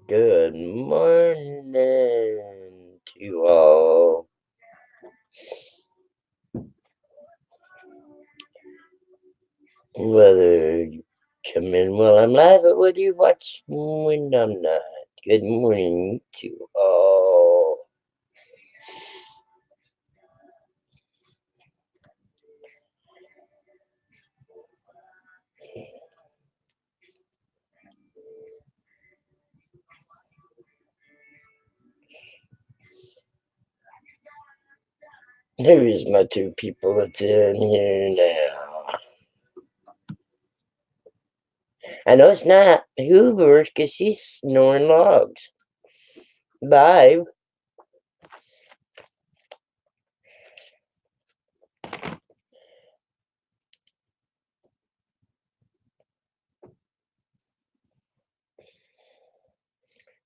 Good morning to you all. Whether you come in while I'm live or whether you watch when I'm not. Good morning to all. There's my two people that's in here now. I know it's not Hoover because she's snoring logs. Bye.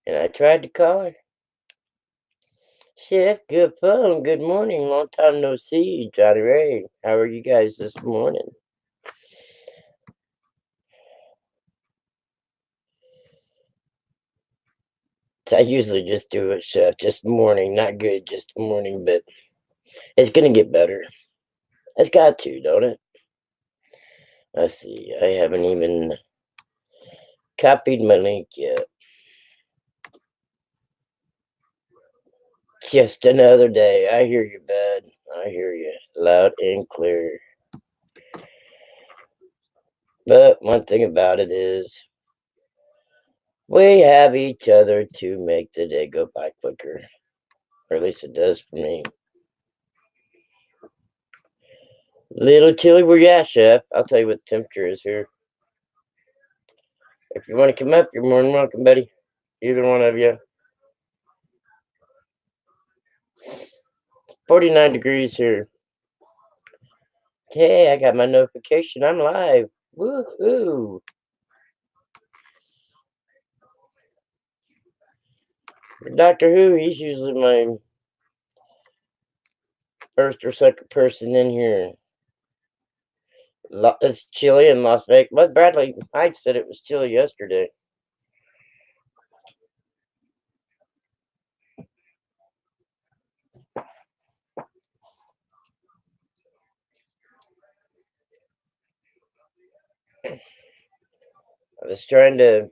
And I tried to call her. Chef, good phone. Good morning. Long time no see, Johnny Ray. How are you guys this morning? I usually just do it, Chef. Just morning. Not good, just morning, but it's going to get better. It's got to, don't it? Let's see. I haven't even copied my link yet. Just another day. I hear you, bud. I hear you loud and clear. But one thing about it is we have each other to make the day go by quicker. Or at least it does for me. Little chilly where you at, Chef? I'll tell you what the temperature is here. If you want to come up, you're more than welcome, buddy. Either one of you. 49 degrees here. Hey, I got my notification. I'm live. Woohoo! Doctor Who, he's usually my first or second person in here. It's chilly in Las Vegas. But Bradley Hyde said it was chilly yesterday. I was trying to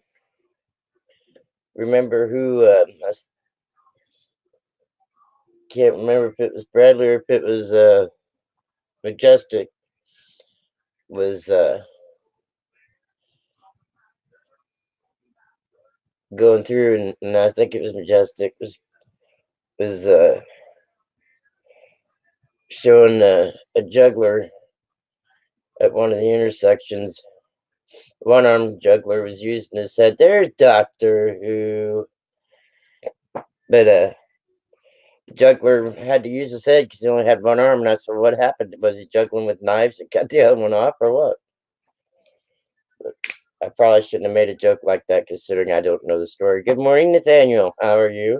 remember who. I can't remember if it was Bradley or if it was Majestic. Was going through, and I think it was Majestic. Was showing a juggler at one of the intersections. One-armed juggler was using his head. There's Doctor Who. But the juggler had to use his head because he only had one arm, and I said, what happened? Was he juggling with knives and cut the other one off, or what? But I probably shouldn't have made a joke like that, considering I don't know the story. Good morning, Nathaniel. How are you?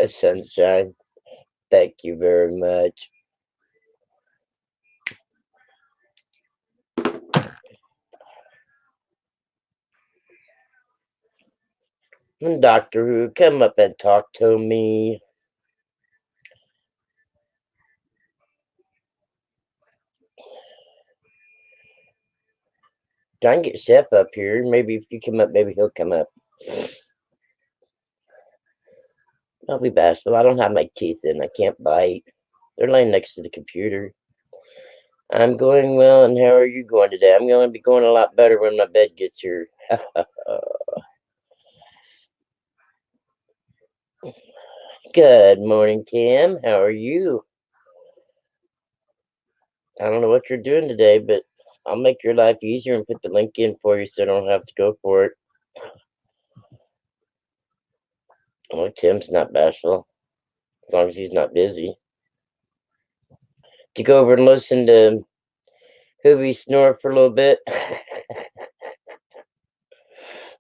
Sunshine. Thank you very much. Doctor Who, come up and talk to me. Try and get Chef up here. Maybe if you come up, maybe he'll come up. I'll be bashful. I don't have my teeth in. I can't bite. They're laying next to the computer. I'm going well, and how are you going today? I'm going to be going a lot better when my bed gets here. Good morning, Tim. How are you? I don't know what you're doing today, but I'll make your life easier and put the link in for you so I don't have to go for it. Well, Tim's not bashful, as long as he's not busy. To go over and listen to Hoobie snore for a little bit.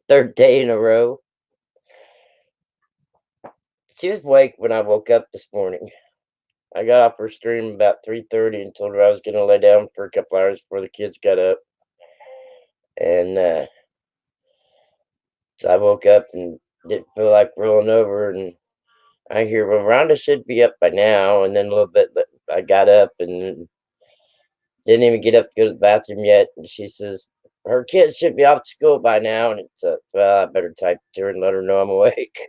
Third day in a row. She was awake when I woke up this morning. I got off her stream about 3:30 and told her I was going to lay down for a couple hours before the kids got up. And So I woke up and didn't feel like rolling over, and I hear, well, Rhonda should be up by now. And then a little bit, I got up and didn't even get up to go to the bathroom yet. And she says, her kids should be off to school by now. And it's, well, I better type to her and let her know I'm awake.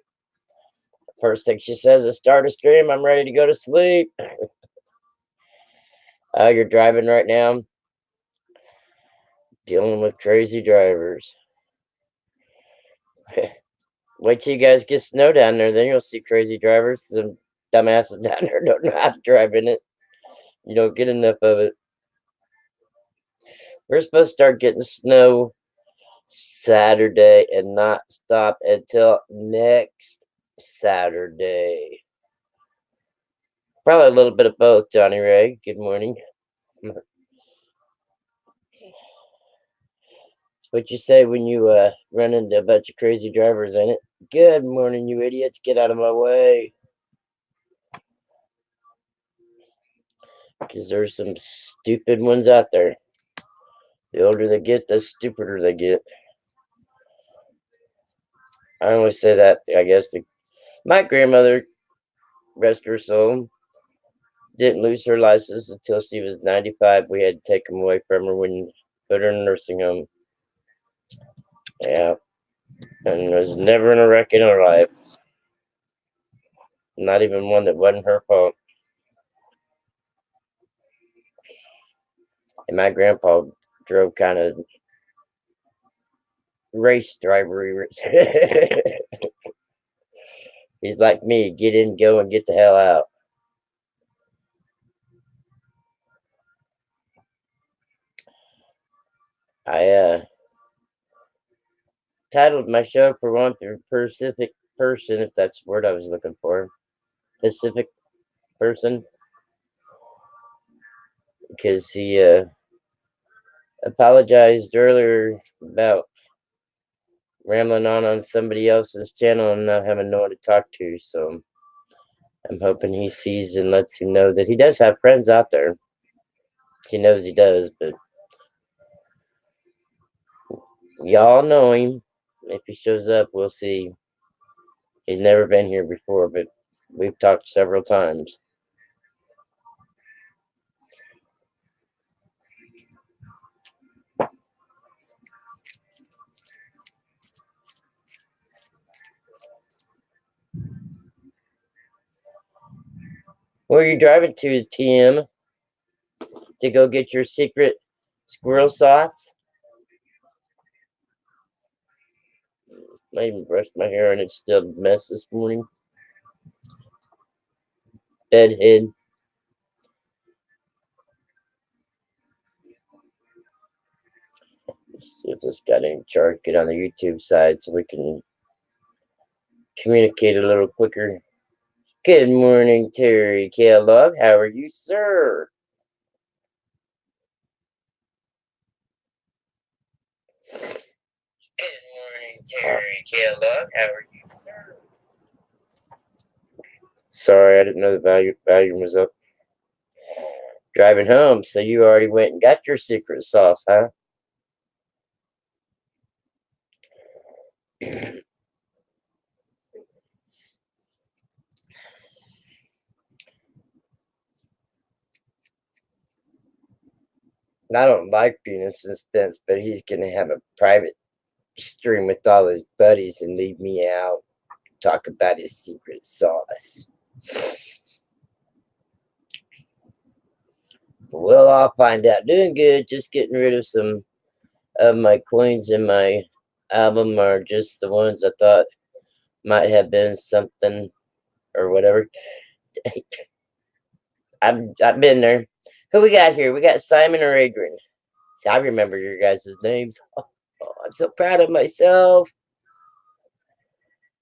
First thing she says is, start a stream. I'm ready to go to sleep. You're driving right now? Dealing with crazy drivers. Wait till you guys get snow down there, then you'll see crazy drivers. Them dumbasses down there don't know how to drive in it. You don't get enough of it. We're supposed to start getting snow Saturday and not stop until next Saturday. Probably a little bit of both, Johnny Ray. Good morning. It's what you say when you run into a bunch of crazy drivers, ain't it? Good morning, you idiots. Get out of my way. Because there's some stupid ones out there. The older they get, the stupider they get. I always say that, I guess. My grandmother, rest her soul, didn't lose her license until she was 95. We had to take them away from her when put her in a nursing home. Yeah. And was never in a wreck in her life. Not even one that wasn't her fault. And my grandpa drove kind of race drivery. He's like me, get in, go, and get the hell out. I titled my show for one through Pacific person, if that's the word I was looking for. Pacific person. Because he apologized earlier about rambling on somebody else's channel and not having no one to talk to. So I'm hoping he sees and lets him know that he does have friends out there. He knows he does, but y'all know him. If he shows up, we'll see. He's never been here before, but we've talked several times. Where are you driving to, TM? To go get your secret squirrel sauce? I even brushed my hair and it's still a mess this morning. Bedhead. Let's see if this got any chart. Get on the YouTube side so we can communicate a little quicker. Good morning, Terry Kellogg. How are you, sir? Good morning, Terry Kellogg. How are you, sir? Sorry, I didn't know the volume was up. Driving home, so you already went and got your secret sauce, huh? I don't like being in suspense, but he's gonna have a private stream with all his buddies and leave me out, talk about his secret sauce. Well, I'll find out. Doing good. Just getting rid of some of my coins in my album, or just the ones I thought might have been something or whatever. I've been there. Who we got here? We got Simon or Adrian. I remember your guys' names. Oh, I'm so proud of myself.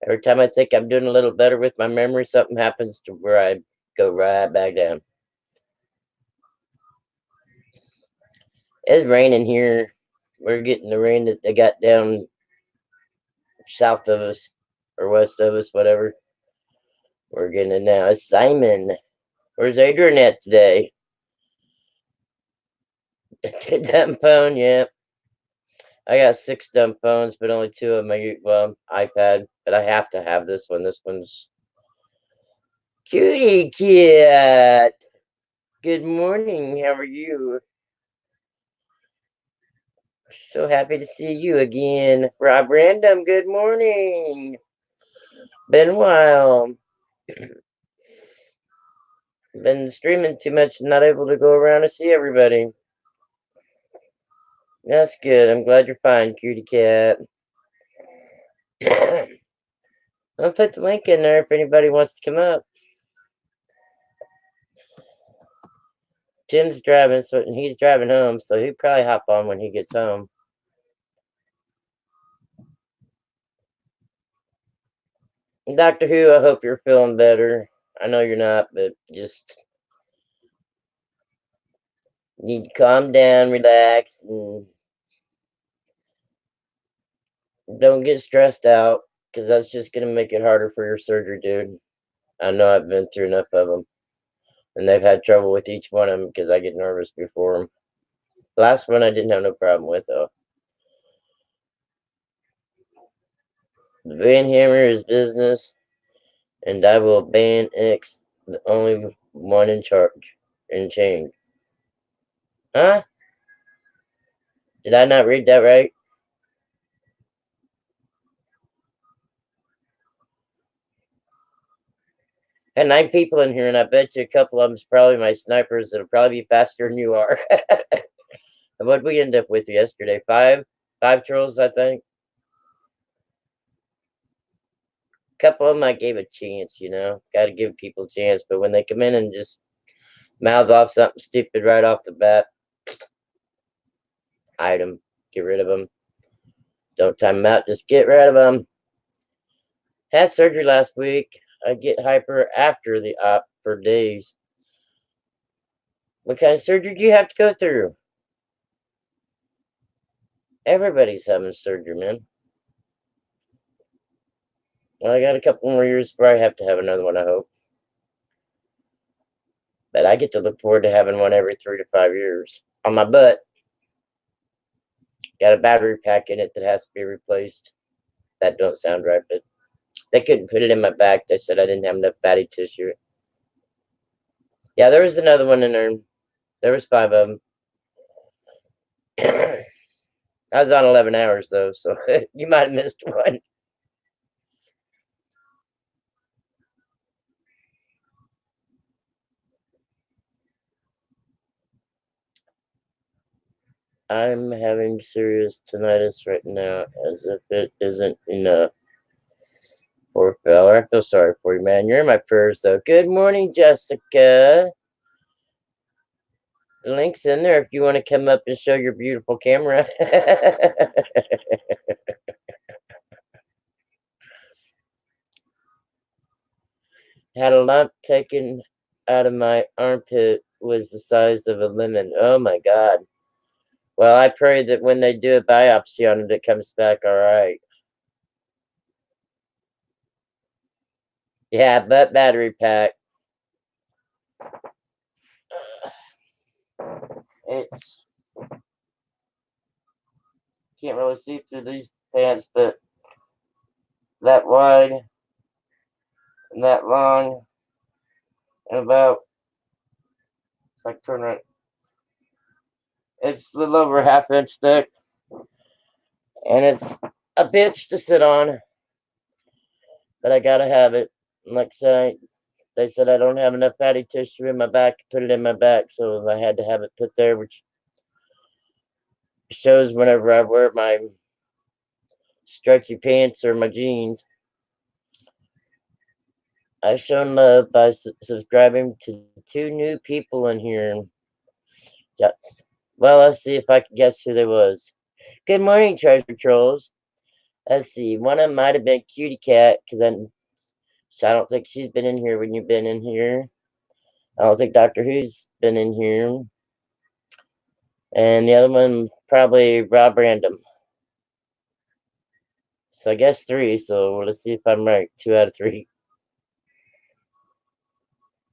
Every time I think I'm doing a little better with my memory, something happens to where I go right back down. It's raining here. We're getting the rain that they got down south of us or west of us, whatever. We're getting it now. It's Simon. Where's Adrian at today? That phone, yeah. I got 6 dumb phones, but only 2 of my iPad. But I have to have this one. This one's Cutie Cat. Good morning. How are you? So happy to see you again. Rob Random, good morning. Been a while. Been streaming too much, not able to go around to see everybody. That's good. I'm glad you're fine, Cutie Cat. I'll put the link in there if anybody wants to come up. Jim's driving, so he's driving home, so he'll probably hop on when he gets home. Doctor Who, I hope you're feeling better. I know you're not, but just need to calm down, relax, and don't get stressed out, because that's just going to make it harder for your surgery, dude. I know I've been through enough of them, and they've had trouble with each one of them because I get nervous before them. The last one I didn't have no problem with, though. The Van Hammer is business, and I will ban X, the only one in charge and change. Huh? Did I not read that right? Got 9 people in here, and I bet you a couple of them's probably my snipers that'll probably be faster than you are. What'd we end up with yesterday? 5 trolls, I think. A couple of them I gave a chance, you know. Got to give people a chance, but when they come in and just mouth off something stupid right off the bat, hide them, get rid of them. Don't time them out, just get rid of them. Had surgery last week. I get hyper after the op for days. What kind of surgery do you have to go through? Everybody's having surgery, man. Well, I got a couple more years before I have to have another one, I hope. But I get to look forward to having one every 3 to 5 years on my butt. Got a battery pack in it that has to be replaced. That don't sound right, but they couldn't put it in my back. They said I didn't have enough fatty tissue. Yeah, there was another one in there. There was 5 of them. I was on 11 hours, though, so you might have missed one. I'm having serious tinnitus right now, as if it isn't enough. Poor fella. I feel sorry for you, man. You're in my prayers, though. Good morning, Jessica. The link's in there if you want to come up and show your beautiful camera. Had a lump taken out of my armpit, was the size of a lemon. Oh my God. Well, I pray that when they do a biopsy on it, it comes back all right. Yeah, but battery pack. It's can't really see through these pants, but that wide and that long and about like turn right. It's a little over ½ inch thick, and it's a bitch to sit on, but I gotta have it. And like I said, they said I don't have enough fatty tissue in my back to put it in my back, so I had to have it put there, which shows whenever I wear my stretchy pants or my jeans. I've shown love by subscribing to 2 new people in here. Yeah. Well, let's see if I can guess who they was. Good morning, treasure trolls. Let's see. One of them might have been Cutie Cat, because I don't think she's been in here when you've been in here. I don't think Doctor Who's been in here. And the other one, probably Rob Random. So I guess 3, so let's see if I'm right. 2 out of 3.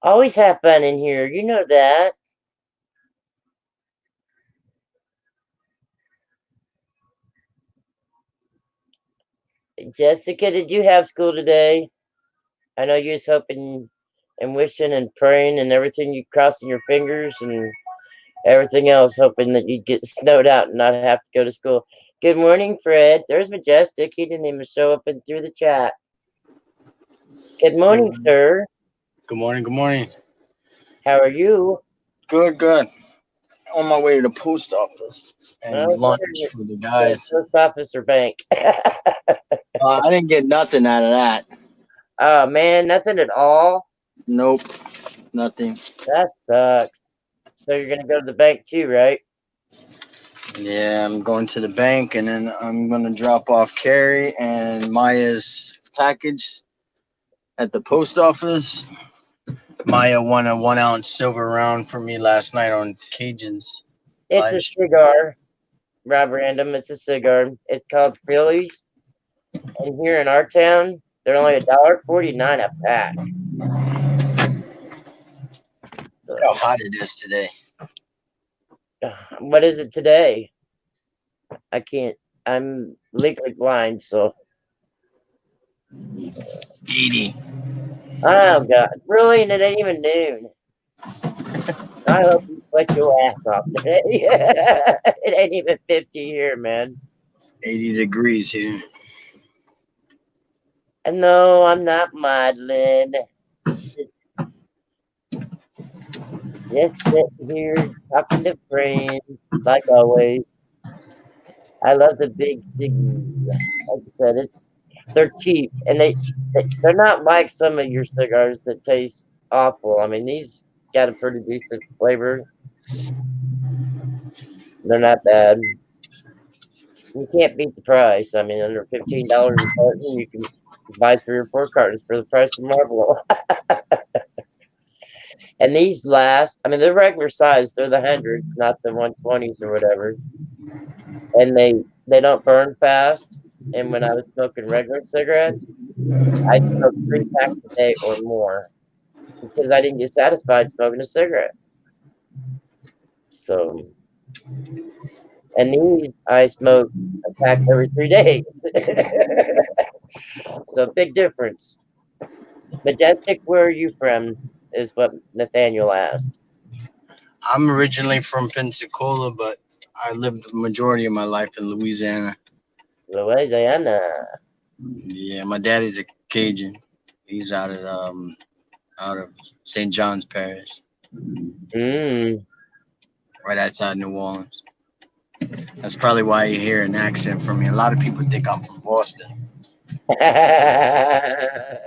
Always have fun in here, you know that. Jessica, did you have school today? I know you was hoping and wishing and praying and everything, you crossing your fingers and everything else, hoping that you'd get snowed out and not have to go to school. Good morning, Fred. There's Majestic. He didn't even show up and through the chat. Good morning, sir. Good morning. Good morning. How are you? Good. Good. On my way to the post office and lunch with the guys. Post office or bank? I didn't get nothing out of that. Oh man, nothing at all. Nope, nothing. That sucks. So you're gonna go to the bank too, right? Yeah, I'm going to the bank and then I'm gonna drop off Carrie and Maya's package at the post office. Maya won a 1 ounce silver round for me last night on Cajuns. It's a cigar, Rob Random. It's a cigar. It's called Phillies. And here in our town, they're only $1.49 a pack. Look how hot it is today. What is it today? I can't. I'm legally blind, so. 80. Oh God! Really? And it ain't even noon. I hope you sweat your ass off today. It ain't even 50 here, man. 80 degrees here. And no, I'm not modeling. Just sitting here talking to friends, like always. I love the big ciggies. Like I said, they're cheap, and they're not like some of your cigars that taste awful. I mean, these got a pretty decent flavor. They're not bad. You can't beat the price. I mean, under $15 a carton, you can buy 3 or 4 cartons for the price of Marlboro. And these last, I mean, they're regular size. They're the 100s, not the 120s or whatever. And they don't burn fast. And when I was smoking regular cigarettes, I smoked 3 packs a day or more because I didn't get satisfied smoking a cigarette. So, and these I smoke a pack every 3 days. So big difference. Majestic, where are you from? Is what Nathaniel asked. I'm originally from Pensacola, but I lived the majority of my life in Louisiana. Louisiana. Yeah, my daddy's a Cajun. He's out of St. John's Parish. Right outside New Orleans. That's probably why you hear an accent from me. A lot of people think I'm from Boston. I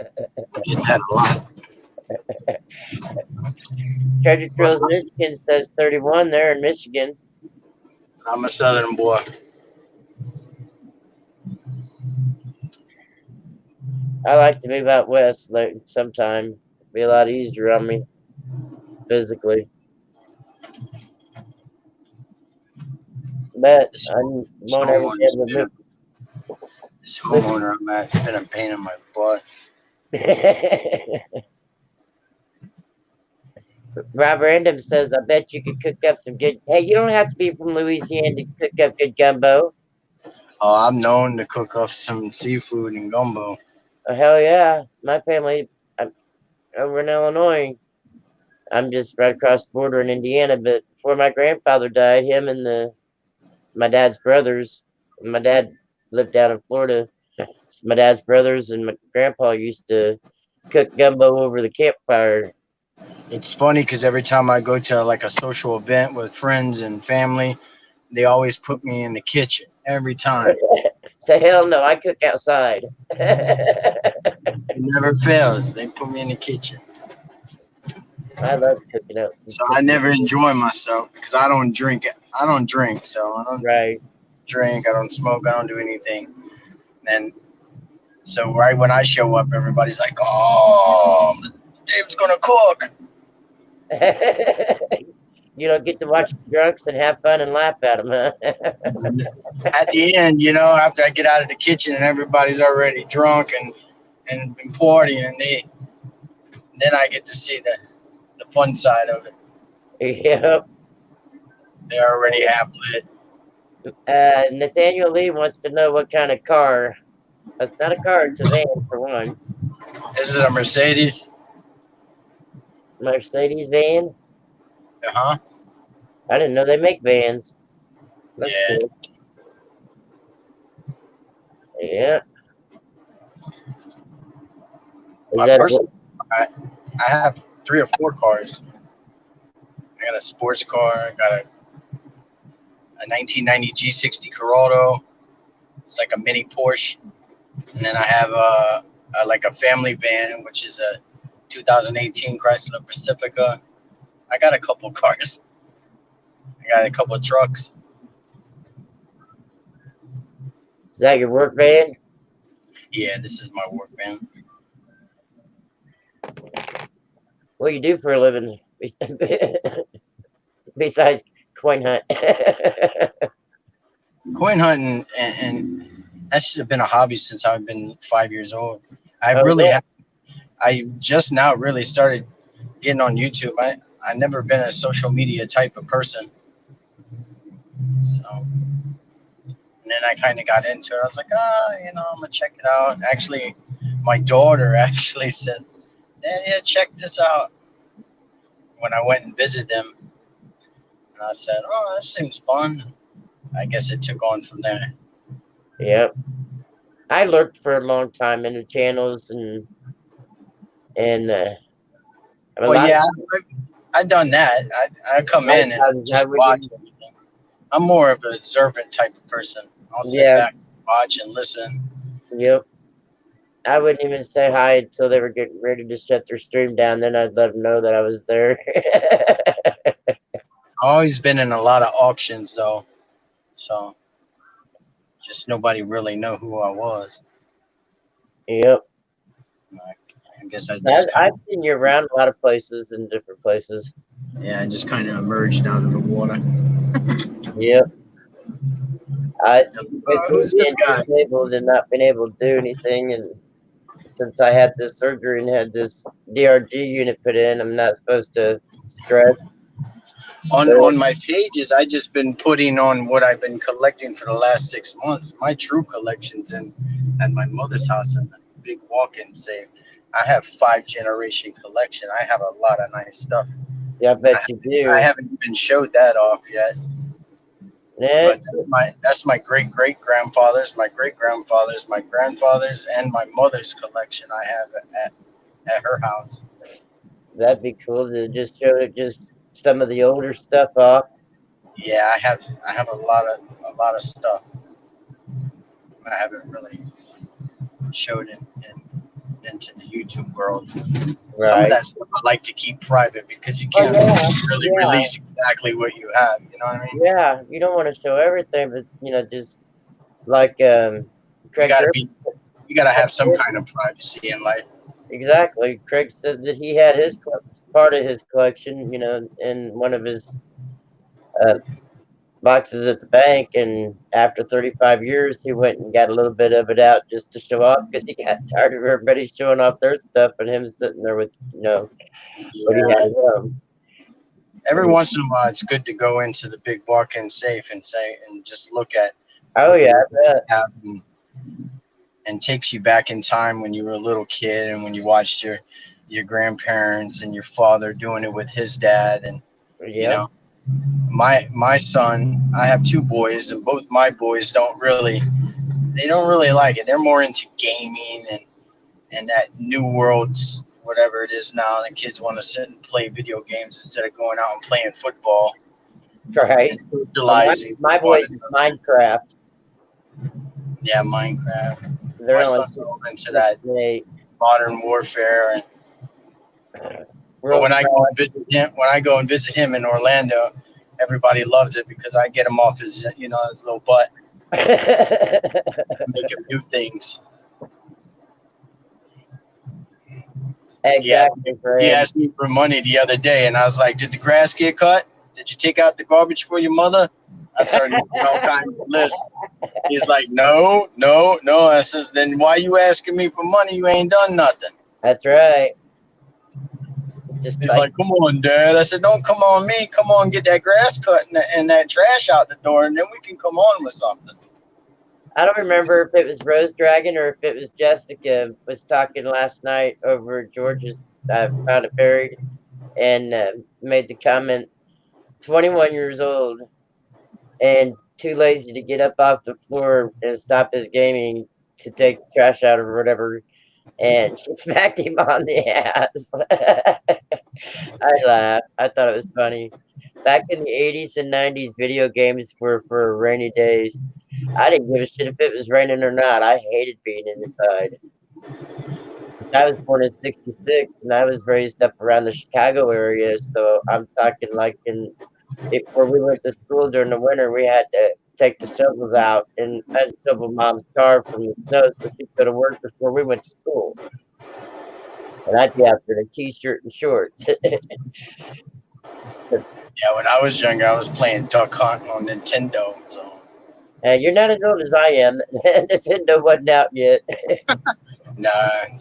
get that a lot. Treasure Trails, Michigan says 31 there in Michigan. I'm a Southern boy. I like to move out west like sometime. It'd be a lot easier on me physically. But I won't ever be able to move. This homeowner I'm at has been a pain in my butt. Rob Random says, I bet you could cook up some good. Hey, you don't have to be from Louisiana to cook up good gumbo. Oh, I'm known to cook up some seafood and gumbo. Oh, hell yeah. My family, I'm over in Illinois. I'm just right across the border in Indiana. But before my grandfather died, him and my dad's brothers, my dad lived down in Florida. My dad's brothers and my grandpa used to cook gumbo over the campfire. It's funny because every time I go to like a social event with friends and family, they always put me in the kitchen every time. Say hell no, I cook outside. It never fails. They put me in the kitchen. I love cooking out. So I never enjoy myself because I don't drink. I don't drink, so I don't drink. I don't smoke. I don't do anything. And so right when I show up, everybody's like, "Oh, Dave's gonna cook." You don't get to watch the drunks and have fun and laugh at them, huh? At the end, you know, after I get out of the kitchen and everybody's already drunk and been partying, then I get to see the fun side of it. Yep. They're already half lit. Nathaniel Lee wants to know what kind of car. That's not a car, it's a van for one. This is a Mercedes. Mercedes van? Uh-huh. I didn't know they make vans. That's Yeah. cool. Yeah. Is My that personal, I have 3 or 4 cars. I got a sports car. I got a 1990 G60 Corrado. It's like a mini Porsche. And then I have like a family van, which is a 2018 Chrysler Pacifica. I got a couple cars. I got a couple of trucks. is that your work van? Yeah, this is my work van. What do you do for a living besides coin hunt? Coin hunting, and that should have been a hobby since I've been 5 years old. I Oh, really yeah. have. I just now really started getting on YouTube. I never been a social media type of person. So, and then I kind of got into it. I was like, I'm gonna check it out. Actually, my daughter actually says, yeah, check this out. When I went and visited them, and I said, oh, this seems fun. I guess it took on from there. Yep. I lurked for a long time in the channels and I mean, a Well, lot yeah, I've done that. I come in and times I just watch wouldn't. everything. I'm more of an observant type of person. I'll sit Yeah. back, watch, and listen. Yep. I wouldn't even say hi until they were getting ready to shut their stream down. Then I'd let them know that I was there. I've always been in a lot of auctions though, so just nobody really know who I was. Yep. I guess I just I've seen you around a lot of places in different places. I just kind of emerged out of the water. Yep. It's Who's this guy? disabled and not being able to do anything, and since I had this surgery and had this DRG unit put in, I'm not supposed to stretch. On my pages, I just been putting on what I've been collecting for the last 6 months. My true collections at my mother's house in the big walk-in safe. I have 5 generation collection. I have a lot of nice stuff. Yeah, I bet you do. I haven't even showed that off yet. Yeah. But that's my great grandfathers, my great grandfathers, my grandfathers, and my mother's collection. I have at her house. That'd be cool to just show just some of the older stuff off. Yeah, I have a lot of stuff. I haven't really showed into the YouTube world. Right. Some of that stuff I like to keep private because you can't really release exactly what you have. You know what I mean? Yeah, you don't want to show everything, but just like Craig. You gotta have some kind of privacy in life. Exactly. Craig said that he had his part of his collection, in one of his boxes at the bank, and after 35 years, he went and got a little bit of it out just to show off because he got tired of everybody showing off their stuff and him sitting there with, what he had. Every once in a while, it's good to go into the big walk-in safe and just look at. Oh yeah, I bet. And takes you back in time when you were a little kid and when you watched your grandparents and your father doing it with his dad, and my son, I have 2 boys, and both my boys don't really like it. They're more into gaming and that new world, whatever it is now. The kids want to sit and play video games instead of going out and playing football. Right. My boys Minecraft. Yeah, Minecraft. They're my son's all into that modern warfare, and when I go and visit him in Orlando, everybody loves it because I get him off his little butt, make him do things. Exactly. He asked me for money the other day, and I was like, "Did the grass get cut? Did you take out the garbage for your mother?" I started making all kinds of lists. He's like, no. I says, then why you asking me for money? You ain't done nothing. That's right. He's like, come on, Dad. I said, don't come on me. Come on, get that grass cut and that trash out the door, and then we can come on with something. I don't remember if it was Rose Dragon or if it was Jessica was talking last night over at George's found it buried and made the comment 21 years old and too lazy to get up off the floor and stop his gaming to take the trash out or whatever, and she smacked him on the ass. I laughed. I thought it was funny. Back in the 80s and 90s, video games were for rainy days. I didn't give a shit if it was raining or not. I hated being inside. I was born in '66, and I was raised up around the Chicago area, so I'm talking like where we went to school during the winter, we had to take the shovels out and shovel mom's car from the snow so she could have worked before we went to school. And I'd be out there in a t-shirt and shorts. Yeah, when I was younger, I was playing Duck Hunt on Nintendo. So You're not as old as I am. Nintendo wasn't out yet. nah,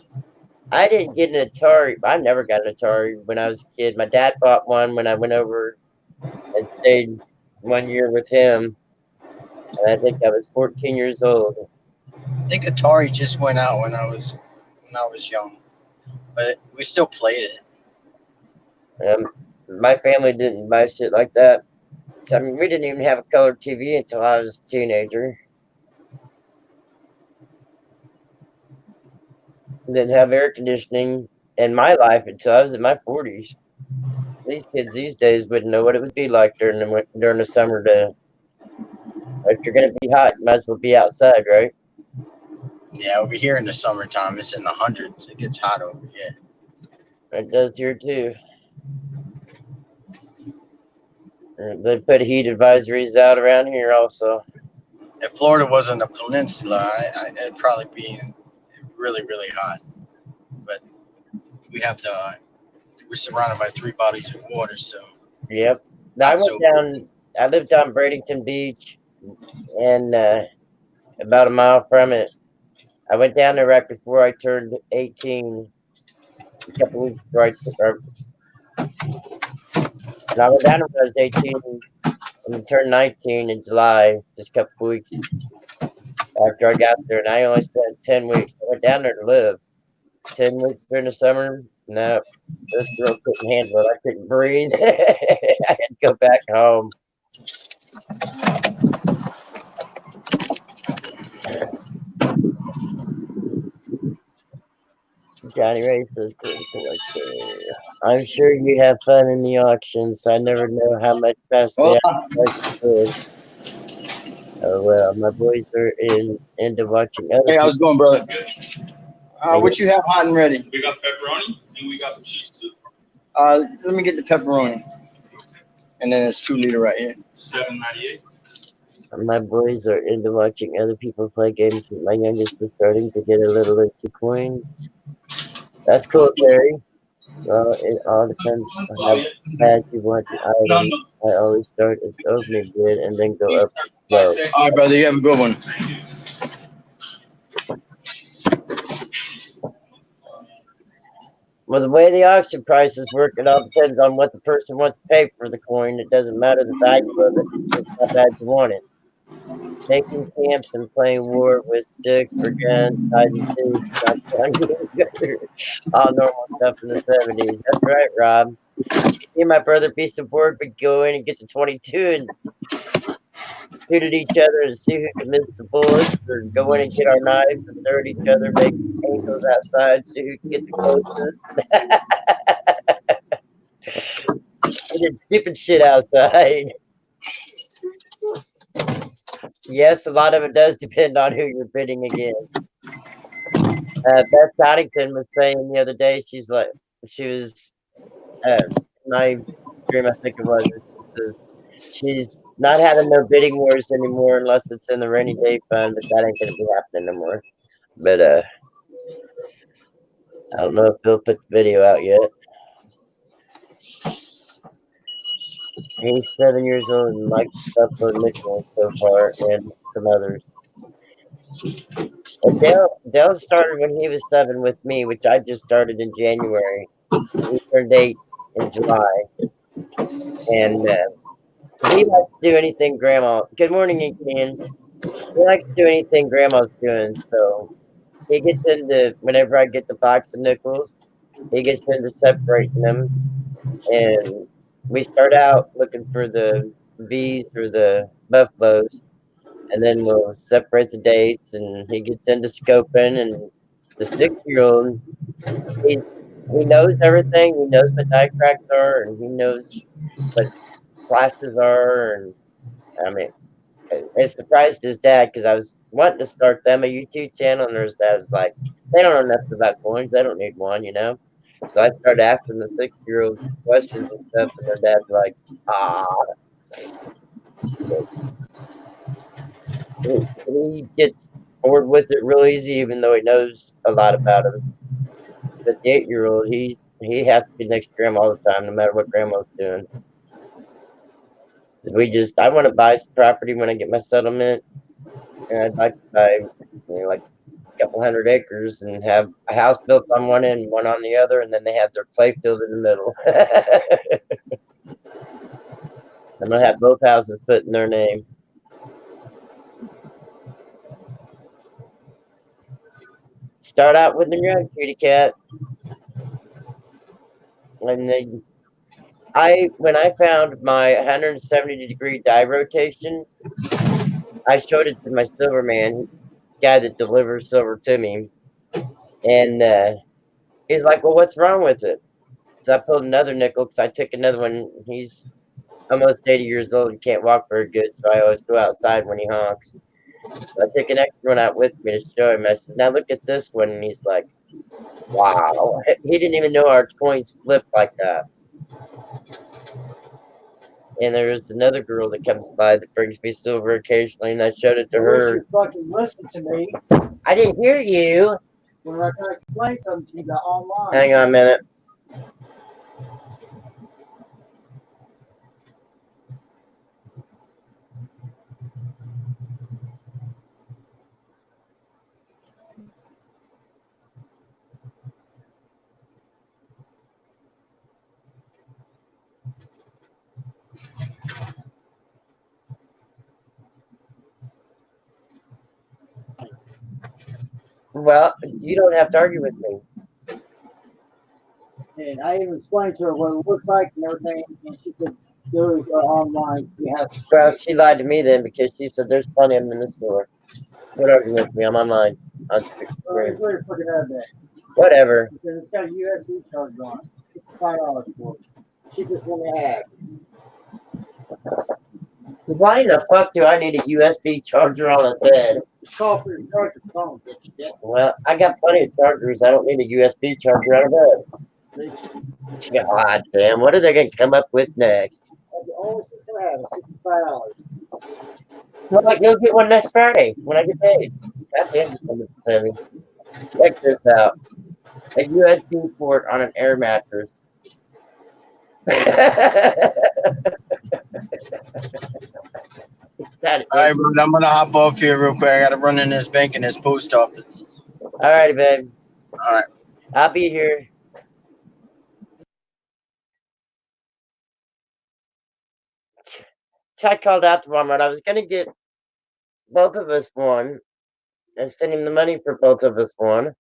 I didn't get an Atari. I never got an Atari when I was a kid. My dad bought one when I went over and stayed 1 year with him. And I think I was 14 years old. I think Atari just went out when I was young, but we still played it. My family didn't buy shit like that. So, I mean, we didn't even have a color TV until I was a teenager. Didn't have air conditioning in my life until I was in my 40s. These kids these days wouldn't know what it would be like during the summer. If you're gonna be hot, you might as well be outside, right? Yeah, over here in the summertime, it's in the hundreds. It gets hot over here. It does here too. They put heat advisories out around here also. If Florida wasn't a peninsula, it'd probably be really, really hot. But we're surrounded by 3 bodies of water, so. Yep. Now, I lived down Bradenton Beach, and about a mile from it. I went down there right before I turned 18. A couple weeks before and I went down there when I was 18 and I turned 19 in July, just a couple weeks after I got there. And I only spent 10 weeks. I went down there to live. 10 weeks during the summer. No, this girl couldn't handle it. I couldn't breathe. I had to go back home. Johnny Ray says, I'm sure you have fun in the auctions. I never know how much fast they have. Oh, well, my boys are into watching other Hey, how's it going, brother? What you have hot and ready? We got pepperoni and we got the cheese too. Let me get the pepperoni. And then it's 2 liter right here. $7.98. My boys are into watching other people play games. My youngest is starting to get a little into coins. That's cool, Terry. Well, it all depends on how bad you want the item. I always start as opening bid and then go up. All right, brother. You have a good one. Well, the way the auction prices work, it all depends on what the person wants to pay for the coin. It doesn't matter the value of it. It's how bad you want it. Taking camps and playing war with sticks or guns, hide and seek, all normal stuff in the 70s. That's right, Rob. Me and my brother pieced a board, we'd go in and get the 22 and shoot at each other and see who could miss the bullets, or go in and get our knives and throw at each other, make angels outside, see who can get the closest. We did stupid shit outside. Yes, a lot of it does depend on who you're bidding against. Beth Paddington was saying the other day, she was my stream, I think it was. She's not having no bidding wars anymore unless it's in the rainy day fund, but that ain't gonna be happening no more. But I don't know if Bill put the video out yet. He's 7 years old and likes Buffalo Nickel so far, and some others. And Dale started when he was 7 with me, which I just started in January. He turned 8 in July. And he likes to do anything Grandma. Good morning, Ian. He likes to do anything grandma's doing, so he gets into whenever I get the box of nickels, he gets into separating them, and we start out looking for the V's or the buffaloes, and then we'll separate the dates, and he gets into scoping, and the 6-year-old, he he knows everything. He knows what die cracks are, and he knows what flashes are, and I mean, it surprised his dad because I was wanting to start them a YouTube channel, and his dad was like, "They don't know nothing about coins. They don't need one, you know." So I started asking the 6-year-olds questions and stuff, and their dad's like, "Ah." He gets bored with it real easy, even though he knows a lot about it. But the 8-year-old, he has to be next to grandma all the time, no matter what grandma's doing. I want to buy some property when I get my settlement, and I'd like to buy, like a couple 100 acres and have a house built on one end, one on the other, and then they have their play field in the middle. I'm gonna have both houses put in their name. Start out with the young kitty cat, and then when I found my 170-degree die rotation, I showed it to my silver man, guy that delivers silver to me, and he's like, "Well, what's wrong with it?" So I pulled another nickel because I took another one. He's almost 80 years old and can't walk very good, so I always go outside when he honks. So I took an extra one out with me to show him. I said, "Now look at this one," and he's like, "Wow!" He didn't even know our coins flipped like that. And there's another girl that comes by that brings me silver occasionally, and I showed it to I wish her. you'd fucking listen to me I didn't hear you. when I try to explain something to you about online. Hang on a minute. Well, you don't have to argue with me. And I even explained to her what it looks like and everything, and she said, "There is online. You have to." Well, she lied to me then because she said there's plenty of them in the store. What arguing with me on my mind? It's very fucking out of that. Whatever. And it's got a USB charger on it. $65 for it. Cheapest one they have. Why in the fuck do I need a USB charger on a bed? Call for your charger phone, bitch. Yeah. Well, I got plenty of chargers. I don't need a USB charger on a bed. God damn, what are they going to come up with next? That's the only thing I have is $65. Well, I go get one next Friday when I get paid. God damn, it's coming to send me. Check this out. A USB port on an air mattress. All right, bro, I'm gonna hop off here real quick. I gotta run in this bank and this post office. All right, babe. All right. I'll be here. Chad called out to Walmart. I was gonna get both of us one and send him the money for both of us one.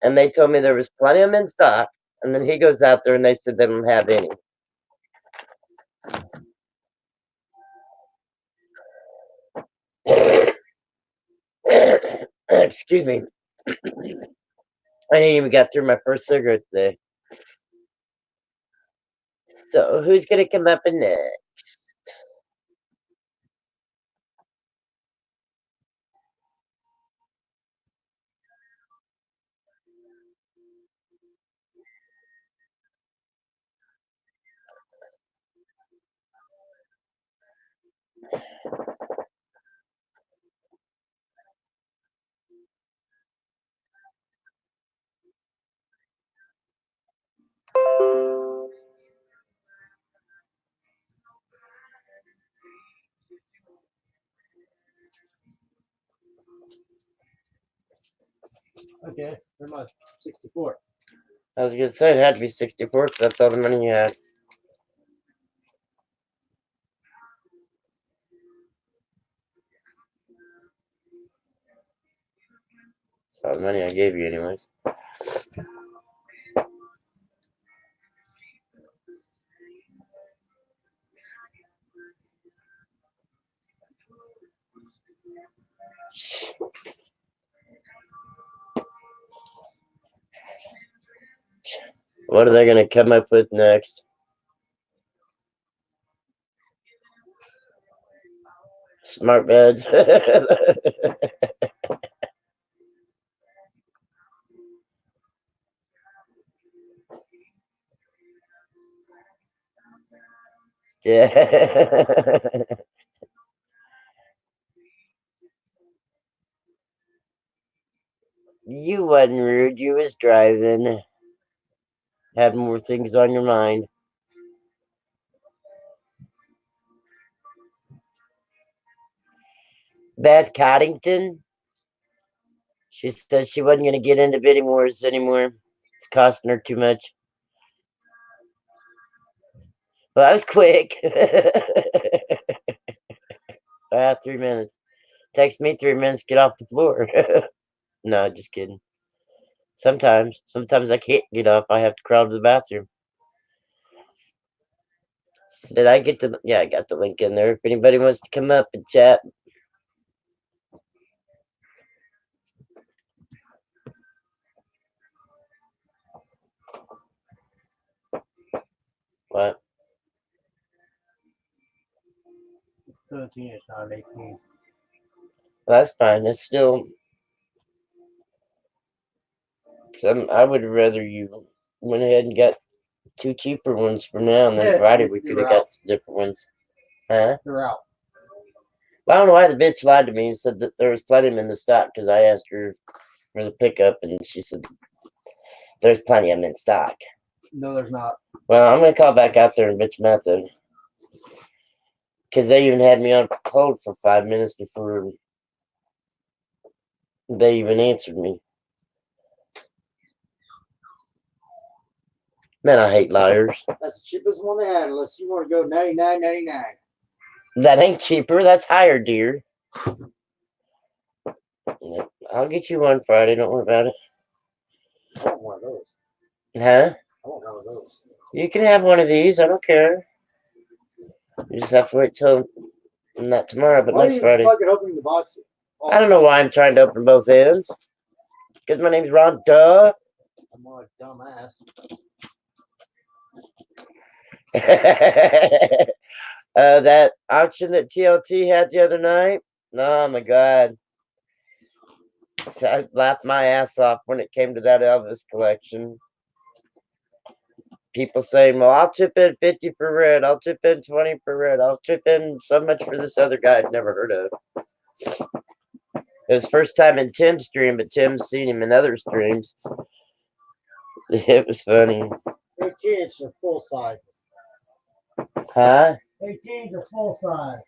And they told me there was plenty of them in stock. And then he goes out there and they said they don't have any. Excuse me. I didn't even got through my first cigarette today. So who's gonna come up in next? Okay, very much. 64. I was gonna say it had to be 64 because that's all the money you had. That's all the money I gave you, anyways. What are they going to come up with next? Smart beds. Yeah. You wasn't rude. You was driving. Had more things on your mind. Beth Coddington. She said she wasn't going to get into bidding wars anymore. It's costing her too much. Well, that was quick. 3 minutes. Takes me 3 minutes to get off the floor. No, just kidding. Sometimes I can't get up. I have to crawl to the bathroom. So did I get the? Yeah, I got the link in there. If anybody wants to come up and chat. What? 17, it's not 18. Well, that's fine. It's still. I would rather you went ahead and got 2 cheaper ones for now, and then Yeah, Friday we you're could have out. got some different ones. Huh? They're out. Well, I don't know why the bitch lied to me and said that there was plenty of them in the stock because I asked her for the pickup and she said there's plenty of them in stock. No, there's not. Well, I'm gonna call back out there and bitch them out then, because they even had me on hold for 5 minutes before they even answered me. Man, I hate liars. That's the cheapest one they had, unless you want to go $99.99. That ain't cheaper. That's higher, dear. Yeah, I'll get you one Friday. Don't worry about it. I want one of those. Huh? I want one of those. You can have one of these. I don't care. You just have to wait till not tomorrow, but Why next do you Friday. fucking opening the box? Oh, I don't know why I'm trying to open both ends. Because my name's Ron. Duh. I'm like dumbass. That auction that TLT had the other night. Oh my god. I laughed my ass off when it came to that Elvis collection. People saying, well, I'll chip in 50 for red. I'll chip in 20 for red. I'll chip in so much for this other guy I'd never heard of. It was first time in Tim's stream, but Tim's seen him in other streams. It was funny. 18 is a full size. Huh? 18 is a full size.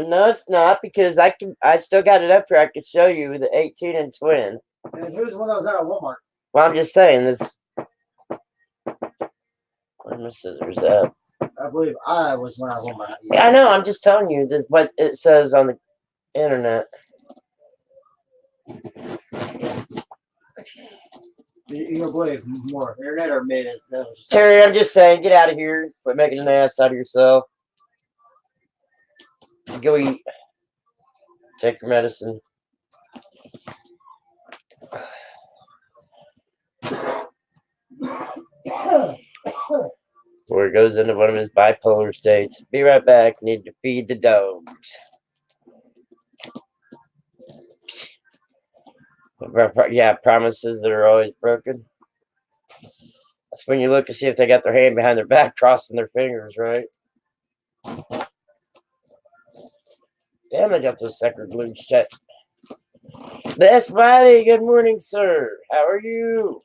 No, it's not, because I still got it up here. I could show you the 18 and twin. And who's one that was at Walmart? Well, I'm just saying this. Where are my scissors at? I believe I was when I Walmart. I know. I'm just telling you that what it says on the internet. You don't believe more internet or mid? Terry, I'm just saying, get out of here. Quit making an ass out of yourself. Go eat. Take your medicine. Where it goes into one of his bipolar states. Be right back. Need to feed the dogs. Yeah, promises that are always broken. That's when you look to see if they got their hand behind their back, crossing their fingers, right? Damn, I got those sucker glued shut. Best Friday, good morning, sir. How are you?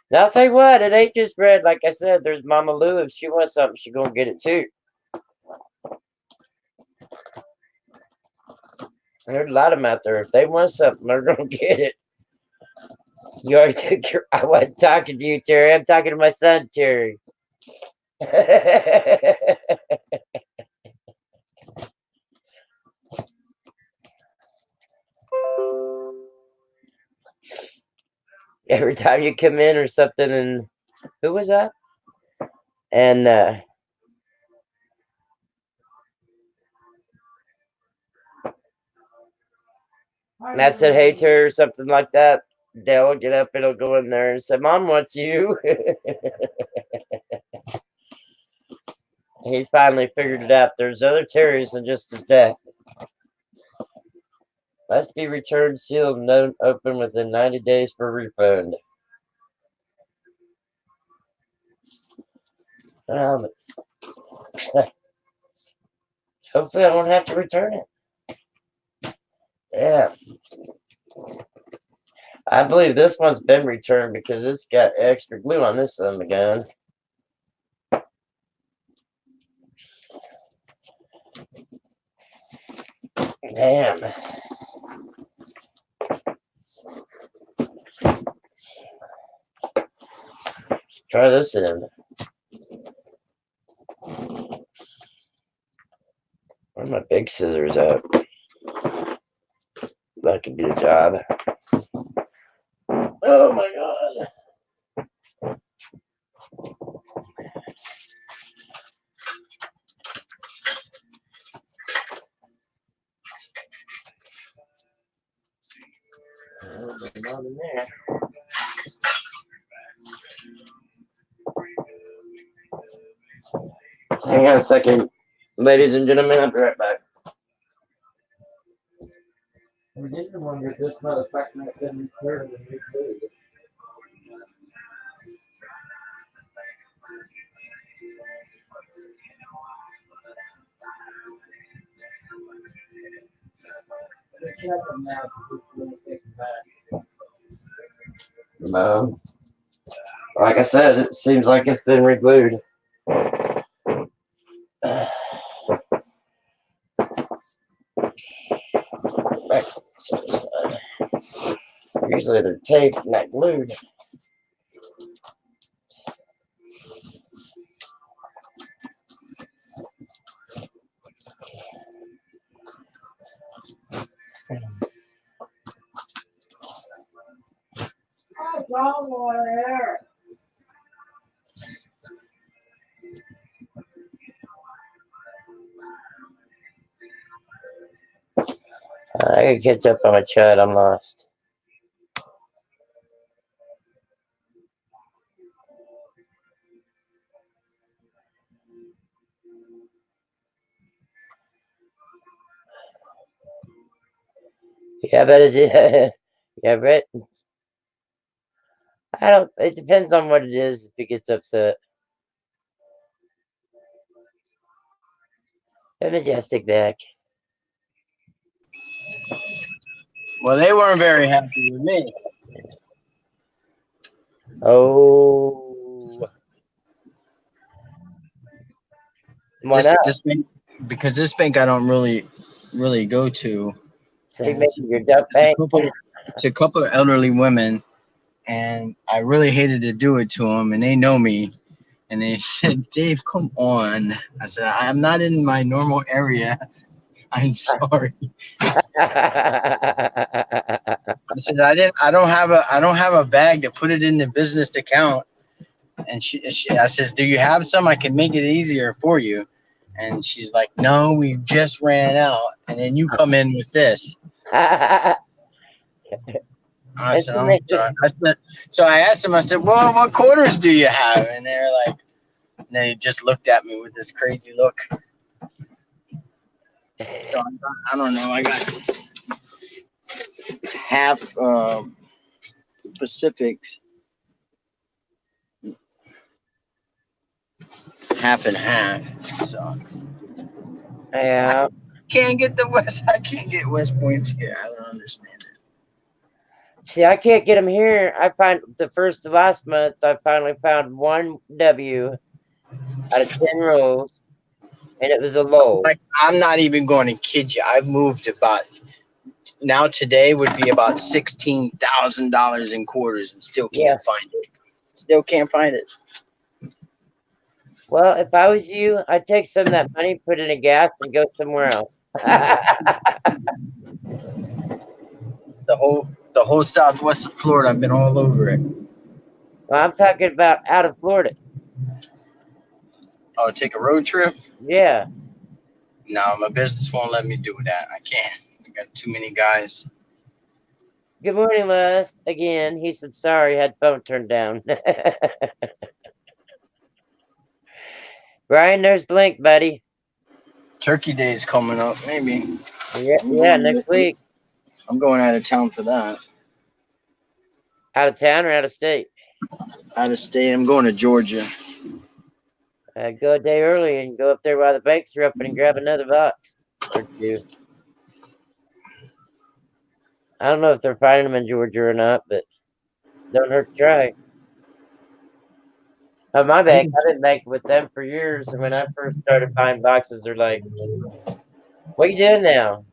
Now, I'll tell you what, it ain't just bread. Like I said, there's Mama Lou. If she wants something, she gonna get it too. There's a lot of them out there. If they want something, they're gonna get it. You already took your. I wasn't talking to you, Terry. I'm talking to my son, Terry. every time you come in or something. And who was that? And I said hey to her or something like that. Dale will get up, it'll go in there and say, Mom wants you. He's finally figured it out. There's other terriers than just his dad. Must be returned, sealed, and don't open within 90 days for refund. Hopefully I won't have to return it. Yeah. I believe this one's been returned because it's got extra glue on this son of a gun. Damn. Try this in. Where are my big scissors at? That could be the job. Oh my god. Oh, there's not in there. Hang on a second, ladies and gentlemen. I'll be right back. I didn't wonder if this motherfucker had been returned and recruited. No. Like I said, it seems like it's been reglued. Back to the other side. Usually they're taped, not glued. I gotta catch up on my chat. I'm lost. Yeah, but it, yeah, Brett. I don't. It depends on what it is. If he gets upset, a Majestic back. Well, they weren't very happy with me. Oh, why not? This bank, because this bank I don't really go to. So you making your duck bank? It's a couple of elderly women, and I really hated to do it to them, and they know me. And they said, Dave, come on. I said, I'm not in my normal area. I'm sorry. I said, I don't have a bag to put it in the business account. And I says, do you have some? I can make it easier for you. And she's like, no, we just ran out. And then you come in with this. I said, I'm sorry. So I asked them, I said, well, what quarters do you have? And they're like, and they just looked at me with this crazy look. So I don't know. I got half Pacifics, half and half. Sucks. Yeah. I can't get West Points here. I don't understand it. See, I can't get them here. I find the first of last month, I finally found one W out of 10 rolls, and it was a low. Like, I'm not even going to kid you. I've moved about, now today would be about $16,000 in quarters and still can't find it. Still can't find it. Well, if I was you, I'd take some of that money, put it in gas, and go somewhere else. The whole southwest of Florida. I've been all over it. Well, I'm talking about out of Florida. Oh, take a road trip? Yeah. No, my business won't let me do that. I can't. I got too many guys. Good morning, Les. Again, he said sorry, had phone turned down. Brian, there's the link, buddy. Turkey Day is coming up. Maybe. Yeah, next week. I'm going out of town for that. Out of town or out of state? Out of state. I'm going to Georgia. Go a day early and go up there while the banks are open and grab another box or two. I don't know if they're finding them in Georgia or not, but don't hurt to try. Oh, my bank, I didn't bank with them for years. And when I first started buying boxes, they're like, what are you doing now?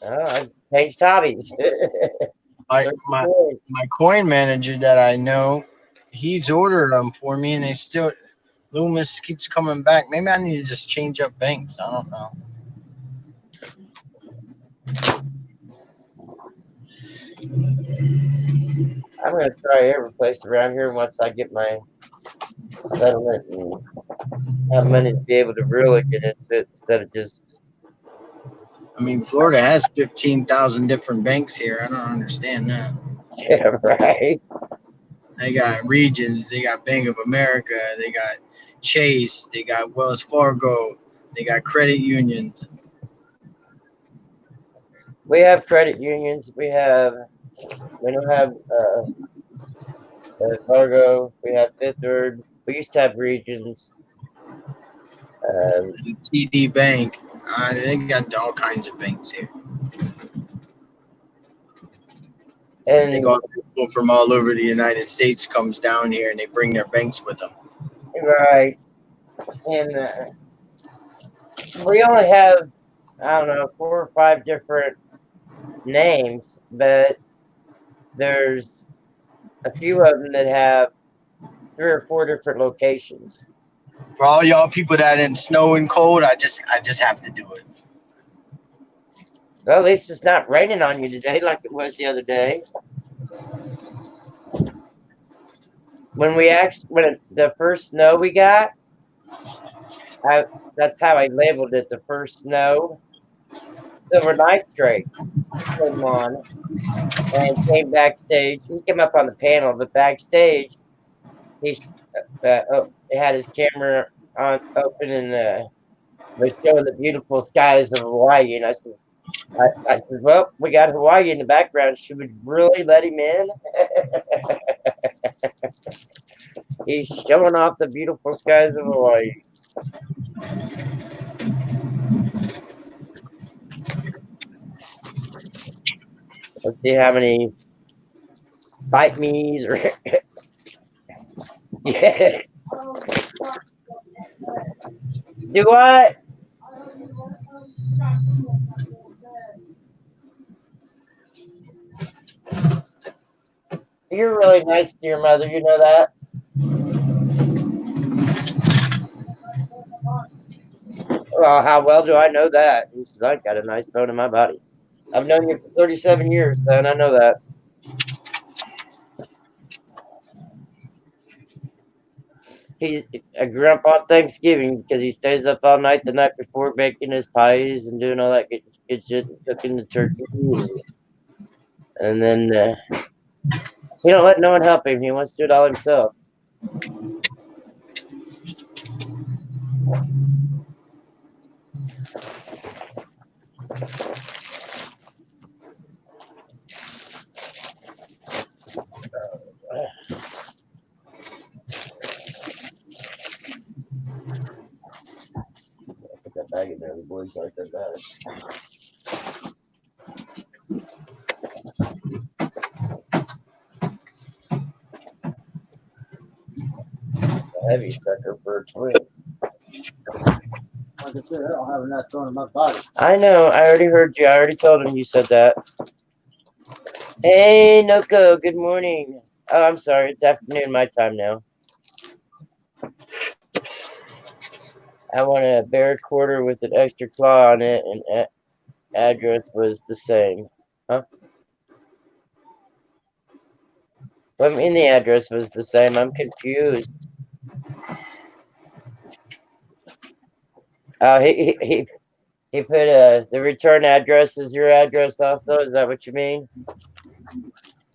I changed hobbies. My coin manager that I know, he's ordered them for me, and they still Loomis keeps coming back. Maybe I need to just change up banks. I don't know. I'm going to try every place around here once I get my settlement and have money to be able to really get into it instead of just. I mean, Florida has 15,000 different banks here. I don't understand that. Yeah, right. They got Regions, they got Bank of America, they got Chase, they got Wells Fargo, they got credit unions. We have credit unions. We don't have Fargo. We have Fifth Third. We used to have Regions. TD Bank. They got all kinds of banks here. And they got people from all over the United States comes down here and they bring their banks with them. Right. And we only have, I don't know, 4 or 5 different names, but there's a few of them that have 3 or 4 different locations. For all y'all people that in snow and cold, I just have to do it. Well, at least it's not raining on you today like it was the other day. When the first snow we got, that's how I labeled it, the first snow. Silver Nitrate came on and came backstage. He came up on the panel, but backstage, he had his camera on open and was showing the beautiful skies of Hawaii. And I said, well, we got Hawaii in the background. Should we really let him in? He's showing off the beautiful skies of Hawaii. Let's see how many bite me's or yeah. Do what? You're really nice to your mother, you know that? Well, how well do I know that? He says, I got a nice bone in my body. I've known you for 37 years, son. I know that. I grew up on Thanksgiving because he stays up all night the night before baking his pies and doing all that good shit and cooking the turkey. And then he don't let no one help him. He wants to do it all himself. Put that bag in there. The boys like that bag. A heavy sucker for a twin. Like I said, I don't have enough bone in my body. I know. I already heard you. I already told him you said that. Hey, Noko. Good morning. Oh, I'm sorry. It's afternoon my time now. I want a bear quarter with an extra claw on it, and address was the same. Huh? What mean the address was the same? I'm confused. Oh, he put the return address is your address also. Is that what you mean?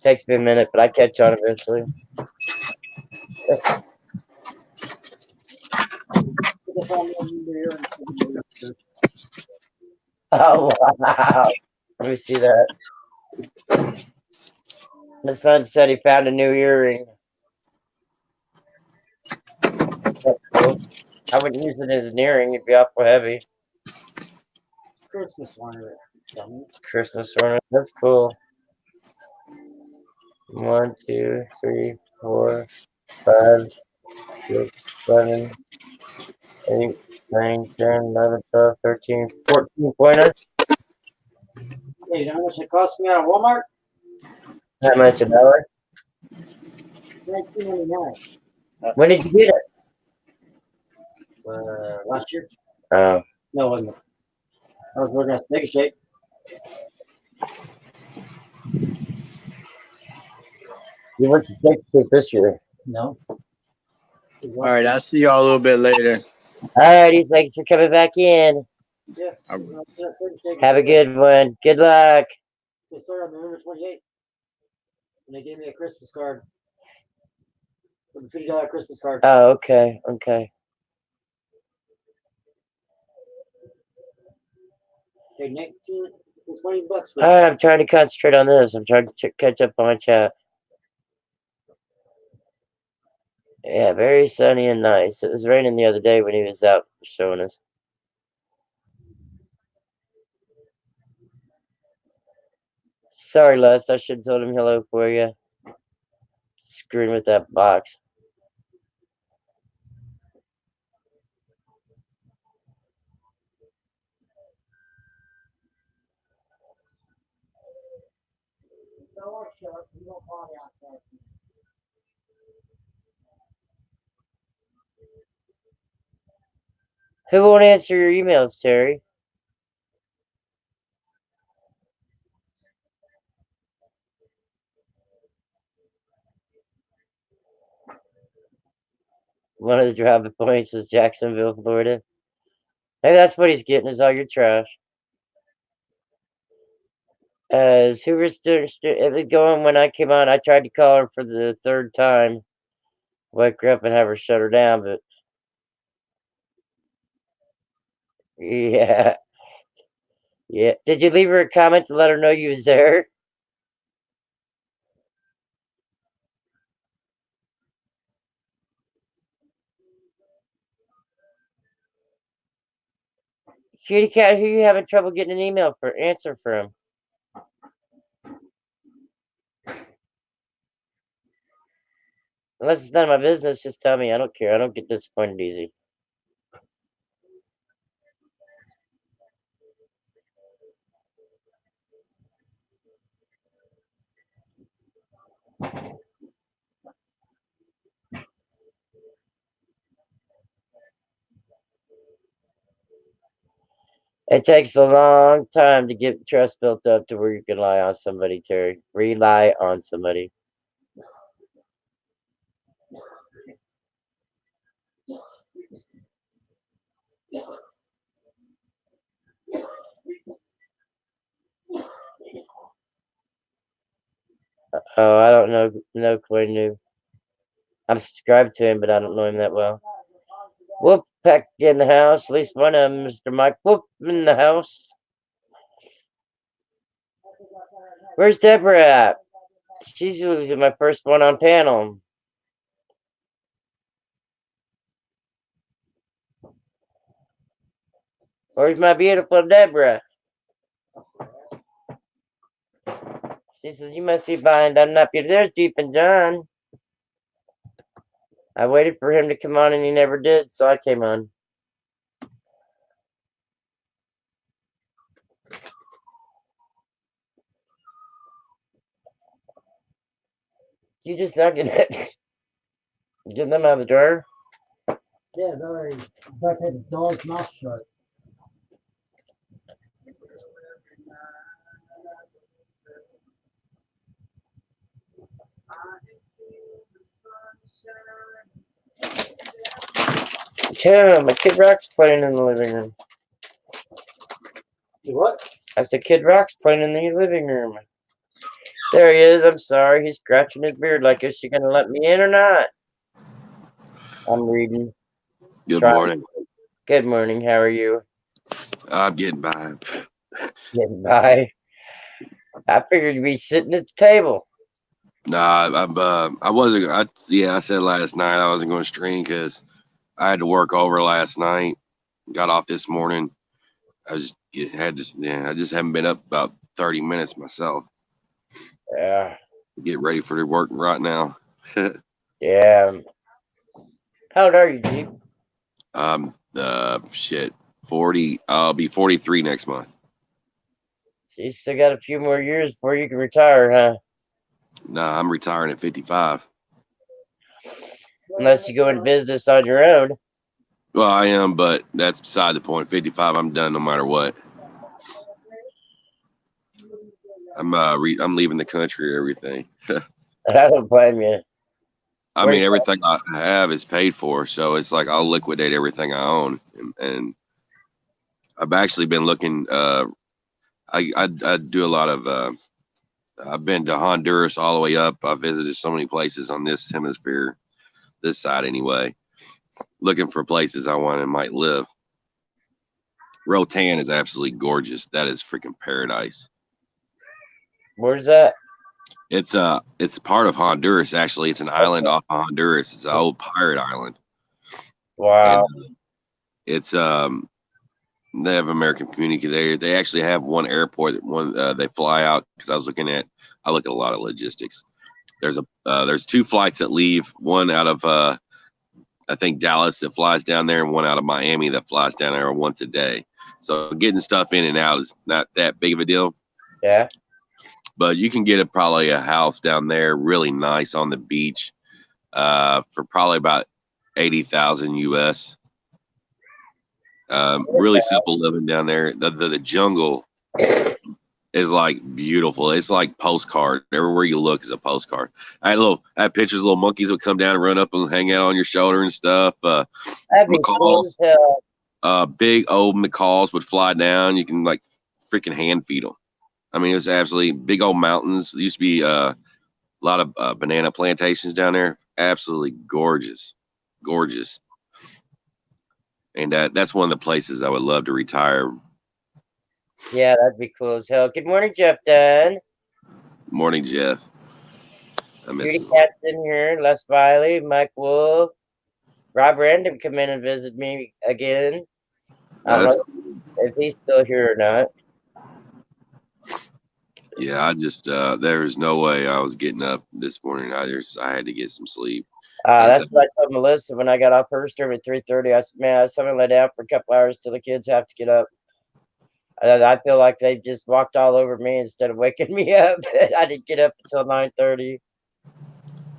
Takes me a minute, but I catch on eventually. Put the phone number here and Oh wow! Let me see that. My son said he found a new earring. That's cool. I wouldn't use it as an earring; it'd be awful heavy. Christmas ornament. Christmas ornament. That's cool. 1, 2, 3, 4, 5, 6, 7, 8, 9, 10, 11, 12, 13, 14 pointer. Hey, you know how much it cost me at Walmart? How much an hour? $19.99. When did you get it? Last year? Oh, No, it wasn't. I was working at Steak and Shake. you went to Texas this year. No. All right, I'll see y'all a little bit later. Alrighty, thanks for coming back in. Yeah. Have a good one. Good luck. They started on November 28th. And they gave me a Christmas card. With a $50 Christmas card. Oh, okay, okay. Paid 19 $20 for Alright, I'm trying to concentrate on this. I'm trying to catch up on my chat. Yeah, very sunny and nice. It was raining the other day when he was out showing us. Sorry, Les. I should have told him hello for you. Screwing with that box. Who won't answer your emails, Terry? One of the driving points is Jacksonville, Florida. Maybe that's what he's getting is all your trash. As Hoover's it was going when I came on. I tried to call her for the third time. Wake her up and have her shut her down, but yeah. Yeah. Did you leave her a comment to let her know you was there? Cutie cat, who you having trouble getting an email for answer from? Unless it's none of my business, just tell me. I don't care. I don't get disappointed easy. It takes a long time to get trust built up to where you can rely on somebody, Terry. Rely on somebody. Oh, I don't know Quinn New. I'm subscribed to him, but I don't know him that well. Whoop Peck in the house. At least one of them, Mr. Mike Whoop in the house. Where's Deborah at? She's usually my first one on panel. Where's my beautiful Deborah? She says, you must be behind. I'm not beautiful. There's Deep and John. I waited for him to come on and he never did, so I came on. You just not getting them out of the drawer? Yeah, very. In fact, I had the dog's mouth shut. Yeah, my Kid Rock's playing in the living room. You what? I said Kid Rock's playing in the living room. There he is. I'm sorry. He's scratching his beard like, is she going to let me in or not? I'm reading. Good Trying. morning. Good morning. How are you? I'm getting by. Getting by. I figured you'd be sitting at the table. Nah, I wasn't. I said last night I wasn't going to stream because I had to work over last night. Got off this morning. I just haven't been up about 30 minutes myself. Yeah. Get ready for the work right now. Yeah. How old are you, Jeep? Shit, 40. I'll be 43 next month. So you still got a few more years before you can retire, huh? Nah, I'm retiring at 55. Unless you go into business on your own. Well, I am, but that's beside the point. 55, I'm done no matter what. I'm leaving the country or everything. I don't blame you. I mean, everything I have is paid for, so it's like I'll liquidate everything I own. And I've actually been looking. I do a lot of. I've been to Honduras all the way up. I visited so many places on this hemisphere, this side anyway, looking for places I want and might live. Rotan is absolutely gorgeous. That is freaking paradise. Where's that? It's part of Honduras. Actually, it's an island off of Honduras. It's an old pirate island. Wow. And it's they have American community there. They actually have one airport that they fly out because I look at a lot of logistics. There's two flights that leave, one out of I think Dallas that flies down there, and one out of Miami that flies down there once a day. So getting stuff in and out is not that big of a deal. Yeah. But you can get probably a house down there, really nice on the beach, for probably about 80,000 US. Really simple living down there. The jungle is like beautiful. It's like postcard. Everywhere you look is a postcard. I had pictures of little monkeys would come down and run up and hang out on your shoulder and stuff. That'd be cool as hell. Big old macaws would fly down. You can like freaking hand feed them. I mean, it was absolutely big old mountains. There used to be a lot of banana plantations down there. Absolutely gorgeous, gorgeous. And that's one of the places I would love to retire. Yeah, that'd be cool as hell. Good morning, Jeff Dunn. Morning, Jeff. I miss Judy him. Cat's in here. Les Viley, Mike Wolf. Rob Random come in and visit me again. I don't know if he's still here or not. Yeah, I just there was no way I was getting up this morning. I had to get some sleep. That's what I told Melissa when I got off her stream at 3:30. I said, man, I was going to lay down for a couple hours till the kids have to get up. I feel like they just walked all over me instead of waking me up. I didn't get up until 9:30.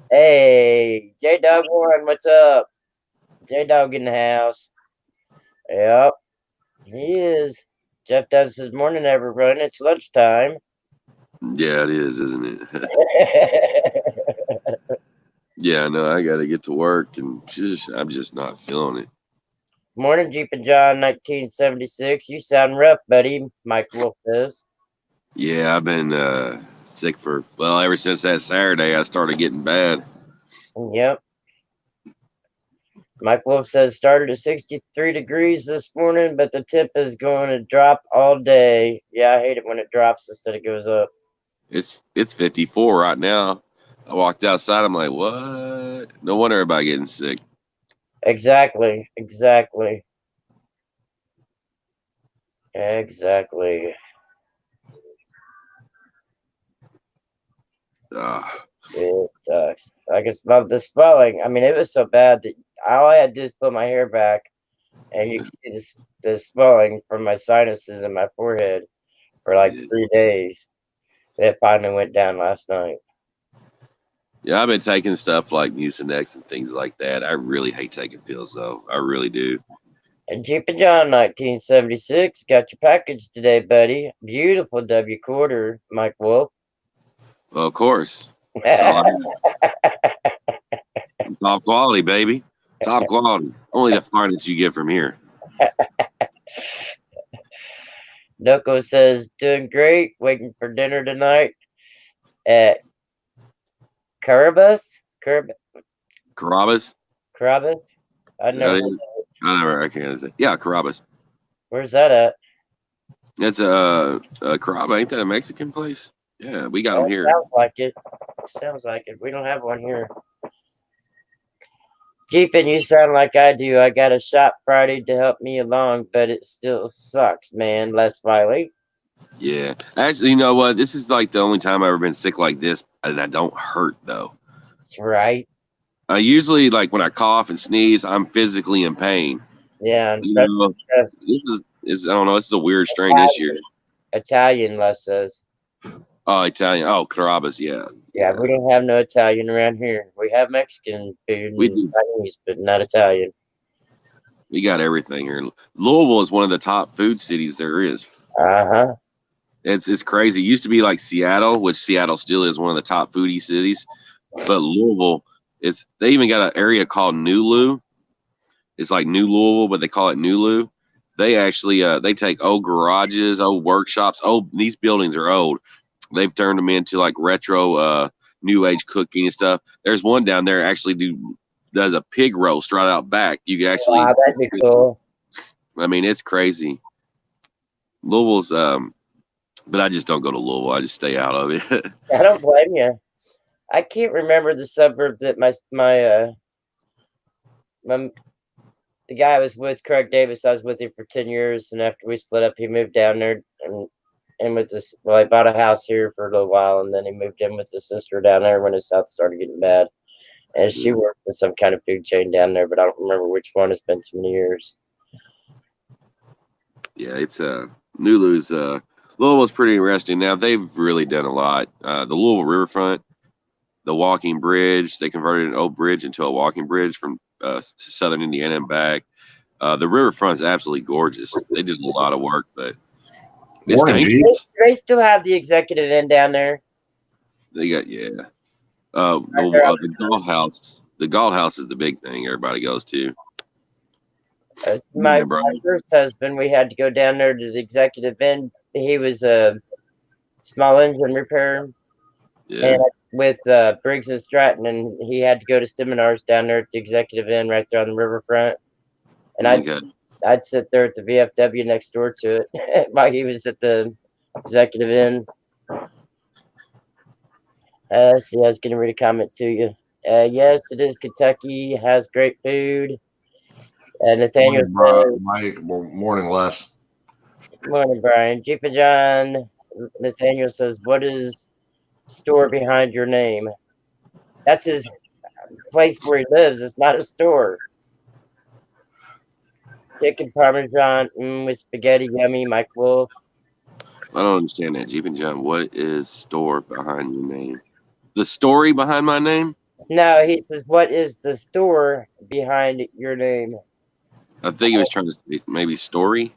Hey, J Dog Warren, what's up? J Dog in the house. Yep, he is. Jeff does his morning ever run. It's lunchtime. Yeah, it is, isn't it? Yeah, no, I got to get to work, and I'm just not feeling it. Morning, Jeep and John, 1976. You sound rough, buddy. Mike Wolf says. Yeah, I've been sick ever since that Saturday. I started getting bad. Yep. Mike Wolf says started at 63 degrees this morning, but the tip is going to drop all day. Yeah, I hate it when it drops instead of goes up. It's 54 right now. I walked outside. I'm like, what? No wonder everybody getting sick. Exactly. It sucks. I guess about the swelling. I mean, it was so bad that all I had to do is put my hair back, and you can see the swelling from my sinuses and my forehead for like 3 days. It finally went down last night. Yeah, I've been taking stuff like Mucinex and things like that. I really hate taking pills, though. I really do. And Jeep and John, 1976, got your package today, buddy. Beautiful W quarter, Mike Wolf. Well, of course. Top quality, baby. Top quality. only the farthest you get from here. Noko says, doing great. Waiting for dinner tonight at Carabas. Carrabba's? Carabas? I Is that know. it? I never recognize it. Yeah, Carrabba's. Where's that at? It's a Carrabba. Ain't that a Mexican place? Yeah, we got them here. Sounds like it. Sounds like it. We don't have one here. Jeepin, you sound like I do. I got a shop Friday to help me along, but it still sucks, man. Les Wiley. Yeah. Actually, you know what? This is like the only time I've ever been sick like this, and I don't hurt though. Right. Usually, like when I cough and sneeze, I'm physically in pain. Yeah. And You know, this is I don't know. This is a weird strain this year. Italian, Les says. Oh, Italian. Oh, Carrabba's. Yeah. Yeah, we don't have no Italian around here. We have Mexican food We and do. Chinese, but not Italian. We got everything here. Louisville is one of the top food cities there is. Uh-huh. It's crazy. It used to be like Seattle, which Seattle still is one of the top foodie cities. But Louisville, they even got an area called Nulu. It's like New Louisville, but they call it Nulu. They actually they take old garages, old workshops. These buildings are old. They've turned them into like retro new age cooking and stuff. There's one down there actually does a pig roast right out back. You can actually Wow, that'd be cool. I mean, it's crazy. Louisville's but I just don't go to Louisville. I just stay out of it. I don't blame you. I can't remember the suburb that the guy I was with, Craig Davis. I was with him for 10 years, and after we split up, he moved down there and with this. Well, I bought a house here for a little while, and then he moved in with his sister down there when his health started getting bad. And she worked in some kind of food chain down there, but I don't remember which one. It's been too many years. Yeah, it's Nulu's Louisville's pretty interesting. Now they've really done a lot. The Louisville Riverfront, the walking bridge, they converted an old bridge into a walking bridge from to southern Indiana and back. The riverfront's absolutely gorgeous. They did a lot of work, but it's Morning, dangerous. Jeeps. Do they still have the executive inn down there? They got the Galt House. The Galt House is the big thing everybody goes to. My bro. first husband, we had to go down there to the executive inn. He was a small engine repair Yeah, and with Briggs and Stratton, and he had to go to seminars down there at the executive inn right there on the riverfront. And okay. I'd sit there at the VFW next door to it while he was at the executive inn. See, I was going to read a comment to you. Yes, it is Kentucky. It has great food. Nathaniel Mike, morning, Les. Morning, Brian. Jeep and John. Nathaniel says, what is store behind your name? That's his place where he lives. It's not a store. Chicken Parmesan with spaghetti, yummy, Mike Wolf. I don't understand that. Jeep and John, what is store behind your name? The story behind my name? No, he says, what is the store behind your name? I think he was trying to say maybe story.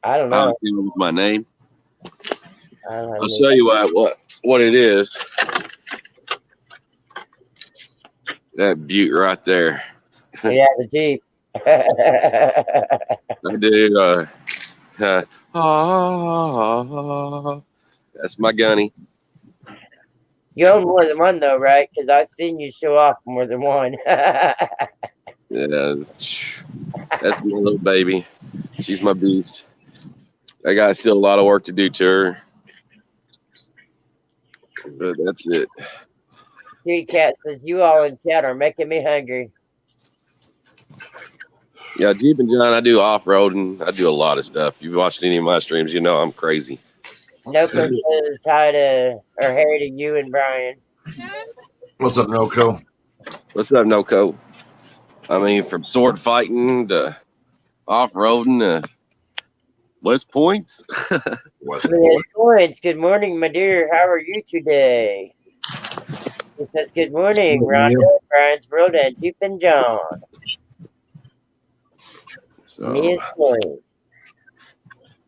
I don't know. With my name. I don't I'll show you what it is. That butte right there. Yeah, the Jeep. I do. That's my gunny. You own more than one, though, right? Because I've seen you show off more than one. Yeah, that's my little baby. She's my beast. I got still a lot of work to do to her. But that's it. Kitty Cat says, you all in chat are making me hungry. Yeah, Jeep and John, I do off-roading. I do a lot of stuff. If you've watched any of my streams, you know I'm crazy. Noko says hi to, or hey to you and Brian. What's up, Noko? What's up, Noko? I mean, from sword fighting to off-roading to West Points. West Points. Good morning, my dear. How are you today? He says, good morning, Rhonda, Brian's World, and Jeep and John.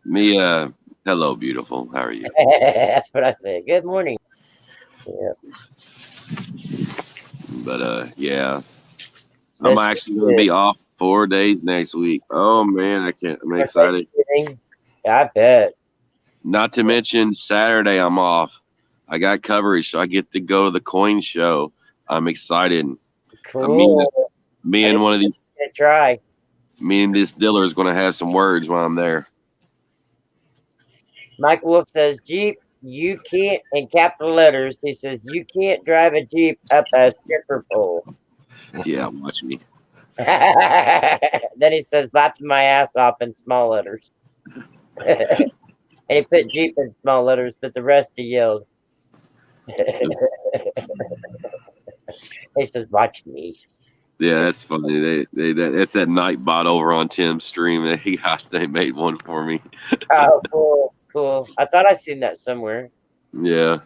Me, hello, beautiful. How are you? That's what I said. Good morning. Yeah. But, yeah. I'm actually going to be off 4 days next week. Oh man, I'm excited. Thanksgiving. I bet. Not to mention Saturday I'm off. I got coverage, so I get to go to the coin show. I'm excited. Cool. Me and one of these Gonna try. me and this dealer is gonna have some words while I'm there. Mike Wolf says, Jeep, you can't, in capital letters, he says, you can't drive a Jeep up a stripper pole. Yeah, watch me. Then he says, laughing my ass off in small letters. And he put Jeep in small letters, but the rest he yelled. He says, watch me. Yeah, that's funny. That's that Nightbot over on Tim's stream. They made one for me. Oh, cool. I thought I seen that somewhere. Yeah.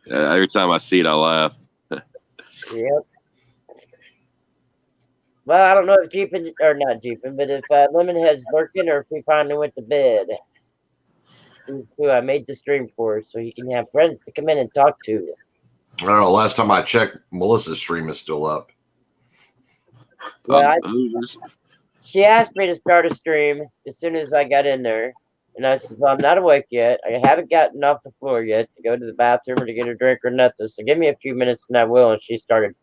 Every time I see it, I laugh. Yep. Well, I don't know if Jeepin, or not Jeepin, but if Lemonhead's lurking or if he finally went to bed. He's who I made the stream for, so he can have friends to come in and talk to. I don't know. Last time I checked, Melissa's stream is still up. Yeah, she asked me to start a stream as soon as I got in there. And I said, well, I'm not awake yet. I haven't gotten off the floor yet to go to the bathroom or to get a drink or nothing. So give me a few minutes and I will. And she started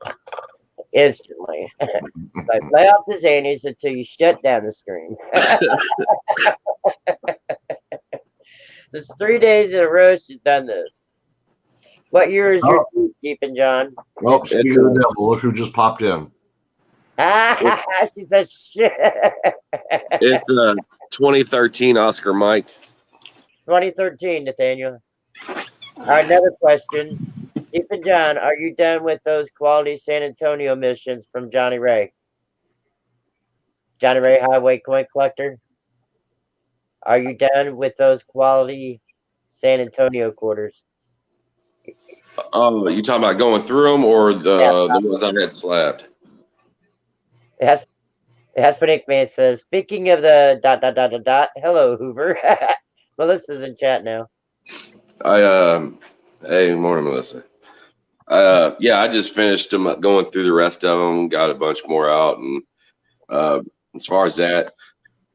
instantly. Like, lay off the Xannies until you shut down the stream. There's 3 days in a row she's done this. What year is your Jeepin', John? Oh, speaking of the devil, look who just popped in. She says, shit. It's 2013 Oscar Mike. 2013, Nathaniel. All right, another question. Jeepin' John, are you done with those quality San Antonio missions from Johnny Ray? Johnny Ray Highway Coin Collector? Are you done with those quality San Antonio quarters? Oh, you talking about going through them or the ones I had slabbed? Haspenic Man says, speaking of the ... hello, Hoover. Melissa's in chat now. Hey, morning, Melissa. Yeah, I just finished them going through the rest of them, got a bunch more out. And as far as that,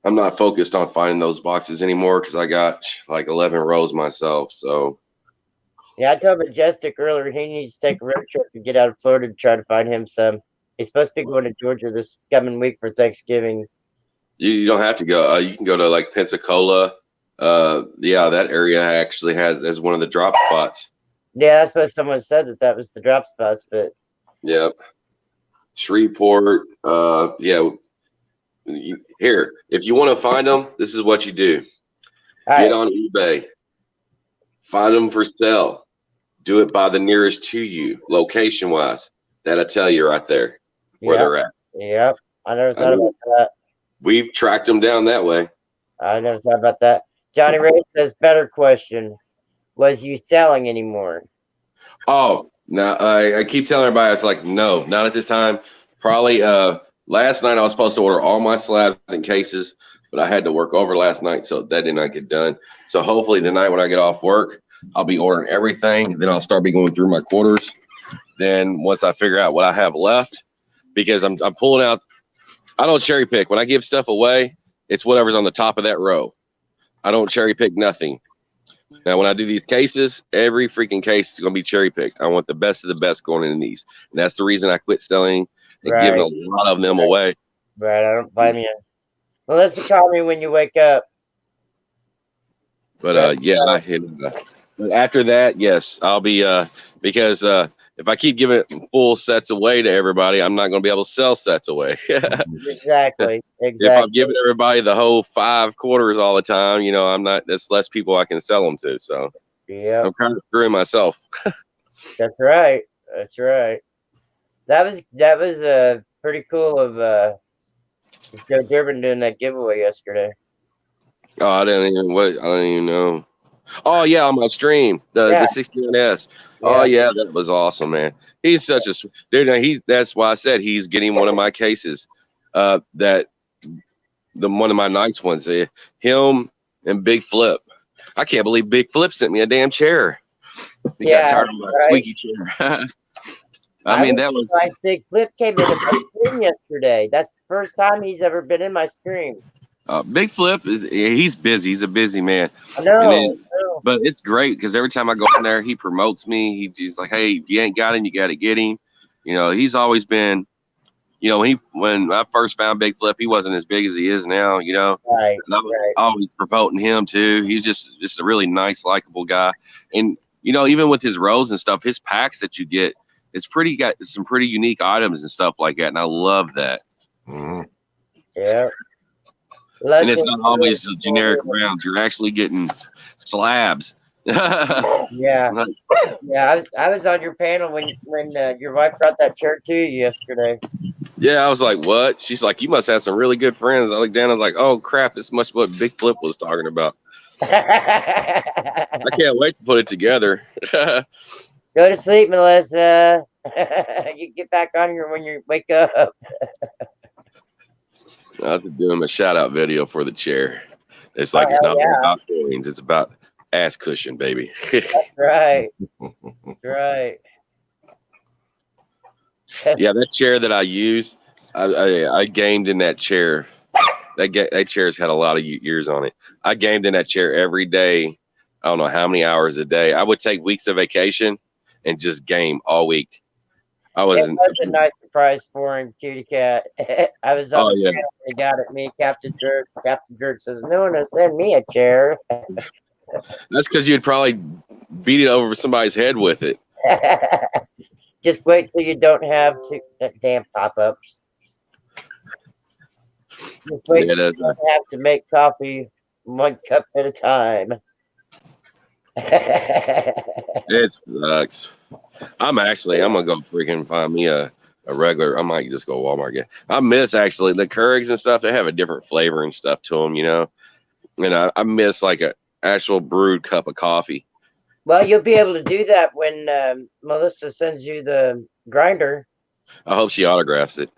I'm not focused on finding those boxes anymore because I got like 11 rows myself. So, yeah, I told Majestic earlier he needs to take a road trip to get out of Florida to try to find him some. He's supposed to be going to Georgia this coming week for Thanksgiving. you don't have to go. You can go to like Pensacola. Yeah, that area actually has one of the drop spots. Yeah, that's what someone said that was the drop spots, but Yep. Shreveport. Yeah. Here, if you want to find them, this is what you do. all Get right. on eBay. Find them for sale. Do it by the nearest to you, location-wise. That'll tell you right there where they're at. Yep. I never thought about that. We've tracked them down that way. I never thought about that. Johnny Ray says, better question. Was you selling anymore? Oh, now I keep telling everybody, it's like, no, not at this time. Probably last night I was supposed to order all my slabs and cases, but I had to work over last night, so that did not get done. So hopefully tonight when I get off work, I'll be ordering everything. Then I'll start going through my quarters. Then once I figure out what I have left, because I'm pulling out, I don't cherry pick. When I give stuff away, it's whatever's on the top of that row. I don't cherry pick nothing. Now, when I do these cases, every freaking case is going to be cherry picked. I want the best of the best going in these. And that's the reason I quit selling and giving a lot of them away. Right, I don't blame you. Melissa, call me when you wake up. But yeah, but after that, yes, I'll be because if I keep giving full sets away to everybody, I'm not going to be able to sell sets away. Exactly. If I'm giving everybody the whole 5 quarters all the time, you know, I'm not. That's less people I can sell them to. So yeah, I'm kind of screwing myself. that's right. That's right. That was pretty cool of Joe Durbin doing that giveaway yesterday. Oh, I don't even know. Oh yeah, on my stream, the 61S. Oh yeah, that was awesome, man. He's such a dude. That's why I said he's getting one of my cases. One of my nice ones. Him and Big Flip. I can't believe Big Flip sent me a damn chair. He got tired of my squeaky chair. I mean, was that was surprised Big Flip came into my stream yesterday. That's the first time he's ever been in my stream. Big Flip. He's busy. He's a busy man. I know. And then, I know. but it's great because every time I go in there, he promotes me. He's like, "Hey, you ain't got him, you got to get him." You know, he's always been. You know, when I first found Big Flip, he wasn't as big as he is now. You know, Right. and I was Right. always promoting him too. He's just a really nice, likable guy. And you know, even with his rows and stuff, his packs that you get, it's got some pretty unique items and stuff like that. And I love that. Mhm. Yeah. And it's not always the generic rounds. You're actually getting slabs. Yeah. Yeah. I was on your panel when your wife brought that chair to you yesterday. Yeah, I was like, what? She's like, you must have some really good friends. I looked down, I was like, oh crap, it's much what Big Flip was talking about. I can't wait to put it together. Go to sleep, Melissa. You get back on here when you wake up. I have to do him a shout out video for the chair. It's like it's not all about coins, it's about ass cushion, baby. That's right. That's right. Yeah, that chair that I use, I gamed in that chair. That chair's had a lot of years on it. I gamed in that chair every day. I don't know how many hours a day. I would take weeks of vacation and just game all week. It was a nice surprise for him, Cutie Cat. I was on the panel, he got at me, Captain Jerk. Captain Jerk says, "No one will send me a chair." That's because you'd probably beat it over somebody's head with it. Just wait till you don't have damn pop-ups. Just wait till you don't have to make coffee 1 cup at a time. It sucks. I'm gonna go freaking find me a regular. I might just go Walmart again. I miss actually the Keurigs and stuff. They have a different flavor and stuff to them, you know. And I miss like a actual brewed cup of coffee. Well, you'll be able to do that when Melissa sends you the grinder. I hope she autographs it.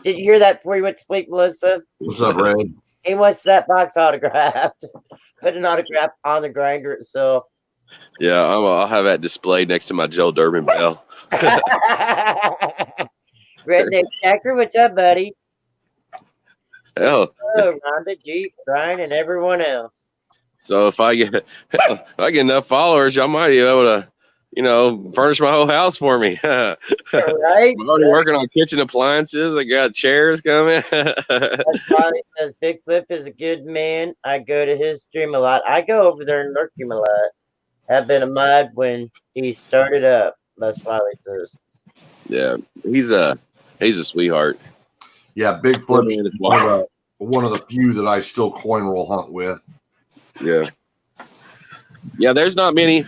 Did you hear that before you went to sleep, Melissa? What's up, Red? He wants that box autographed. Put an autograph on the grinder itself. Yeah, I'll have that displayed next to my Joe Durbin bell. Redneck Jacker, what's up, buddy? Hell. Oh, Rhonda, Jeep, Brian, and everyone else. So if I get enough followers, y'all might be able to, you know, furnish my whole house for me. Right? I'm already working on kitchen appliances. I got chairs coming. That's why he says Big Flip is a good man. I go to his stream a lot. I go over there and lurk him a lot. Have been a mod when he started up. That's why he says. Yeah, he's a sweetheart. Yeah, Big Flip's one of the few that I still coin roll hunt with. Yeah. Yeah, there's not many.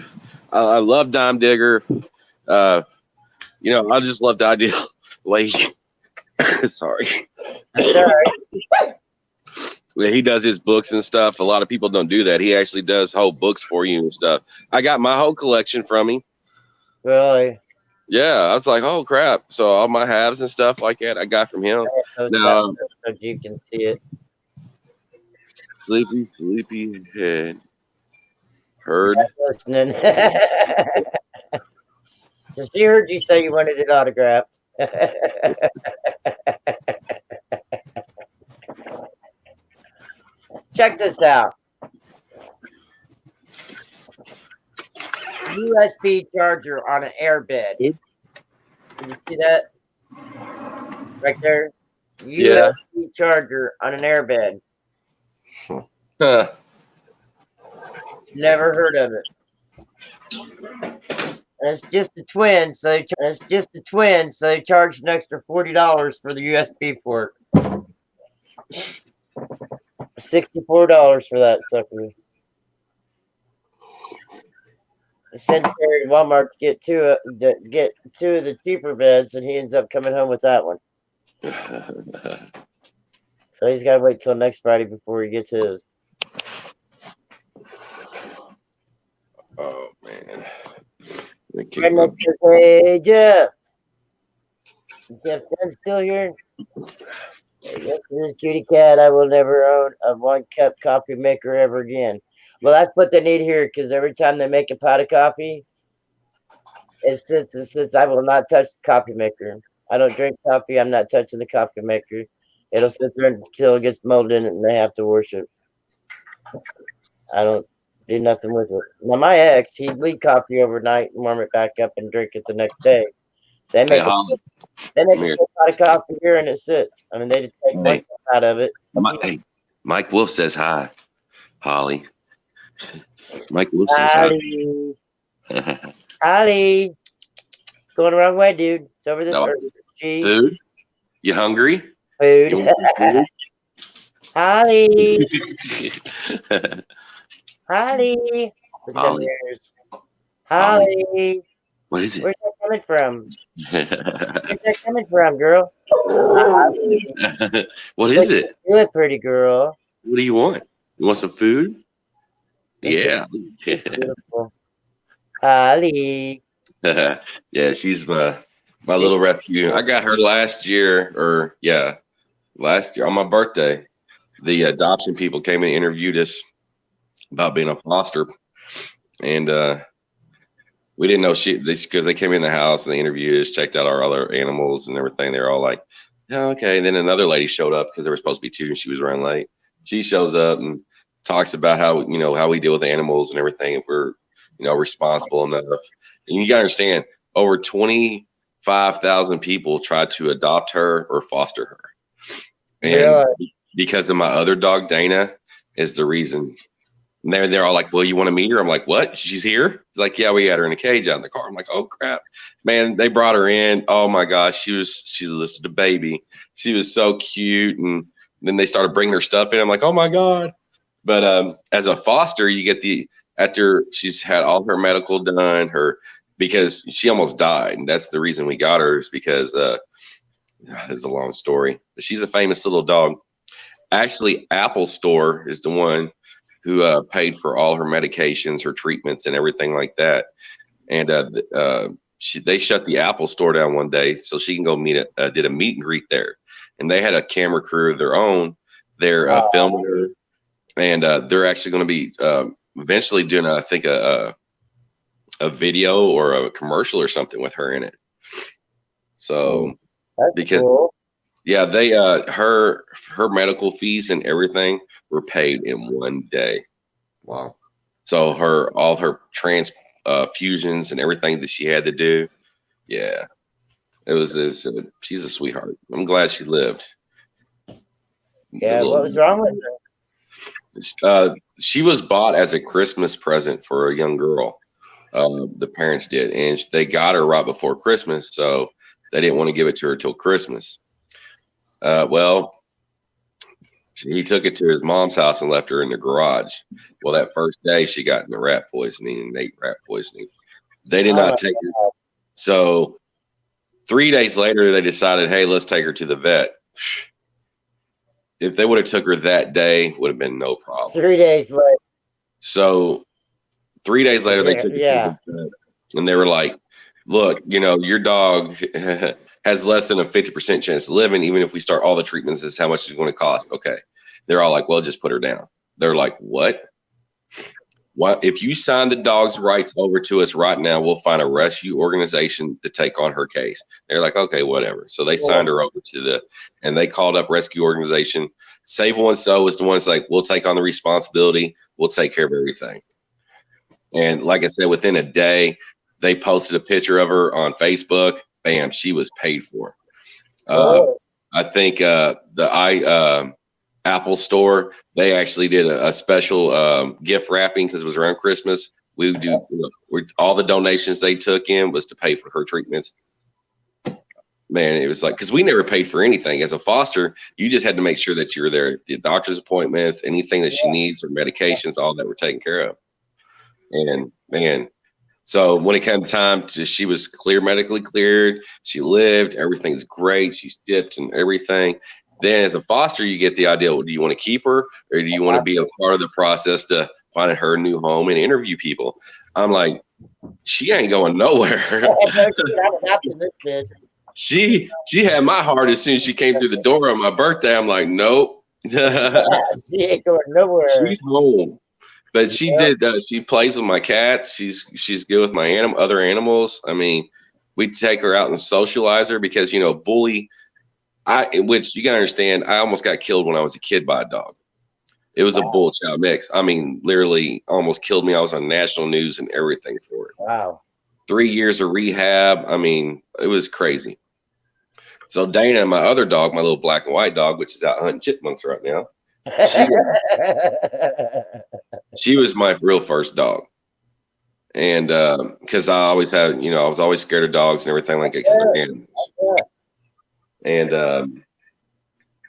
I love Dime Digger. You know, I just love the idea. Wait, sorry. That's all right. He does his books and stuff. A lot of people don't do that. He actually does whole books for you and stuff. I got my whole collection from him. Really? Yeah, I was like, oh crap! So all my halves and stuff like that, I got from him. Now, so you can see it. Sleepy head. Heard. Listening. So she heard you say you wanted it autographed. Check this out. USB charger on an airbed. Did you see that? Right there. Yeah. USB charger on an airbed. Never heard of it. And it's just a twin, so they charge an extra $40 for the USB port. $64 for that sucker. I sent Terry to Walmart to get two of the cheaper beds, and he ends up coming home with that one. So he's got to wait till next Friday before he gets his. Oh man! Hey Jeff, Jeff Ben's still here. Yes, this Cutie Cat. I will never own a 1 cup coffee maker ever again. Well, that's what they need here, because every time they make a pot of coffee, it says, I will not touch the coffee maker. I don't drink coffee. I'm not touching the coffee maker. It'll sit there until it gets molded in it and they have to worship. I don't do nothing with it. Now, my ex, he'd leave coffee overnight and warm it back up and drink it the next day. They Hey, make, Holly. they make come here. a pot of coffee here and it sits. I mean, they just take Hey. one cup out of it. Hey, Mike Wolf says hi, Holly. Mike Wolf says Holly. hi. Holly. Going the wrong way, dude. It's over this No. way. Gee. Food? You hungry? You Food. want Holly. some food? Holly. Look at them Holly. ears. Holly. What is it? Where's that coming from? Where's that coming from, girl? Holly. What is it? Do it, pretty girl. What do you want? You want some food? Yeah. Beautiful. Holly. Yeah, she's my little rescue. I got her last year on my birthday. The adoption people came and interviewed us about being a foster, and we didn't know because they came in the house and they interviewed us, checked out our other animals and everything. They were all like, oh, okay. And then another lady showed up because there were supposed to be two and she was running late. She shows up and talks about how we deal with animals and everything. If we're, responsible enough. And you gotta understand, over 25,000 people tried to adopt her or foster her. And Really? because of my other dog, Dana, is the reason. And they're all like, well, you want to meet her? I'm like, what? She's here? It's like, yeah, we had her in a cage out in the car. I'm like, oh crap. Man, they brought her in. Oh my gosh, she's just a baby. She was so cute. And then they started bringing her stuff in. I'm like, oh my God. But as a foster, you get after she's had all her medical done, because she almost died. And that's the reason we got her, is because it's a long story. But she's a famous little dog. Actually, Apple Store is the one who paid for all her medications, her treatments, and everything like that. And they shut the Apple Store down one day so she can go did a meet and greet there. And they had a camera crew of their own. They're filming her, and they're actually going to be eventually doing, I think, a video or a commercial or something with her in it. So, That's because cool. yeah, they her medical fees and everything were paid in one day. Wow. So all her transfusions and everything that she had to do, yeah, she's a sweetheart. I'm glad she lived. Yeah, what was wrong with her? She was bought as a Christmas present for a young girl. The parents did, and they got her right before Christmas, so they didn't want to give it to her till Christmas. Well, he took it to his mom's house and left her in the garage. Well, that first day she got into rat poisoning and ate rat poisoning. They did not take her. So 3 days later, they decided, hey, let's take her to the vet. If they would have took her that day, would have been no problem. 3 days later. So 3 days later, they took her to the vet, and they were like, look, your dog has less than a 50% chance of living. Even if we start all the treatments, this is how much it's going to cost. Okay. They're all like, well, just put her down. They're like, what? What? If you sign the dog's rights over to us right now, we'll find a rescue organization to take on her case. They're like, okay, whatever. So they signed her over and they called up rescue organization. Save One So was the one that's like, we'll take on the responsibility. We'll take care of everything. And like I said, within a day, they posted a picture of her on Facebook. Bam, she was paid for. I think the Apple Store, they actually did a special gift wrapping because it was around Christmas. We do all the donations they took in was to pay for her treatments. Man, it was like, because we never paid for anything as a foster. You just had to make sure that you were there, the doctor's appointments, anything that she needs or medications, all that were taken care of. And man, so when it came time she was medically cleared. She lived. Everything's great. She's dipped and everything. Then as a foster, you get the idea, well, do you want to keep her or do you want to be a part of the process to find her a new home and interview people? I'm like, she ain't going nowhere. She had my heart as soon as she came through the door on my birthday. I'm like, nope. She ain't going nowhere. She's home. But she did. She plays with my cats. She's good with my other animals. I mean, we take her out and socialize her because bully. Which you gotta understand. I almost got killed when I was a kid by a dog. It was a bull chow mix. I mean, literally almost killed me. I was on national news and everything for it. Wow. 3 years of rehab. I mean, it was crazy. So Dana, my other dog, my little black and white dog, which is out hunting chipmunks right now. She was my real first dog. And because I always had, I was always scared of dogs and everything like that because they're animals. And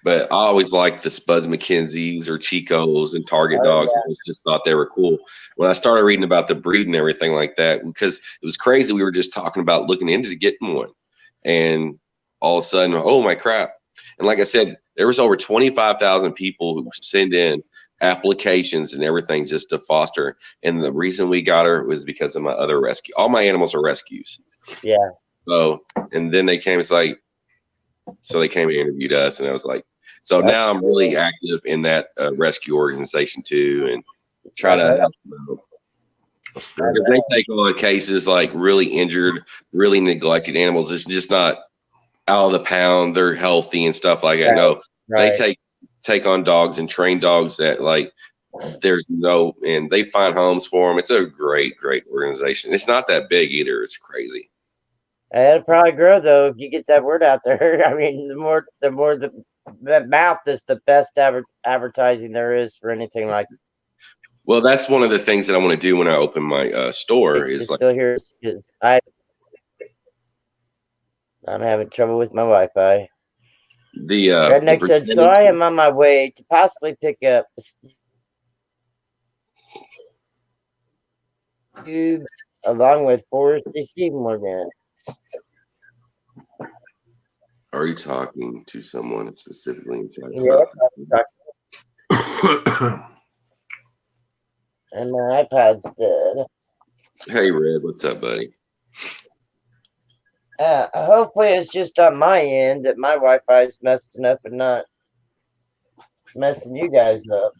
but I always liked the Spuds McKenzies or Chicos and Target dogs. I just thought they were cool. When I started reading about the breed and everything like that, because it was crazy. We were just talking about looking into getting one. And all of a sudden, oh my crap. And like I said, there was over 25,000 people who send in applications and everything just to foster. And the reason we got her was because of my other rescue. All my animals are rescues. Yeah. So, and then they came, they came and interviewed us, and I was like, so now I'm really active in that rescue organization too, and try to help them out. Because they take on cases like really injured, really neglected animals. It's just not out of the pound. They're healthy and stuff like that. No, they take on dogs and train dogs that and they find homes for them. It's a great organization. It's not that big either. It's crazy. It'll probably grow though if you get that word out there. I mean, the more the mouth is, the best advertising there is for anything like. Well, that's one of the things that I want to do when I open my store. Is like still here because I'm having trouble with my Wi-Fi. The Redneck said, so I am on my way to possibly pick up tubes along with Forrest Morgan. Are you talking to someone specifically? Yeah. And my iPad's dead. Hey, Red, what's up, buddy? Hopefully it's just on my end that my Wi-Fi is messing up and not messing you guys up.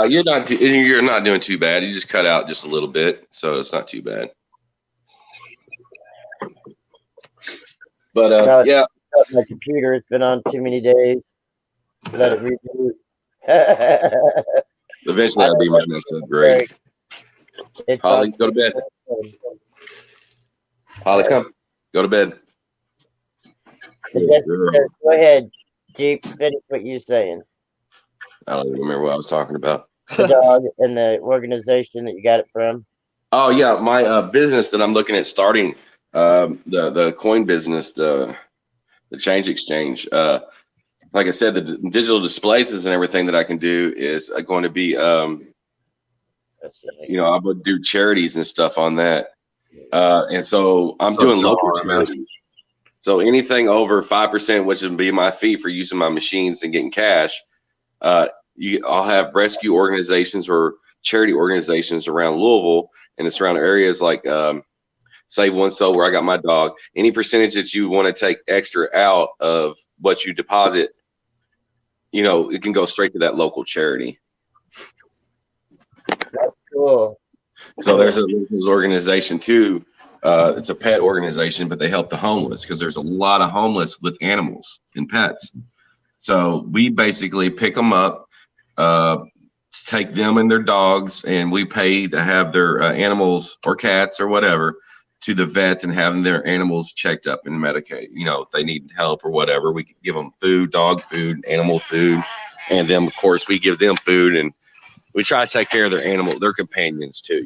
You're not doing too bad. You just cut out just a little bit, so it's not too bad. But yeah, my computer has been on too many days. Let it reboot. Eventually, I'll be my next upgrade. Holly, go to bed. Holly, come. Go to bed. Go ahead, Jeep. Finish what you're saying. I don't even remember what I was talking about. The dog and the organization that you got it from. Oh yeah, my business that I'm looking at starting, the coin business, the change exchange. Like I said, the digital displays and everything that I can do is going to be, I would do charities and stuff on that. And so I'm doing local charities. So anything over 5%, which would be my fee for using my machines and getting cash, I'll have rescue organizations or charity organizations around Louisville and it's around areas like Save One Soul, where I got my dog. Any percentage that you want to take extra out of what you deposit, it can go straight to that local charity. That's cool. So there's a local organization too. It's a pet organization, but they help the homeless because there's a lot of homeless with animals and pets. So we basically pick them up, take them and their dogs, and we pay to have their animals or cats or whatever to the vets and having their animals checked up and medicated. If they need help or whatever, we can give them food, dog food, animal food, and then of course we give them food, and we try to take care of their companions too.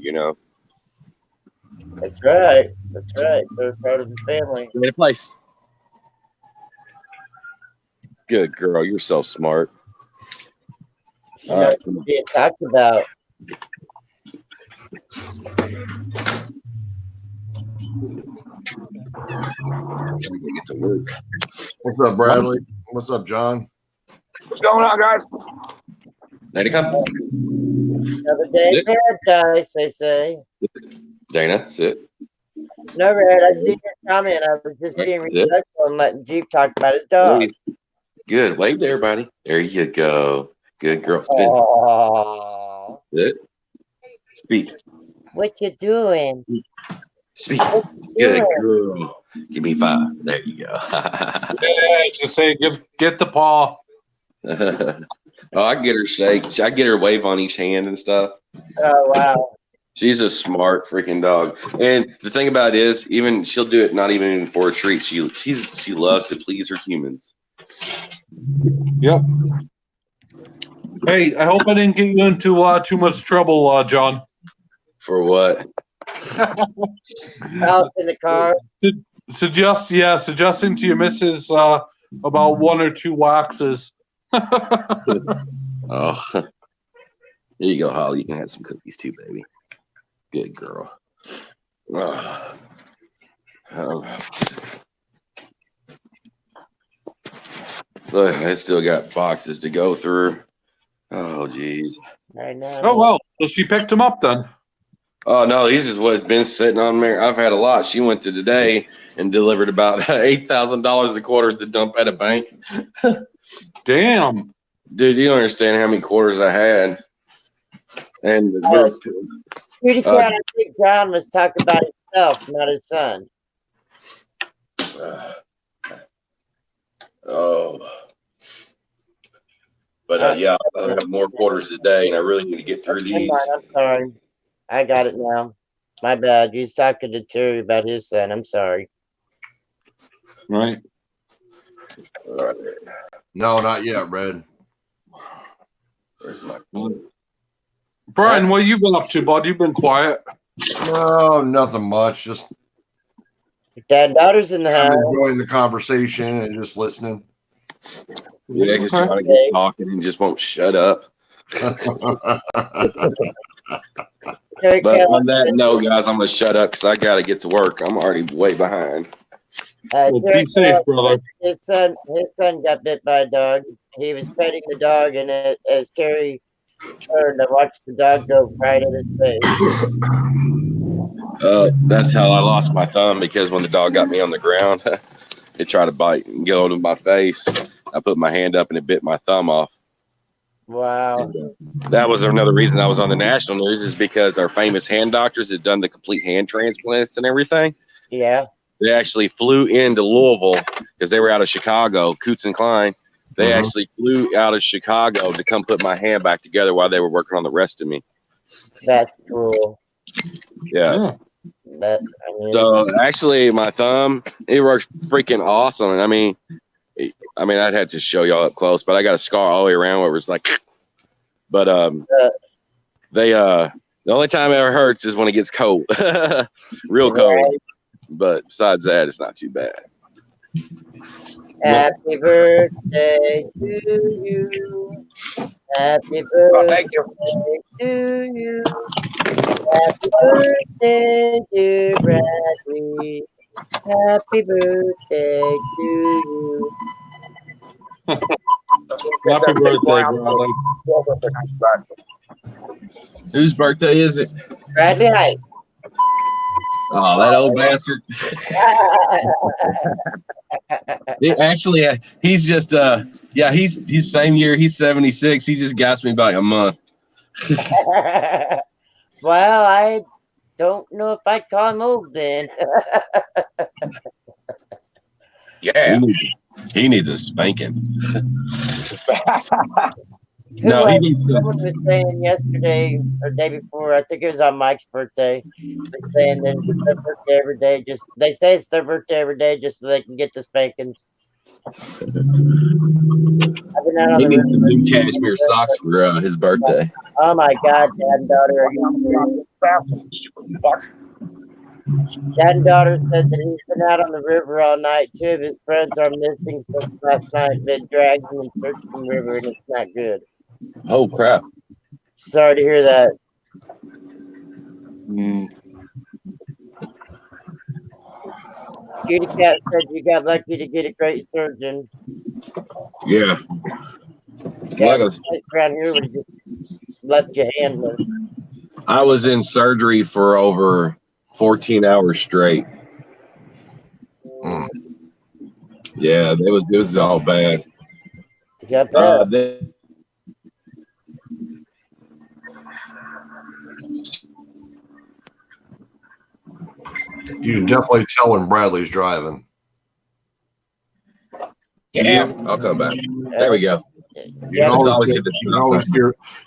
That's right. They're part of the family. Give me a place. Good girl, you're so smart. Being talked about. Get to work. What's up, Bradley? What's up, John? What's going on, guys? Dana, come. Another day in paradise, they say. Dana, sit. No, Red, I see your comment. I was just being respectful and letting Jeep talk about his dog. Good. Wave to everybody. There you go. Good girl. Aww. Sit. Speak. What you doing? Speak. Good girl. Give me 5. There you go. Yeah, just say get the paw. Oh, I get her shake. I get her wave on each hand and stuff. Oh wow. She's a smart freaking dog. And the thing about it is, even she'll do it not even for a treat. She loves to please her humans. Yep. Hey, I hope I didn't get you into too much trouble, John. For what? Out in the car. Suggesting to your missus about 1 or 2 waxes. Oh, here you go, Holly. You can have some cookies too, baby. Good girl. Look, I still got boxes to go through. Oh, geez. I know. Oh well, so she picked him up then. Oh no, these is what's been sitting on there. I've had a lot. She went to today and delivered about $8,000 of quarters to dump at a bank. Damn. Dude, you don't understand how many quarters I had. And Cutie Cat, I think John was talking about himself, not his son. Yeah, I have more quarters today, and I really need to get through Never these. mind, I'm sorry. I got it now. My bad. You was talking to Terry about his son. I'm sorry. Right. No, not yet, Red. Where's my Brian, what you been up to, bud? You've been quiet. No, nothing much. Just Dad and daughter's in the I'm house. enjoying the conversation and just listening. Yeah, because trying to get talking and just won't shut up. Terry But Cat, on that note, guys, I'm gonna shut up because I gotta get to work. I'm already way behind. Well, Terry be safe, Cat, brother. his son got bit by a dog. He was petting the dog, and as Terry turned, I watched the dog go right at his face. That's how I lost my thumb, because when the dog got me on the ground, it tried to bite and go into my face. I put my hand up and it bit my thumb off. Wow. That was another reason I was on the national news, is because our famous hand doctors had done the complete hand transplants and everything. Yeah. They actually flew into Louisville because they were out of Chicago, Coots and Klein. They actually flew out of Chicago to come put my hand back together while they were working on the rest of me. That's cool. Yeah. That, I mean, So actually, my thumb, it works freaking awesome. And I mean, I'd have to show y'all up close, but I got a scar all the way around where it's like, but the only time it ever hurts is when it gets cold, real cold. right. But besides that, it's not too bad. Happy birthday to you. Happy birthday thank you. to you. Happy birthday, dear Bradley. Happy birthday to you. Happy birthday, brother. Whose birthday is it? Bradley Height. Oh, that old bastard. Actually, he's just he's same year. He's 76. He just gassed me by a month. Well, I don't know if I'd call him old then. Yeah. He needs a spanking. Who No, was- he needs to. Someone was saying yesterday or day before, I think it was on Mike's birthday, was saying that it's their birthday every day. Just they say it's their birthday every day just so they can get the spankings. I've been out on He the needs some river. new cashmere socks for his birthday. Oh my God, Dad and daughter, are you serious? Dad and daughter said that he's been out on the river all night. 2 of his friends are missing since last night. Been dragging and searching the river, and it's not good. Oh crap! Sorry to hear that. Cutie Cat said you got lucky to get a great surgeon. Yeah. Yeah, Like a- place around here would just left your hand loose. I was in surgery for over 14 hours straight. Yeah, it was all bad. Got that. You can definitely tell when Bradley's driving. Yeah. I'll come back. There we go. You can Yeah, It's always, always hear, hit the you can always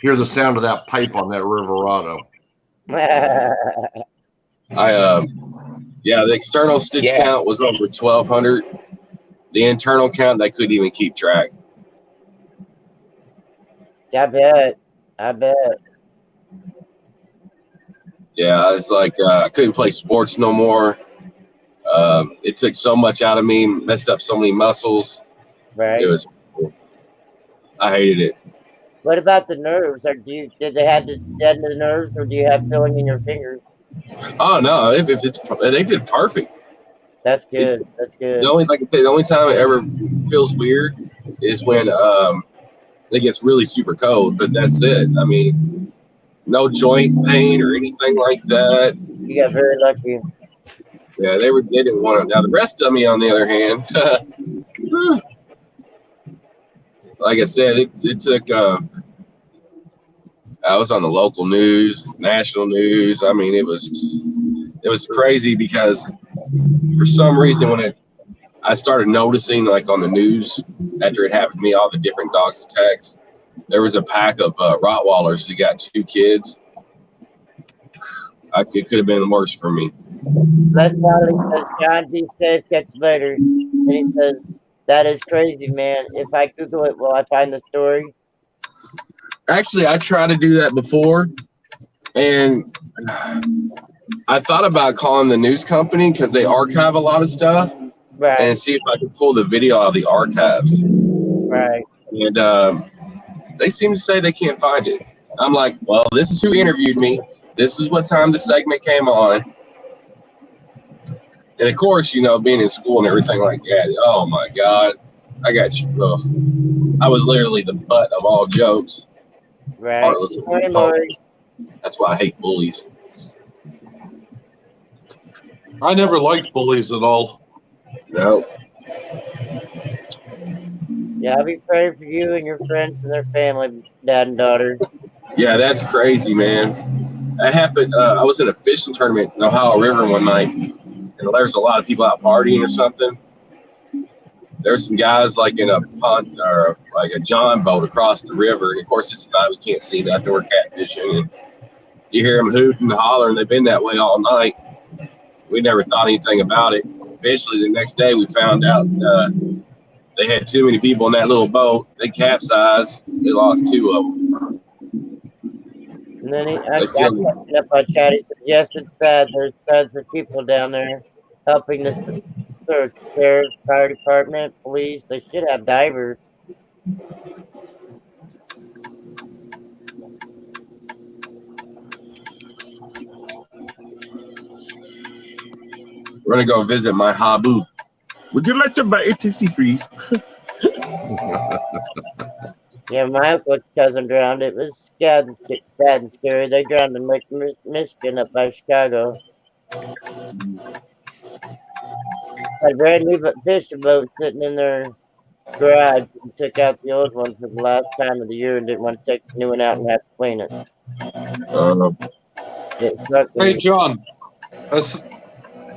hear the sound of that pipe on that Riverado. Yeah, the external stitch Yeah. count was over 1,200. The internal count, they couldn't even keep track. I bet. I bet. Yeah, it's like I couldn't play sports no more. It took so much out of me, messed up so many muscles. Right. It was, I hated it. What about the nerves? Or did they have to deaden the nerves, or do you have feeling in your fingers? Oh no, if it's they did perfect. That's good. That's good. The only time it ever feels weird is when it gets really super cold. But that's it. I mean, no joint pain or anything like that. You got very lucky. Yeah, they didn't want it. Now the rest of me, on the other hand, like I said, it took. I was on the local news, national news. I mean, it was crazy because for some reason when I started noticing, like on the news after it happened to me, all the different dogs attacks. There was a pack of Rottweilers who got 2 kids. It could have been worse for me. Les Wiley says, John, be safe, catch you later. And he says, that is crazy, man. If I Google it, will I find the story? Actually, I tried to do that before, and I thought about calling the news company because they archive a lot of stuff, Right, and see if I could pull the video out of the archives. right. And they seem to say they can't find it. I'm like, well, this is who interviewed me. This is what time the segment came on. And of course, being in school and everything like that, oh my God, I got you. I was literally the butt of all jokes. Right. Heartless. Morning, Lori. That's why I hate bullies. I never liked bullies at all. No. Yeah, I'll be praying for you and your friends and their family, dad and daughter. Yeah, that's crazy, man. That happened. I was in a fishing tournament in Ohio River one night, and there's a lot of people out partying or something. There's some guys like in a pond or like a john boat across the river, and of course it's night, we can't see nothing. We're catfishing, and you hear them hooting and hollering. They've been that way all night. We never thought anything about it. Eventually, the next day, we found out they had too many people in that little boat. They capsized. They lost 2 of them. And then I picked up on chat. He says, yes, it's sad. There's tons of people down there helping this search. Sheriff, fire department, police. They should have divers. We're going to go visit my Habu. Would you like to buy a tasty freeze? Yeah, my uncle's cousin drowned. It was sad and scary. They drowned in Lake Michigan up by Chicago. A brand new fishing boat sitting in their garage and took out the old one for the last time of the year and didn't want to take the new one out and have to clean it. Hey, John,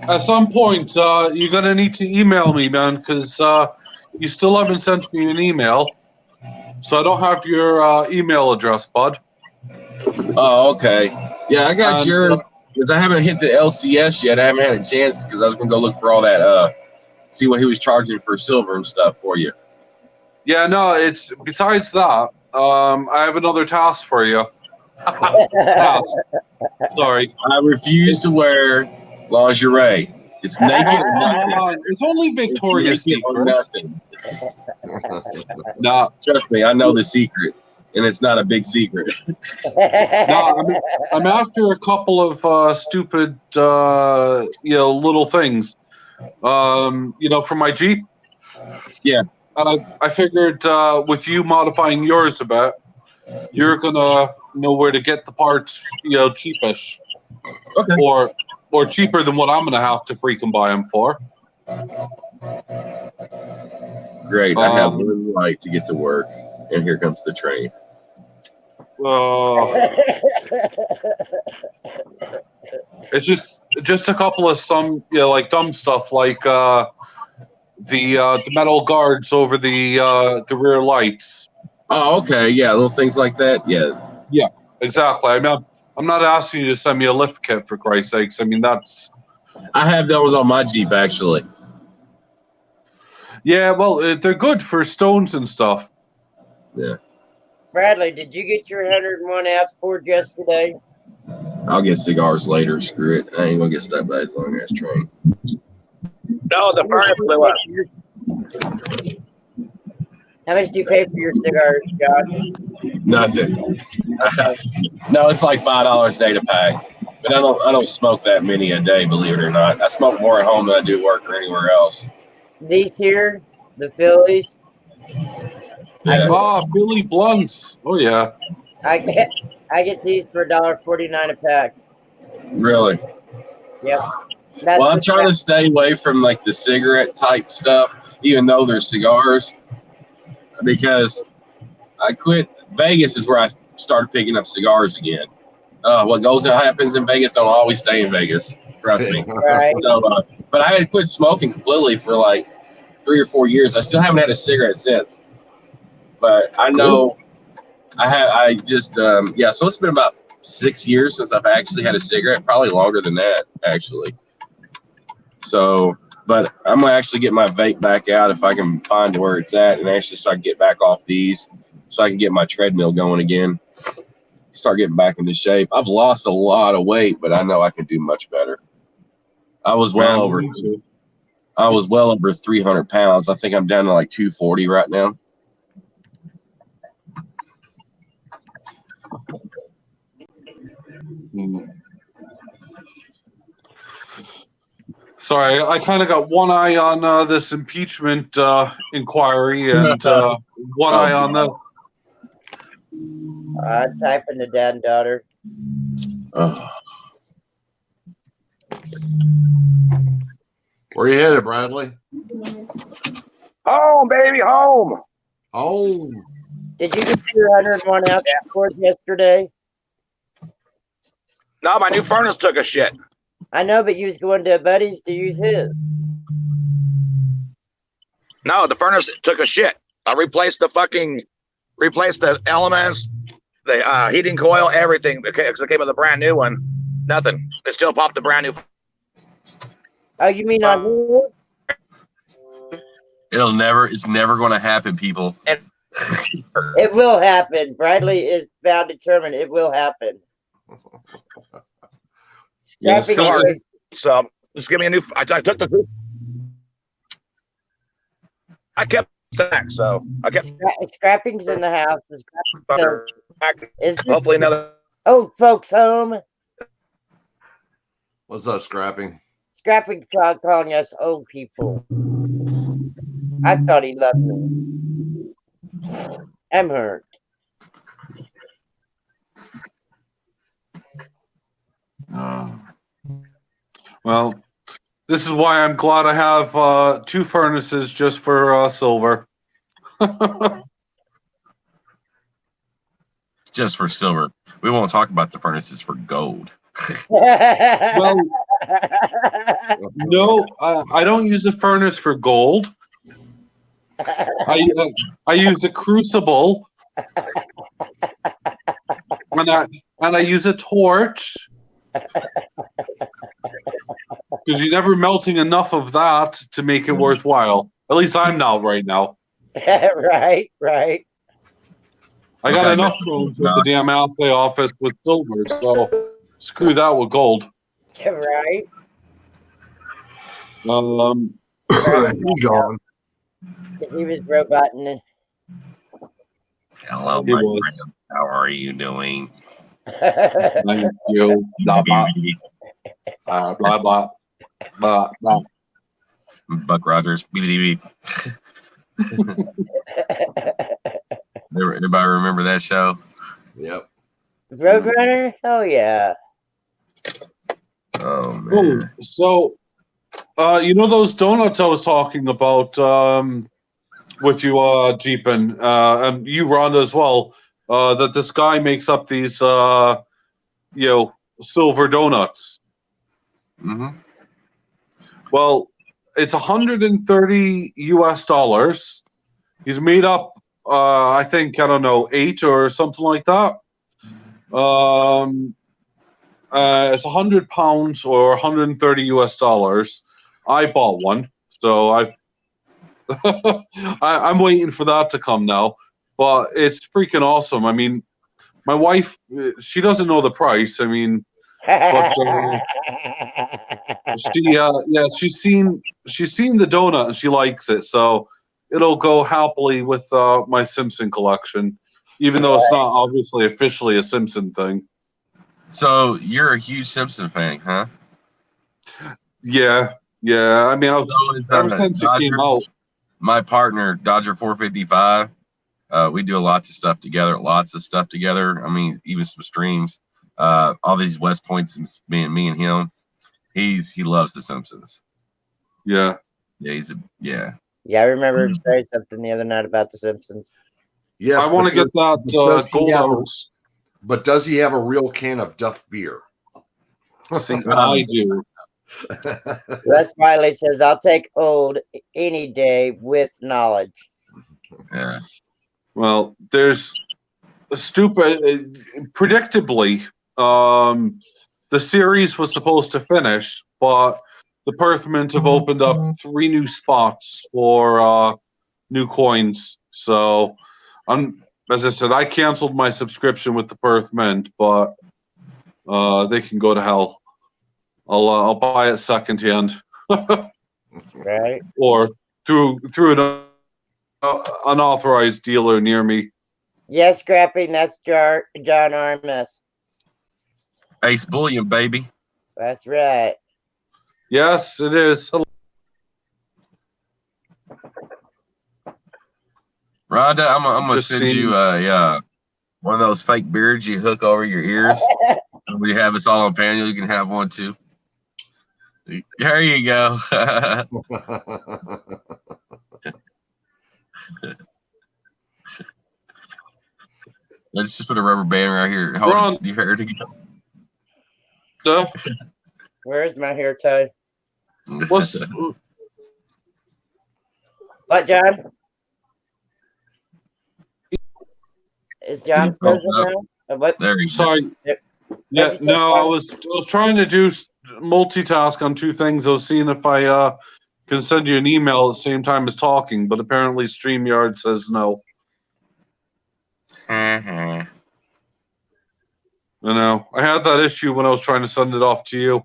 at some point, you're going to need to email me, man, because you still haven't sent me an email. So I don't have your email address, bud. Oh, okay. Yeah, I got yours. Because I haven't hit the LCS yet. I haven't had a chance because I was going to go look for all that, see what he was charging for silver and stuff for you. Yeah, no, it's besides that, I have another task for you. Task. Sorry. I refuse to wear lingerie. It's naked or nothing. It's only Victoria's It's naked or nothing. Nah, Trust me, I know the secret, and it's not a big secret. no, I'm after a couple of stupid, little things. For my Jeep. Yeah. And I figured with you modifying yours a bit, you're gonna know where to get the parts, cheapish. Okay. Or cheaper than what I'm gonna have to freaking buy them for. Great. I have one light to get to work, and here comes the train. It's just a couple of some, like dumb stuff, like the metal guards over the rear lights. Oh, okay. Yeah, little things like that. Yeah. Exactly. I mean, I'm not asking you to send me a lift kit for Christ's sakes. I mean, that's I have those on my Jeep actually. yeah. Well, they're good for stones and stuff. Bradley, did you get your 101 Ascord yesterday? I'll get cigars later. Screw it. I ain't gonna get stuck by this long ass train. No, the furnace blew up. How much do you pay for your cigars, John? Nothing. No, it's like $5 a day to pack. But I don't smoke that many a day, believe it or not. I smoke more at home than I do work or anywhere else. These here, the Phillies, Yeah. Ah, Philly blunts. Oh yeah. I get these for $1.49 a pack. Really? Yep. That's Well, I'm the trying to stay away from like the cigarette type stuff, even though they're cigars, because I quit. Vegas is where I started picking up cigars again. What goes and happens in Vegas don't always stay in Vegas. Trust me. Right. So, but I had quit smoking completely for like 3 or 4 years. I still haven't had a cigarette since. But I know I just so it's been about 6 years since I've actually had a cigarette, probably longer than that actually. So, but I'm gonna actually get my vape back out if I can find where it's at, and actually start get back off these, so I can get my treadmill going again. Start getting back into shape. I've lost a lot of weight, but I know I can do much better. I was well over 300 pounds. I think I'm down to like 240 right now. Sorry, I kind of got one eye on this impeachment inquiry and one eye on the. typing to dad and daughter. Where you headed, Bradley? Home, baby, home. Oh, Did you get your 101 Ascord yesterday? No, my new furnace took a shit. I know, but you was going to a buddy's to use his. No, the furnace took a shit. I replaced the elements, the heating coil, everything. Because it came with a brand new one. Nothing. It still popped a brand new. Oh, you mean on his? It's never going to happen, people. It will happen. Bradley is bound determined it will happen. Yeah, Scrapping is- So just give me a new. I took the. I kept stack, so I kept. Scrapping's in the house. The scrapping is Hopefully another. old folks home. what's up, scrapping? Scrapping calling us old people. I thought he loved me. I'm hurt. Well, this is why I'm glad I have 2 furnaces just for silver. Just for silver. We won't talk about the furnaces for gold. Well, no, I don't use a furnace for gold. I use a crucible, and I use a torch, because you're never melting enough of that to make it worthwhile. At least I'm not right now. right. I got Okay, enough rooms with the damn assay office with silver, so screw that with gold. Right. He gone. He was roboting it. Hello, He my was. friend. How are you doing? Thank you. Blah, blah, blah, blah, blah, blah. Buck Rogers. Beep. Everybody remember that show? Yep. Roadrunner? Oh yeah. Oh man. Oh, so, you know those donuts I was talking about with you, Jeepin, and you, Rhonda, as well, that this guy makes up these, silver donuts. Mm-hmm. Well, it's $130 US. He's made up, I think, I don't know, 8 or something like that. It's 100 pounds or 130 US. I bought one, so I'm waiting for that to come now. But it's freaking awesome. I mean, my wife, she doesn't know the price. I mean, but she's seen the donut and she likes it, so it'll go happily with my Simpson collection, even though it's not obviously officially a Simpson thing. So you're a huge Simpson fan, huh? Yeah. I mean, ever since it came out. My partner, Dodger 455, we do lots of stuff together. I mean, even some streams. All these West Points, me and him. He loves the Simpsons. Yeah. Yeah, I remember him saying something the other night about the Simpsons. Yes, I want to get that gold house. But does he have a real can of Duff beer? See, I do. Les Wiley says, "I'll take old any day with knowledge." Yeah. Well, there's a stupid. Predictably, the series was supposed to finish, but the Perthmans have opened up 3 new spots for new coins. So, as I said, I canceled my subscription with the Perthman, but they can go to hell. I'll buy it secondhand, Right? or through an unauthorized dealer near me. Yes, Scrappy, that's John RMS. Ace Bullion, baby. That's right. Yes, it is. Rhonda, I'm gonna Just send seen- you one of those fake beards you hook over your ears. We have us all on panel. You can have one too. There you go. Let's just put a rubber band right here. Hold Ron. your hair together. Where's my hair tie? What's What, John? Is John frozen now? What? There you go. sorry? Yeah, no, I was trying to do multitask on 2 things. I was seeing if I can send you an email at the same time as talking, but apparently StreamYard says no. Uh-huh. You know, I had that issue when I was trying to send it off to you.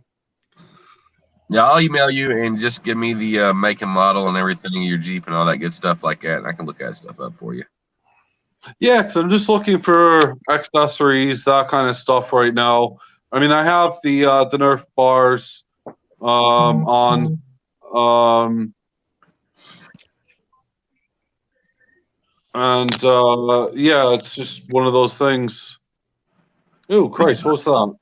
Yeah, I'll email you and just give me the make and model and everything of your Jeep and all that good stuff like that, and I can look that stuff up for you. Yeah, because I'm just looking for accessories, that kind of stuff right now. I mean, I have the Nerf bars on. And yeah, it's just one of those things. Oh, Christ, what's that?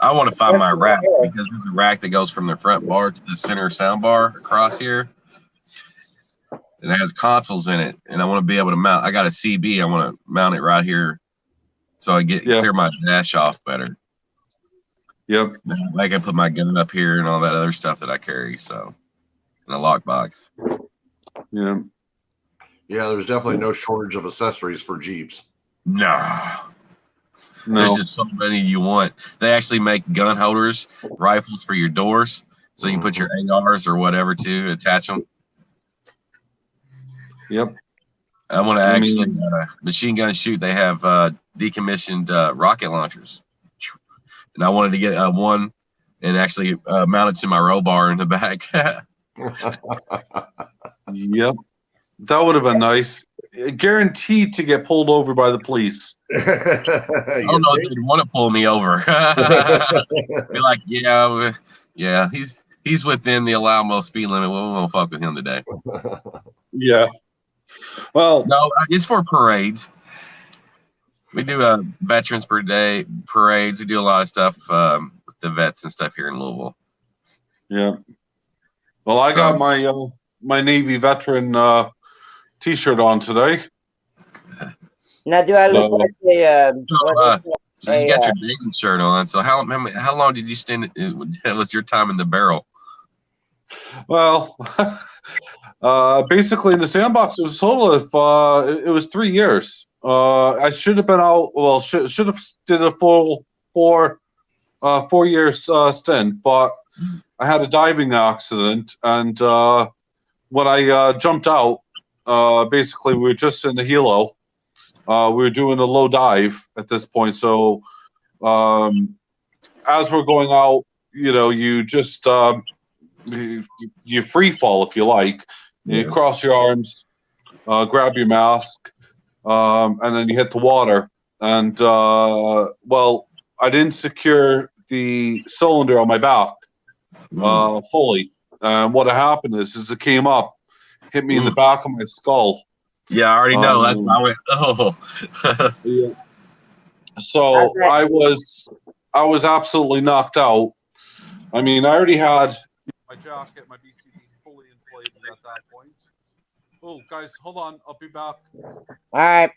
I want to find my rack because there's a rack that goes from the front bar to the center sound bar across here. And it has consoles in it, and I want to be able to mount. I got a CB. I want to mount it right here so I clear my dash off better. Yep. I can put my gun up here and all that other stuff that I carry. So, in a lockbox. Yeah. Yeah, there's definitely no shortage of accessories for Jeeps. No. No. There's just so many you want. They actually make gun holders, rifles for your doors, so you can put your ARs or whatever to attach them. Yep. I want to actually machine gun shoot. They have decommissioned rocket launchers, and I wanted to get one and actually mount it to my roll bar in the back. Yep. That would have been nice. Guaranteed to get pulled over by the police. I don't know if they'd want to pull me over. Be like, yeah, he's within the allowable speed limit. We won't fuck with him today. Yeah. Well, no, it's for parades. We do Veterans Day parades. We do a lot of stuff with the vets and stuff here in Louisville. Yeah. Well, I got my Navy veteran T-shirt on today. Now, do I look like a? So you got your dating shirt on. So how long did you spend? Was your time in the barrel? Well, basically in the sandbox, it was a total of it was 3 years. I should have been out. Well, should have did a full 4 years stint, but I had a diving accident, and when I jumped out, basically we were just in the helo. We were doing a low dive at this point, so as we're going out, you just you free fall if you like. You cross your arms, grab your mask, and then you hit the water. And well, I didn't secure the cylinder on my back fully. And what happened is it came up, hit me in the back of my skull. Yeah, I already know. That's why I went. Oh. Yeah. So I was absolutely knocked out. I mean, I already had my jacket, my BCD fully inflated at that point. Oh, guys, hold on. I'll be back. All right.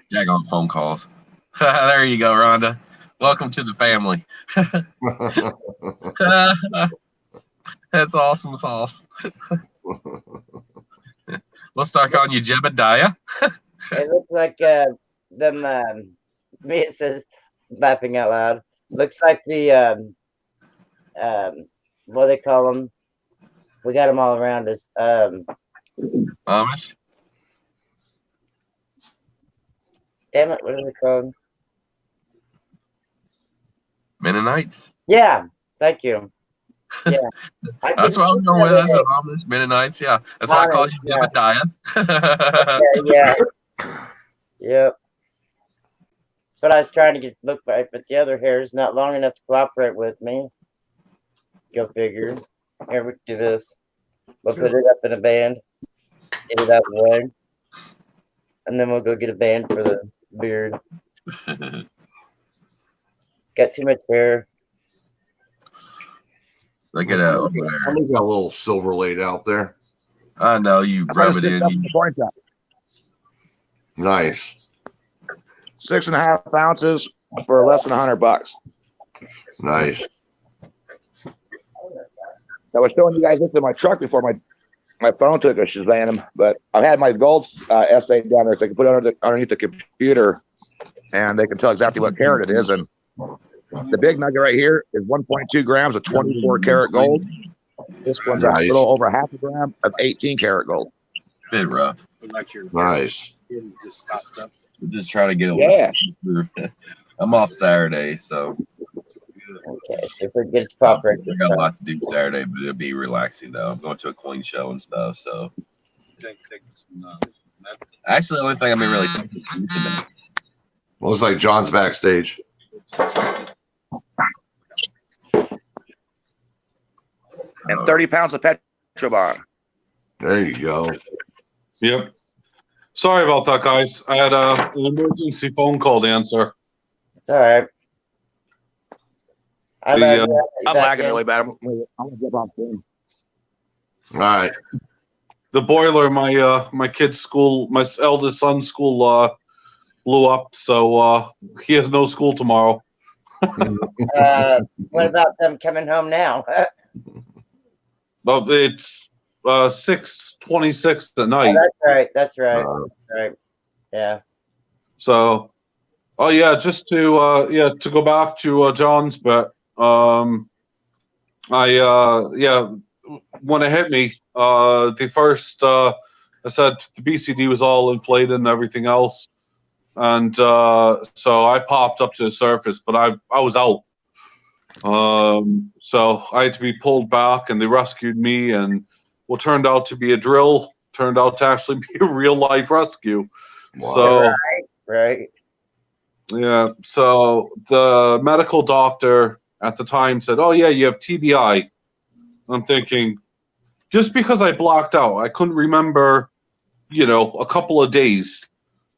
Jag on phone calls. There you go, Rhonda. Welcome to the family. That's awesome sauce. We'll start calling you Jebediah. It looks like them. Mia says, laughing out loud. Looks like the what do they call them? We got them all around us. Amish. Damn it! What are they called? Mennonites. Yeah. Thank you. Yeah. That's what I was going with. That's Amish Mennonites. Yeah. That's why I called you Jebediah. Yeah. Yep. But I was trying to look right, but the other hair is not long enough to cooperate with me. Go figure. Here, we can do this. We'll put it up in a band. Get it out of the way. And then we'll go get a band for the beard. Got too much hair. Look at that over there. Somebody's got a little silver laid out there. I know you rub it in. Nice. 6.5 ounces for less than $100. Nice. I was showing you guys this in my truck before my phone took a Shazam, but I've had my gold essay down there so I can put it underneath the computer and they can tell exactly what carat it is. And the big nugget right here is 1.2 grams of 24 karat gold. This one's a little over half a gram of 18 karat gold. Bit rough. Nice. Just try to get a Yeah. I'm off Saturday, so Okay, so if it gets proper. I got a lot to do Saturday, but it'll be relaxing though. I'm going to a clean show and stuff, so actually the only thing I've been really taking is Looks like John's backstage. And 30 pounds of Petrobon. There you go. Yep. Sorry about that, guys. I had an emergency phone call to answer. It's all right. I'm lagging really bad. I'm gonna jump off soon. All right. The boiler, my kid's school, my eldest son's school, blew up, so he has no school tomorrow. What about them coming home now? But it's 6:26 at night. Oh, that's right. Right. Yeah. So, oh yeah, just to to go back to John's bit. When it hit me, the first I said the BCD was all inflated and everything else, and so I popped up to the surface, but I was out. So I had to be pulled back, and they rescued me, and what turned out to be a drill turned out to actually be a real life rescue. Wow. So right. yeah, so the medical doctor at the time said, "Oh yeah, you have TBI." I'm thinking, just because I blocked out, I couldn't remember, a couple of days.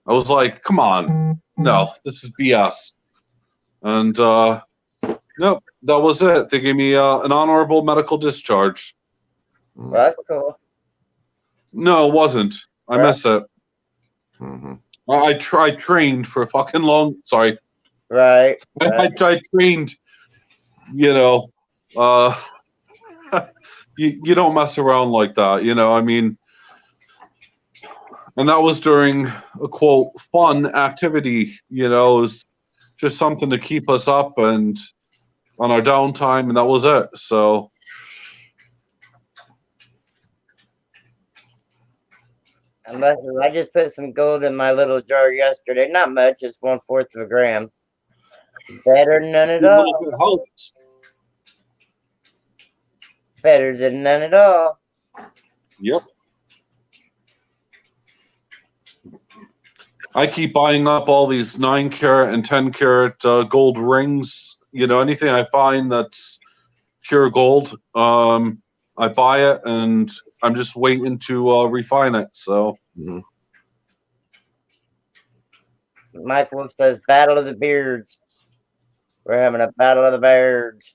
I was like, "Come on, no, this is BS." And nope, that was it. They gave me an honorable medical discharge. Well, that's cool. No, it wasn't. I miss it. Mm-hmm. I trained for a fucking long. Sorry, Right. I trained. You know, you don't mess around like that. You know, I mean, and that was during a quote fun activity. You know, it was just something to keep us up and on our downtime, and that was it. So. Unless I just put some gold in my little jar yesterday. Not much, just 1/4 of a gram. Better than none at A all. little bit helped. Better than none at all. Yep. I keep buying up all these 9-carat and 10-carat gold rings. You know, anything I find that's pure gold, I buy it, and I'm just waiting to refine it. So. Mhm. Mike Wolf says, Battle of the Beards. We're having a Battle of the Beards.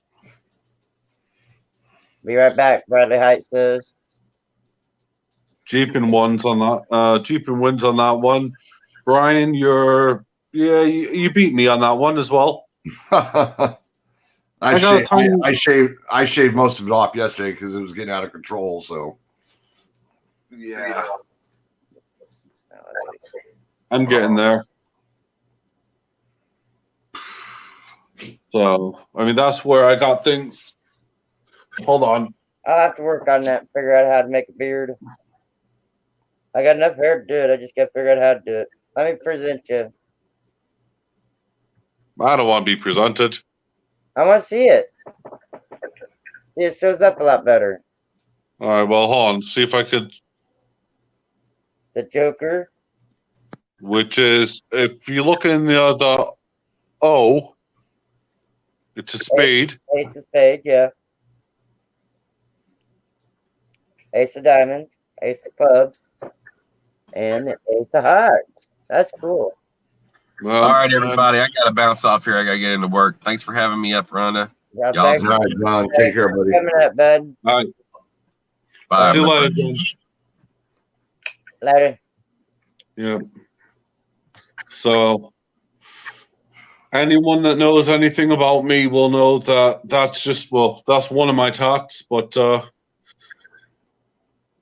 Be right back, Bradley Heights says. Jeep and wins on that one. Brian, you beat me on that one as well. I shaved most of it off yesterday because it was getting out of control. So yeah, I'm getting there. So I mean, that's where I got things. Hold on. I'll have to work on that, figure out how to make a beard. I got enough hair to do it. I just got to figure out how to do it. Let me present you. I don't want to be presented. I want to see it. See, it shows up a lot better. All right, well, hold on. See if I could. The Joker. Which is, if you look in the O, it's a spade. Ace of spades, yeah. Ace of diamonds, ace of clubs, and the ace of hearts. That's cool. Well, All right, everybody. I got to bounce off here. I got to get into work. Thanks for having me up, Rhonda. Y'all Y'all thanks all right, John, take care, buddy. for coming up, bud. All right. Bye. See you later, John. Later. Yeah. So, anyone that knows anything about me will know that that's one of my talks. But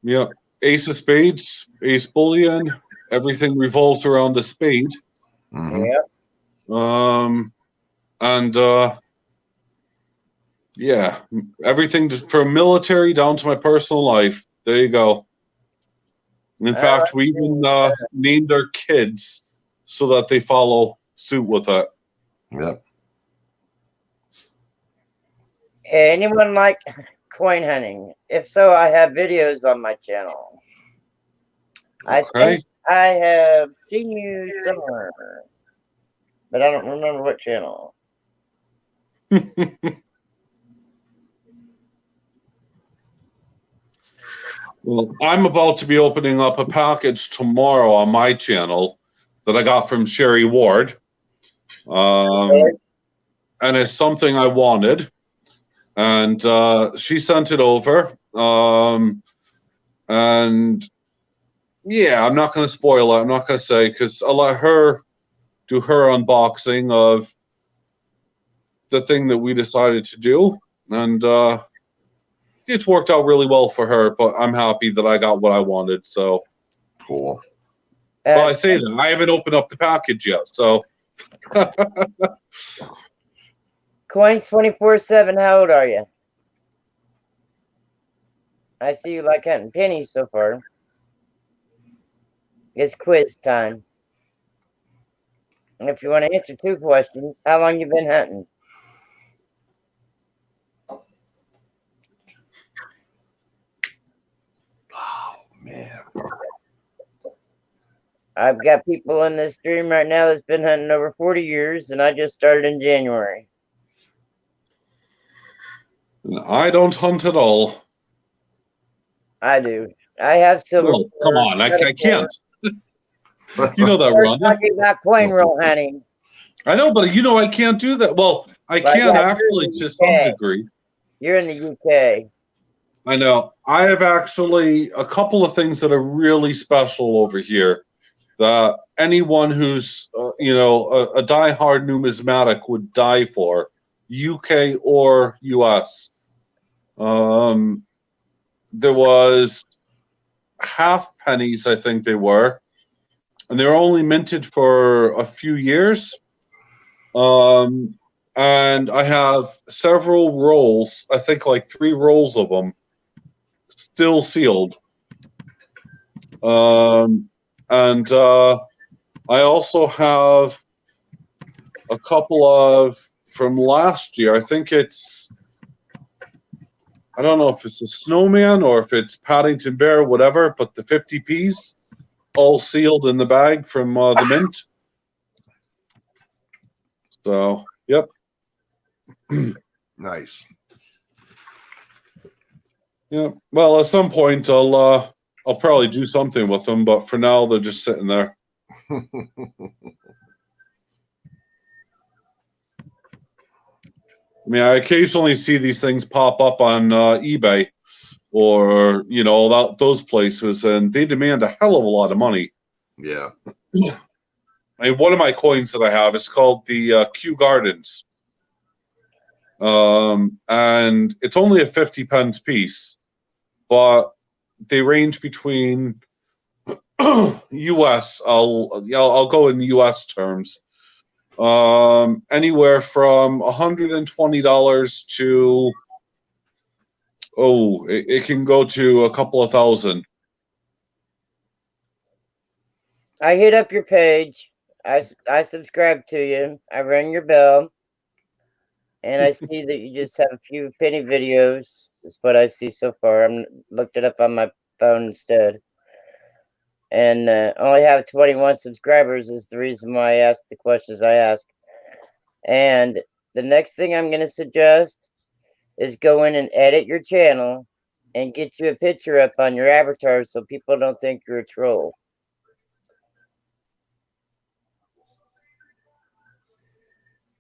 yeah, ace of spades, ace bullion, everything revolves around the spade. Mhm. Yeah. And yeah, everything from military down to my personal life. There you go. In fact, we even named our kids so that they follow suit with it. Yep. Anyone like coin hunting? If so, I have videos on my channel. I think I have seen you somewhere, but I don't remember what channel. Well, I'm about to be opening up a package tomorrow on my channel that I got from Sherry Ward. And it's something I wanted. And she sent it over. And yeah, I'm not going to spoil it. I'm not going to say, because I'll let her do her unboxing of the thing that we decided to do. And it's worked out really well for her, but I'm happy that I got what I wanted. So cool. Well, I say that I haven't opened up the package yet. So Coins 24/7. How old are you? I see you like hunting pennies so far. It's quiz time. And if you want to answer 2 questions, how long you been hunting? Oh man. I've got people in this stream right now that's been hunting over 40 years, and I just started in January. I don't hunt at all. I do. I have silver. Oh, come on, I can't. You know that, We're Rhonda. talking about coin roll hunting. I know, but you know I can't do that. Well, I But can yeah, actually you're in the to some UK. degree. You're in the UK. I know. I have actually a couple of things that are really special over here that anyone who's a diehard numismatic would die for, UK or US. There was half pennies, I think they were, and they were only minted for a few years. And I have several rolls, I think like 3 rolls of them, still sealed. And I also have a couple of from last year. I think I don't know if it's a snowman or if it's Paddington Bear, whatever, but the 50p's all sealed in the bag from the mint. So, yep. Nice. Yeah. Well, at some point I'll probably do something with them, but for now they're just sitting there. I mean, I occasionally see these things pop up on eBay or, those places, and they demand a hell of a lot of money. Yeah. I mean, one of my coins that I have is called the Kew Gardens. And it's only a 50 pence piece, but they range between US, I'll go in US terms. Anywhere from $120 to it can go to a couple of thousand. I hit up your page. I subscribe to you. I rang your bell. And I see that you just have a few penny videos. That's what I see so far. I'm looked it up on my phone instead. And only have 21 subscribers is the reason why I asked the questions I ask. And the next thing I'm going to suggest is go in and edit your channel and get you a picture up on your avatar so people don't think you're a troll.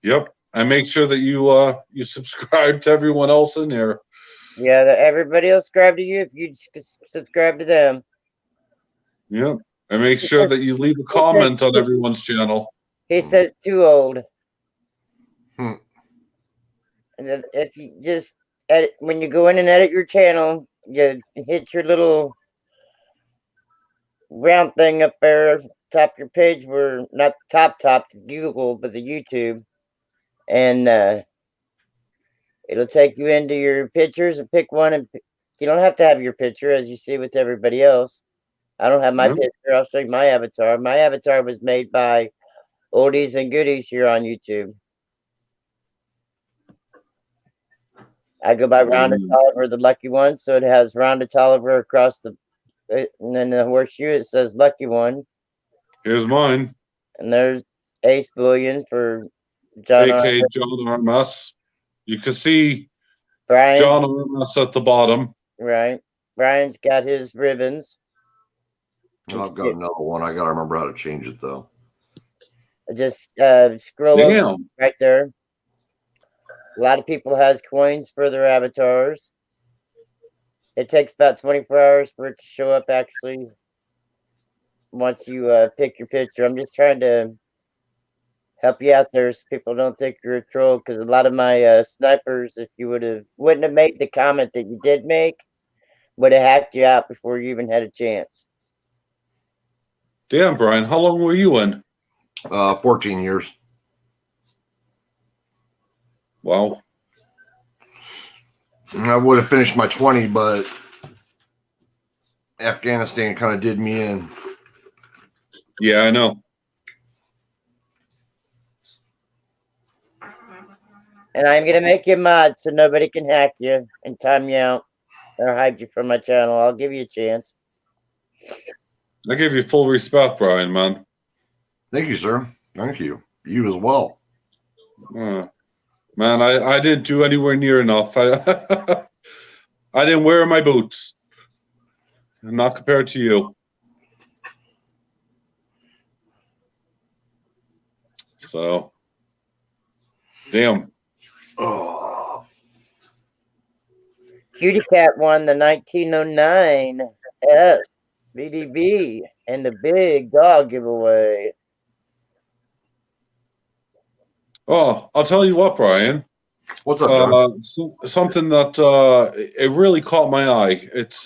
Yep. I make sure that you subscribe to everyone else in here. Yeah, everybody will subscribe to you if you subscribe to them. Yep. I make sure that you leave a comment on everyone's channel. He says too old. Hmm. And if you just edit, when you go in and edit your channel, you hit your little round thing up there, top of your page, where not the top, Google, but the YouTube. And it'll take you into your pictures and pick one. And you don't have to have your picture, as you see with everybody else. I don't have my picture. I'll show you my avatar. My avatar was made by Oldies and Goodies here on YouTube. I go by Rhonda Tolliver, the lucky one. So it has Rhonda Tolliver across the, and then the horseshoe, it says lucky one. Here's mine. And there's Ace Bullion for John AK John RMS. You can see Brian. John RMS at the bottom. Right. Brian's got his ribbons. I've got another one. I got to remember how to change it, though. Just scroll up right there. A lot of people has coins for their avatars. It takes about 24 hours for it to show up, actually, once you pick your picture. I'm just trying to help you out there so people don't think you're a troll, because a lot of my snipers, if you wouldn't have made the comment that you did make, would have hacked you out before you even had a chance. Damn, Brian, how long were you in? 14 years. Wow. I would have finished my 20, but Afghanistan kind of did me in. Yeah, I know. And I'm going to make you mod so nobody can hack you and time you out or hide you from my channel. I'll give you a chance. I give you full respect, Brian, man. Thank you, sir. Thank you. You as well. Man, I didn't do anywhere near enough. I didn't wear my boots. Not compared to you. So, damn. Oh. Cutie Cat won the 1909 S VDB and the big dog giveaway. Oh, I'll tell you what, Brian. What's up, John? Something that it really caught my eye. It's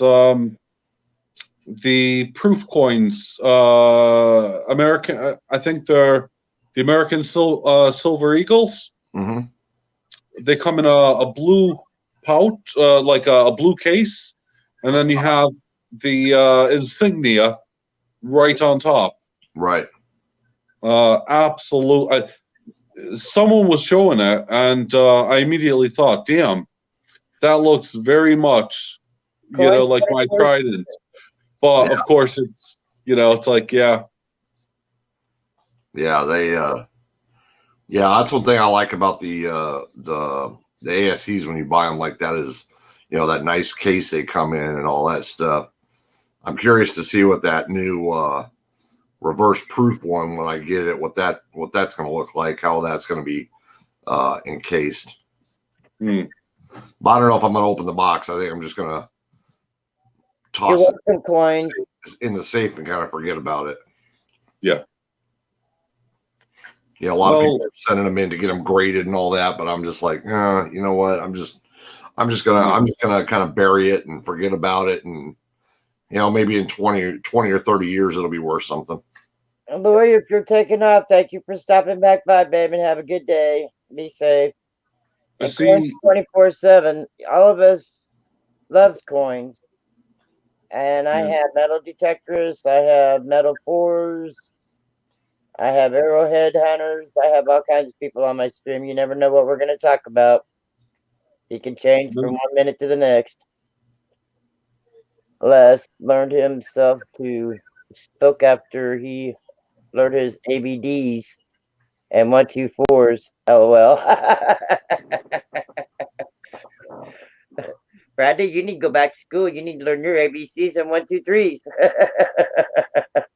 the proof coins. American. I think they're the American Silver Eagles. hmm They come in a blue pouch, like a blue case, and then you have the insignia right on top. Right. Absolute. Someone was showing it, and I immediately thought, "Damn, that looks very much, like my Trident." But of course, it's it's like, yeah, They that's one thing I like about the ASCs when you buy them like that is, that nice case they come in and all that stuff. I'm curious to see what that new reverse proof one, when I get it, what that's going to look like, how that's going to be encased. But I don't know if I'm going to open the box. I think I'm just going to toss it some coins in the safe and kind of forget about it. Yeah. A lot of people are sending them in to get them graded and all that, but I'm just like, you know what? I'm just gonna kind of bury it and forget about it, and maybe in 20 or 30 years it'll be worth something. Louis, if you're taking off, thank you for stopping back by, baby, and have a good day. Be safe. I see. 24/7. All of us love coins. And I have metal detectors. I have metal pours. I have arrowhead hunters. I have all kinds of people on my stream. You never know what we're going to talk about. He can change from 1 minute to the next. Les learned himself to spoke after he learned his ABDs and 1, 2, 4s. LOL. Bradley, you need to go back to school. You need to learn your ABCs and 1, 2, 3s.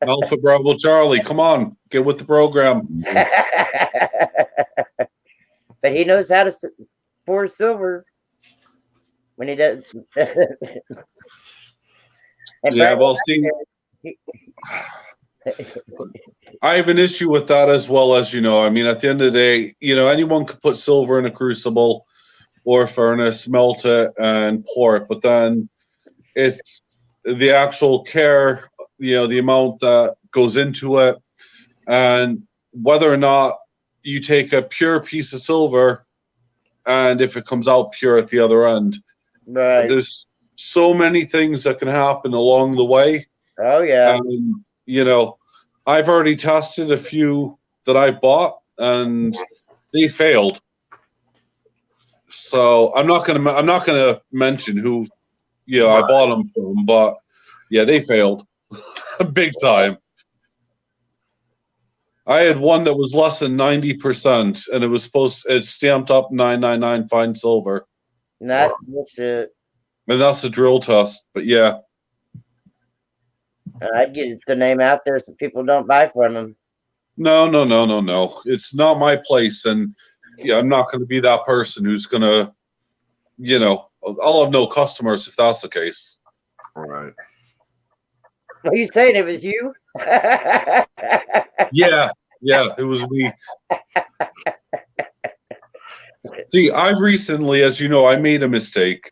Alpha Bravo Charlie, come on, get with the program. But he knows how to pour silver when he does. Yeah, well, see, I have an issue with that as well, as you know. I mean, at the end of the day, anyone could put silver in a crucible or furnace, melt it, and pour it. But then it's the actual care, the amount that goes into it, and whether or not you take a pure piece of silver and if it comes out pure at the other end. Right. There's so many things that can happen along the way. Oh, yeah. And, I've already tested a few that I bought, and they failed. So I'm not gonna mention who, I bought them from, but yeah, they failed big time. I had one that was less than 90%, and it's stamped up 999 fine silver. That's bullshit. And that's a drill test, but yeah. I'd get the name out there so people don't buy from them. No. It's not my place, and I'm not going to be that person who's going to, I'll have no customers if that's the case. All right. Are you saying it was you? Yeah, it was me. See, I recently, as you know, I made a mistake,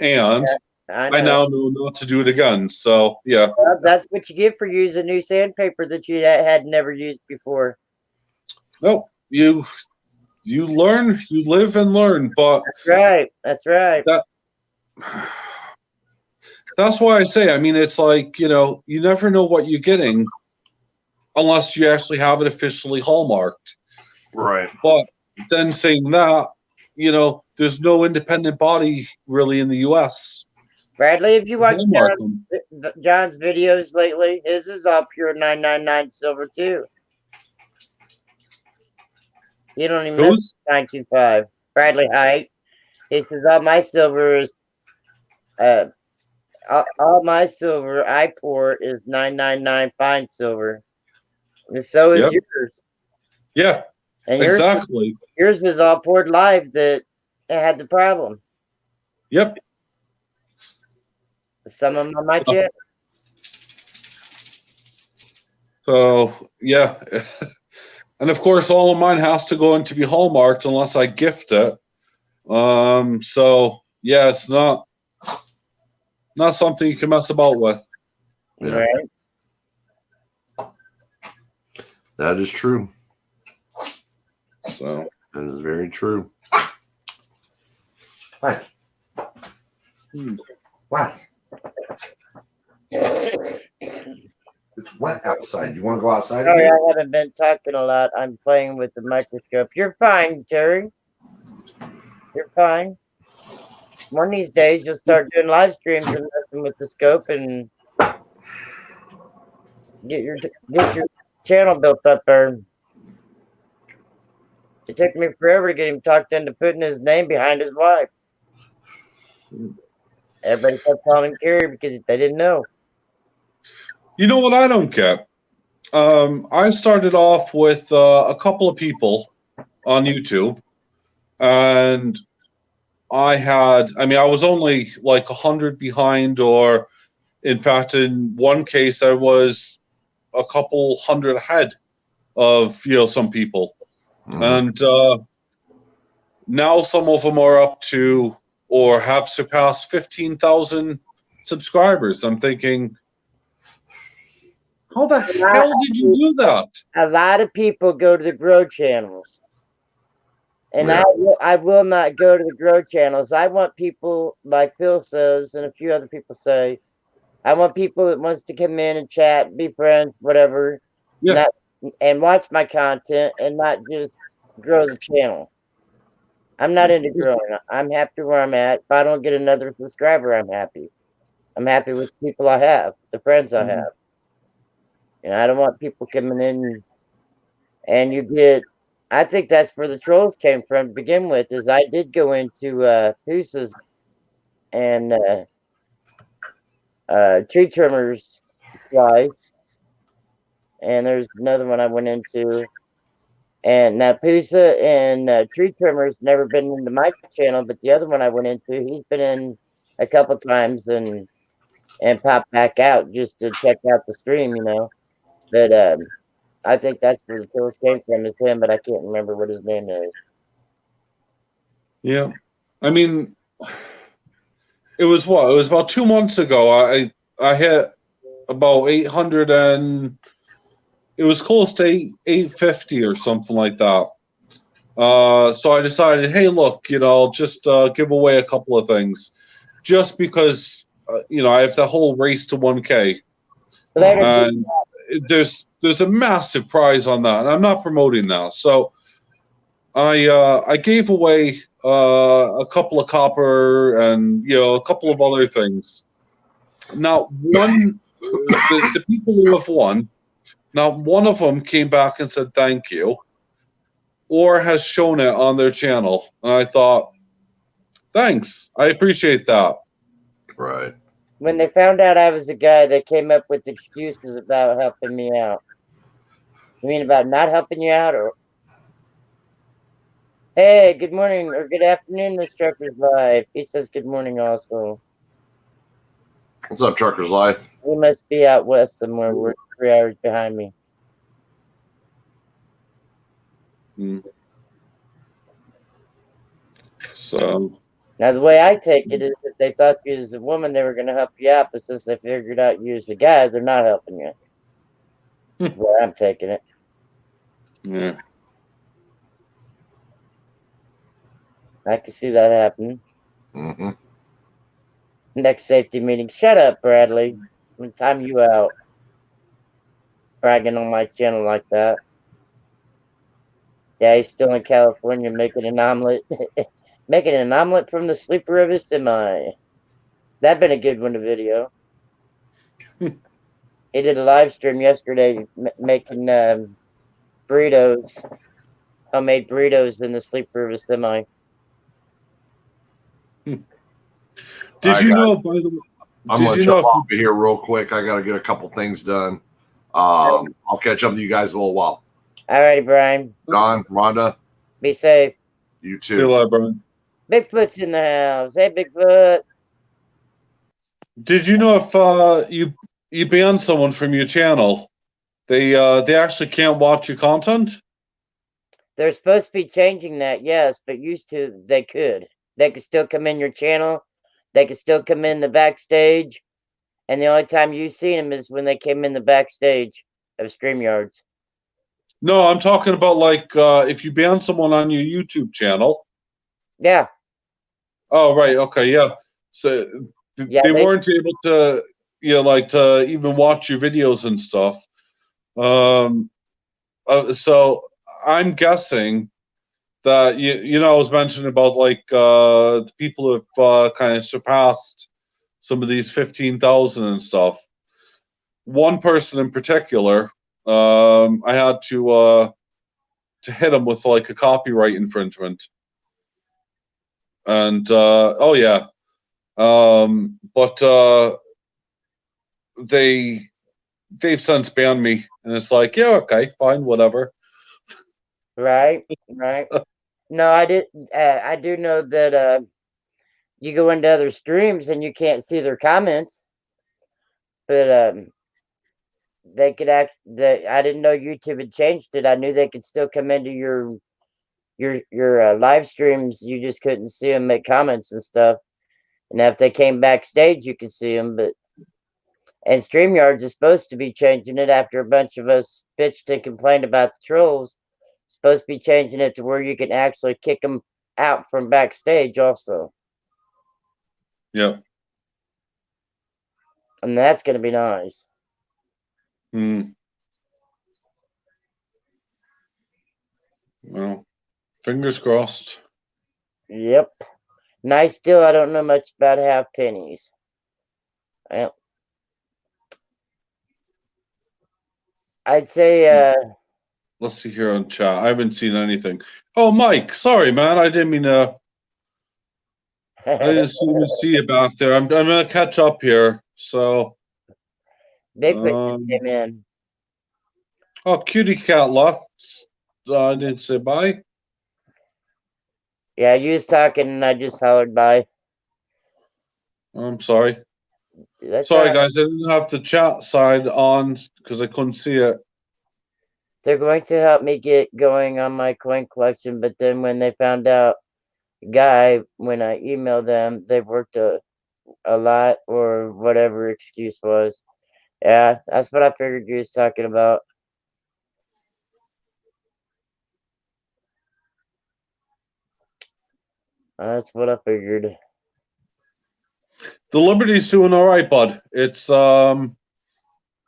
and I now know not to do it again. So, yeah. Well, that's what you get for using new sandpaper that you had never used before. No, you learn, you live and learn, but That's right. That's why I say, I mean, it's like, you never know what you're getting unless you actually have it officially hallmarked. Right. But then saying that, there's no independent body really in the U.S. Bradley, if you watch John's videos lately, his is all pure 999 silver too. You don't even know 925. Bradley Height. He says all my silver is all my silver I pour is 999 fine silver. And so is yours. Yeah. And exactly. Yours was all poured live that it had the problem. Yep. Some of them on my chip. So yeah, and of course, all of mine has to go into be hallmarked unless I gift it. So yeah, it's not something you can mess about with. Yeah. Right? That is true. So That is very true. What? What? It's wet outside. You want to go outside Sorry, again? I haven't been talking a lot. I'm playing with the microscope. You're fine, Terry. You're fine. One of these days, you'll start doing live streams and messing with the scope and get your channel built up there. It took me forever to get him talked into putting his name behind his wife. Everybody kept calling him Kerry because they didn't know. you know what I don't get? I started off with a couple of people on YouTube, and I was only like 100 behind, or in fact, in one case, I was a couple hundred ahead of some people, and now some of them are up to or have surpassed 15,000 subscribers. I'm thinking, how the hell did you do that? A lot of people go to the grow channels. And Yeah. I will not go to the grow channels. I want people like Phil says and a few other people say, I want people that wants to come in and chat, be friends, whatever, Yeah. and watch my content and not just grow the channel. I'm not into growing. I'm happy where I'm at. If I don't get another subscriber, I'm happy. I'm happy with the people I have, the friends I have. And I don't want people coming in and you get, I think that's where the trolls came from to begin with, is I did go into Poosa's and Tree Trimmers twice. And there's another one I went into. And now Poosa and Tree Trimmers never been into my channel, but the other one I went into, he's been in a couple times and popped back out just to check out the stream, But I think that's where the trolls came from, is him, but I can't remember what his name is. Yeah. I mean, it was what? It was about 2 months ago. I hit about 800 and it was close to 850 or something like that. So I decided, hey, look, I'll just give away a couple of things, just because I have the whole race to 1K, and there's a massive prize on that, and I'm not promoting that. So I gave away a couple of copper and a couple of other things. Now the people who have won. Now, one of them came back and said thank you, or has shown it on their channel. And I thought, thanks. I appreciate that. Right. When they found out I was the guy that came up with excuses about helping me out. You mean about not helping you out? Or hey, good morning or good afternoon, Miss Trucker's Life. He says good morning also. What's up, Trucker's Life? He must be out west somewhere. We're 3 hours behind me. So now the way I take it is if they thought you was a woman, they were going to help you out, but since they figured out you was a guy, they're not helping you. That's where I'm taking it. yeah. I can see that happening. Mm-hmm. Next safety meeting. Shut up, Bradley. I'm going to time you out. Bragging on my channel like that. Yeah, he's still in California making an omelet. Making an omelet from the sleeper of his semi. That'd been a good one to video. He did a live stream yesterday making burritos. Homemade burritos in the sleeper of his semi. Did you know, by the way, I'm going to jump off of here real quick. I got to get a couple things done. I'll catch up with you guys in a little while. Alrighty, Brian. Don, Rhonda. Be safe. You see you too. later, Brian. Bigfoot's in the house. Hey, Bigfoot. Did you know if you ban someone from your channel, they actually can't watch your content. They're supposed to be changing that, yes, but used to they could. They could still come in your channel. They could still come in the backstage. And the only time you've seen them is when they came in the backstage of StreamYards. No, I'm talking about like if you ban someone on your YouTube channel. Yeah. Oh, right. Okay. Yeah. So Yeah, they they- weren't able to, like to even watch your videos and stuff. So I'm guessing that I was mentioning about like the people who have kind of surpassed some of these 15,000 and stuff. One person in particular, I had to hit him with like a copyright infringement. And oh yeah, but they've since banned me, and it's like, yeah, okay, fine, whatever. Right. No, I did. I do know that you go into other streams and you can't see their comments, but they could act. I didn't know YouTube had changed it. I knew they could still come into your live streams. You just couldn't see them make comments and stuff. And if they came backstage, you could see them. And StreamYards is supposed to be changing it after a bunch of us bitched and complained about the trolls. Supposed to be changing it to where you can actually kick them out from backstage also. Yeah. And that's going to be nice. Well, fingers crossed. Yep. Nice deal. I don't know much about half pennies. Well, I'd say Let's see here on chat. I haven't seen anything. Oh, Mike, sorry, man. I didn't mean to. I didn't even see you back there. I'm gonna catch up here. So Bigfoot came in. Oh, Cutie Cat left. I didn't say bye. Yeah, you was talking and I just hollered bye. I'm sorry. That's Sorry, all right. guys. I didn't have the chat side on because I couldn't see it. They're going to help me get going on my coin collection, but then when they found out, Guy, when I emailed them, they worked a lot or whatever excuse was. Yeah, that's what I figured you was talking about. That's what I figured. The Liberty's doing all right, bud. It's well,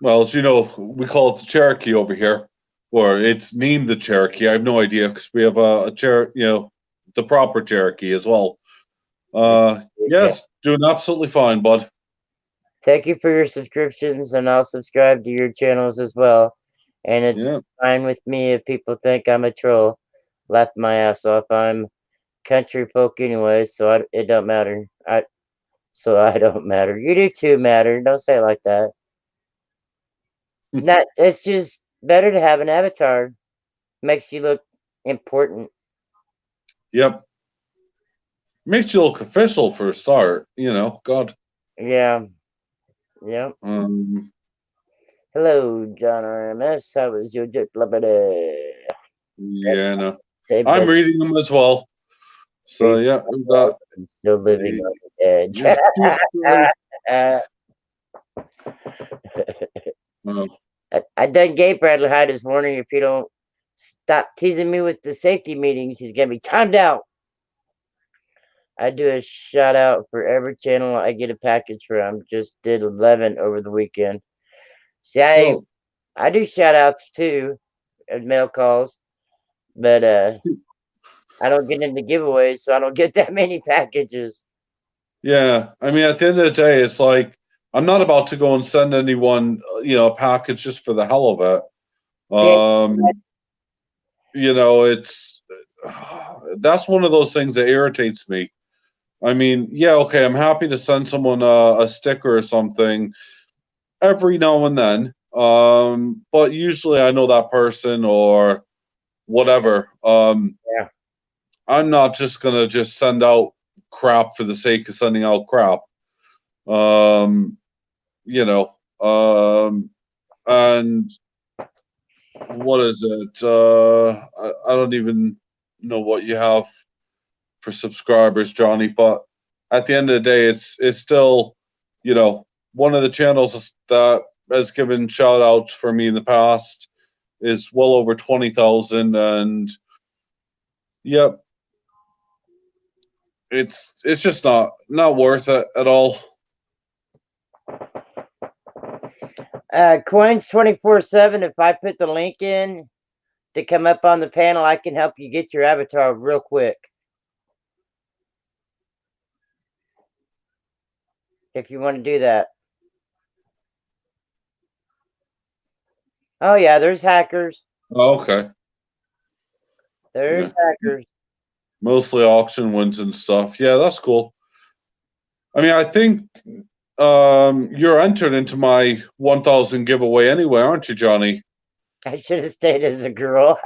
as you know, we call it the Cherokee over here, or it's named the Cherokee. I have no idea because we have a the proper Cherokee as well. Yes, doing absolutely fine, bud. Thank you for your subscriptions, and I'll subscribe to your channels as well. And it's fine with me if people think I'm a troll. Laugh my ass off. I'm country folk anyway, so it don't matter. I don't matter. You do too matter. Don't say it like that. It's just better to have an avatar. Makes you look important. Yep. Makes you look official for a start, God. Yeah. Yep. Hello, John RMS. How was your Liberty? Yeah, no. I'm reading them as well. So yeah, I'm still living on the edge. I done gave Bradley Hyde this morning. If you don't stop teasing me with the safety meetings, he's gonna be timed out. I do a shout out for every channel I get a package from. Just did 11 over the weekend. See, I do shout outs too, and mail calls, but I don't get into giveaways, so I don't get that many packages. Yeah, I mean, at the end of the day, it's like I'm not about to go and send anyone, a package just for the hell of it. It's that's one of those things that irritates me. I mean, yeah, okay, I'm happy to send someone a sticker or something every now and then, but usually I know that person or whatever. Yeah. I'm not just gonna just send out crap for the sake of sending out crap. And what is it? I don't even know what you have for subscribers, Johnny. But at the end of the day, it's still, you know, one of the channels that has given shout outs for me in the past is well over 20,000, and yep, it's just not worth it at all. Coins 24/7. If I put the link in to come up on the panel, I can help you get your avatar real quick. If you want to do that. Oh yeah, there's hackers. Oh, okay. There's hackers. Mostly auction wins and stuff. Yeah, that's cool. I mean, I think you're entered into my 1,000 giveaway anyway, aren't you, Johnny? I should have stayed as a girl.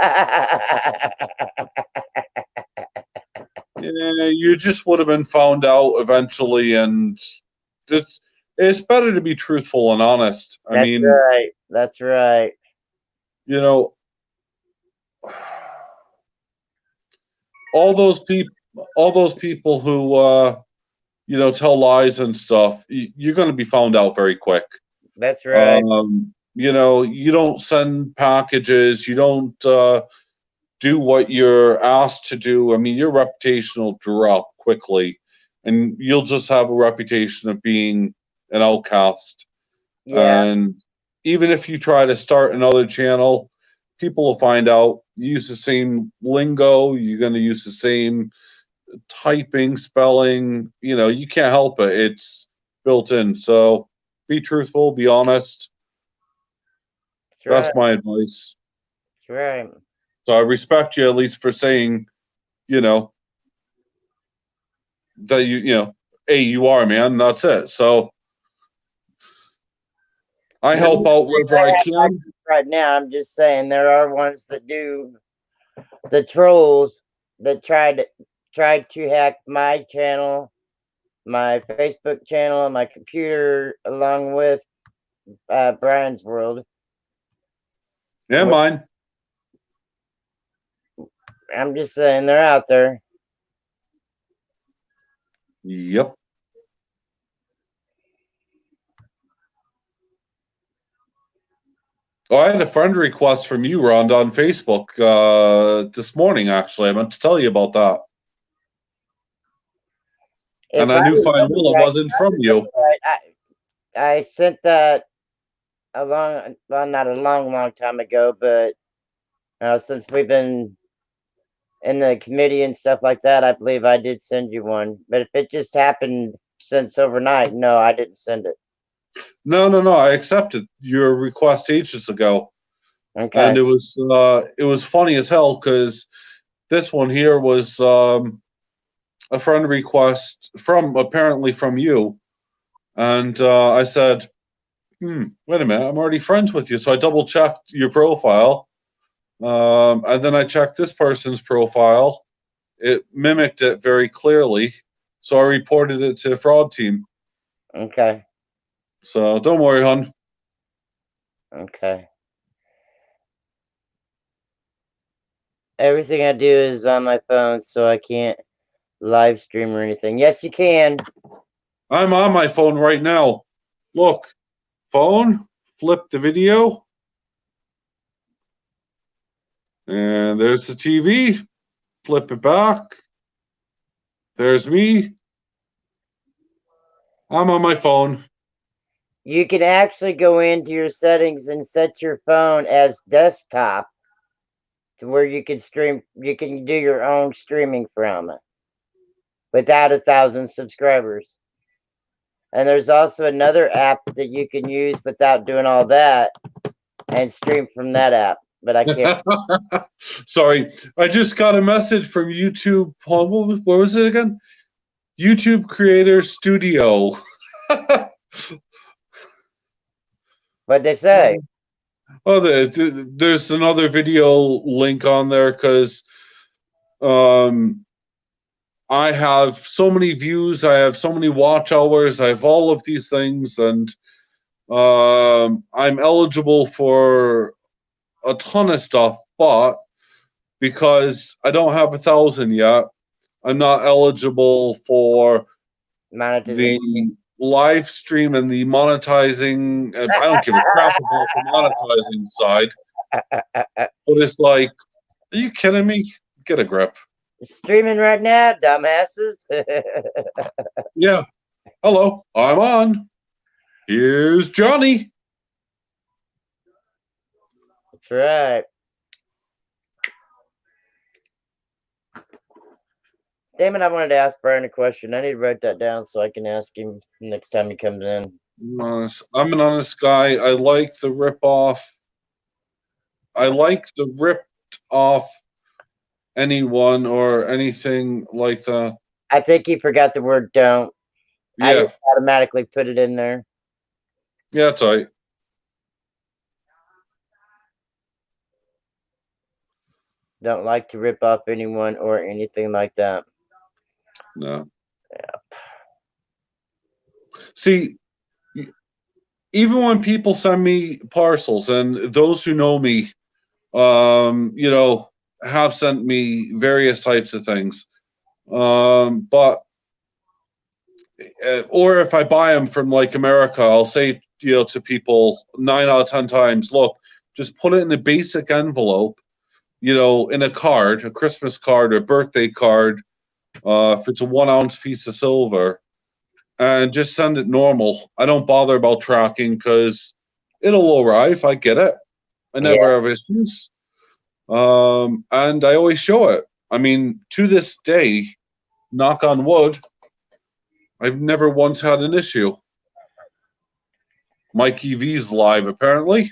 Yeah, you just would have been found out eventually, and it's better to be truthful and honest. I That's mean, right. That's right. you know, all those people who you know, tell lies and stuff, you're going to be found out very quick. That's right. You know, you don't send packages, you don't do what you're asked to do. I mean, your reputation will drop quickly, and you'll just have a reputation of being an outcast. Yeah. And even if you try to start another channel, people will find out. You use the same lingo, you're going to use the same typing, spelling. You know, you can't help it. It's built in. So be truthful, be honest. That's my advice. That's right. So I respect you at least for saying, you know, that you know, hey, you are, man. That's it. So I help out wherever I can. Right now, I'm just saying there are ones that do the trolls that tried to hack my channel, my Facebook channel, my computer, along with Brian's World. Yeah, mine. I'm just saying they're out there. Yep. Oh, I had a friend request from you, Rhonda, on Facebook this morning, actually. I meant to tell you about that. And I knew fine well it wasn't from you. I sent that not a long time ago, but since we've been in the committee and stuff like that, I believe I did send you one. But if it just happened since overnight, no, I didn't send it. No. I accepted your request ages ago. Okay. And it was funny as hell because this one here was a friend request apparently from you. And I said, wait a minute, I'm already friends with you. So I double checked your profile. And then I checked this person's profile. It mimicked it very clearly. So I reported it to the fraud team. Okay. So don't worry, hon. Okay. Everything I do is on my phone, so I can't live stream or anything. Yes, you can. I'm on my phone right now. Look, phone, flip the video. And there's the TV. Flip it back. There's me. I'm on my phone. You can actually go into your settings and set your phone as desktop to where you can stream. You can do your own streaming from it without 1,000 subscribers. And there's also another app that you can use without doing all that and stream from that app. But I can't. Sorry, I just got a message from YouTube. What was it again? YouTube Creator Studio. What'd they say? Oh, there's another video link on there because I have so many views, I have so many watch hours, I have all of these things, and I'm eligible for a ton of stuff, but because I don't have 1,000 yet, I'm not eligible for Monetization. the live stream and the monetizing. I don't give a crap about the monetizing side, but it's like, are you kidding me? Get a grip. Streaming right now, dumbasses. Yeah. Hello, I'm on. Here's Johnny. That's right. Damn it, I wanted to ask Brian a question. I need to write that down so I can ask him next time he comes in. I'm an honest guy. I like the rip off. I like the ripped off anyone or anything like that. I think he forgot the word don't. I Yeah, just automatically put it in there. yeah, it's all right. Don't like to rip off anyone or anything like that. No. See, even when people send me parcels, and those who know me, you know, have sent me various types of things. But or if I buy them from like America, I'll say, you know, to people 9 out of 10 times, look, just put it in a basic envelope, you know, in a card, a Christmas card or birthday card, if it's a 1 ounce piece of silver, and just send it normal. I don't bother about tracking because it'll arrive. I get it. I never have issues. And I always show it. I mean, to this day, knock on wood, I've never once had an issue. Mike EV's live, apparently.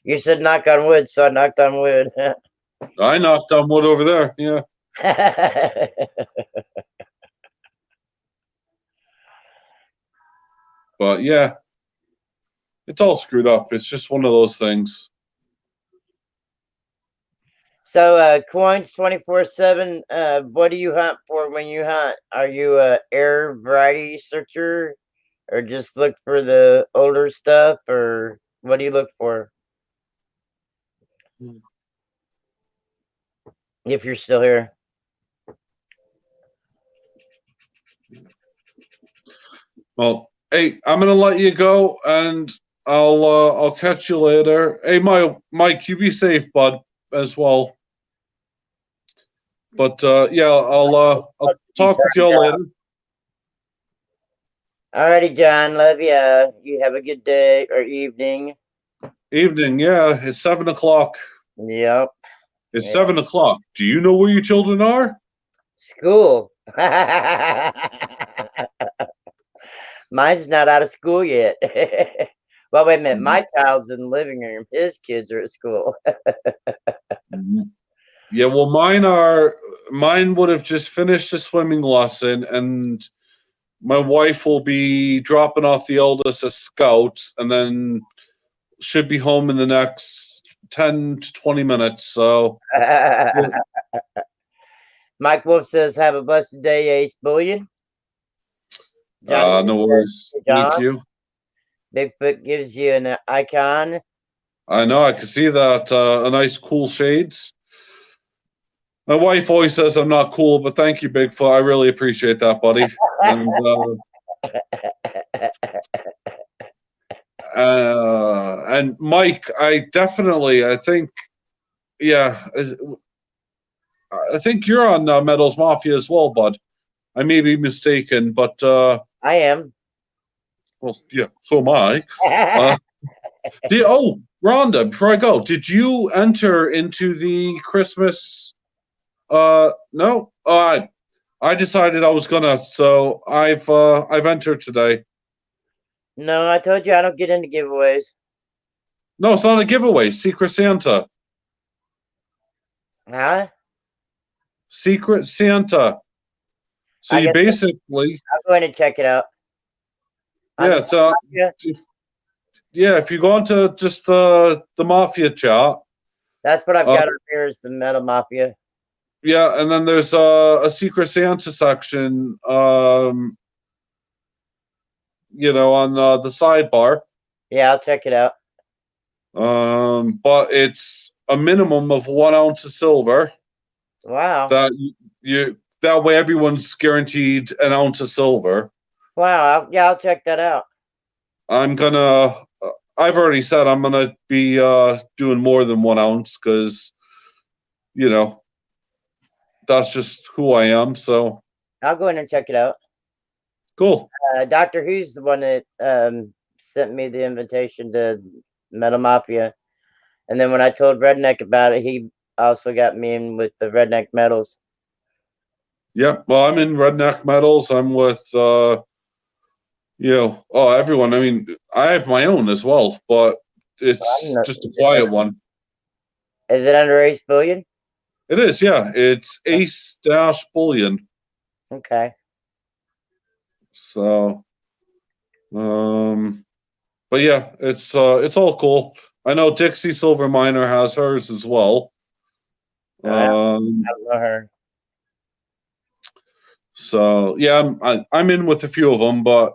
You said knock on wood, so I knocked on wood. I knocked on wood over there. Yeah. But yeah, it's all screwed up. It's just one of those things. So, coins 24/7. What do you hunt for when you hunt? Are you a air variety searcher, or just look for the older stuff, or what do you look for? If you're still here. Well, hey, I'm gonna let you go, and I'll catch you later. Hey, Mike, you be safe, bud, as well. But yeah, I'll talk with y'all later. Alrighty, John. Love ya. You have a good day or evening. Evening, yeah, it's 7 o'clock. Yep. It's Yeah. 7 o'clock. Do you know where your children are? School. Mine's not out of school yet. Well, wait a minute. My child's in the living room. His kids are at school. Yeah, well, mine would have just finished the swimming lesson, and my wife will be dropping off the eldest at Scouts, and then should be home in the next 10 to 20 minutes. So, Mike Wolf says, have a blessed day, Ace Bullion. John no worries. John? Thank you. Bigfoot gives you an icon. I know, I can see that. A nice cool shades. My wife always says I'm not cool, but thank you, Bigfoot. I really appreciate that, buddy. And Mike, I think, yeah, I think you're on Metals Mafia as well, bud. I may be mistaken, but I am. Well, yeah, so am I. Rhonda, before I go, did you enter into the Christmas? No, I decided I was gonna, so I've entered today. No, I told you I don't get into giveaways. No, it's not a giveaway. Secret Santa. Huh? Secret Santa. So I you guess basically, I'm going to check it out. yeah, it's if you go into just the Mafia chat. That's what I've got up here is the Metal Mafia. Yeah, and then there's a Secret Santa section. on the sidebar. Yeah, I'll check it out. But it's a minimum of 1 ounce of silver. Wow. That way everyone's guaranteed an ounce of silver. Wow. I'll check that out. I've already said I'm gonna be doing more than 1 ounce because that's just who I am. So I'll go in and check it out. cool. Doctor Who's the one that sent me the invitation to Metal Mafia. And then when I told Redneck about it, he also got me in with the Redneck Metals. Yep. Well, I'm in Redneck Metals. I'm with everyone. I mean, I have my own as well, but it's just a quiet one. Is it under Ace Billion? It is, yeah. It's Ace Dash Bullion. Okay. So, but yeah, it's all cool. I know Dixie Silver Miner has hers as well. I don't know her. So yeah, I'm in with a few of them, but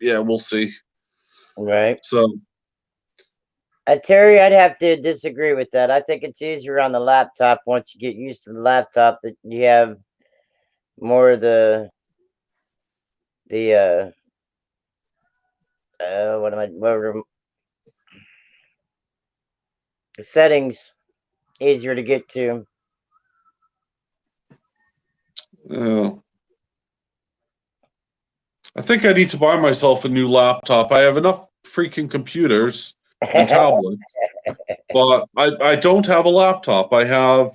yeah, we'll see. Right. So Terry, I'd have to disagree with that. I think it's easier on the laptop once you get used to the laptop that you have more of the the settings easier to get to. I think I need to buy myself a new laptop. I have enough freaking computers and tablets, but I don't have a laptop. I have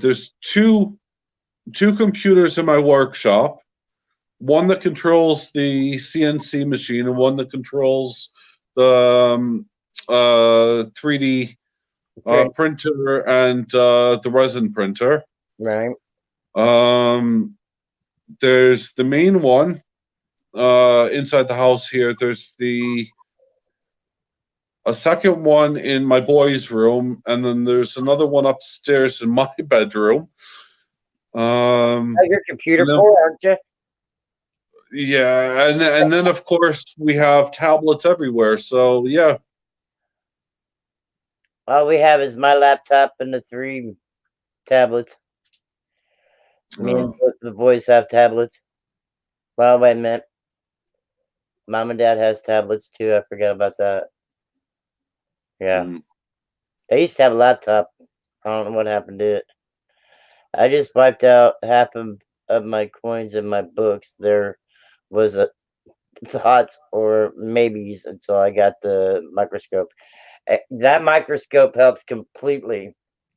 there's two computers in my workshop. One that controls the CNC machine and one that controls the 3D printer and the resin printer. Right. There's the main one inside the house here. There's a second one in my boys' room, and then there's another one upstairs in my bedroom. Your computer poor, aren't you? Yeah, and then of course we have tablets everywhere. So yeah. All we have is my laptop and the 3 tablets. Me and both the boys have tablets. Well, wait a minute. Mom and Dad has tablets too. I forgot about that. Yeah. They used to have a laptop. I don't know what happened to it. I just wiped out half of my coins in my books. There was a thoughts or maybes until I got the microscope. That microscope helps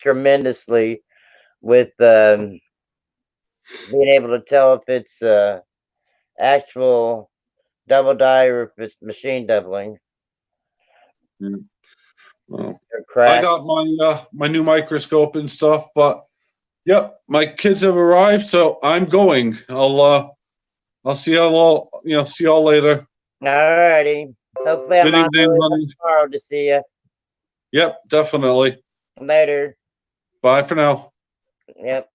tremendously with being able to tell if it's actual double die or if it's machine doubling. Well, I got my new microscope and stuff, but yep, my kids have arrived, so I'm going. I'll see y'all see y'all later. Alrighty. Hopefully I'm on tomorrow to see you. Yep, definitely. Later. Bye for now. Yep.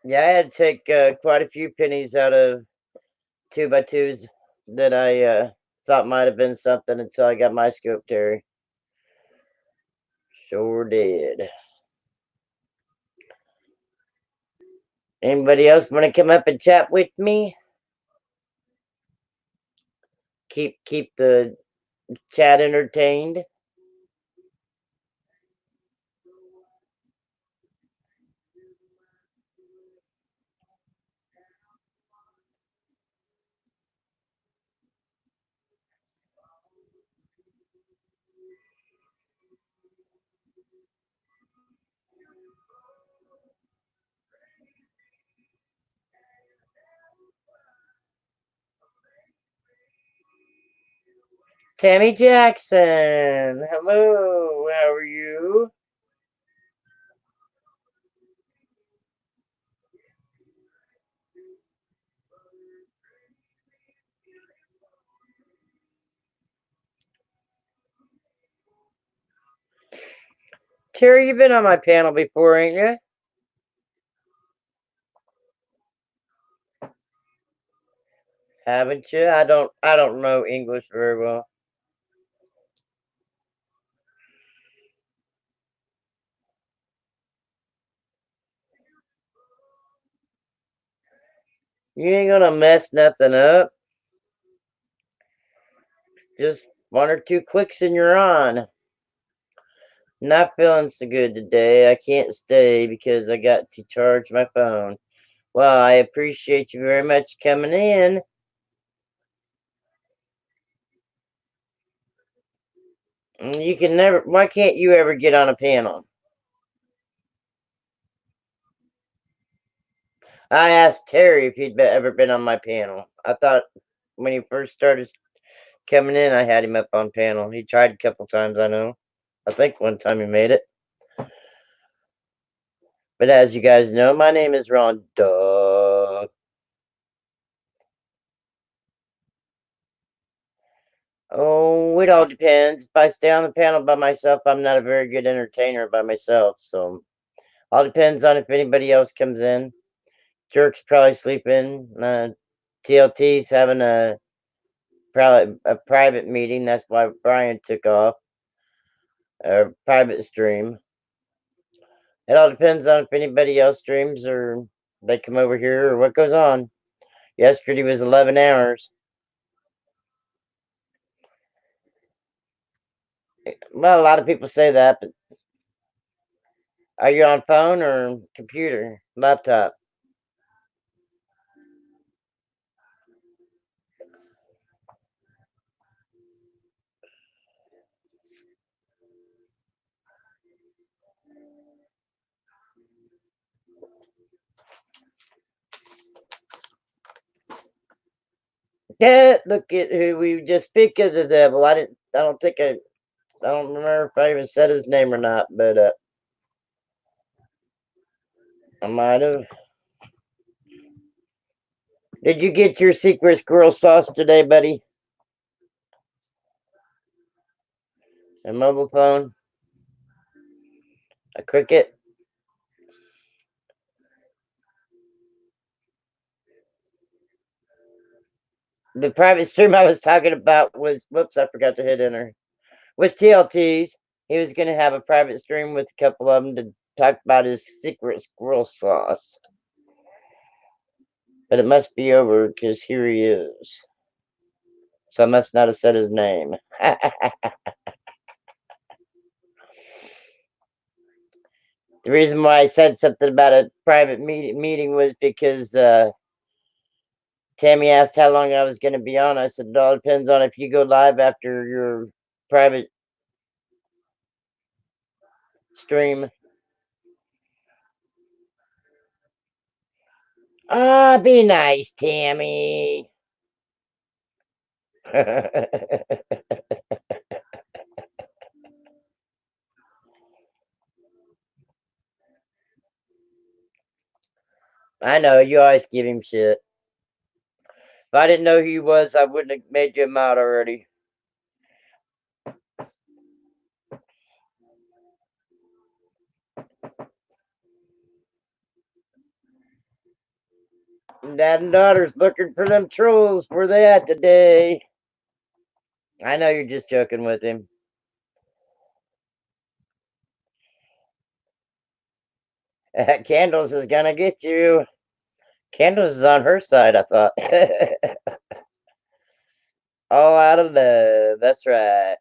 Yeah, I had to take quite a few pennies out of 2x2s that I thought might have been something until I got my scope, Terry. Sure did. Anybody else want to come up and chat with me? Keep the chat entertained. Tammy Jackson, hello, how are you? Terry, you've been on my panel before, ain't you? Haven't you? I don't know English very well. You ain't gonna mess nothing up. Just 1 or 2 clicks and you're on. Not feeling so good today. I can't stay because I got to charge my phone. Well, I appreciate you very much coming in. You can never. Why can't you ever get on a panel? I asked Terry if he'd ever been on my panel. I thought when he first started coming in, I had him up on panel. He tried a couple times, I know. I think one time he made it. But as you guys know, my name is Ron Duh. Oh, it all depends. If I stay on the panel by myself, I'm not a very good entertainer by myself. So, all depends on if anybody else comes in. Jerk's probably sleeping. TLT's having a private meeting. That's why Brian took off. A private stream. It all depends on if anybody else streams or they come over here or what goes on. Yesterday was 11 hours. Well, a lot of people say that, but are you on phone or computer, laptop? Yeah, look at who we just speak of the devil. I don't remember if I even said his name or not, but I might have. Did you get your secret squirrel sauce today, buddy? A mobile phone? A cricket? The private stream I was talking about was, whoops, I forgot to hit enter. Was TLT's. He was going to have a private stream with a couple of them to talk about his secret squirrel sauce. But it must be over because here he is. So I must not have said his name. The reason why I said something about a private meeting was because Tammy asked how long I was going to be on. I said, it all depends on if you go live after your private stream. Ah, be nice, Tammy. I know, you always give him shit. If I didn't know who he was, I wouldn't have made you a mod already. Dad and daughter's looking for them trolls. Where they at today? I know you're just joking with him. Candles is gonna get you. Candles is on her side, I thought. All out of love. That's right.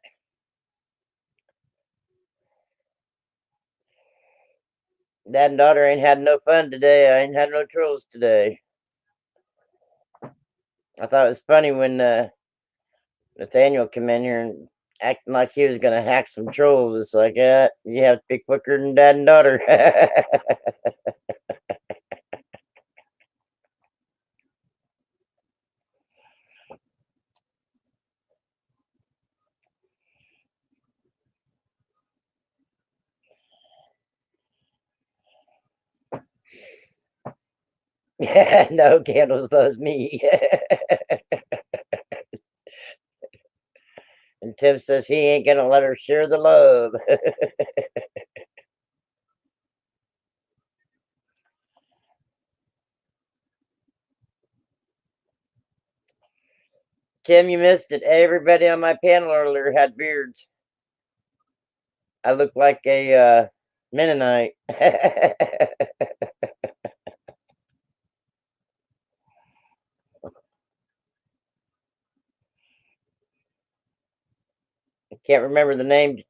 Dad and daughter ain't had no fun today. I ain't had no trolls today. I thought it was funny when Nathaniel came in here and acting like he was gonna hack some trolls. It's like, you have to be quicker than dad and daughter. No, Candles loves me. And Tim says he ain't gonna let her share the love. Tim, you missed it. Everybody on my panel earlier had beards. I look like a Mennonite. I can't remember the name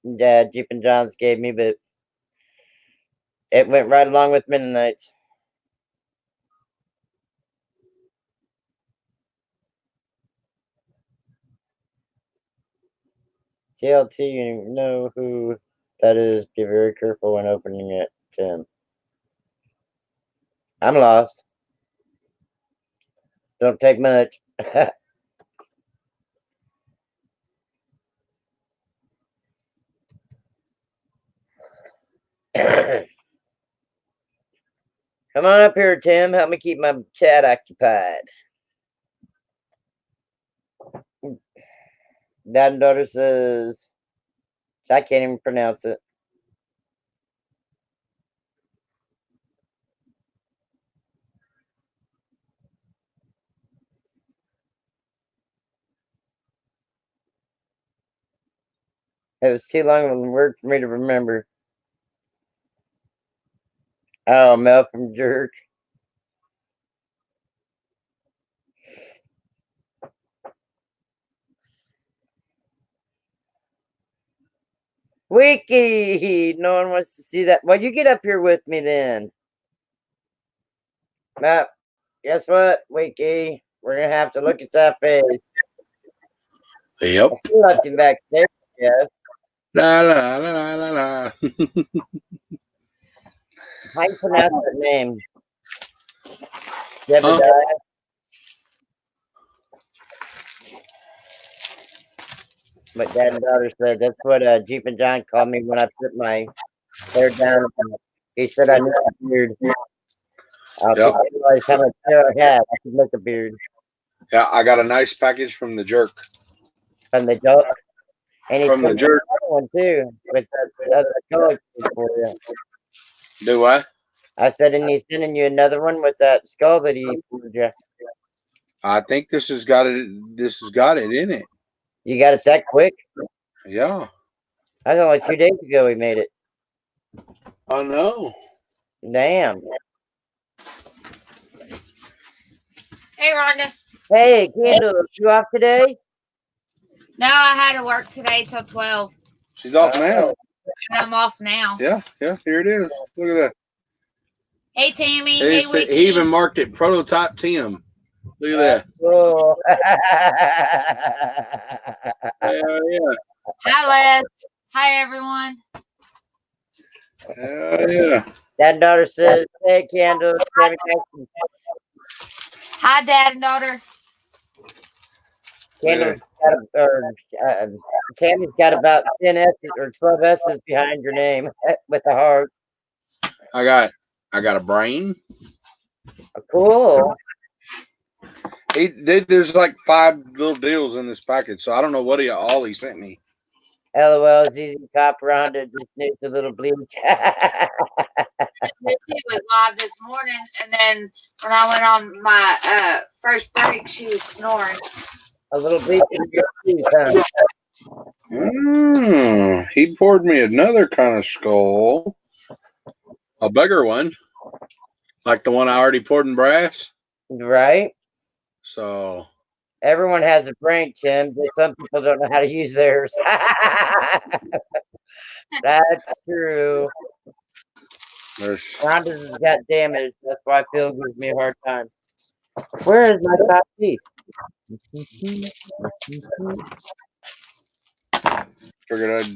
Jeep and Johns gave me, but it went right along with Mennonites. TLT, you know who that is. Be very careful when opening it, Tim. I'm lost. Don't take much. Come on up here, Tim. Help me keep my chat occupied. Dad and daughter says, I can't even pronounce it. It was too long of a word for me to remember. Oh, Mel from Jerk. Wiki! No one wants to see that. Well, you get up here with me then. Now, guess what, Wiki? We're going to have to look at that face. Yep. You left him back there, yes. La la la la la. How you pronounce that name? Jebediah? But Dad and daughter said that's what Jeep and John called me when I put my hair down. He said I need a beard. I Yep. realized how much hair I had. I could make a beard Yeah, I got a nice package from the jerk. from the joke. And he From the sent me jerk. another one too with that other color for you. Do what? I said, and he's sending you another one with that skull that he poured you. I think this has got it. This has got it in it. You got it that quick? Yeah. That was only 2 days ago we made it. I know. Damn. Hey, Rhonda. Hey, Kendall, you off today? No, I had to work today till 12. She's off now. And I'm off now. Yeah, yeah. Here it is. Look at that. Hey, Tammy. Hey, Wiki. He even marked it prototype Tim. Look at that. Cool. Hell yeah. Hi, Les. Hi, everyone. Hell yeah. Dad and daughter says, hey, Kendall. Tammy Jackson. Hi, Dad and daughter. Kendall's got, Tammy's got about 10 S's or 12 S's behind your name with a heart. I got a brain. Cool. There's like 5 little deals in this package, so I don't know what all he sent me. LOL, ZZ Top rounded just needs a little bleach. She was live this morning, and then when I went on my first break, she was snoring. A little bleach in your teeth, huh? He poured me another kind of skull, a bigger one, like the one I already poured in brass. Right? So everyone has a brain, Tim, but some people don't know how to use theirs. That's true. Rhonda's got damaged. That's why Phil gives me a hard time. Where is my top piece? Figured I'd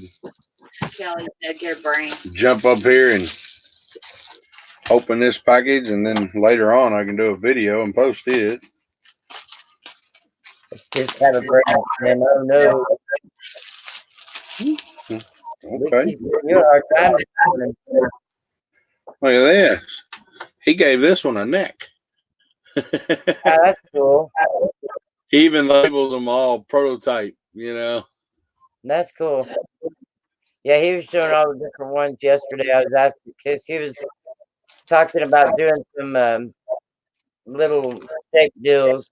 Kelly said your brain. jump up here and open this package, and then later on I can do a video and post it. Just have a brain, Tim. Oh no. Okay. You're a hard time this morning. Look at this. He gave this one a neck. That's cool. He even labeled them all prototype, you know. That's cool. Yeah, he was showing all the different ones yesterday. I was asking because he was talking about doing some little steak deals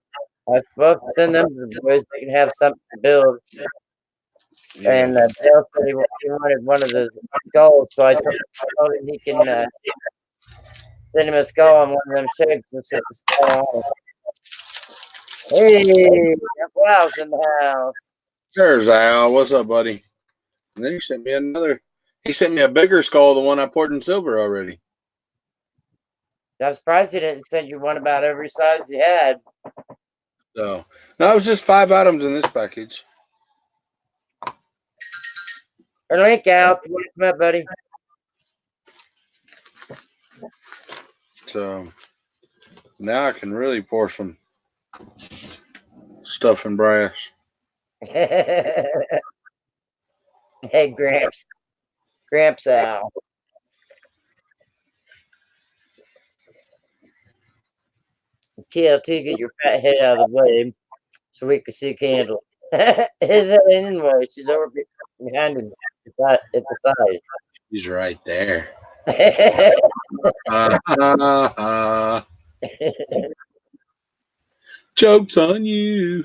I was supposed to send them to the boys so they can have something to build. Yeah. And Dale said he wanted one of the skulls, so I told him he can send him a skull on one of them shapes and set the skull on. Hey, Wow's in the house. There's Al. What's up, buddy? And then he sent me another. He sent me a bigger skull, the one I poured in silver already. I'm surprised he didn't send you one about every size he had. So, no, it was just 5 items in this package. Or link out. Come up, buddy. So now I can really pour some stuff in brass. Hey, Gramps. Gramps Al. TLT, get your fat head out of the way so we can see a candle. His head anyway. She's over behind him at the side. He's right there. Joke's on you.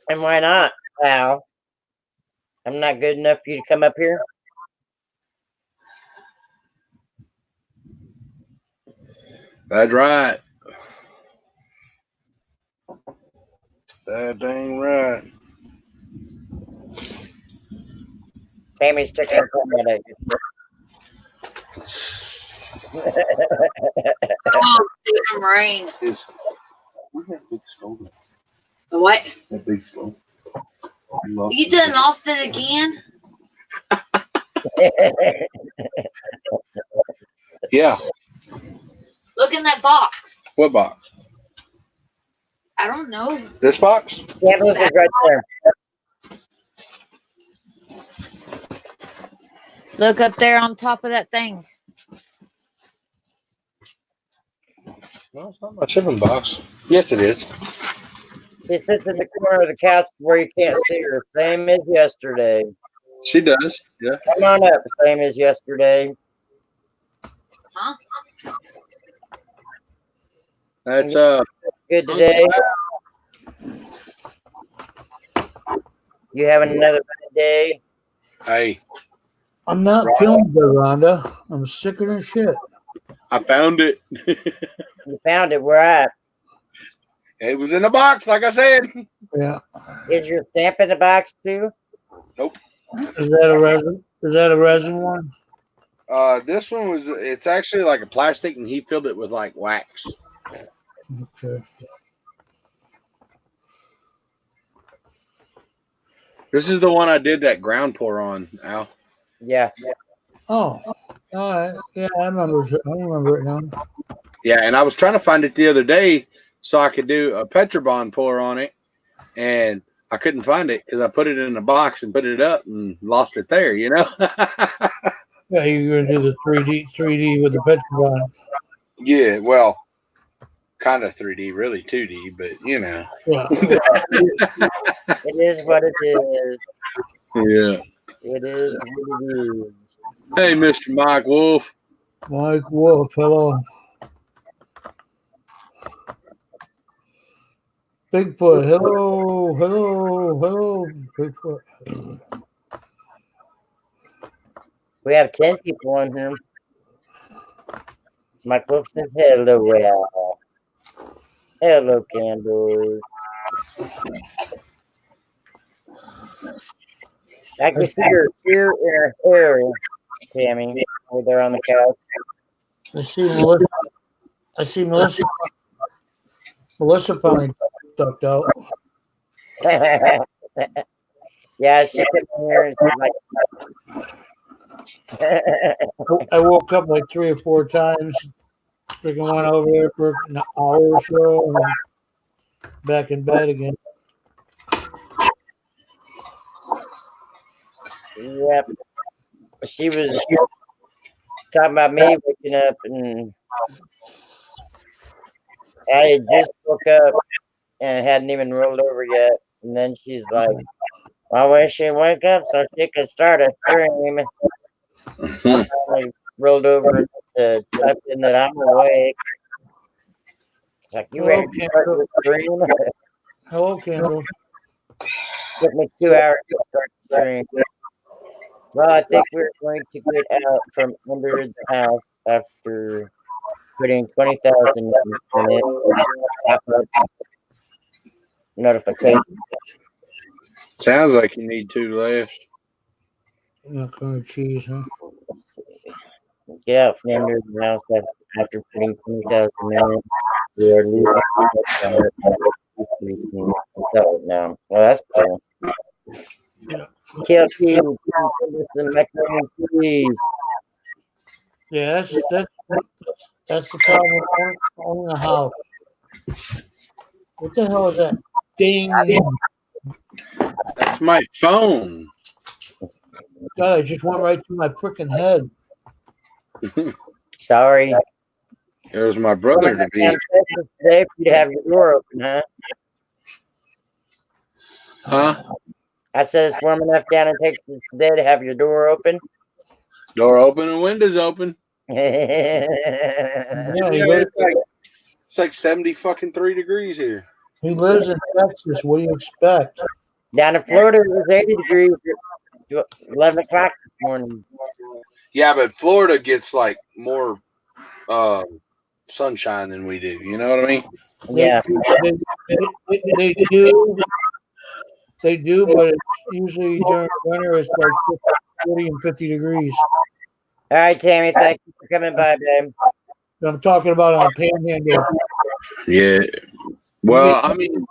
And why not, Al? I'm not good enough for you to come up here? That's right. That dang right. Tammy's checking her phone at you. Oh, damn rain. The what? That big skull. You done lost it again? Yeah. Look in that box. What box? I don't know. This box? Candles is right there. Look up there on top of that thing. No, it's not my shipping box. Yes, it is. She sits in the corner of the couch where you can't see her, same as yesterday. She does. Yeah. Come on up, same as yesterday. Huh? That's Good today. You having another bad day? Hey, I'm not feeling good, Rhonda. I'm sicker than shit. I found it. You found it. Where at? It was in the box, like I said. Yeah. Is your stamp in the box too? Nope. Is that a resin? Is that a resin one? This one was. It's actually like a plastic, and he filled it with like wax. Okay. This is the one I did that ground pour on, Al. Yeah. Oh. All right. Yeah, I remember it now. Yeah, and I was trying to find it the other day so I could do a Petrobond pour on it, and I couldn't find it because I put it in a box and put it up and lost it there. You know. Yeah, you're gonna do the 3D with the Petrobond. Yeah, well, kind of 3D, really 2D, but you know. Yeah. It is what it is. Yeah. It is what it is. Hey, Mr. Mike Wolf. Mike Wolf, hello. Bigfoot, hello, Bigfoot. We have 10 people on here. Mike Wolf says hello, Al. Hello, Candles. I can see your ear in her hair, Tammy, over there on the couch. I see Melissa. Melissa finally ducked out. Yeah, she came in here and she's like, I woke up like 3 or 4 times. Freaking went over there for an hour or so, and then back in bed again. yep. She was talking about me waking up, and I had just woke up and hadn't even rolled over yet. And then she's like, I wish she wake up so she could start a stream. I finally rolled over to type in that I'm awake. It's like you Hello, ready to start Kendall. the stream? Hello, Kendall. Took me 2 hours to start the stream. Well, I think we're going to get out from under the house after putting 20,000 in it. Pop up notifications. Sounds like you need two less. Macaroni and cheese, huh? Let's see. Get out from under the house after putting 20,000 in it. We are losing now. Well, that's cool. TLP, send us some macaroni and cheese. Yeah, that's the problem on the house. What the hell is that? Ding! That's my phone. God, I just went right through my freaking head. Sorry. It was my brother to be. Today for you to have your door open, huh? Huh? I said it's warm enough down in Texas today to have your door open. Door open and windows open. Yeah, he It's like 70 fucking 3 degrees here. He lives in Texas. What do you expect? Down in Florida, it was 80 degrees at 11 o'clock this morning. Yeah, but Florida gets like more sunshine than we do. You know what I mean? Yeah. They do, but it's usually during winter it's like 40 and 50 degrees. All right, Tammy, thank you for coming by, babe. I'm talking about on the panhandle. Yeah. Well, I mean,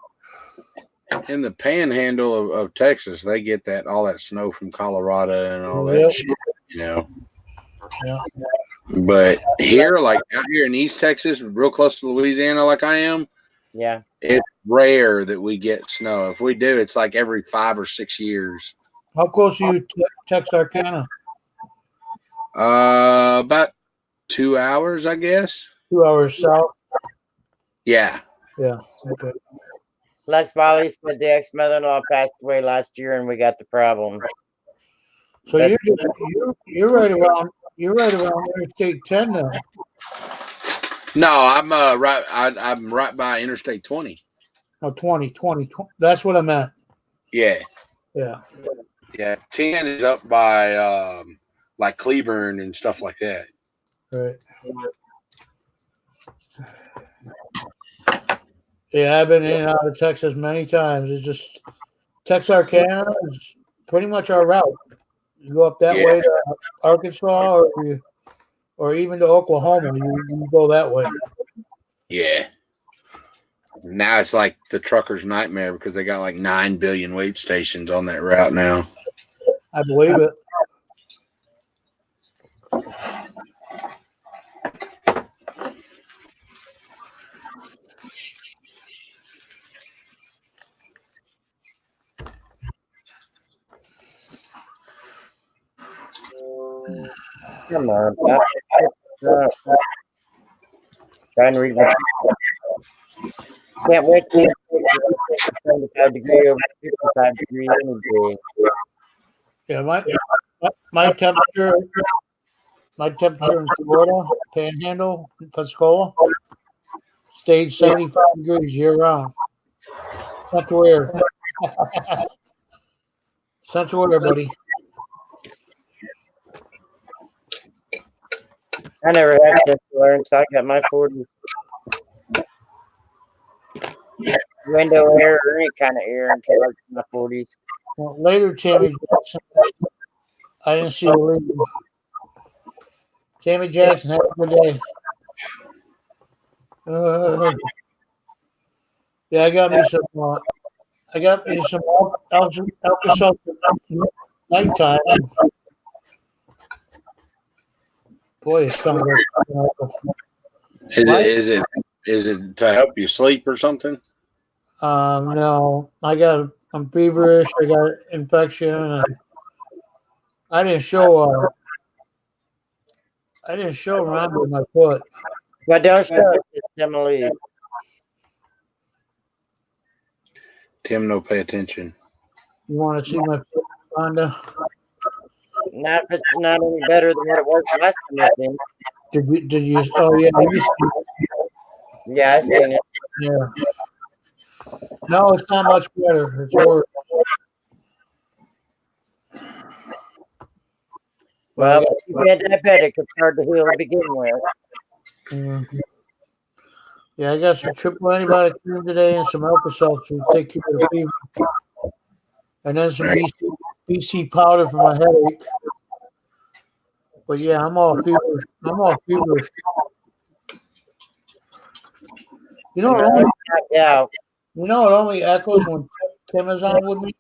in the panhandle of Texas, they get all that snow from Colorado and all that Yep. shit, you know. Yeah. But here, like out here in East Texas, real close to Louisiana, like I am, Yeah. it's rare that we get snow. If we do, it's like every 5 or 6 years. How close are you to Texarkana? About 2 hours, I guess. 2 hours south. Yeah. Yeah. Okay. Les Bolly said the ex-mother-in-law passed away last year, and we got the problem. So you're right around Interstate 10 now. No, I'm right. I'm right by Interstate 20. Oh, 20. That's what I meant. Yeah. Yeah. Yeah. 10 is up by like Cleburne and stuff like that. Right. Yeah, I've been in and out of Texas many times. It's just Texarkana is pretty much our route. You go up that way to Arkansas, or even to Oklahoma. You go that way. Yeah. Now it's like the trucker's nightmare because they got like 9 billion weight stations on that route now. I believe it. Come on, Pop. Trying to read my. Can't wait to get 75 degree over 55 degree any day. Yeah, my temperature in Florida, Panhandle, Pensacola, stayed 75 degrees year round. Central air. Central air, buddy. I never had central air until I got my 40s. Window air or any kind of air until I got my 40s. Well, later, Tammy Jackson. I didn't see the lead. Tammy Jackson, have a good day. Yeah, I got me some Alka-Seltzer nighttime. Boy, it's coming up. Is it to help you sleep or something? No, I'm feverish. I got infection. And I didn't show Rhonda with my foot. But don't show it to Emily. Tim, no pay attention. You want to see my foot, Rhonda? Not if it's not any better than what it was last time, I think. Did you? Oh yeah, Yeah, I seen it. Yeah. No, it's not much better. It's worse. Well, if you've been diabetic, it's hard to heal to begin with. Yeah, I got some triple antibiotic cream today and some Alka-Seltzer to take care of the fever. And then some BC powder for my headache. But yeah, I'm all feverish. You know, it only echoes when Tim is on with me.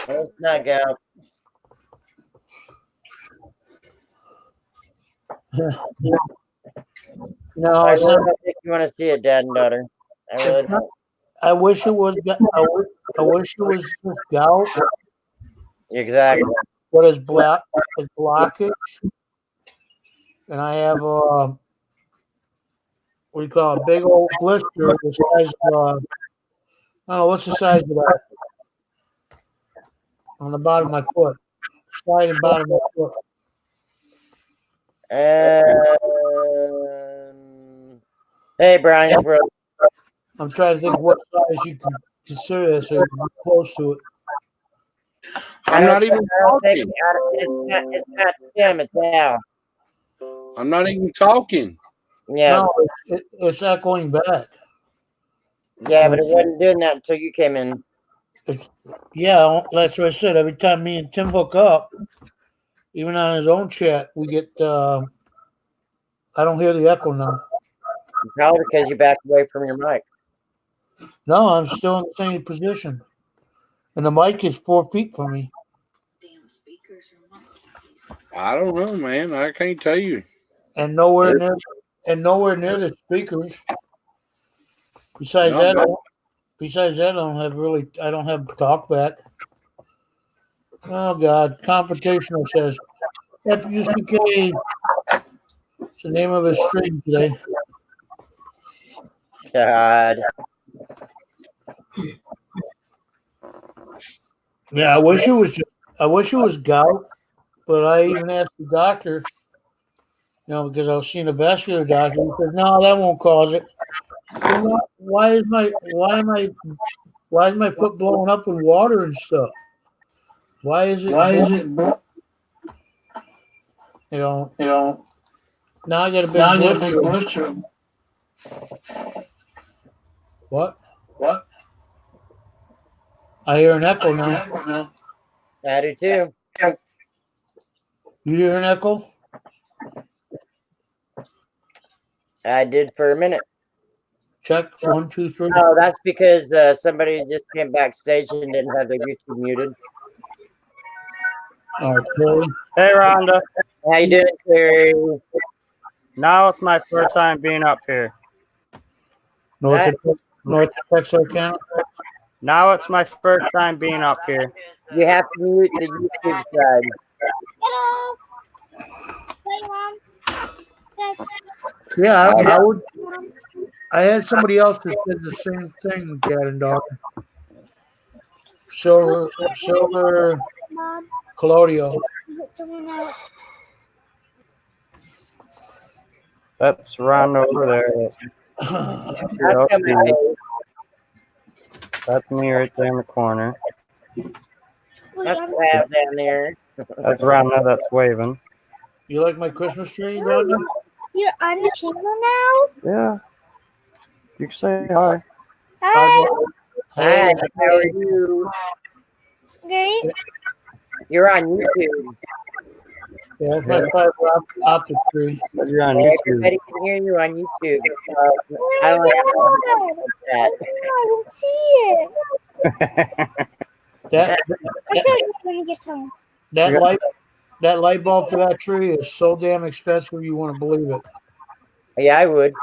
Let's not go. No, I it's really not. don't think you want to see it, Dad and daughter. I really don't. I wish it was. I wish it was just gout. Exactly. What is blockage? And I have what do you call it? A big old blister the size of I don't know what's the size of that on the bottom of my foot, side and bottom of my foot. Hey, Brian's bro. I'm trying to think what size you can consider this so you can be close to it. I'm not even talking. It's not Tim, it's Al. I'm not even talking. Yeah. No, it's echoing back. Yeah, but it wasn't doing that until you came in. Yeah, that's what I said. Every time me and Tim hook up, even on his own chat, we get. I don't hear the echo now. Probably because you backed away from your mic. No, I'm still in the same position, and the mic is 4 feet from me. I don't know, man. I can't tell you. And nowhere near the speakers. Besides that, I don't have talk back. Oh God, Confrontational says FUCK. It's the name of his stream today. God. Yeah, I wish it was gout, but I even asked the doctor, because I was seeing a vascular doctor. He said, "No, that won't cause it." Why is my foot blowing up in water and stuff? Why is it? Now I got a big blister. What? I hear an echo now. I do too. You hear an echo? I did for a minute. Check 1, 2, 3. Oh, that's because somebody just came backstage and didn't have their YouTube muted. Okay. Hey, Rhonda. How you doing, Terry? Now it's my first time being up here. North Texarkana. Now it's my first time being up here. You have to mute the YouTube side. Hello. Hey, Mom. Yeah, I would. I had somebody else that did the same thing, Dad and daughter. Silver Claudio. That's Rhonda over there. That's me right there in the corner. That's Lab down there. That's Rhonda that's waving. You like my Christmas tree, Rhonda? You're on the channel now? Yeah. You can say hi. Hi. Hi, how are you? Great. You're on YouTube. Yeah, it's my fiber optic tree. You're on Everybody YouTube. can hear you on YouTube. I don't have that. I don't see it. That I tell you when it gets home. that light bulb for that tree is so damn expensive you want to believe it. Yeah, I would.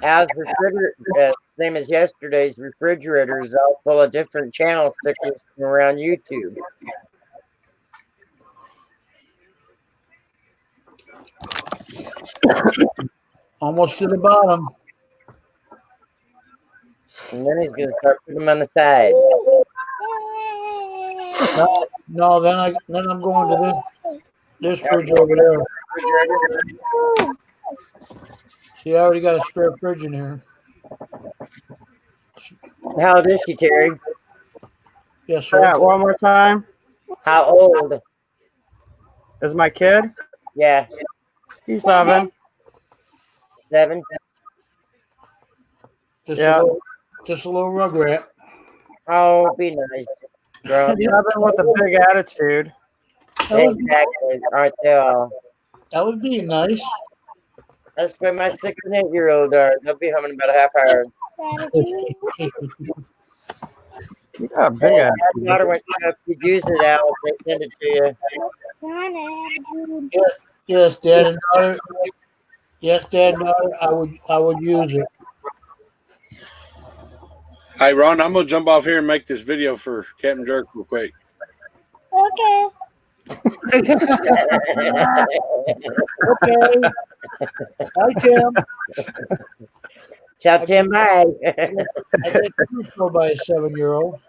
As refrigerator, same as yesterday's refrigerator is all full of different channel stickers from around YouTube. Almost to the bottom. And then he's gonna start putting them on the side. No, then I'm going to this fridge over there. See, I already got a spare fridge in here. How old is she, Terry? Yes, Say that one more time. How old? Is my kid? Yeah, He's 7. 7. Yeah. Just a little rugrat. Oh, be nice. Grown. 7 with a big attitude. Exactly. Aren't they all? That would be nice. That's where my 6 and 8-year-old are. They'll be home in about a half hour. You got a big My attitude. daughter wants to know if you use it, Alex. They send it to you. Yes, Dad and daughter. Yes, Dad and daughter. I would use it. Hey, Ron, I'm gonna jump off here and make this video for Captain Jerk real quick. Okay. Okay. Hi, Tim. Ciao, Tim. Bye. I get controlled by a 7-year-old.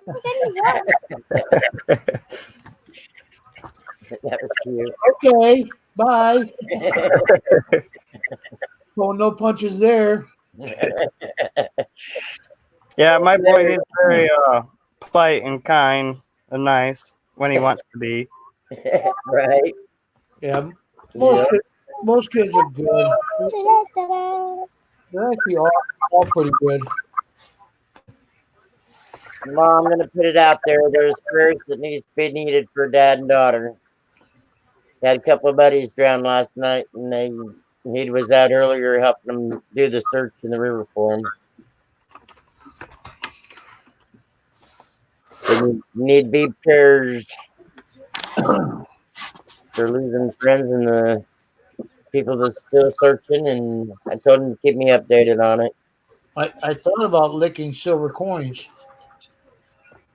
That was cute. Okay. Bye. Well, no punches there. Yeah, my boy is very polite and kind and nice when he wants to be. Right. Yeah. Most kids are good. They're actually all pretty good. Mom, I'm going to put it out there. There's prayers that needs to be needed for dad and daughter. Had a couple of buddies drown last night, and he was out earlier helping them do the search in the river for them. They need to be prayers for losing friends and the people that's still searching, and I told them to keep me updated on it. I thought about licking silver coins.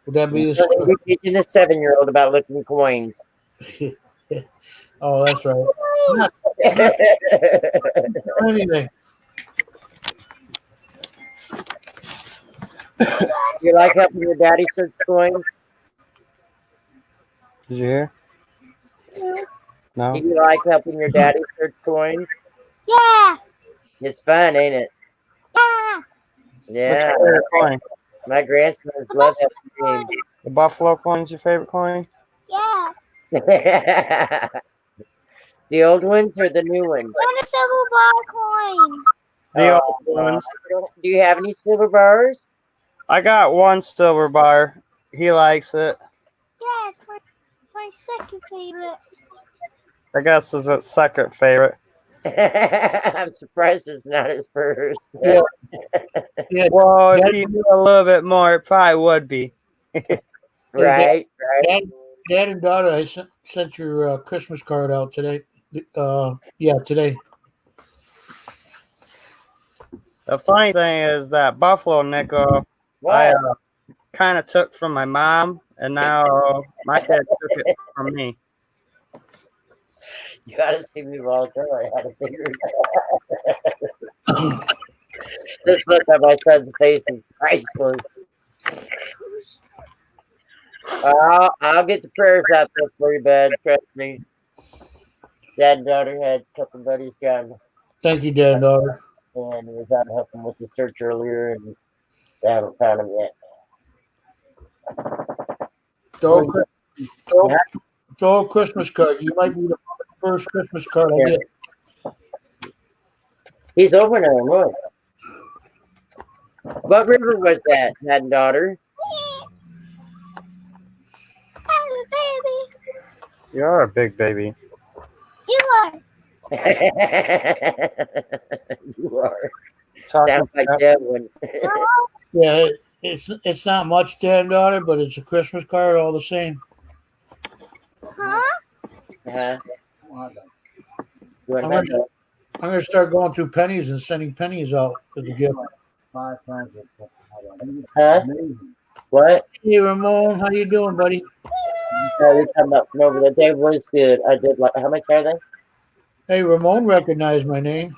Would that be the same? You're teaching a 7-year-old about licking coins. Oh, that's right. Not anything. You like helping your daddy search coins? Did you hear? No. Do you like helping your daddy search coins? Yeah. It's fun, ain't it? Yeah. Yeah. What's your favorite coin? My grandsons love helping me. The buffalo coin's your favorite coin? Yeah. The old ones or the new ones? Want a silver bar coin? The Oh, old ones. Do you have any silver bars? I got one silver bar. He likes it. Yeah, it's my second favorite. I guess it's his second favorite. I'm surprised it's not his first. Yeah. Yeah. Well, if he knew a little bit more, it probably would be. Right. Dad and daughter, I sent your Christmas card out today. Yeah, today. The funny thing is that buffalo nickel I kind of took from my mom, and now my kid took it from me. You gotta see me roll through. I had to figure it out. This look on my son's face is priceless. I'll get the prayers out there for you, bud. Trust me. Dad and daughter had a couple buddies gone, Thank you, Dad and daughter. and was out helping with the search earlier, and they haven't found him yet. Throw a Christmas card. You might be the first Christmas card I get. He's over now, look. What river was that, Dad and daughter? I'm a baby. You are a big baby. You are. You are. Talking Sounds like about- that one. Yeah, it's not much, Dad and daughter, but it's a Christmas card all the same. Huh? You want I'm that? gonna start going through pennies and sending pennies out as a gift. Huh? What? Hey, Ramon, how you doing, buddy? No, you're talking about from over there. They was good. I did like. How much are they? Hey, Ramon recognized my name.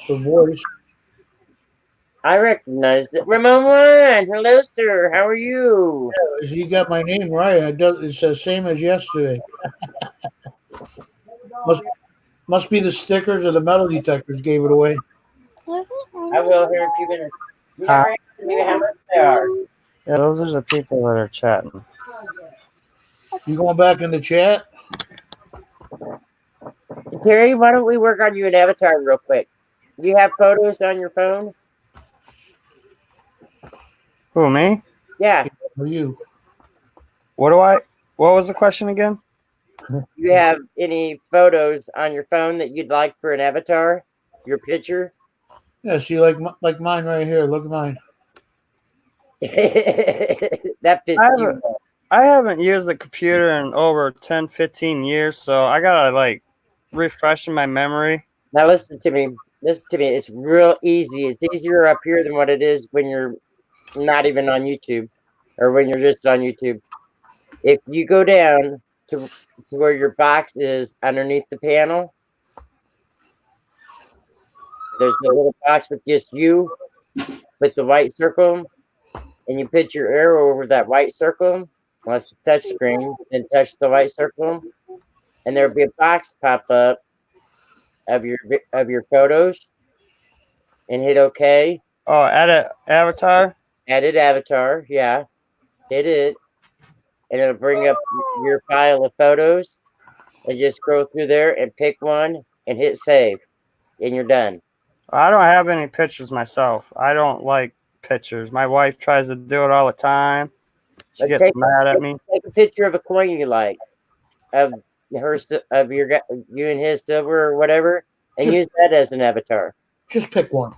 The voice. I recognize it. Ramon One. Hello, sir. How are you? You got my name right. It's the same as yesterday. Must be the stickers or the metal detectors gave it away. I will here in a few minutes. You Huh? never asked me how much they are. Yeah, those are the people that are chatting. You going back in the chat? Terry, why don't we work on you an avatar real quick? Do you have photos on your phone? Who, me? Yeah. For you. What was the question again? Do you have any photos on your phone that you'd like for an avatar? Your picture? Yeah, see, like mine right here. Look at mine. That fits you. I haven't used the computer in over 10, 15 years, so I gotta like refresh my memory. Now listen to me. Listen to me. It's real easy. It's easier up here than what it is when you're not even on YouTube or when you're just on YouTube. If you go down to where your box is underneath the panel, there's a little box with just you with the white circle, and you put your arrow over that white circle. Unless it's touch screen, then touch the white circle, and there'll be a box pop up of your photos, and hit OK. Oh, edit avatar. Edit avatar, yeah. Hit it, and it'll bring up your file of photos, and just scroll through there and pick one and hit save, and you're done. I don't have any pictures myself. I don't like pictures. My wife tries to do it all the time. She gets mad at me. Take a picture of a coin you like, of you and his silver or whatever, and use that as an avatar. Just pick one.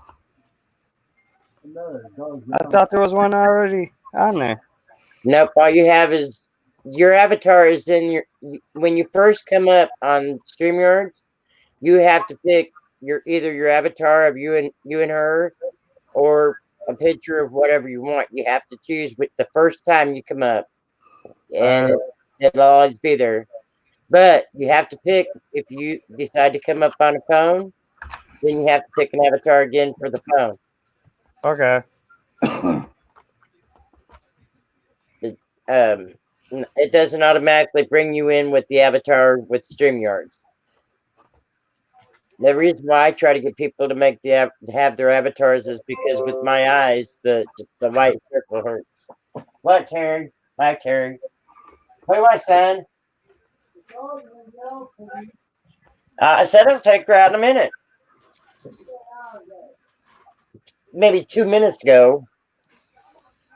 I thought there was one already on there. Nope. All you have is your avatar is in your. When you first come up on StreamYard, you have to pick either your avatar of you and her, or a picture of whatever you want. You have to choose with the first time you come up, and it'll always be there. But you have to pick if you decide to come up on a phone, then you have to pick an avatar again for the phone. Okay. It doesn't automatically bring you in with the avatar with StreamYard. The reason why I try to get people to make have their avatars is because with my eyes, the white circle hurts. What, Terry? Bye, Terry. Wait, what, son? I said I'll take her out in a minute. Maybe 2 minutes ago.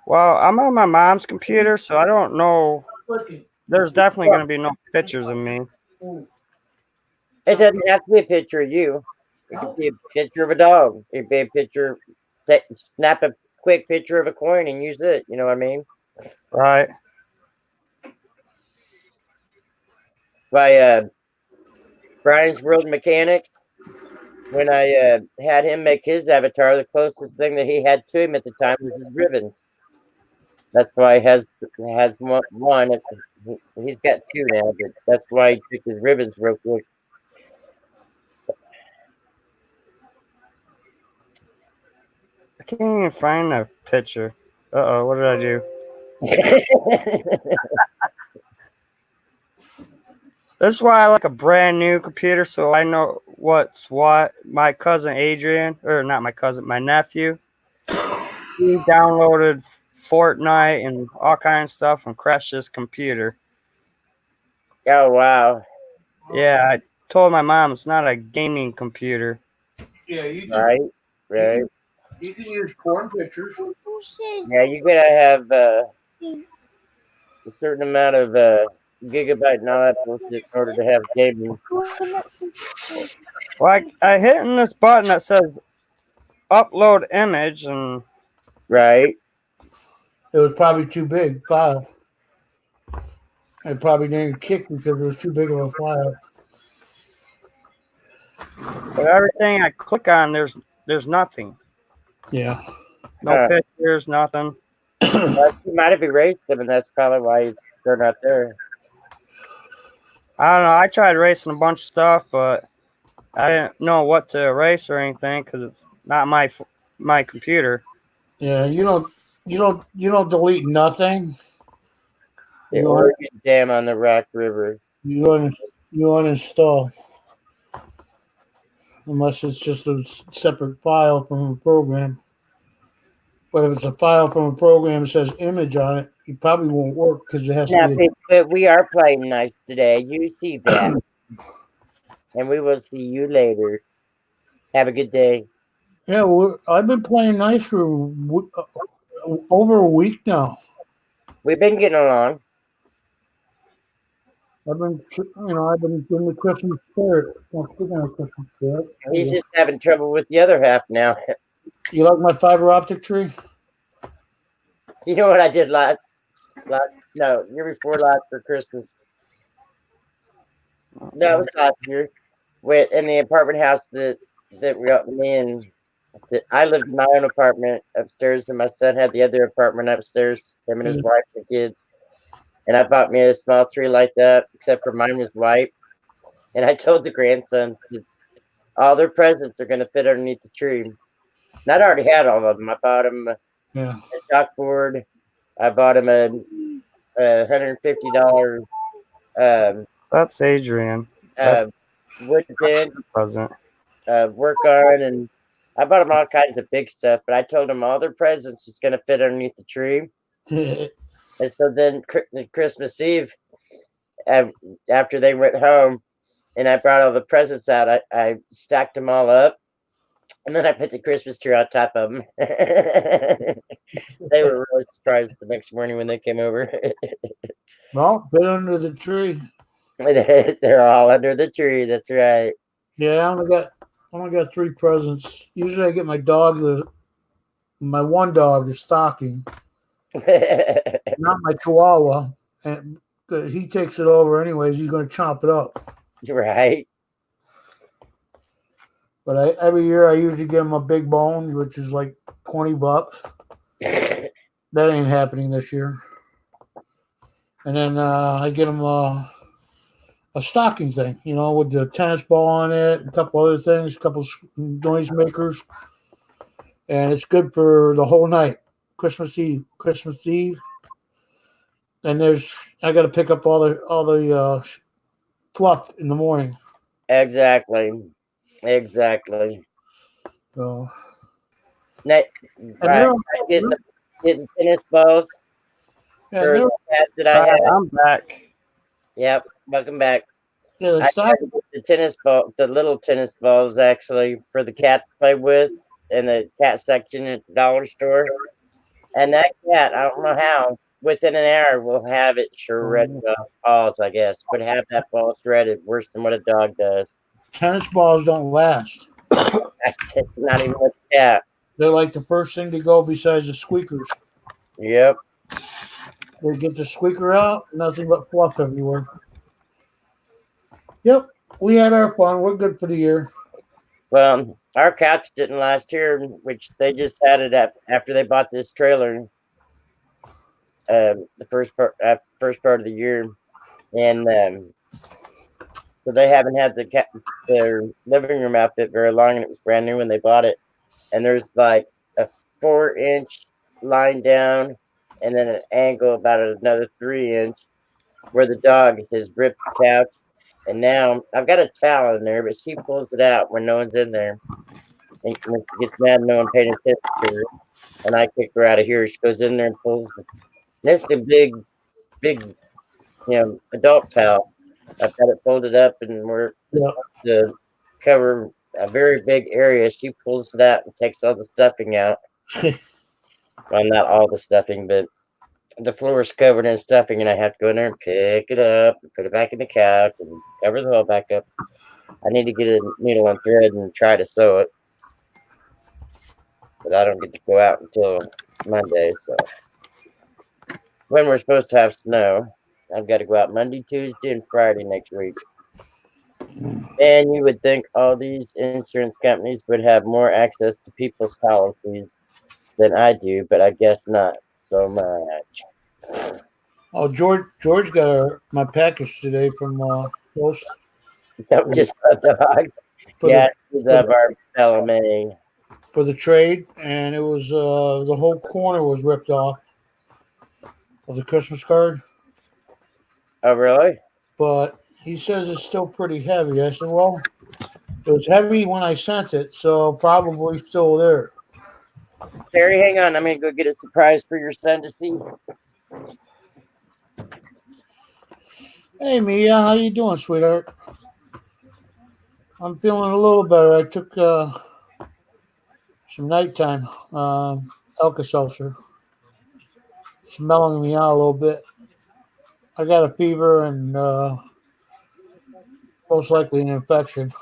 Well, I'm on my mom's computer, so I don't know. There's definitely going to be no pictures of me. It doesn't have to be a picture of you. It could be a picture of a dog. It could be a picture. Snap a quick picture of a coin and use it. You know what I mean? Right. By Brian's World Mechanics. When I had him make his avatar, the closest thing that he had to him at the time was his ribbons. That's why he has one. He's got two now, but that's why he took his ribbons real quick. I can't even find a picture. Uh-oh, what did I do? This is why I like a brand new computer, so I know what's what. My cousin Adrian, or not my cousin, my nephew, he downloaded Fortnite and all kinds of stuff and crashed his computer. Oh, wow. Yeah, I told my mom it's not a gaming computer. Yeah, you can. Right. You can use porn pictures. Yeah, you gotta have a certain amount of gigabyte and all that bullshit in order to have gaming. Well, I hit in this button that says upload image, and right. It was probably too big file. It probably didn't kick because it was too big of a file. But everything I click on, there's nothing. Yeah. No pictures, nothing. You might have erased them, and that's probably why they're not there. I don't know. I tried erasing a bunch of stuff, but I didn't know what to erase or anything because it's not my my computer. Yeah, you don't delete nothing. The You Oregon Dam on the Rock River. you uninstall unless it's just a separate file from a program. But if it's a file from a program that says image on it, it probably won't work because it has Now, to be. but we are playing nice today. You see that. And we will see you later. Have a good day. Yeah, I've been playing nice for over a week now. We've been getting along. I've been in the Christmas spirit. Well, speaking of Christmas spirit, He's just having trouble with the other half now. you like my fiber optic tree? You know what I did year before last for Christmas? No, it was last year. In the apartment house that me and I lived in my own apartment upstairs, and my son had the other apartment upstairs. Him and his wife and kids. And I bought me a small tree like that, except for mine was white. And I told the grandsons that all their presents are going to fit underneath the tree. And I'd already had all of them. I bought them a chalkboard. I bought him a $150. That's Adrian. Wood bin. Present. Work on, and I bought them all kinds of big stuff. But I told them all their presents is going to fit underneath the tree. And so then Christmas Eve, after they went home, and I brought all the presents out, I stacked them all up. And then I put the Christmas tree on top of them. They were really surprised the next morning when they came over. Well, fit under the tree. They're all under the tree. That's right. Yeah, I only got 3 presents. Usually, I get my dog my one dog the stocking, not my Chihuahua, and he takes it over anyways. He's going to chomp it up. Right. But every year I usually give him a big bone, which is like $20. That ain't happening this year. And then I get him a stocking thing, with the tennis ball on it, a couple other things, a couple noise makers, and it's good for the whole night. Christmas Eve, and I got to pick up all the fluff in the morning. Exactly. So, right. Getting tennis balls. Yeah, for the cat that I had. I'm back. Yep, welcome back. Yeah, I tried to get the tennis ball, the little tennis balls, actually, for the cat to play with in the cat section at the dollar store. And that cat, I don't know how, within an hour will have it shredded off balls, I guess. But have that ball shredded worse than what a dog does. Tennis balls don't last. That's not even with the cat. They're like the first thing to go besides the squeakers. Yep. They get the squeaker out, nothing but fluff everywhere. Yep, we had our fun. We're good for the year. Well, our couch didn't last here, which they just had it after they bought this trailer. The first part of the year, and so they haven't had their living room outfit very long, and it was brand new when they bought it. And there's like a 4-inch line down, and then an angle about another 3-inch where the dog has ripped the couch. And now I've got a towel in there, but she pulls it out when no one's in there. And when she gets mad, no one paying attention to her. And I kick her out of here. She goes in there and pulls it. This is a big, adult towel. I've got it folded up, and we're to cover a very big area. She pulls it out and takes all the stuffing out. Well, not all the stuffing, but the floor is covered in stuffing, and I have to go in there and pick it up and put it back in the couch and cover the hole back up. I need to get a needle and thread and try to sew it, but I don't get to go out until Monday. So when we're supposed to have snow, I've got to go out Monday, Tuesday, and Friday next week. And you would think all these insurance companies would have more access to people's policies than I do, but I guess not so much. Oh, George got my package today from Post. Just love dogs. Yeah, we love our Bellamy. for the trade, and it was the whole corner was ripped off of the Christmas card. Oh, really? But he says it's still pretty heavy. I said, well, it was heavy when I sent it, so probably still there. Terry, hang on. I'm gonna go get a surprise for your son to see. Hey, Mia, how you doing, sweetheart? I'm feeling a little better. I took some nighttime Alka-Seltzer. It's mellowing me out a little bit. I got a fever and most likely an infection.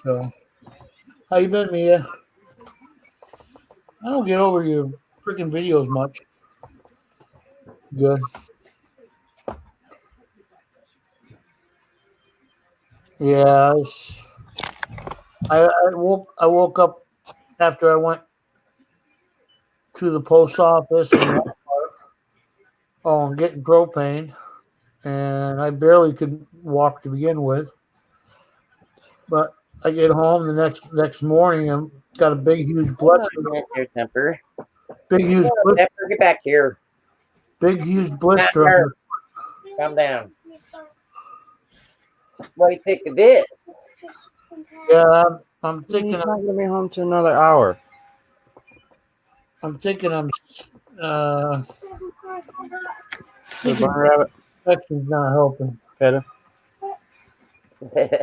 So, how you been, Mia? I don't get over your freaking videos much. Good. Yeah, I woke up after I went to the post office and getting propane, and I barely could walk to begin with. But I get home the next morning and got a big huge blood Temper. Big huge blister. Temper, get back here. Big huge blister. Temper. Calm down. What do you think of this? Yeah, I'm thinking He's not gonna be home to another hour. I'm thinking I'm The bunny rabbit. infection's not helping. Pet him. Bunny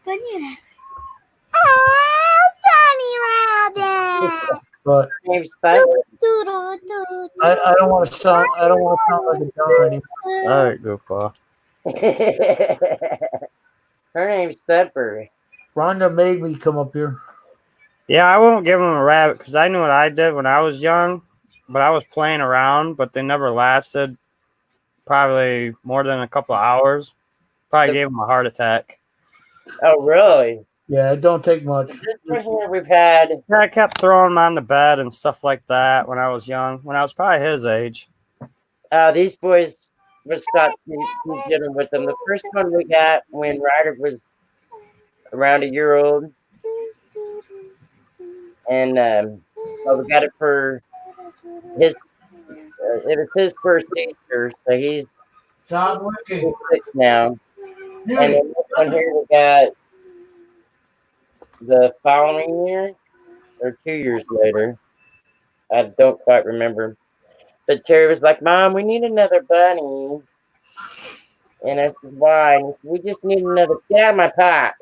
rabbit. Oh, bunny rabbit. But Doo, doo, doo, doo, I don't want to sound like a dumb anymore. All right, go far. Her name's Pepper. Rhonda made me come up here. Yeah, I won't give him a rabbit because I knew what I did when I was young, but I was playing around, but they never lasted probably more than a couple of hours. Probably gave him a heart attack. Oh, really? Yeah, it don't take much. This one here we've had. Yeah, I kept throwing him on the bed and stuff like that when I was young, when I was probably his age. These boys was taught to keep dealing with them. The first one we got when Ryder was around a year old. And well, we got it for his, it was his first Easter, so he's six now. And then this one here we got the following year, or 2 years later. I don't quite remember. But Terry was like, Mom, we need another bunny. And I said, why? And he said, we just need another, get out of my pot.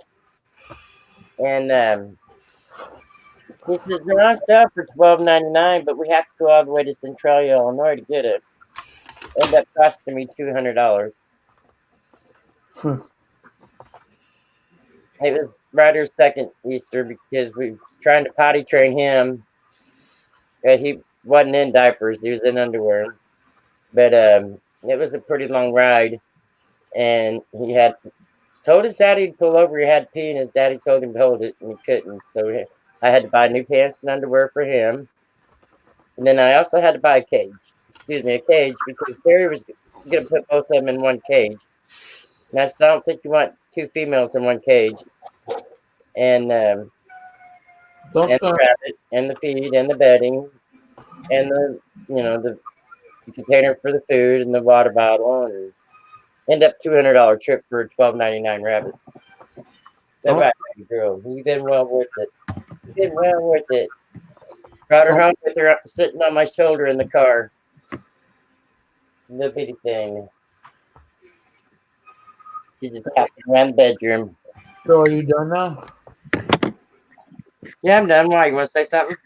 And he says, they're on sale for $12.99, but we have to go all the way to Centralia, Illinois to get it. Ended up costing me $200. It was Ryder's second Easter because we were trying to potty train him. He wasn't in diapers, he was in underwear. But it was a pretty long ride. And he had told his daddy to pull over, he had to pee, and his daddy told him to hold it, and he couldn't. So I had to buy new pants and underwear for him. And then I also had to buy a cage, because Terry was going to put both of them in one cage. And I said, I don't think you want two females in one cage. And the rabbit, and the feed, and the bedding, and the, the container for the food, and the water bottle, and end up $200 trip for a $12.99 rabbit. That's right, girl. You've been well worth it. You've been well worth it. Brought her home with her sitting on my shoulder in the car. Little bitty thing. She just hopped around the bedroom. So are you done now? Yeah, I'm done. Why? You want to say something?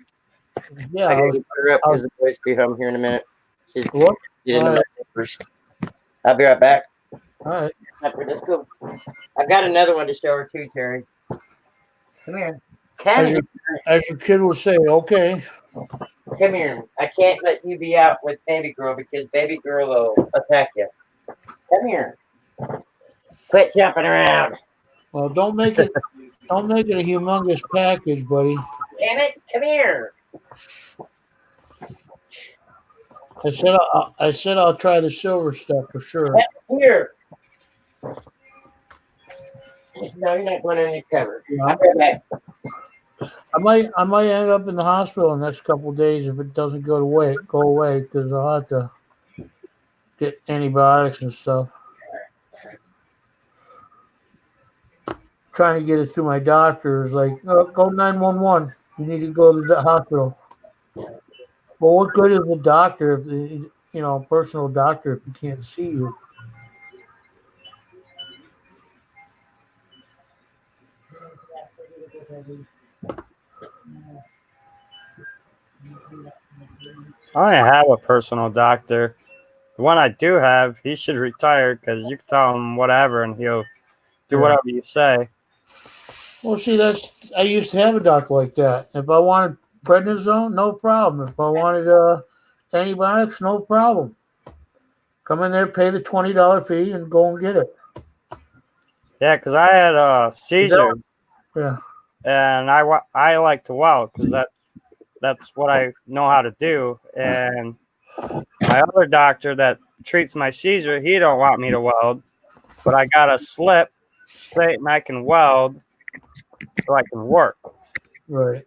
Yeah. I gotta put her up because the boys will be home here in a minute. She's what? getting my papers. I'll be right back. All right. Let's go. I've got another one to show her too, Terry. Come here. As your kid would say, okay. Come here. I can't let you be out with baby girl because baby girl will attack you. Come here. Quit jumping around. Well, don't make it a humongous package, buddy. Damn it! Come here. I said I'll try the silver stuff for sure. Here. No, you're not going undercover. Yeah. I'll be right back. I might end up in the hospital in the next couple of days if it doesn't go away because I'll have to get antibiotics and stuff. Trying to get it to my doctor is like, oh, go 911. You need to go to the hospital. Well, what good is a doctor if a personal doctor if he can't see you? I don't have a personal doctor. The one I do have, he should retire because you can tell him whatever and he'll do whatever you say. Well, see, I used to have a doctor like that. If I wanted prednisone, no problem. If I wanted antibiotics, no problem. Come in there, pay the $20 fee, and go and get it. Yeah, because I had a seizure. Yeah. And I like to weld because that's what I know how to do. And my other doctor that treats my seizure, he don't want me to weld, but I got a slip straight and I can weld so I can work. Right.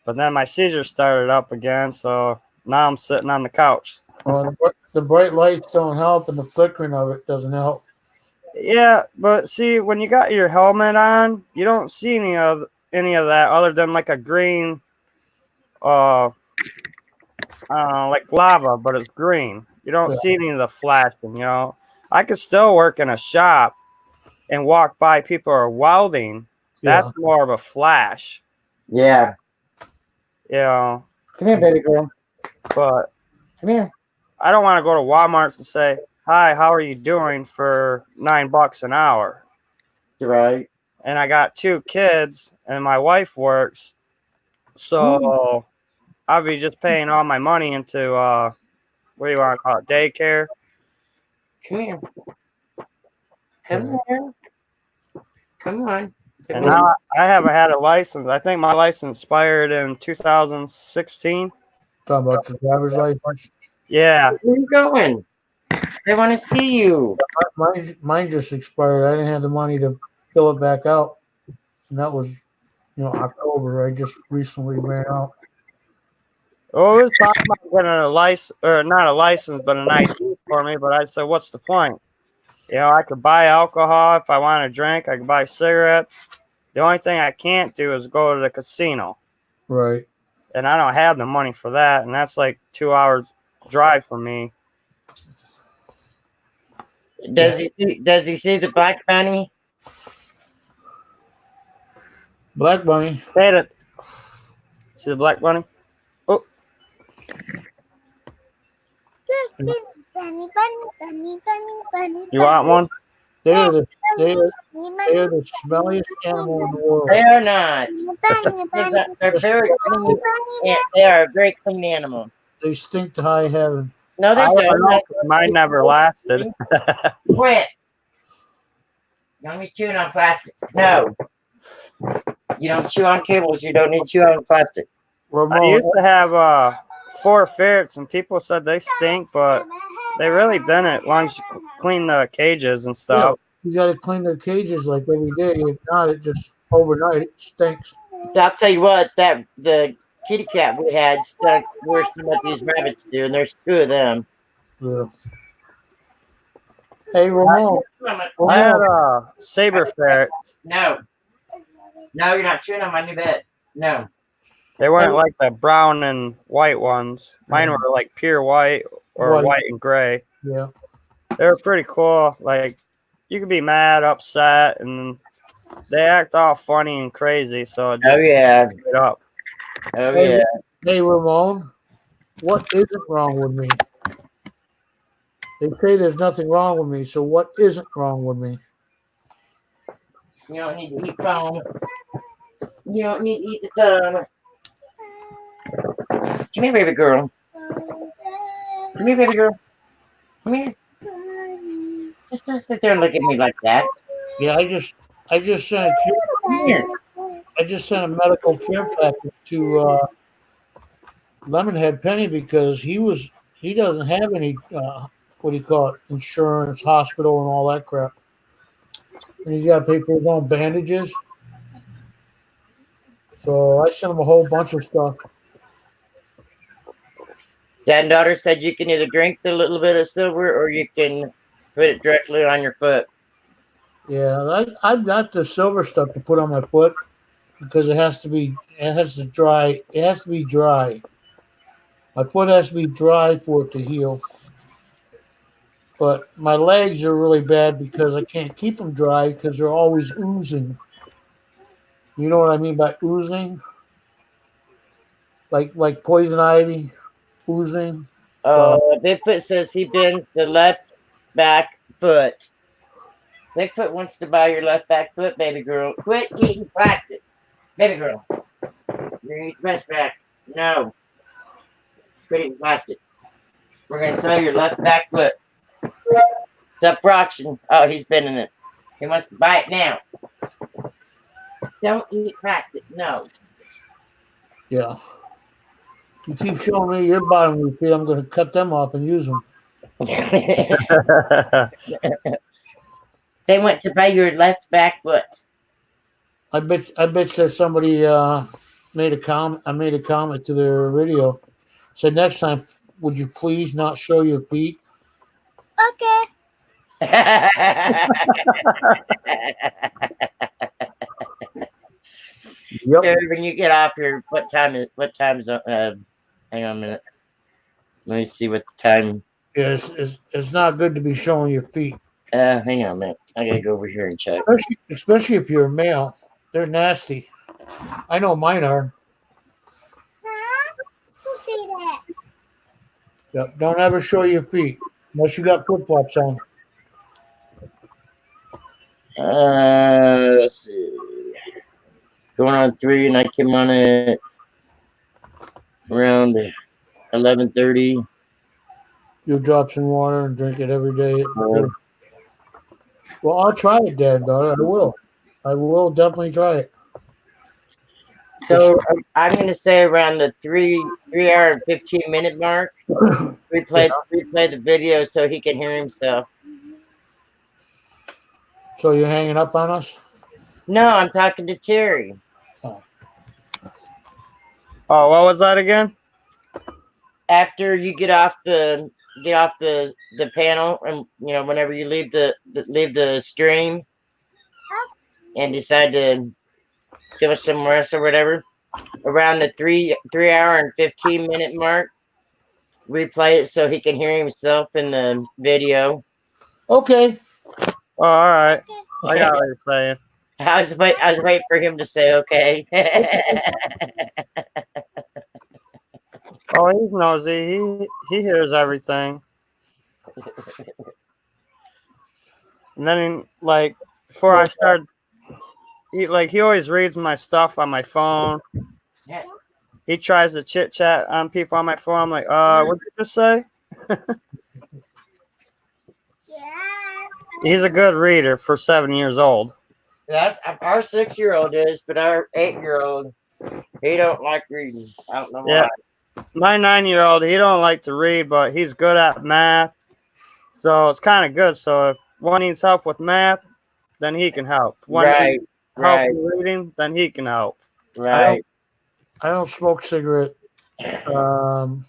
But then my seizure started up again, so now I'm sitting on the couch. Well, the bright lights don't help, and the flickering of it doesn't help. Yeah, but see, when you got your helmet on, you don't see any of that other than like a green, like lava, but it's green. You don't see any of the flashing. I could still work in a shop and walk by people who are welding. That's more of a flash. Yeah. Come here, baby girl. But come here. I don't want to go to Walmart and say, "Hi, how are you doing?" for $9 an hour. Right. And I got 2 kids, and my wife works, so I'll be just paying all my money into what do you want to call it, daycare. Come here. Come here. Come on. And now I haven't had a license. I think my license expired in 2016. Talking about your driver's license? Yeah. Where are you going? They want to see you. Mine just expired. I didn't have the money to fill it back out. And that was, October. I just recently ran out. Oh, it was talking about getting a license, or not a license, but an ID for me. But I said, what's the point? I could buy alcohol if I want to drink. I could buy cigarettes. The only thing I can't do is go to the casino. Right. And I don't have the money for that. And that's like 2 hours drive for me. Does he see the black bunny? Black bunny. See the black bunny? Oh. You want one? They're the smelliest animal in the world. They are not. They're very clean. They are a very clean animal. They stink to high heaven. No, they don't. Mine never lasted. Quit. Don't be chewing on plastic. No. You don't chew on cables. You don't need to chew on plastic. I used to have 4 ferrets, and people said they stink, but they really didn't. As long as you clean the cages and stuff. Yeah, you got to clean their cages like every day. If not, it just overnight it stinks. I'll tell you what, the kitty cat we had stunk worse than what these rabbits do, and there's 2 of them. Yeah. Hey, Ramon. I had saber ferrets. No, you're not chewing on my new bed. No. They weren't like the brown and white ones. Mine were like pure white or white and gray. Yeah. They were pretty cool. Like, you could be mad, upset, and they act all funny and crazy. So it just it up. Oh yeah. Hey, Ramon, what isn't wrong with me? They say there's nothing wrong with me. So what isn't wrong with me? You don't need to eat foam. You don't need to eat the thumb. Come here, baby girl. Come here, baby girl. Come here. Just don't sit there and look at me like that. Yeah, I just sent a medical care package to Lemonhead Penny because he doesn't have any what do you call it, insurance, hospital, and all that crap. and he's got to pay for his own bandages. So I sent him a whole bunch of stuff. Dad and daughter said you can either drink the little bit of silver or you can put it directly on your foot. Yeah, I've got the silver stuff to put on my foot because it has to be dry. It has to be dry. My foot has to be dry for it to heal. But my legs are really bad because I can't keep them dry because they're always oozing. You know what I mean by oozing? Like poison ivy, oozing. Bigfoot says he bends the left back foot. Bigfoot wants to buy your left back foot, baby girl. Quit eating plastic. Baby girl. You're gonna eat the best back. No. Quit eating plastic. We're gonna sell your left back foot. It's up for auction. Oh, he's bending it. He wants to buy it now. Don't eat plastic. No. Yeah. You keep showing me your bottom of your feet, I'm going to cut them off and use them. They went to buy your left back foot. I bet that somebody made a comment. I made a comment to their video. Said next time, would you please not show your feet? Okay. Yep. Jerry, when you get off here, what time is hang on a minute. Let me see what the time. Yeah, it's not good to be showing your feet. Hang on a minute. I gotta go over here and check. Especially if you're a male. They're nasty. I know mine are. Who see that? Yep. Don't ever show your feet unless you got flip flops on. Let's see. Going on 3, and I came on it around 11:30. You'll drop some water and drink it every day. Well, I'll try it, Dad, daughter. I will. I will definitely try it. So I'm gonna say around the 3-hour and 15-minute mark. Replay the video so he can hear himself. So you're hanging up on us? No, I'm talking to Terry. Oh, what was that again? After you get off the panel, and whenever you leave the stream and decide to give us some rest or whatever, around the 3-hour and 15-minute mark, replay it so he can hear himself in the video. Okay. Oh, all right. I got what you're saying. I was waiting for him to say okay. Oh, he's nosy. He hears everything. And then, like, before I start, he always reads my stuff on my phone. Yeah. He tries to chit chat on people on my phone. I'm like, what did you just say? He's a good reader for 7 years old. That's our 6-year-old is, but our 8-year-old, he don't like reading. I don't know why. Yeah. My 9-year-old, he don't like to read, but he's good at math. So it's kind of good. So if one needs help with math, then he can help. One needs help with reading, then he can help. Right. I don't smoke cigarette. When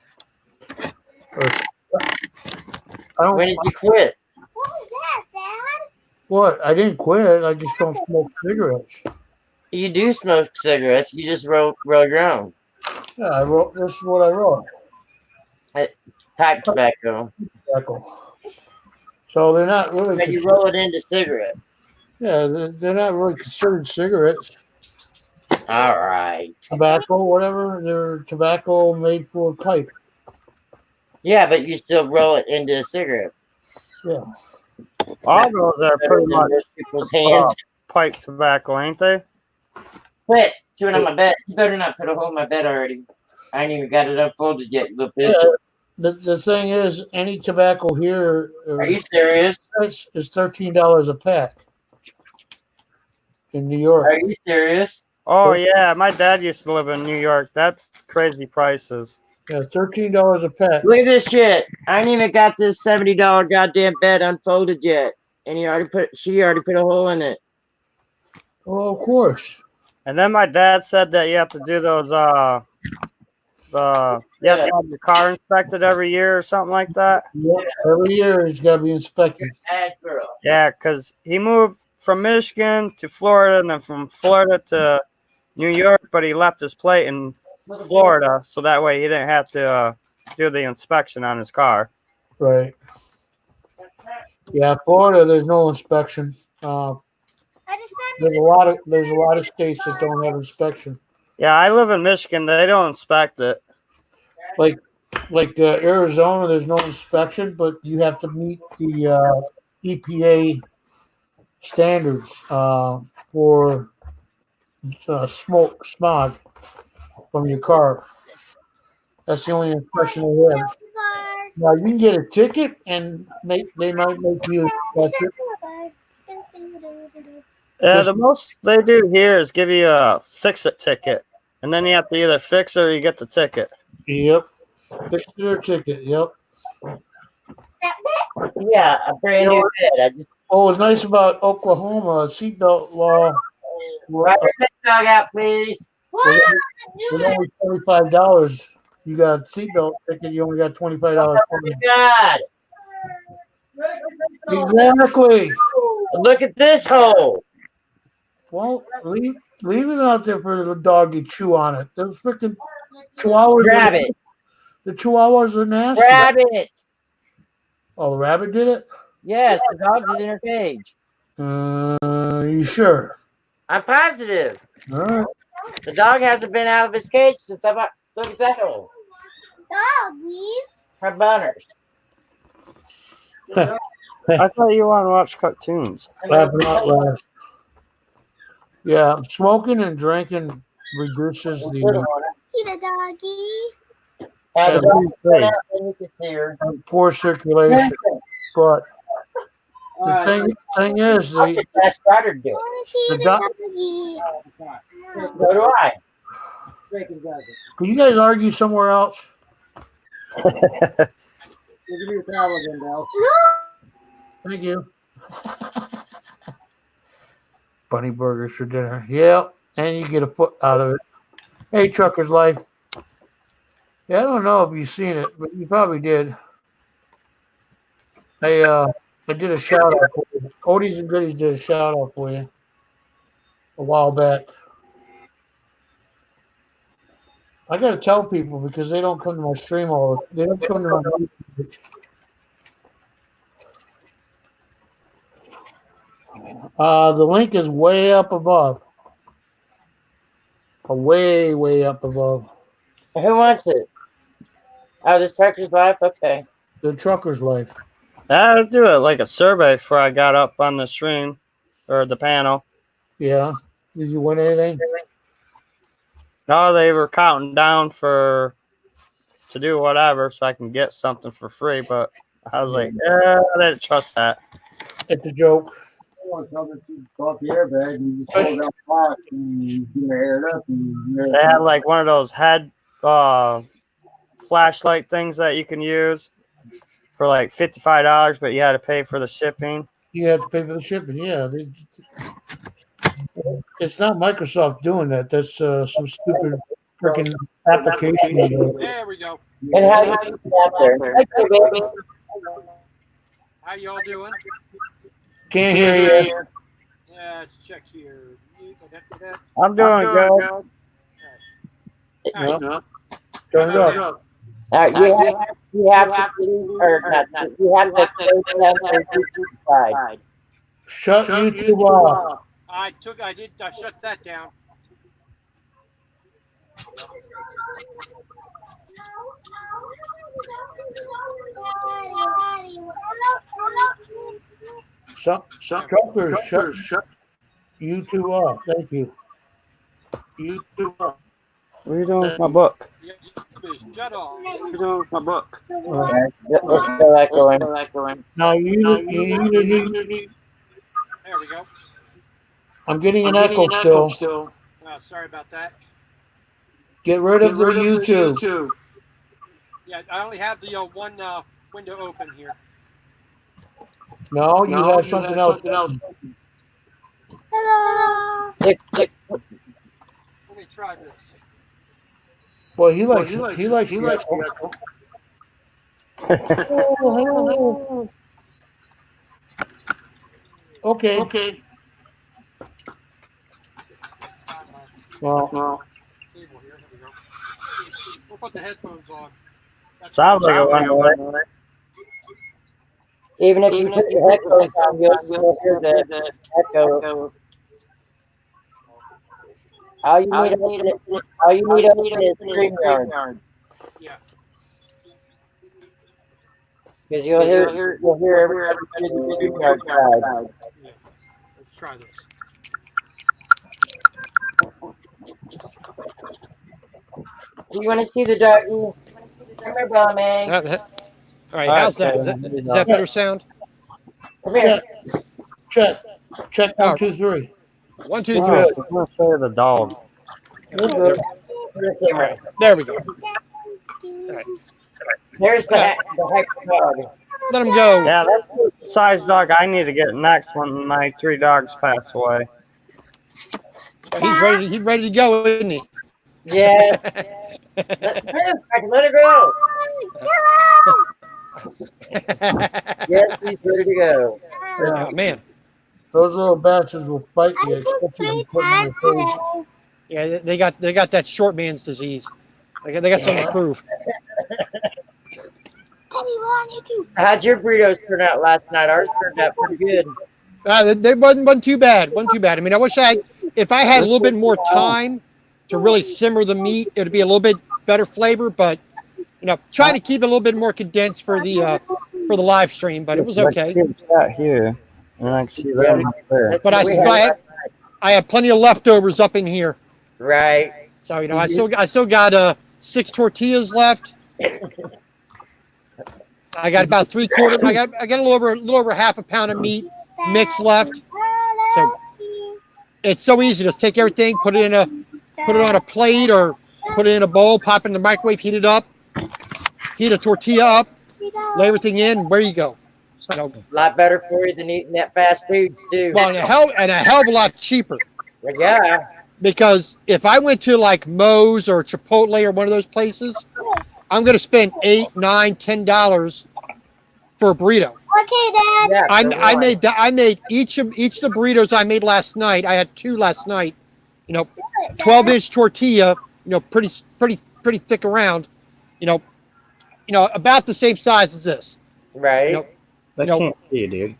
did you quit? What was that, Dad? What? I didn't quit. I just don't smoke cigarettes. You do smoke cigarettes. You just roll your own. Yeah, I wrote. This is what I wrote. Pipe tobacco. So they're not really. But you roll it into cigarettes. Yeah, they're not really considered cigarettes. All right. Tobacco, whatever. They're tobacco made for pipe. Yeah, but you still roll it into a cigarette. Yeah. All those are pretty much people's hands. Pipe tobacco, ain't they? Quit chewing on my bed. You better not put a hole in my bed already. I ain't even got it unfolded yet, little bitch. Yeah, the thing is, any tobacco here. Are you serious? Is $13 a pack in New York. Are you serious? Oh yeah, my dad used to live in New York. That's crazy prices. Yeah, $13 a pack. Look at this shit. I ain't even got this $70 goddamn bed unfolded yet. And she already put a hole in it. Oh, of course. And then my dad said that you have to do those you have to have your car inspected every year or something like that. Yep. Every year it's got to be inspected. Yeah, because he moved from Michigan to Florida and then from Florida to New York, but he left his plate in Florida, so that way he didn't have to do the inspection on his car. Right. Yeah, Florida, there's no inspection. There's a lot of states that don't have inspection. Yeah, I live in Michigan. They don't inspect it. Like Arizona, there's no inspection, but you have to meet the EPA standards for smog from your car. That's the only inspection they have. Now you can get a ticket, and they might make you inspect it. Yeah, the most they do here is give you a fix-it ticket, and then you have to either fix it or you get the ticket. Yep, fix your ticket. Yep. Yeah, a brand new bed. What was nice about Oklahoma seatbelt law? Right, dog out, please. Was only $25. You got a seatbelt ticket. You only got $25. God. Exactly. Look at this hole. Well, leave it out there for the dog to chew on it. Those freaking chihuahuas. Rabbit. The chihuahuas are nasty. Rabbit. Oh, the rabbit did it? Yes, the dog's in her cage. You sure? I'm positive. All right. The dog hasn't been out of his cage since I bought. Look at that hole. Doggy. Her bunners. I thought you wanted to watch cartoons. Laughing out loud. Yeah, smoking and drinking reduces the See the doggy. poor circulation. But the thing is, the See the doggy. So do I. can you guys argue somewhere else? Give me your towel again, Dal. Thank you. Bunny burgers for dinner. Yep. And you get a foot out of it. Hey, Trucker's Life. Yeah, I don't know if you've seen it, but you probably did. I did a shout out for you. Oldies and Goodies did a shout out for you a while back. I got to tell people because they don't come to my stream they don't come to my YouTube. The link is way up above. Way up above. Who wants it? Oh, this Trucker's Life? Okay. The Trucker's Life. I had to do it like a survey before I got up on the stream or the panel. Yeah. Did you win anything? No, they were counting down to do whatever so I can get something for free, but I was like, I didn't trust that. It's a joke. Off the airbag and you pull down the box and you air it up. They had like one of those head flashlight things that you can use for like $55, but you had to pay for the shipping. You have to pay for the shipping, yeah. It's not Microsoft doing that. That's some stupid freaking application. There we go. And how you get out there? Okay, baby. How y'all doing? Can't hear you. Yeah, let's check here. I'm doing good. No. Turn it up. You have to, or not, you have to side. Shut YouTube off. I shut that down. Truckers, shut YouTube off. Thank you. YouTube off. What are you doing with my book? Shut off. What are you doing with my book? Let's go back going. No, you There we go. I'm getting an echo still. Oh, sorry about that. Get rid of the YouTube. Yeah, I only have the one window open here. No, you have something else. Hello. Let me try this. Well, he likes the echo. Oh, hello. Okay. Well, Cable here. Here we go. We'll put the headphones on. Sounds like a one. Even if you put your headphones on, you'll still hear the echo. All you need to open is StreamYard. Yeah. Because you'll hear everybody through the StreamYard side. Yeah. Let's try this. Do you want to see the doggy? Come here, Bommy. All right, how's that? Is that better sound? Come here. Check 1, 2, 3. 1, 2, 3. I'm gonna show the dog. You're good. There we go. There's the heck dog. Let him go. Yeah, that's the size dog I need to get next when my 3 dogs pass away. He's ready to go, isn't he? Yes. Let it go. Yes, he's ready to go. Oh, man. Those little bastards will bite you, especially when you put them in the cage. Yeah, they got that short man's disease. They got something to prove. How'd your burritos turn out last night? Ours turned out pretty good. They wasn't too bad. Wasn't too bad. I mean, I wish if I had a little bit more time to really simmer the meat, it'd be a little bit better flavor. But trying to keep it a little bit more condensed for the live stream. But it was okay. Here, and I can see them up there. But I have plenty of leftovers up in here. Right. So I still got 6 tortillas left. I got about 3/4. I got a little over half a pound of meat mix left. So it's so easy to take everything, put it on a plate or put it in a bowl, pop it in the microwave, heat it up, heat a tortilla up, lay everything in. Where you go? A lot better for you than eating that fast food too. Well, and a hell of a lot cheaper. Yeah. Because if I went to like Moe's or Chipotle or one of those places, I'm going to spend $8, $9, $10 for a burrito. Okay, Dad. Yeah, I made each of the burritos I made last night. I had 2 last night. 12-inch tortilla. Pretty thick around. About the same size as this. Right. I can't see, dude.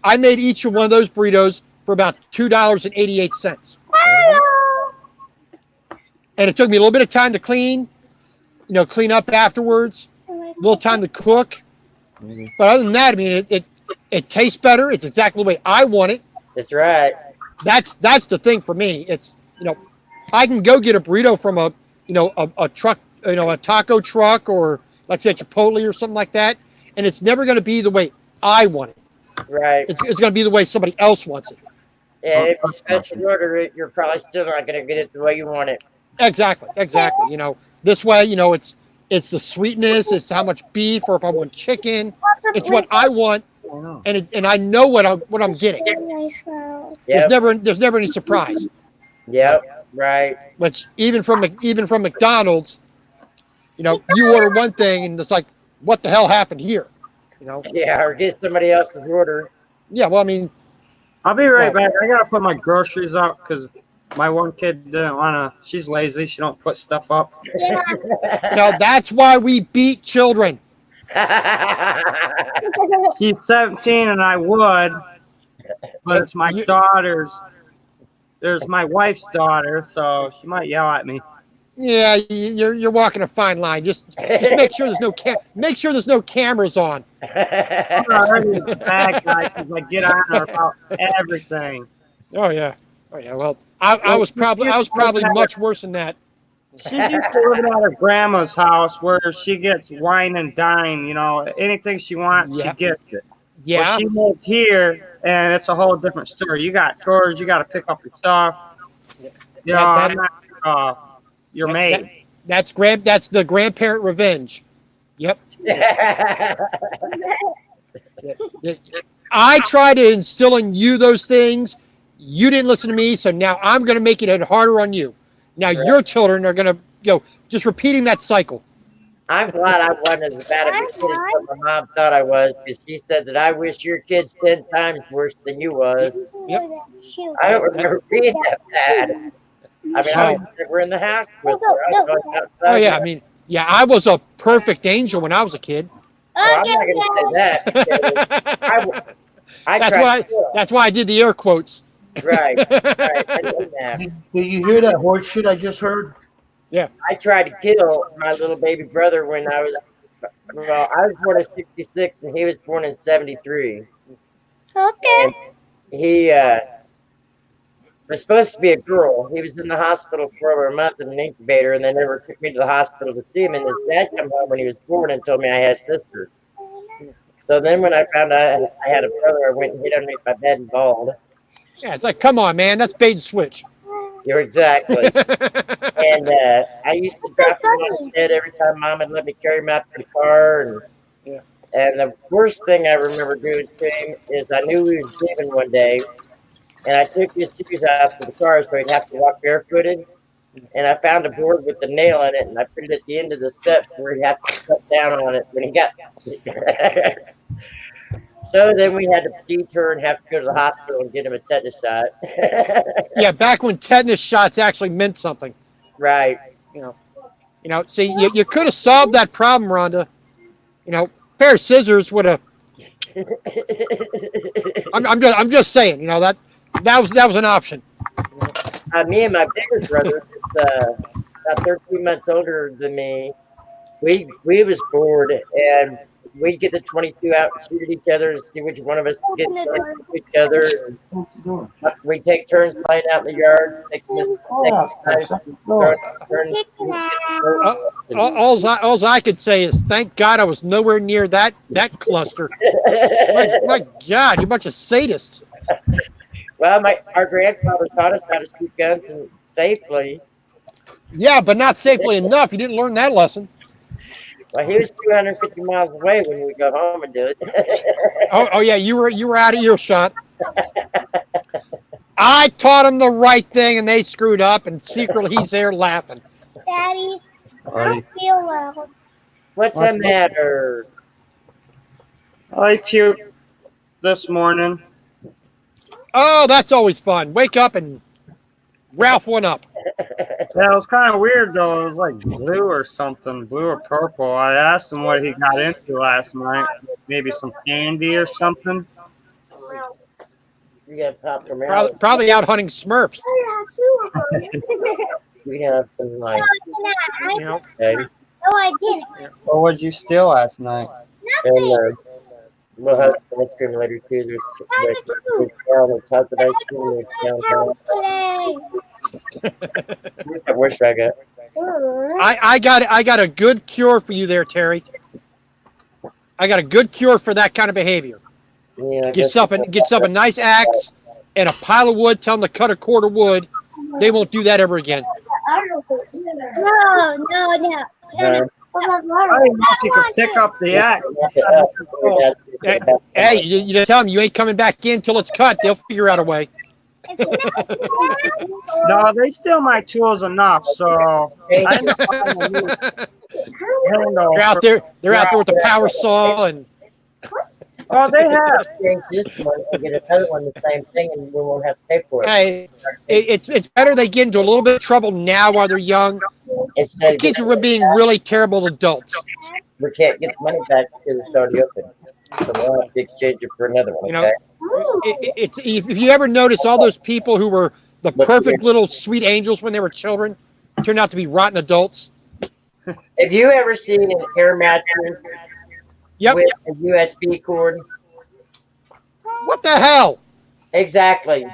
I made each of one of those burritos for about $2.88. And it took me a little bit of time to clean up afterwards, a little time to cook. But other than that, I mean, it tastes better. It's exactly the way I want it. That's right. That's the thing for me. It's, I can go get a burrito from a truck, a taco truck or like say Chipotle or something like that. And it's never going to be the way I want it. Right. It's going to be the way somebody else wants it. Yeah, if you special order it, you're probably still not going to get it the way you want it. Exactly. This way, it's the sweetness, it's how much beef, or if I want chicken, it's what I want, and I know what I'm getting. Yep. There's never any surprise. Yep. Right. Which even from McDonald's, you order one thing and it's like, what the hell happened here? Yeah, or get somebody else's order. Yeah. Well, I mean, I'll be right back. I gotta put my groceries up because my one kid didn't wanna. She's lazy. She don't put stuff up. No, that's why we beat children. She's 17, and I would, but it's my daughter's. There's my wife's daughter, so she might yell at me. Yeah, you're walking a fine line. Just make sure there's no cameras on. I'm already a bad guy because I get on her about everything. Oh yeah. Well, I was probably much worse than that. She's used to living at her grandma's house where she gets wine and dine. Anything she wants, she gets it. Yeah. But she moved here, and it's a whole different story. You got chores. You got to pick up your stuff. I'm not your maid. That's the grandparent revenge. Yep. I try to instill in you those things. You didn't listen to me, so now I'm going to make it harder on you. Now your children are going to, just repeating that cycle. I'm glad I wasn't as bad of a kid as what my mom thought I was, because she said that I wish your kid's 10 times worse than you was. Yep. I don't remember being that bad. I mean, I was never in the house with her. I was always outside. Oh, yeah. I mean, yeah, I was a perfect angel when I was a kid. Oh, I'm not going to say that. That's why I did the air quotes. Right. I did that. Did you hear that horse shit I just heard? Yeah. I tried to kill my little baby brother when I was born in 66 and he was born in 73. Okay. And he was supposed to be a girl. He was in the hospital for over a month in an incubator, and they never took me to the hospital to see him. And his dad came home when he was born and told me I had a sister. So then when I found out I had a brother, I went and hid underneath my bed and bawled. Yeah, it's like, come on, man, that's bait and switch. You're exactly. And I used to drop him on his head every time Mom would let me carry him out to the car. And the worst thing I remember doing to him is I knew he was leaving one day, and I took his shoes out to the car so he'd have to walk barefooted. And I found a board with the nail in it, and I put it at the end of the steps where he'd have to cut down on it when he got So then we had to detour and have to go to the hospital and get him a tetanus shot. Yeah, back when tetanus shots actually meant something. Right. See, you could have solved that problem, Rhonda. A pair of scissors would have. I'm just saying. That was an option. Me and my bigger brother, about 13 months older than me, we was bored, and we'd get the 22 out and shoot at each other and see which one of us could get to each other. We take turns playing out in the yard. All I could say is, thank God I was nowhere near that cluster. my God, you bunch of sadists. Well, our grandfather taught us how to shoot guns and safely. Yeah, but not safely enough. You didn't learn that lesson. Well, he was 250 miles away when we go home and do it. oh yeah, you were out of earshot. I taught him the right thing, and they screwed up, and secretly he's there laughing. Daddy, I feel well. What's the matter? I puked this morning. Oh, that's always fun. Wake up and Ralph one up. Yeah, it was kind of weird though. It was like blue or something, blue or purple. I asked him what he got into last night. Maybe some candy or something. You got popped from out. Probably out hunting Smurfs. We have some like. No, I didn't. What would you steal last night? And we'll have some ice cream later too. There's chocolate ice cream. Where's I got? I got a good cure for you there, Terry. I got a good cure for that kind of behavior. Yeah, get yourself a nice axe and a pile of wood. Tell them to cut a cord of wood. They won't do that ever again. No. I didn't know if you could pick up the axe. Hey, you tell them you ain't coming back in till it's cut. They'll figure out a way. No, they steal my tools enough, so I end up buying a new handle. They're out there with the power saw and. Oh, they have. Change this one and get another one the same thing, and we won't have to pay for it. Hey, it's better they get into a little bit of trouble now while they're young. It keeps them from being really terrible adults. We can't get the money back because it's already open, so we'll have to exchange it for another one. Okay? If you ever notice, all those people who were the perfect little sweet angels when they were children turned out to be rotten adults. Have you ever seen an air mattress with a USB cord? What the hell? Exactly.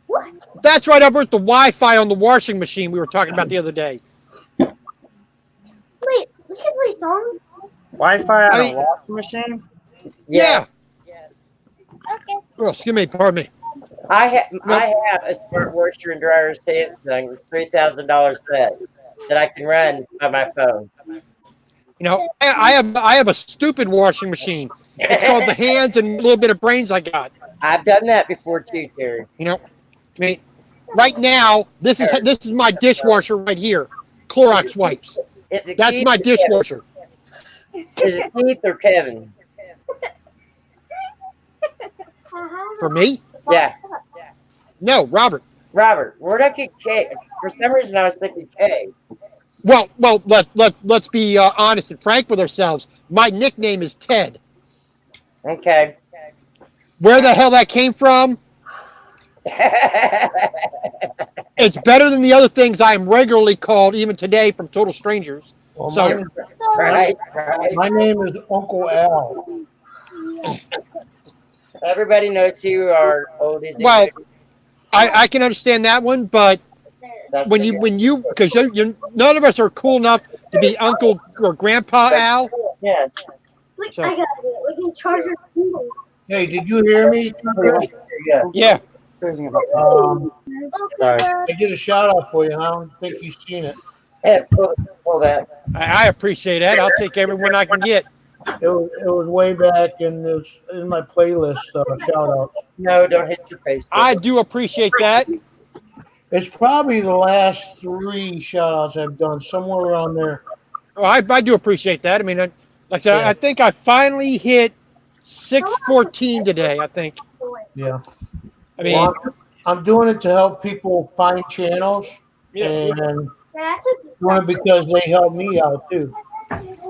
What? That's right over at the Wi-Fi on the washing machine we were talking about the other day. Wait, you can play songs? Wi-Fi on a washing machine? Yeah. Okay. Oh, excuse me, pardon me. I have a smart washer and dryer Samsung $3,000 set that I can run by my phone. You know, I have a stupid washing machine. It's called the hands and a little bit of brains I got. I've done that before too, Terry. You know, I mean, right now this is my dishwasher right here. Clorox wipes. That's Keith my or dishwasher. Kevin? Is it Keith or Kevin? For me? Yeah. No, Robert. Robert. Where'd I get K? For some reason, I was thinking K. Well, let's be honest and frank with ourselves. My nickname is Ted. Okay. Where the hell that came from? It's better than the other things I am regularly called, even today, from total strangers. Well, So, my name is Uncle Al. Everybody knows who our oldest. well, I can understand that one, but when you because you're none of us are cool enough to be Uncle or Grandpa Al. Yes. Look, So- I got it. We can charge our phone. Hey, did you hear me? Yeah. Sorry. I did a shout out for you. I don't think you've seen it. Yeah, pull that. I appreciate that. I'll take everyone I can get. It was way back, and it's in my playlist. Shout out. No, don't hit your face. I do appreciate that. It's probably the last 3 shout outs I've done, somewhere around there. Oh, I do appreciate that. I mean, like I said, Yeah. I think I finally hit 614 today. I think. Yeah. I mean, Well, I'm doing it to help people find channels, and doing it because they help me out too.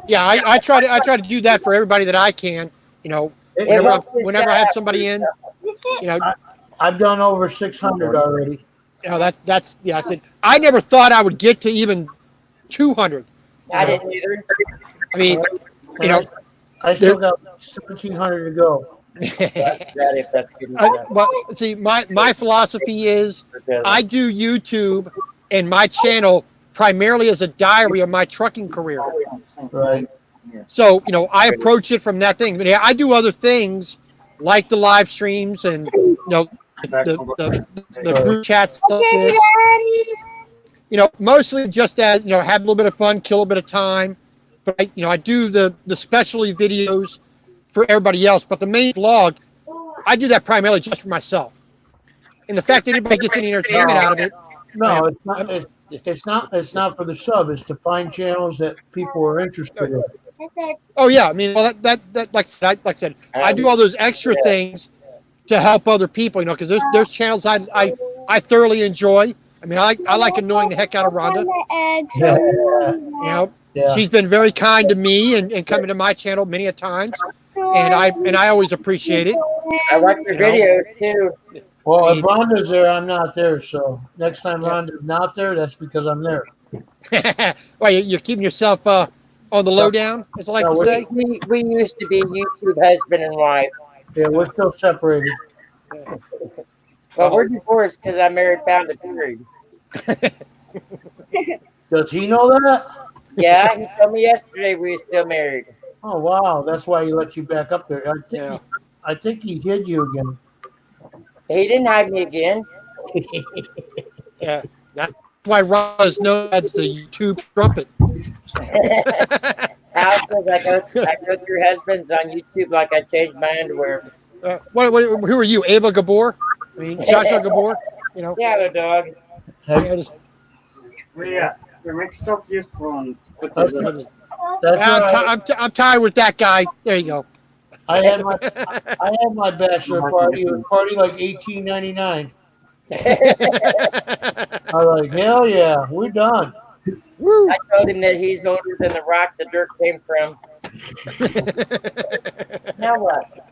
yeah, I try to do that for everybody that I can. You know, whenever I have somebody in, you know, I've done over 600 already. you know that's yeah. I said I never thought I would get to even 200. I didn't either. I mean, you know, I still got 1,700 to go. well, see, my philosophy is I do YouTube and my channel primarily as a diary of my trucking career. Right. So, you know, I approach it from that thing. But yeah, I do other things like the live streams and, you know, the group chat stuff. You know, mostly just as, you know, have a little bit of fun, kill a bit of time. But, I do the specialty videos for everybody else. But the main vlog, I do that primarily just for myself. And the fact that anybody gets any entertainment out of it. No, it's not. It's not for the sub. It's to find channels that people are interested in. Oh yeah, I mean, well, that like I said, I do all those extra things to help other people, you know, because there's channels I thoroughly enjoy. I mean, I like annoying the heck out of Rhonda. Yeah. You know, she's been very kind to me and coming to my channel many a times, and I always appreciate it. I like your videos too. Well, if Rhonda's there, I'm not there. So next time Rhonda's not there, that's because I'm there. Well, you're keeping yourself on the lowdown, as I like to say. We used to be YouTube husband and wife. Yeah, we're still separated. Well, we're divorced because I found a period. Does he know that? Yeah, he told me yesterday we were still married. Oh wow, that's why he let you back up there. I think he hid you again. He didn't hide me again. Yeah, that's why Rhonda's known as the YouTube trumpet. Al says I go through husbands on YouTube like I changed my underwear. Who are you, Ava Gabor? I mean, Joshua Gabor? You know? Yeah, the dog. Yeah, make yourself useful on. I'm tired with that guy. There you go. I had my bachelor party. It was party like $18.99. I was like, hell yeah, we're done. I told him that he's older than the rock the dirt came from. Now what?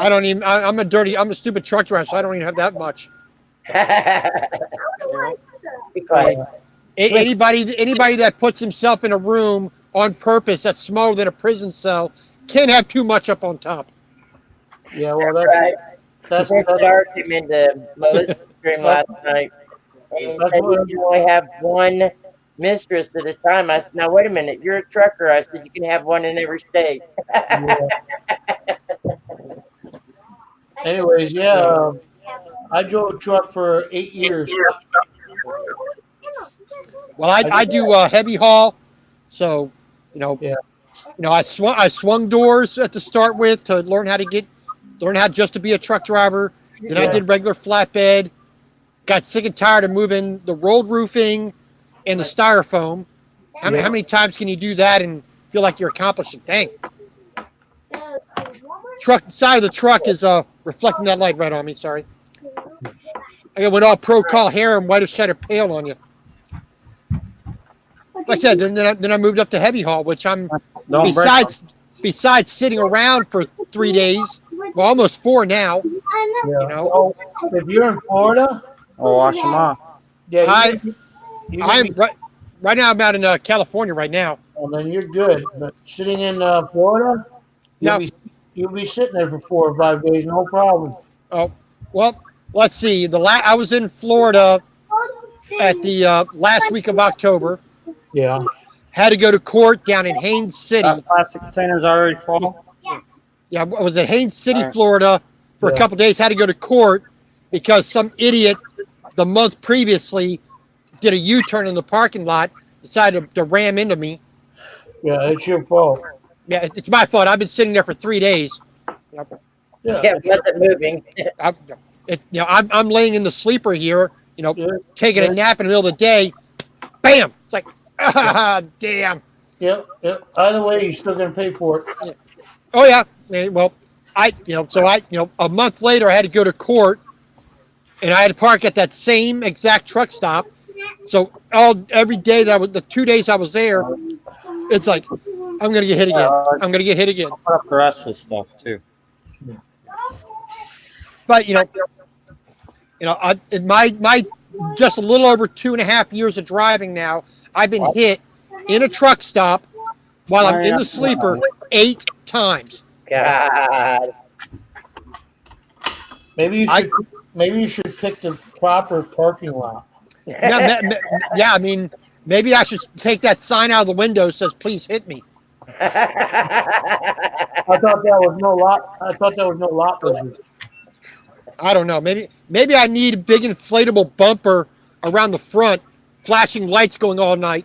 I don't even. I'm a stupid truck driver, so I don't even have that much. Be quiet. Anybody that puts himself in a room on purpose that's smaller than a prison cell can't have too much up on top. Yeah, well, that's Dark came into Melissa's stream last night. And he said you can only have one mistress at a time. I said, now wait a minute, you're a trucker. I said you can have one in every state. Anyways, I drove a truck for 8 years. Well, I do heavy haul, so You know, I swung doors at the start with to learn how just to be a truck driver. Then I did regular flatbed. Got sick and tired of moving the rolled roofing and the styrofoam. How many times can you do that and feel like you're accomplishing? Dang. Side of the truck is reflecting that light right on me. Sorry. I went all pro call hair and whitish side of pale on you. Like I said, then I moved up to heavy haul, which I'm besides sitting around for 3 days, well, almost 4 now. You know, if you're in Florida, wash them off. Yeah, I'm right now. I'm out in California right now. Well, then you're good. But sitting in Florida, you'll be sitting there for 4 or 5 days, no problem. Oh, well, let's see. I was in Florida at the last week of October. Yeah. Had to go to court down in Haines City. Plastic containers already full? Yeah, I was at Haines City, Florida for a couple of days. Had to go to court because some idiot the month previously did a U-turn in the parking lot, decided to ram into me. Yeah, it's your fault. Yeah, it's my fault. I've been sitting there for 3 days. Yeah, wasn't moving. I'm laying in the sleeper here, taking a nap in the middle of the day. Bam! It's like, damn. Yep. Either way, you're still gonna pay for it. Yeah. Oh yeah. Well, a month later, I had to go to court, and I had to park at that same exact truck stop. So every day the 2 days I was there, it's like, I'm gonna get hit again. I'm gonna get hit again. Put up the rest of the stuff too. But in my just a little over 2.5 years of driving now, I've been hit in a truck stop while I'm in the sleeper 8 times. God. Maybe you should pick the proper parking lot. Yeah, I mean, maybe I should take that sign out of the window that says "Please hit me." I thought that was no lot blizzard. I don't know. Maybe I need a big inflatable bumper around the front, flashing lights going all night.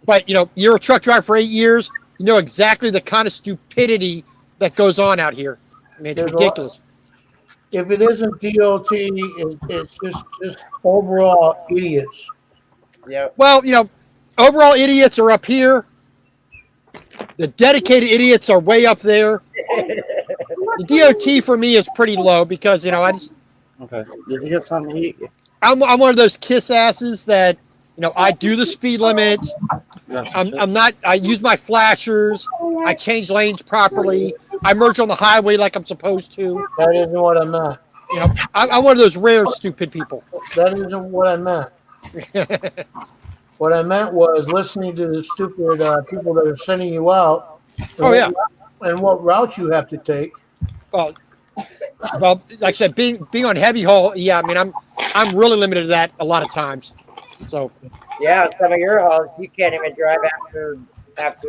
But you're a truck driver for 8 years. You know exactly the kind of stupidity that goes on out here. I mean, it's ridiculous. If it isn't DOT, it's just overall idiots. Yeah. Well, overall idiots are up here. The dedicated idiots are way up there. The DOT for me is pretty low because I just. Okay. Did you get something to eat? I'm one of those kiss asses that I do the speed limit. I'm not. I use my flashers. I change lanes properly. I merge on the highway like I'm supposed to. That isn't what I meant. I'm one of those rare stupid people. That isn't what I meant. What I meant was listening to the stupid people that are sending you out. And what route you have to take. Well, like I said, being on heavy haul, yeah. I mean, I'm really limited to that a lot of times. So. Yeah, some of your hauls you can't even drive after dusk.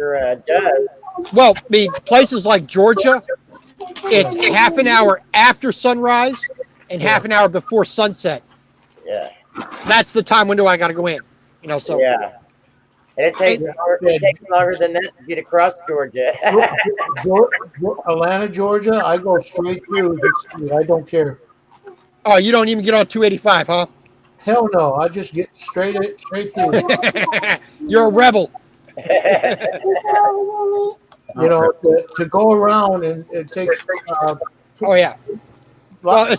Well, I mean, places like Georgia, it's half an hour after sunrise and half an hour before sunset. Yeah. That's the time window I got to go in. So. Yeah. And it takes longer than that to get across Georgia. Atlanta, Georgia, I go straight through. I don't care. Oh, you don't even get on 285, huh? Hell no. I just get straight through. You're a rebel. To go around and it takes. Oh yeah. Well,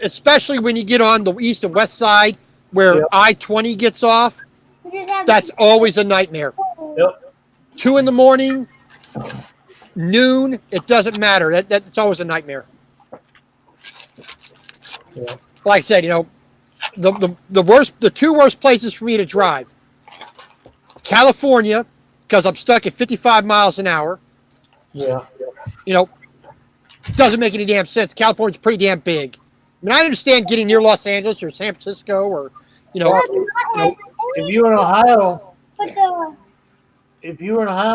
especially when you get on the east and west side where I-20 gets off. That's always a nightmare. Yep. 2 a.m, noon, it doesn't matter. That's always a nightmare. Yeah. Like I said, the 2 worst places for me to drive. California, because I'm stuck at 55 miles an hour. Yeah. Doesn't make any damn sense. California's pretty damn big. I mean, I understand getting near Los Angeles or San Francisco or, if you're in Ohio,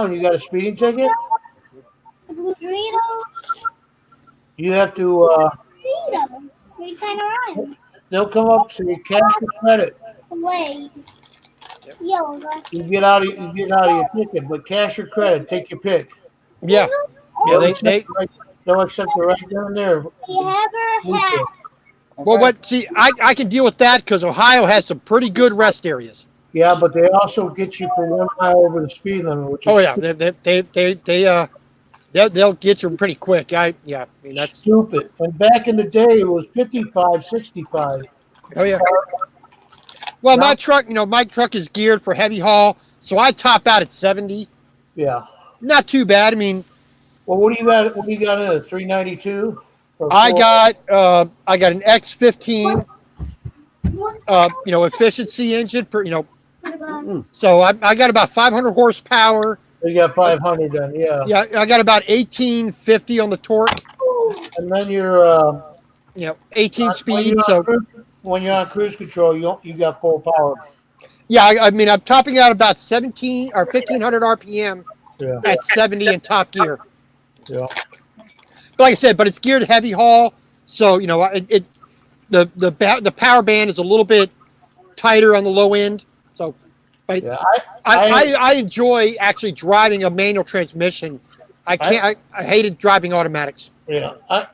and you got a speeding ticket, you have to. They'll come up to you, cash or credit. Yellow guy. You get out of your ticket, but cash or credit, take your pick. Yeah. Yeah, they'll accept it right down there. You have her hat. Well, I can deal with that because Ohio has some pretty good rest areas. Yeah, but they also get you for 1 mile over the speed limit, which is Oh yeah, they'll get you pretty quick. I mean that's stupid. And back in the day, it was 55, 65. Oh yeah. Well, my truck is geared for heavy haul, so I top out at 70. Yeah. Not too bad. I mean, well, what do you got? What do you got in a 392? I got an X15, efficiency engine per, so I got about 500 horsepower. You got 500 then, yeah. Yeah, I got about 1850 on the torque. And then you're 18 speed. When you're on cruise control, you got full power. Yeah, I mean, I'm topping out about 17 or 1500 RPM at 70 in top gear. Yeah. But like I said, it's geared heavy haul, so the power band is a little bit tighter on the low end. So, but I enjoy actually driving a manual transmission. I hated driving automatics. Yeah. I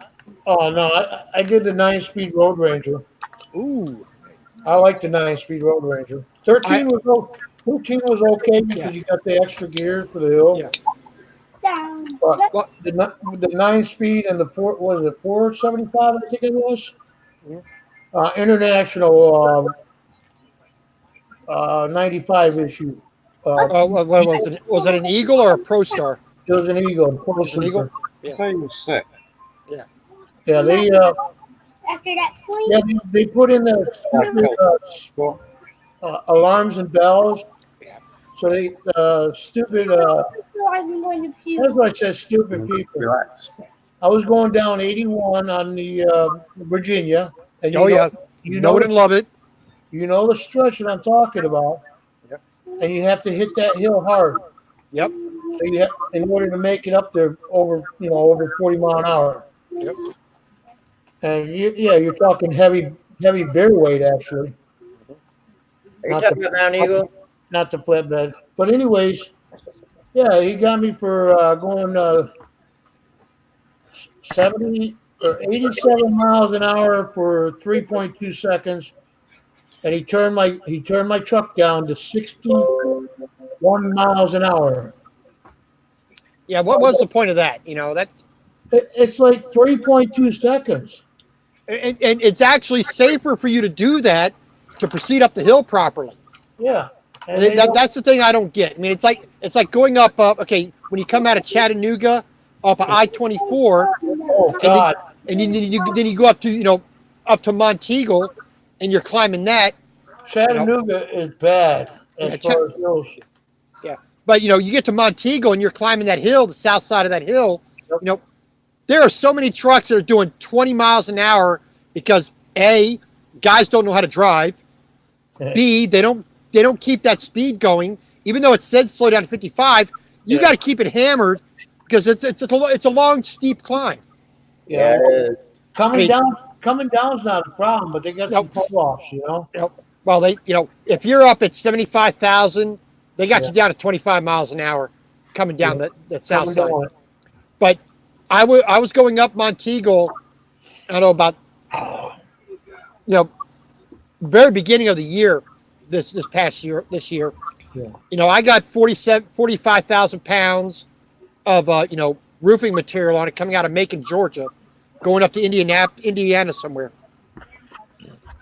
did the 9-speed Road Ranger. Ooh. I like the 9-speed Road Ranger. 13 was okay because you got the extra gear for the hill. Yeah. But the 9-speed and the 475, I think it was. International 95 issue. What was it? Was it an Eagle or a Pro Star? It was an Eagle. An Eagle? Yeah. He was sick. Yeah. Yeah, they After that sleep. yeah, they put in the stupid alarms and bells. So they stupid. I'm going to puke. That's why I said stupid people. Relax. I was going down 81 on the Virginia. And you know it and love it. You know the stretch that I'm talking about. Yep. And you have to hit that hill hard. Yep. So you have, in order to make it up there over 40 mile an hour. Yep. And you're talking heavy bear weight actually. Are you talking about Mount Eagle? Not the flatbed. But anyways, yeah, he got me for going 70 or 87 miles an hour for 3.2 seconds. And he turned my truck down to 61 miles an hour. Yeah, what was the point of that? It's like 3.2 seconds. And it's actually safer for you to do that to proceed up the hill properly. Yeah. That's the thing I don't get. I mean, it's like going up. Okay, when you come out of Chattanooga, up I-24. Oh God! And then you go up to Monteagle, and you're climbing that. Chattanooga is bad as far as hills. Yeah, but you get to Monteagle and you're climbing that hill, the south side of that hill. Yep. There are so many trucks that are doing 20 miles an hour because A, guys don't know how to drive. B, they don't keep that speed going, even though it says slow down to 55. You got to keep it hammered because it's a long, steep climb. Yeah, coming down is not a problem, but they got some pull-offs, Well, if you're up at 75,000, they got you down to 25 miles an hour coming down the south side. But I was going up Monteagle, I don't know about, very beginning of the year, this year. Yeah. I got 45,000 pounds of, roofing material on it coming out of Macon, Georgia, going up to Indiana somewhere.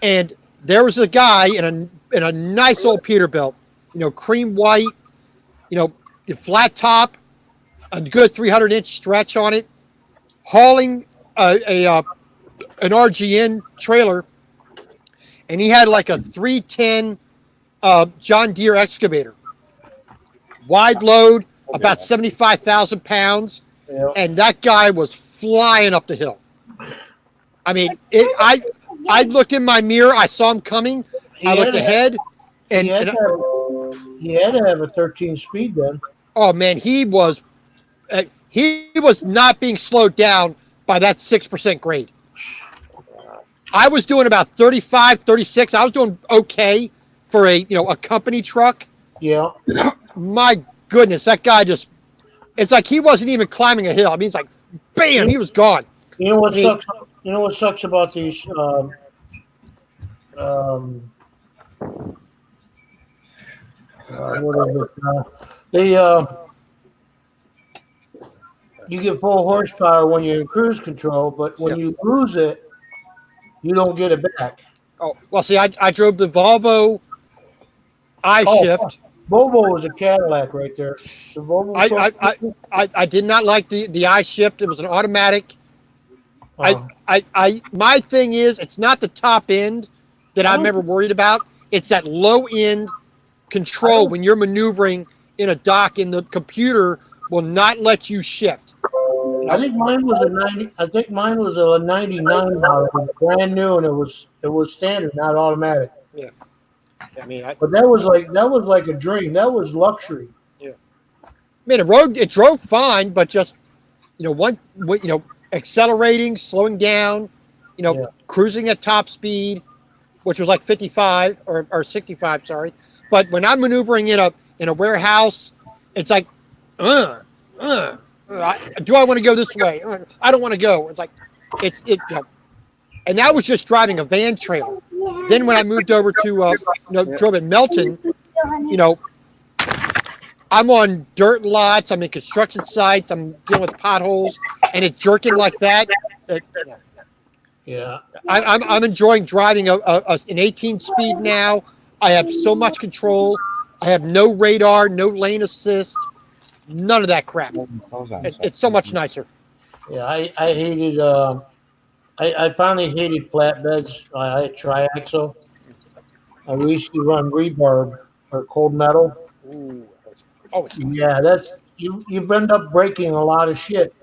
And there was a guy in a nice old Peterbilt, cream white, flat top, a good 300-inch stretch on it, hauling an RGN trailer, and he had like a 310 John Deere excavator, wide load, about 75,000 pounds, and that guy was flying up the hill. I mean, I looked in my mirror, I saw him coming, I looked ahead, and he had to have a 13 speed then. Oh man, he was not being slowed down by that 6% grade. I was doing about 35, 36. I was doing okay for a company truck. Yeah. My goodness, that guy it's like he wasn't even climbing a hill. I mean, it's like, bam, he was gone. You know what I mean, sucks? You know what sucks about these? What is it? You get full horsepower when you're in cruise control, but when you lose it, you don't get it back. Oh, well, see, I drove the Volvo iShift. Volvo was a Cadillac right there. The Volvo I did not like the iShift. It was an automatic. My thing is, it's not the top end that I'm ever worried about. It's that low end control when you're maneuvering in a dock, and the computer will not let you shift. I think mine was a 90. I think mine was a 99 model, it was brand new, and it was standard, not automatic. Yeah. I mean, but that was like a dream. That was luxury. Yeah. I mean, it drove fine, but just accelerating, slowing down, cruising at top speed, which was like 55 or 65, sorry. But when I'm maneuvering in a warehouse, it's like, do I want to go this way? I don't want to go. It's like, and that was just driving a van trailer. Then when I moved over to, drove in Melton, I'm on dirt lots. I'm in construction sites. I'm dealing with potholes, and it's jerking like that. Yeah. I'm enjoying driving an 18 speed now. I have so much control. I have no radar, no lane assist, none of that crap. It's so much nicer. Yeah, I hated. I finally hated flatbeds. I had triaxle. We used to run rebar or cold metal. Ooh. Yeah, that's you end up breaking a lot of shit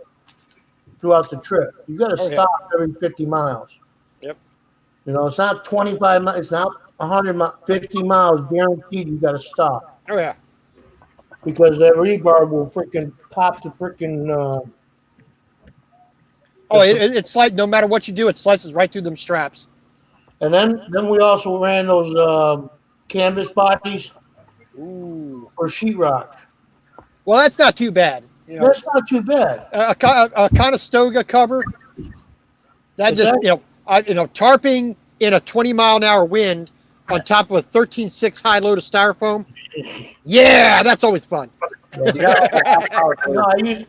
throughout the trip. You got to stop every 50 miles. Yep. It's not 25 miles. It's not 150 miles guaranteed. You got to stop. Oh yeah. Because that rebar will freaking pop the freaking. It's like no matter what you do, it slices right through them straps. And then we also ran those canvas bodies for sheetrock. Well, that's not too bad. That's not too bad. A Conestoga cover. That just tarping in a 20-mile-an-hour wind on top of a 13.6 high load of styrofoam. Yeah, that's always fun. I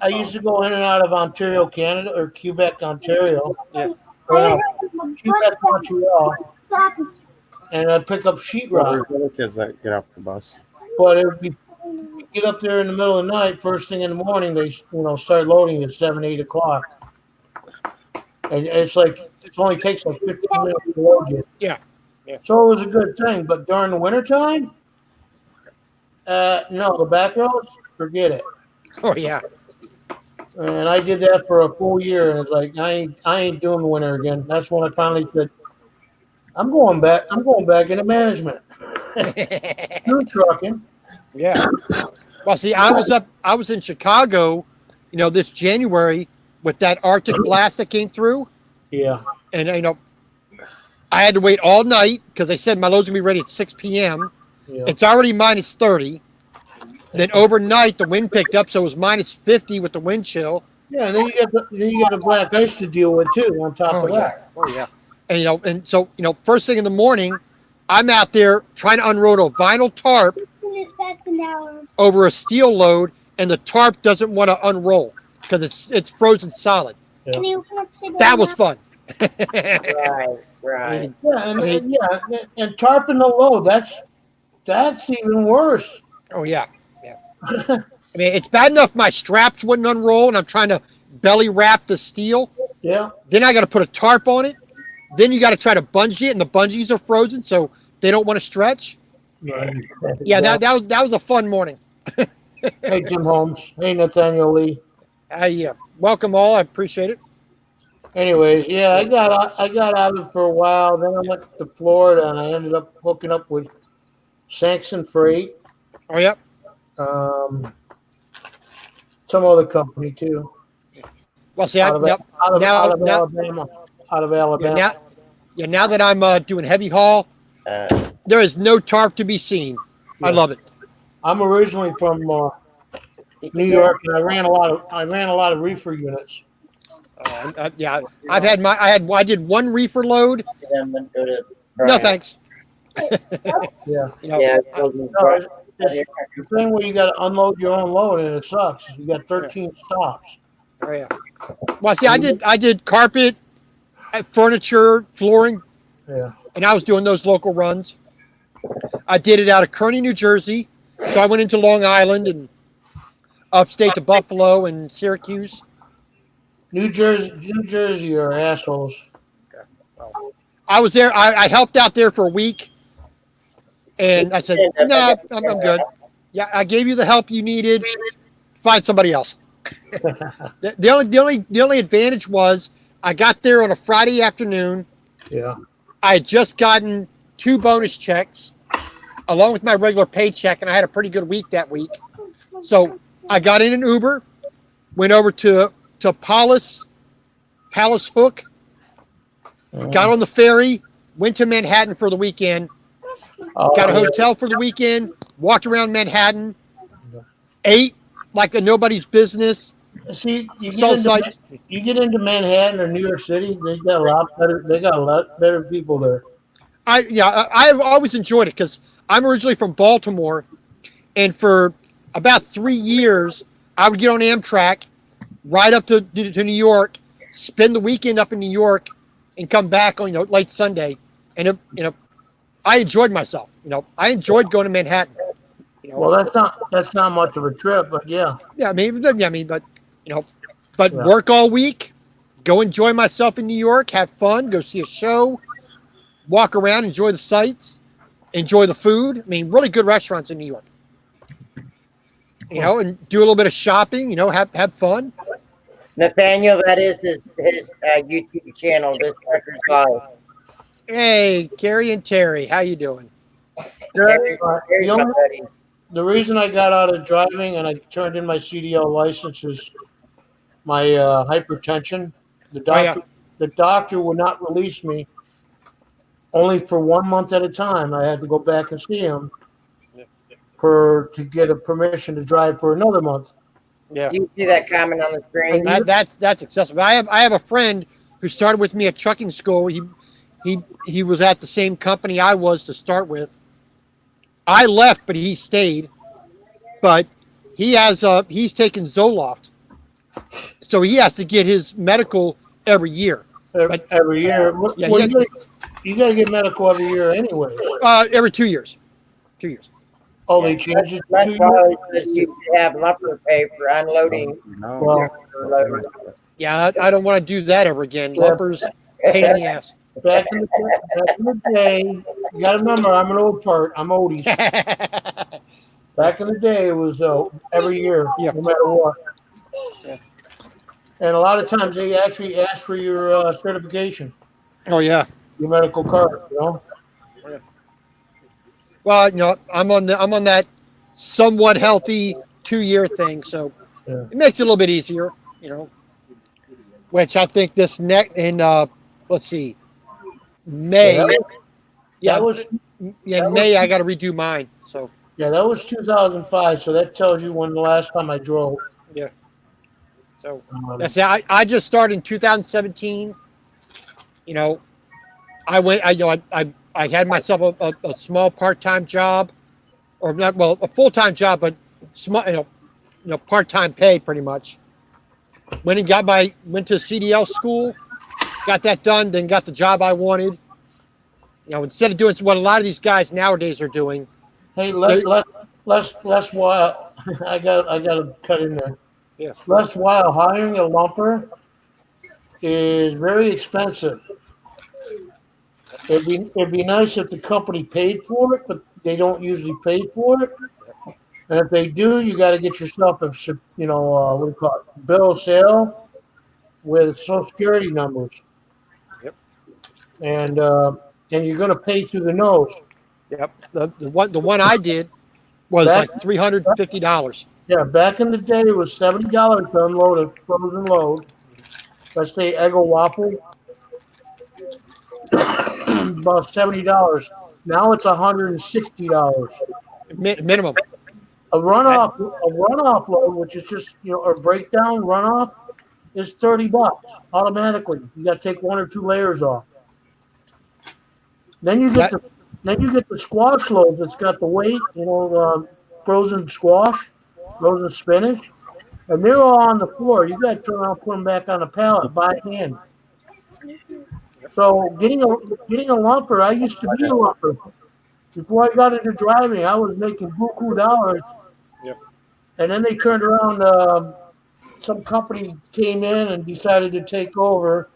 used to go in and out of Ontario, Canada, or Quebec, Ontario. Yeah. Quebec, Montreal, and I'd pick up sheetrock. Kids that get off the bus. But it would be get up there in the middle of the night, first thing in the morning. They start loading at 7, 8 o'clock, and it's like it only takes like 15 minutes to load it. Yeah. So it was a good thing, but during the wintertime, no, the back roads, forget it. Oh yeah. And I did that for a full year, and it's like I ain't doing the winter again. That's when I finally said, I'm going back into management. You're trucking. Yeah. Well, see, I was in Chicago, this January with that Arctic blast that came through. Yeah. And I had to wait all night because they said my load's gonna be ready at 6 p.m. Yeah. It's already minus 30. Then overnight the wind picked up, so it was minus 50 with the wind chill. Yeah, and then you got the black ice to deal with too on top of that. Oh yeah. And and so first thing in the morning, I'm out there trying to unload a vinyl tarp over a steel load, and the tarp doesn't want to unroll because it's frozen solid. Yeah. That was fun. Right. Yeah, and tarping the load, that's even worse. Oh yeah. I mean, it's bad enough my straps wouldn't unroll, and I'm trying to belly wrap the steel. Yeah. Then I got to put a tarp on it. Then you got to try to bungee it, and the bungees are frozen, so they don't want to stretch. Right. Yeah, that was a fun morning. Hey, Jim Holmes. Hey, Nathaniel Lee. Welcome all. I appreciate it. Anyways, yeah, I got out of it for a while. Then I went to Florida, and I ended up hooking up with Saxon Freight. Oh, yeah. Some other company too. Well, see, out of Alabama. Yeah, now that I'm doing heavy haul, there is no tarp to be seen. I love it. I'm originally from New York, and I ran a lot of reefer units. Yeah, I did one reefer load. No thanks. Yeah. You know, Yeah. No, it's the thing where you got to unload your own load, and it sucks. You got 13 stops. Oh yeah. Well, see, I did carpet, furniture, flooring, Yeah. and I was doing those local runs. I did it out of Kearney, New Jersey. So I went into Long Island and upstate to Buffalo and Syracuse. New Jersey are assholes. I was there. I helped out there for a week, and I said, "No, I'm good. Yeah, I gave you the help you needed. Find somebody else." The only advantage was I got there on a Friday afternoon. Yeah. I had just gotten 2 bonus checks along with my regular paycheck, and I had a pretty good week that week. So I got in an Uber, went over to Palace Hook, got on the ferry, went to Manhattan for the weekend, got a hotel for the weekend, walked around Manhattan, ate like a nobody's business. See, you saw sights. you get into Manhattan or New York City, they got a lot better people there. I've always enjoyed it because I'm originally from Baltimore, and for about 3 years, I would get on Amtrak, ride up to New York, spend the weekend up in New York, and come back on late Sunday, and I enjoyed myself. I enjoyed going to Manhattan. Well, that's not much of a trip, but yeah. Yeah, but work all week, go enjoy myself in New York, have fun, go see a show, walk around, enjoy the sights, enjoy the food. I mean, really good restaurants in New York. And do a little bit of shopping. Have fun. Nathaniel, that is his YouTube channel. This Truckers Live. Hey, Carrie and Terry, how you doing? Terry's my buddy. The reason I got out of driving and I turned in my CDL license is my hypertension. The doctor would not release me only for 1 month at a time. I had to go back and see him to get a permission to drive for another month. Yeah. Do you see that comment on the screen? That's excessive. I have a friend who started with me at trucking school. He was at the same company I was to start with. I left, but he stayed. But he's taken Zoloft, so he has to get his medical every year. Every year? Yeah, Well, you got to get medical every year anyway. Every 2 years. 2 years. Oh, they changed it to That's 2 years? probably just you have lumper pay for unloading. Well, Yeah, I don't want to do that ever again. Lumpers, pain in the ass. Back in the day, you got to remember, I'm an old part. I'm oldies. Back in the day, it was every year, no matter what. And a lot of times they actually ask for your certification, Oh yeah. your medical card. Well, I'm on that somewhat healthy 2-year thing, so it makes it a little bit easier, Which I think this let's see, May. May I got to redo mine. So yeah, that was 2005. So that tells you when the last time I drove. Yeah. So that's it. I just started in 2017. I went. I had myself a small part-time job, or not. Well, a full-time job, but small. Part-time pay pretty much. Went to CDL school, got that done, then got the job I wanted. Instead of doing what a lot of these guys nowadays are doing. Hey, Les Weil, I got to cut in there. Yeah. Les Weil, hiring a lumper is very expensive. It'd be nice if the company paid for it, but they don't usually pay for it. And if they do, you got to get yourself a, what do you call it, bill of sale with Social Security numbers. Yep. And you're going to pay through the nose. Yep. The one I did was like $350. Yeah, back in the day, it was $70 to unload a frozen load. Let's say Eggo waffle. About $70. Now it's $160 minimum. A runoff load, which is just a breakdown runoff, is $30 automatically. You got to take 1 or 2 layers off. Then you get the squash load that's got the weight, frozen squash, frozen spinach, and they're all on the floor. You got to turn around and put them back on the pallet by hand. So getting a lumper, I used to be a lumper. Before I got into driving, I was making buku dollars. Yep. And then they turned around. Some company came in and decided to take over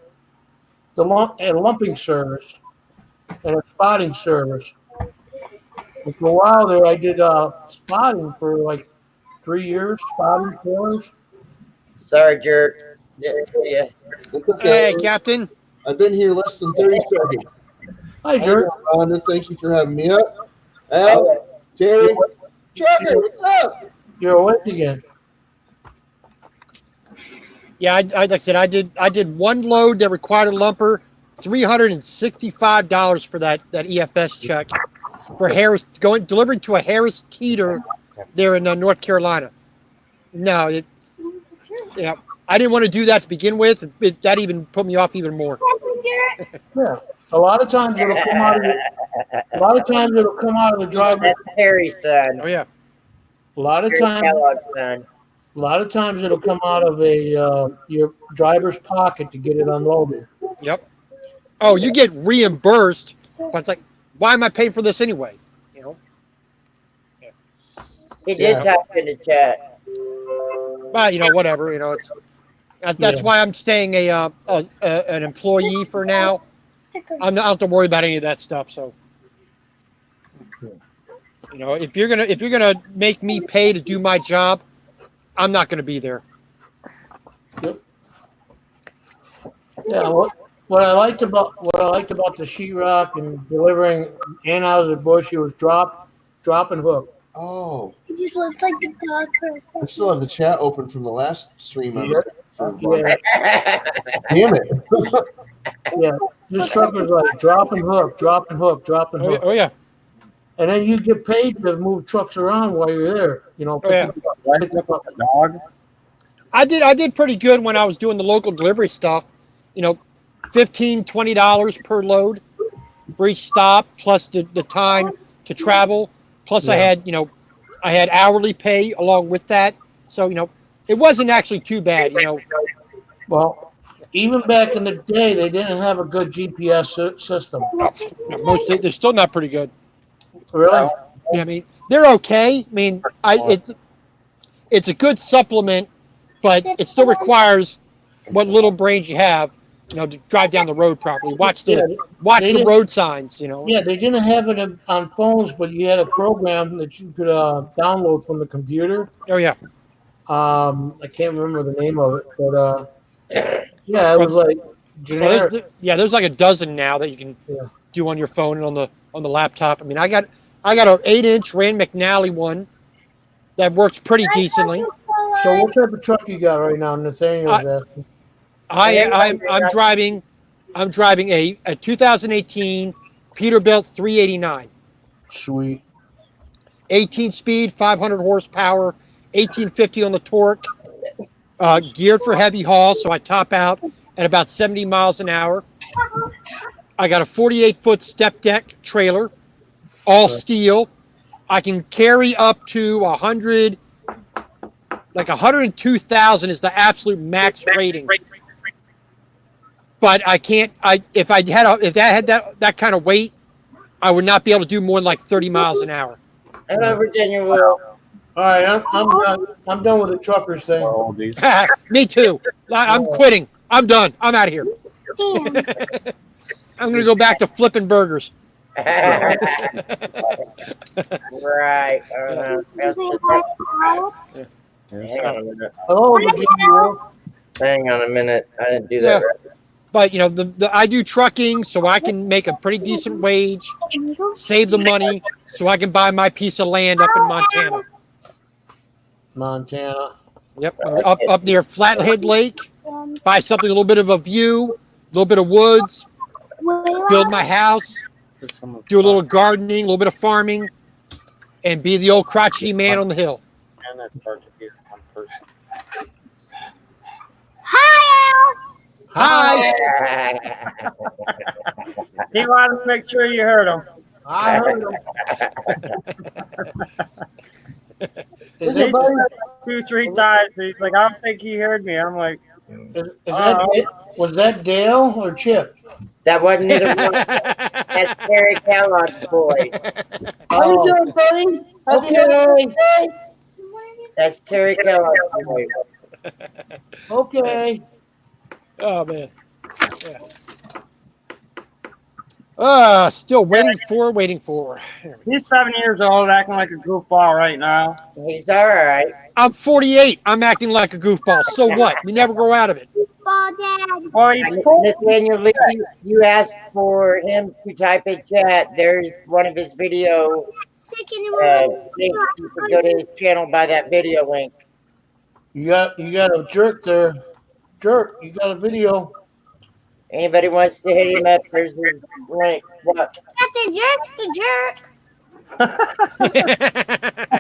the lumping service and a spotting service. And for a while there, I did spotting for like 3 years, spotting floors. Sorry, jerk. Didn't see ya. It's okay. Hey, Captain. I've been here less than 30 seconds. Hi, jerk. Rhonda, thank you for having me up. Al, Terry, Trucker, what's up? You're awake again. Yeah, like I said, I did one load that required a lumper, $365 for that EFS check for Harris delivering to a Harris Teeter there in North Carolina. No, I didn't want to do that to begin with. That even put me off even more. Yeah, a lot of times it'll come out of the driver. That's Harry's son. Oh yeah. A lot of Harry times. Kellogg's son. A lot of times it'll come out of your driver's pocket to get it unloaded. Yep. Oh, you get reimbursed, but it's like, why am I paying for this anyway? He did type in the chat. But whatever. That's why I'm staying an employee for now. I don't have to worry about any of that stuff. So, if you're gonna make me pay to do my job, I'm not gonna be there. Yep. Yeah. What I liked about the sheetrock and delivering Anheuser-Busch, it was drop and hook. Oh. He just looks like the dog person. I still have the chat open from the last stream. Yeah. Damn it. Yeah. This truck was like drop and hook, drop and hook, drop and hook. Oh yeah. And then you get paid to move trucks around while you're there. Pick up a dog. I did pretty good when I was doing the local delivery stuff. $15, $20 per load for each stop, plus the time to travel. Plus I had hourly pay along with that. So, it wasn't actually too bad, Well, even back in the day, they didn't have a good GPS system. They're still not pretty good. Really? Yeah, I mean, they're okay. I mean, it's a good supplement, but it still requires what little brains you have, to drive down the road properly. Watch the road signs, Yeah, they didn't have it on phones, but you had a program that you could download from the computer. Oh yeah. I can't remember the name of it, but yeah, it was like generic. There's like a dozen now that you can do on your phone and on the laptop. I mean, I got an 8-inch Rand McNally one that works pretty decently. So what type of truck you got right now? Nathaniel's asking. I'm driving a 2018 Peterbilt 389. Sweet. 18 speed, 500 horsepower, 1850 on the torque. Geared for heavy haul, so I top out at about 70 miles an hour. I got a 48-foot step deck trailer, all steel. I can carry up to 102,000 is the absolute max rating. But I can't. If that had that kind of weight, I would not be able to do more than like 30 miles an hour. Hello, Virginia Will. All right, I'm done with the truckers thing. Me too. I'm quitting. I'm done. I'm out of here. I'm gonna go back to flipping burgers. Right. Hang on a minute. Hello, Virginia Will. Hang on a minute. I didn't do that right. But I do trucking, so I can make a pretty decent wage, save the money, so I can buy my piece of land up in Montana. Yep, up near Flathead Lake. Buy something a little bit of a view, a little bit of woods, build my house, do a little gardening, a little bit of farming, and be the old crotchety man on the hill. And that's hard to hear one person. Hi. He wanted to make sure you heard him. I heard him. Is He anybody? said 2-3 times. He's like, I don't think he heard me. I'm like, Is that was that Dale or Chip? That wasn't either one. That's Terry Kellogg's boy. How you doing, buddy? How'd you Okay. That's Terry Kellogg's boy. Okay. Oh man. Still waiting for. he's 7 years old, acting like a goofball right now. He's all right. I'm 48. I'm acting like a goofball. So what? We never grow out of it. Well, he's cool. Nathaniel Lee, you asked for him to type in chat. There's one of his video links. You can go to his channel by that video link. You got a jerk there. Jerk, you got a video. Anybody wants to hit him up, there's his link. What? Got the jerk's the jerk.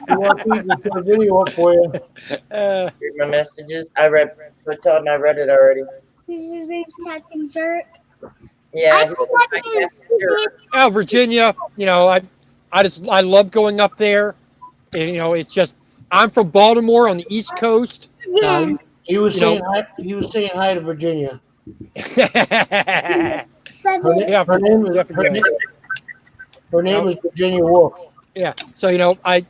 You want people to put a video up for you? Read my messages. I read it already. His name's Captain Jerk. Yeah. Oh, Virginia, I love going up there. And, it's just I'm from Baltimore on the East Coast. Yeah. He was saying hi to Virginia. Yeah, Her name is Virginia Wolf. Yeah. So I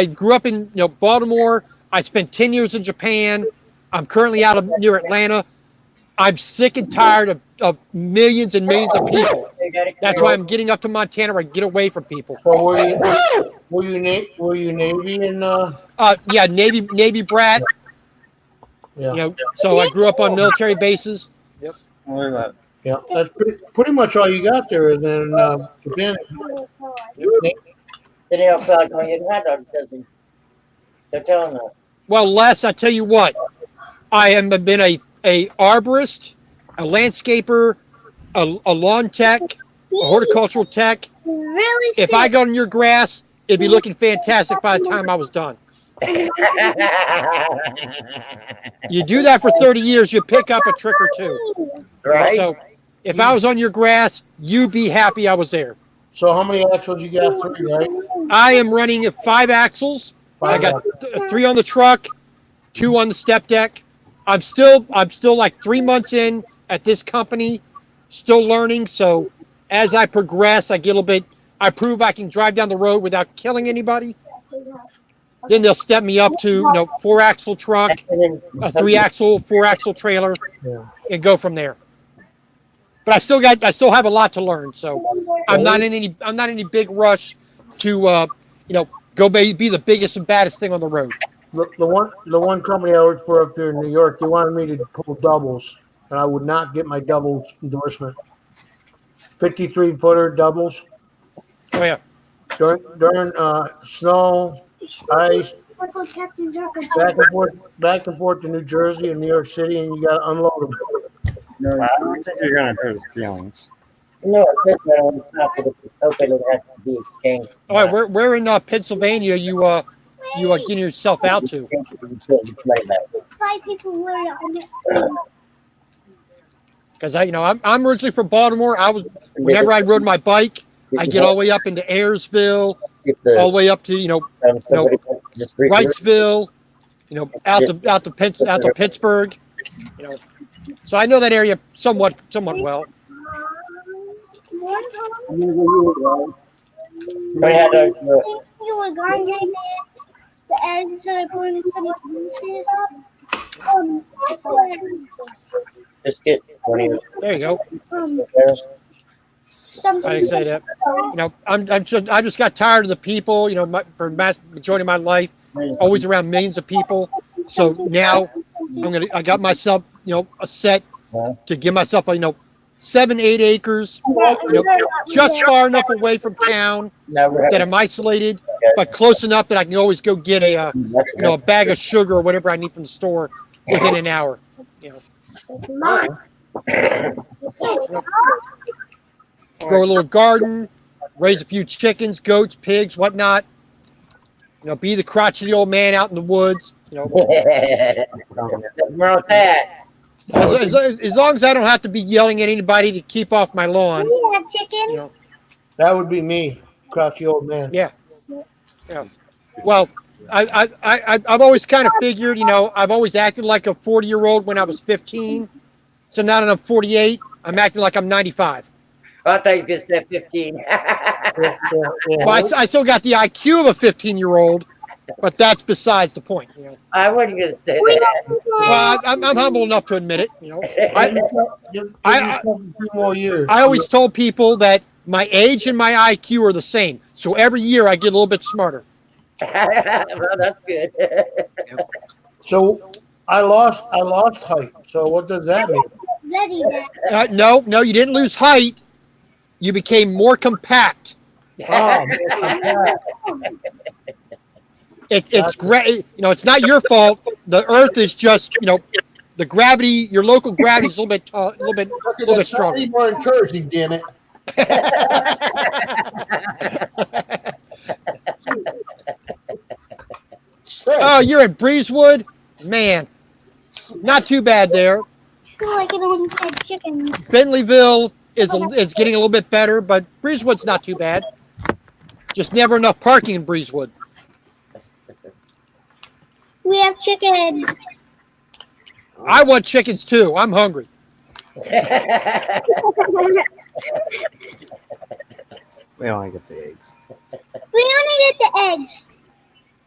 grew up in Baltimore. I spent 10 years in Japan. I'm currently out of near Atlanta. I'm sick and tired of millions and millions of people. That's why I'm getting up to Montana where I get away from people. So were you Navy and yeah, Navy brat. Yeah. So I grew up on military bases. Yep. Look at that. Yeah, that's pretty much all you got there. And then Japan. Then he also like going to hot dogs, does he? They're telling that. Well, Les, I tell you what, I have been a arborist, a landscaper, a lawn tech, a horticultural tech. Really If I got on your grass, it'd be looking fantastic by the time I was done. You do that for 30 years, you pick up a trick or two. Right. So if I was on your grass, you'd be happy I was there. So how many axles you got? 3, right? I am running 5 axles. I got 3 on the truck, 2 on the step deck. I'm still like 3 months in at this company, still learning. So as I progress, I get a little bit. I prove I can drive down the road without killing anybody. Then they'll step me up to 4-axle truck, a 3-axle, 4-axle trailer, and go from there. But I still have a lot to learn. So I'm not in any big rush to go be the biggest and baddest thing on the road. The one company I worked for up there in New York, they wanted me to pull doubles, and I would not get my doubles endorsement. 53-footer doubles. Oh yeah. During snow, ice, back and forth to New Jersey and New York City, and you got to unload them. No, I don't think you're gonna hurt his feelings. No, it says that on top of it. Open, it has to be exchanged. All right, where in Pennsylvania you getting yourself out to? 5 people literally on it. Because I'm originally from Baltimore. Whenever I rode my bike, I get all the way up into Ayersville, all the way up to Wrightsville, out to Pittsburgh. So I know that area somewhat well. You were going to the eggs that I put in some bullshit Just get 20. There you go. I didn't say that. I just got tired of the people. For the majority of my life, always around millions of people. So now I got myself, a set to give myself 7-8 acres, just far enough away from town that I'm isolated, but close enough that I can always go get a bag of sugar or whatever I need from the store within an hour. grow a little garden, raise a few chickens, goats, pigs, whatnot. You know, be the crotchety old man out in the woods. You know, Nothing wrong with that. as long as I don't have to be yelling at anybody to keep off my lawn. We have chickens. You know, That would be me, crouchy old man. yeah. Yeah. Well, I've always kind of figured, you know, I've always acted like a 40-year-old when I was 15. So now that I'm 48, I'm acting like I'm 95. Oh, I thought he was going to say 15. Well, I still got the IQ of a 15-year-old, but that's besides the point. You know, I wasn't going to say that. well, I'm humble enough to admit it. You know, Give yourself a few more years. I always told people that my age and my IQ are the same. So every year I get a little bit smarter. Well, that's good. So I lost height. So what does that mean? Ready that. No, you didn't lose height. You became more compact. Oh, It's great. You know, it's not your fault. The Earth is just, you know, the gravity. Your local gravity is a little bit That's stronger. not more encouraging, damn it. Oh, you're at Breezewood? Man, not too bad there. I feel like it only said chickens. Bentleyville is getting a little bit better, but Breezewood's not too bad. Just never enough parking in Breezewood. We have chickens. I want chickens too. I'm hungry. We only get the eggs. We only get the eggs.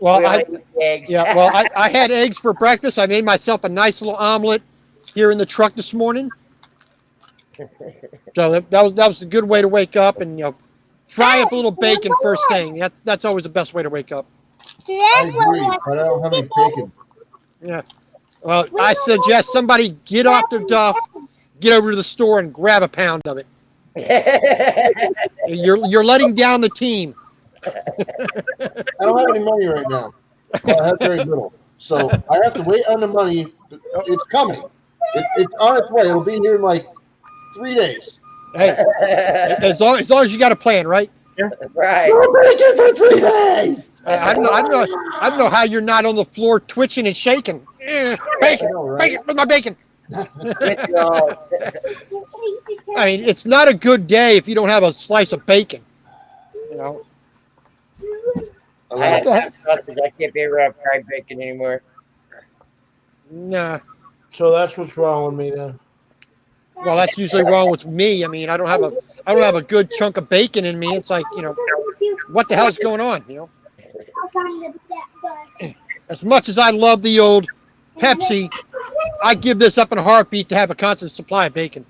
Well, We only eat eggs. yeah. Well, I had eggs for breakfast. I made myself a nice little omelet here in the truck this morning. So that was a good way to wake up, and you know, fry up a little bacon first thing. That's always the best way to wake up. I That's what agree, we have. but I don't have any bacon. Yeah. Well, I suggest somebody get off their duff, get over to the store, and grab a pound of it. You're letting down the team. I don't have any money right now. I have very little. So I have to wait on the money. It's coming. It's on its way. It'll be here in like 3 days. Hey, as long as you got a plan, right? Right. We're making for 3 days. I don't know how you're not on the floor twitching and shaking. Bacon, bacon, with my bacon. I mean, it's not a good day if you don't have a slice of bacon. You know. I have sausage. I can't be around fried bacon anymore. Nah. So that's what's wrong with me then. Well, that's usually wrong with me. I mean, I don't have a good chunk of bacon in me. It's like, you know, what the hell's going on? You know. I'll find that bus. As much as I love the old Pepsi, I give this up in a heartbeat to have a constant supply of bacon.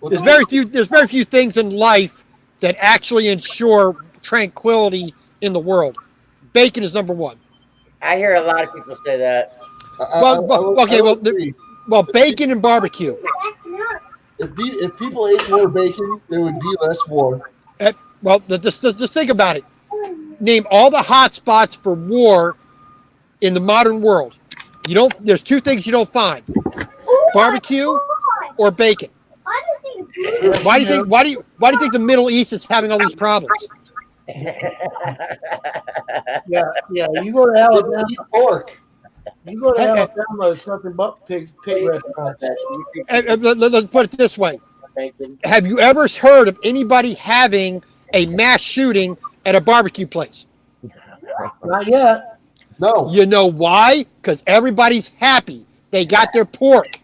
There's very few things in life that actually ensure tranquility in the world. Bacon is number one. I hear a lot of people say that. Well, bacon and barbecue. If people ate more bacon, there would be less war. Well, just think about it. Name all the hot spots for war in the modern world. There's two things you don't find: barbecue or bacon. Why do you think the Middle East is having all these problems? Yeah. You go to Alabama. Pork. You go to Alabama, it's nothing but pig restaurants. Let's put it this way: have you ever heard of anybody having a mass shooting at a barbecue place? Not yet. No. You know why? Because everybody's happy. They got their pork.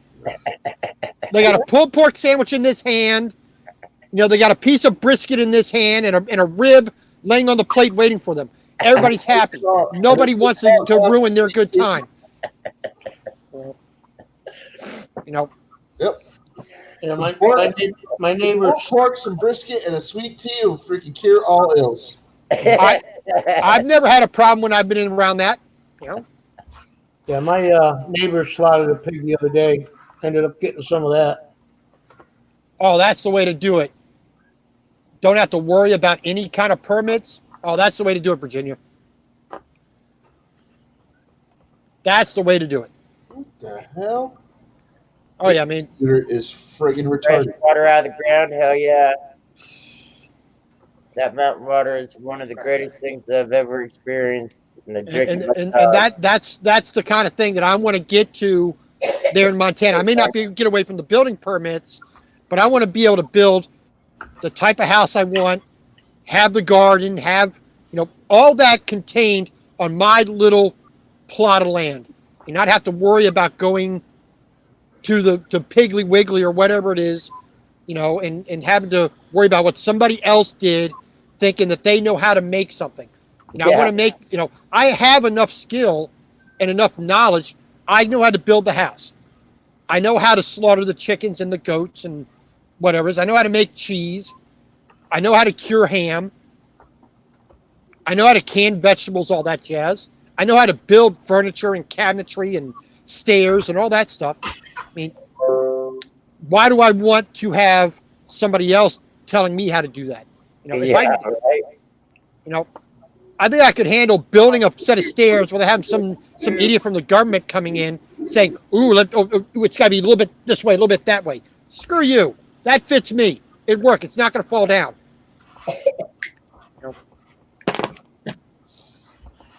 They got a pulled pork sandwich in this hand. You know, they got a piece of brisket in this hand and a rib laying on the plate waiting for them. Everybody's happy. Nobody wants to ruin their good time. You know. Yep. Yeah, my neighbor. Pork, some brisket, and a sweet tea will freaking cure all ills. I've never had a problem when I've been around that. You know. Yeah, my neighbor slaughtered a pig the other day. Ended up getting some of that. Oh, that's the way to do it. Don't have to worry about any kind of permits. Oh, that's the way to do it, Virginia. That's the way to do it. What the hell? Oh yeah, I mean, computer is friggin' Fresh retarded. water out of the ground, hell yeah. That mountain water is one of the greatest things I've ever experienced. And, that's the kind of thing that I want to get to there in Montana. I may not be able to get away from the building permits, but I want to be able to build the type of house I want, have the garden, have all that contained on my little plot of land, and not have to worry about going to Piggly Wiggly or whatever it is, and having to worry about what somebody else did, thinking that they know how to make something. I want to make, I have enough skill and enough knowledge. I know how to build the house. I know how to slaughter the chickens and the goats and whatever. I know how to make cheese. I know how to cure ham. I know how to can vegetables, all that jazz. I know how to build furniture and cabinetry and stairs and all that stuff. I mean, why do I want to have somebody else telling me how to do that? I think I could handle building a set of stairs without having some idiot from the government coming in saying, it's got to be a little bit this way, a little bit that way. Screw you. That fits me. It worked. It's not going to fall down.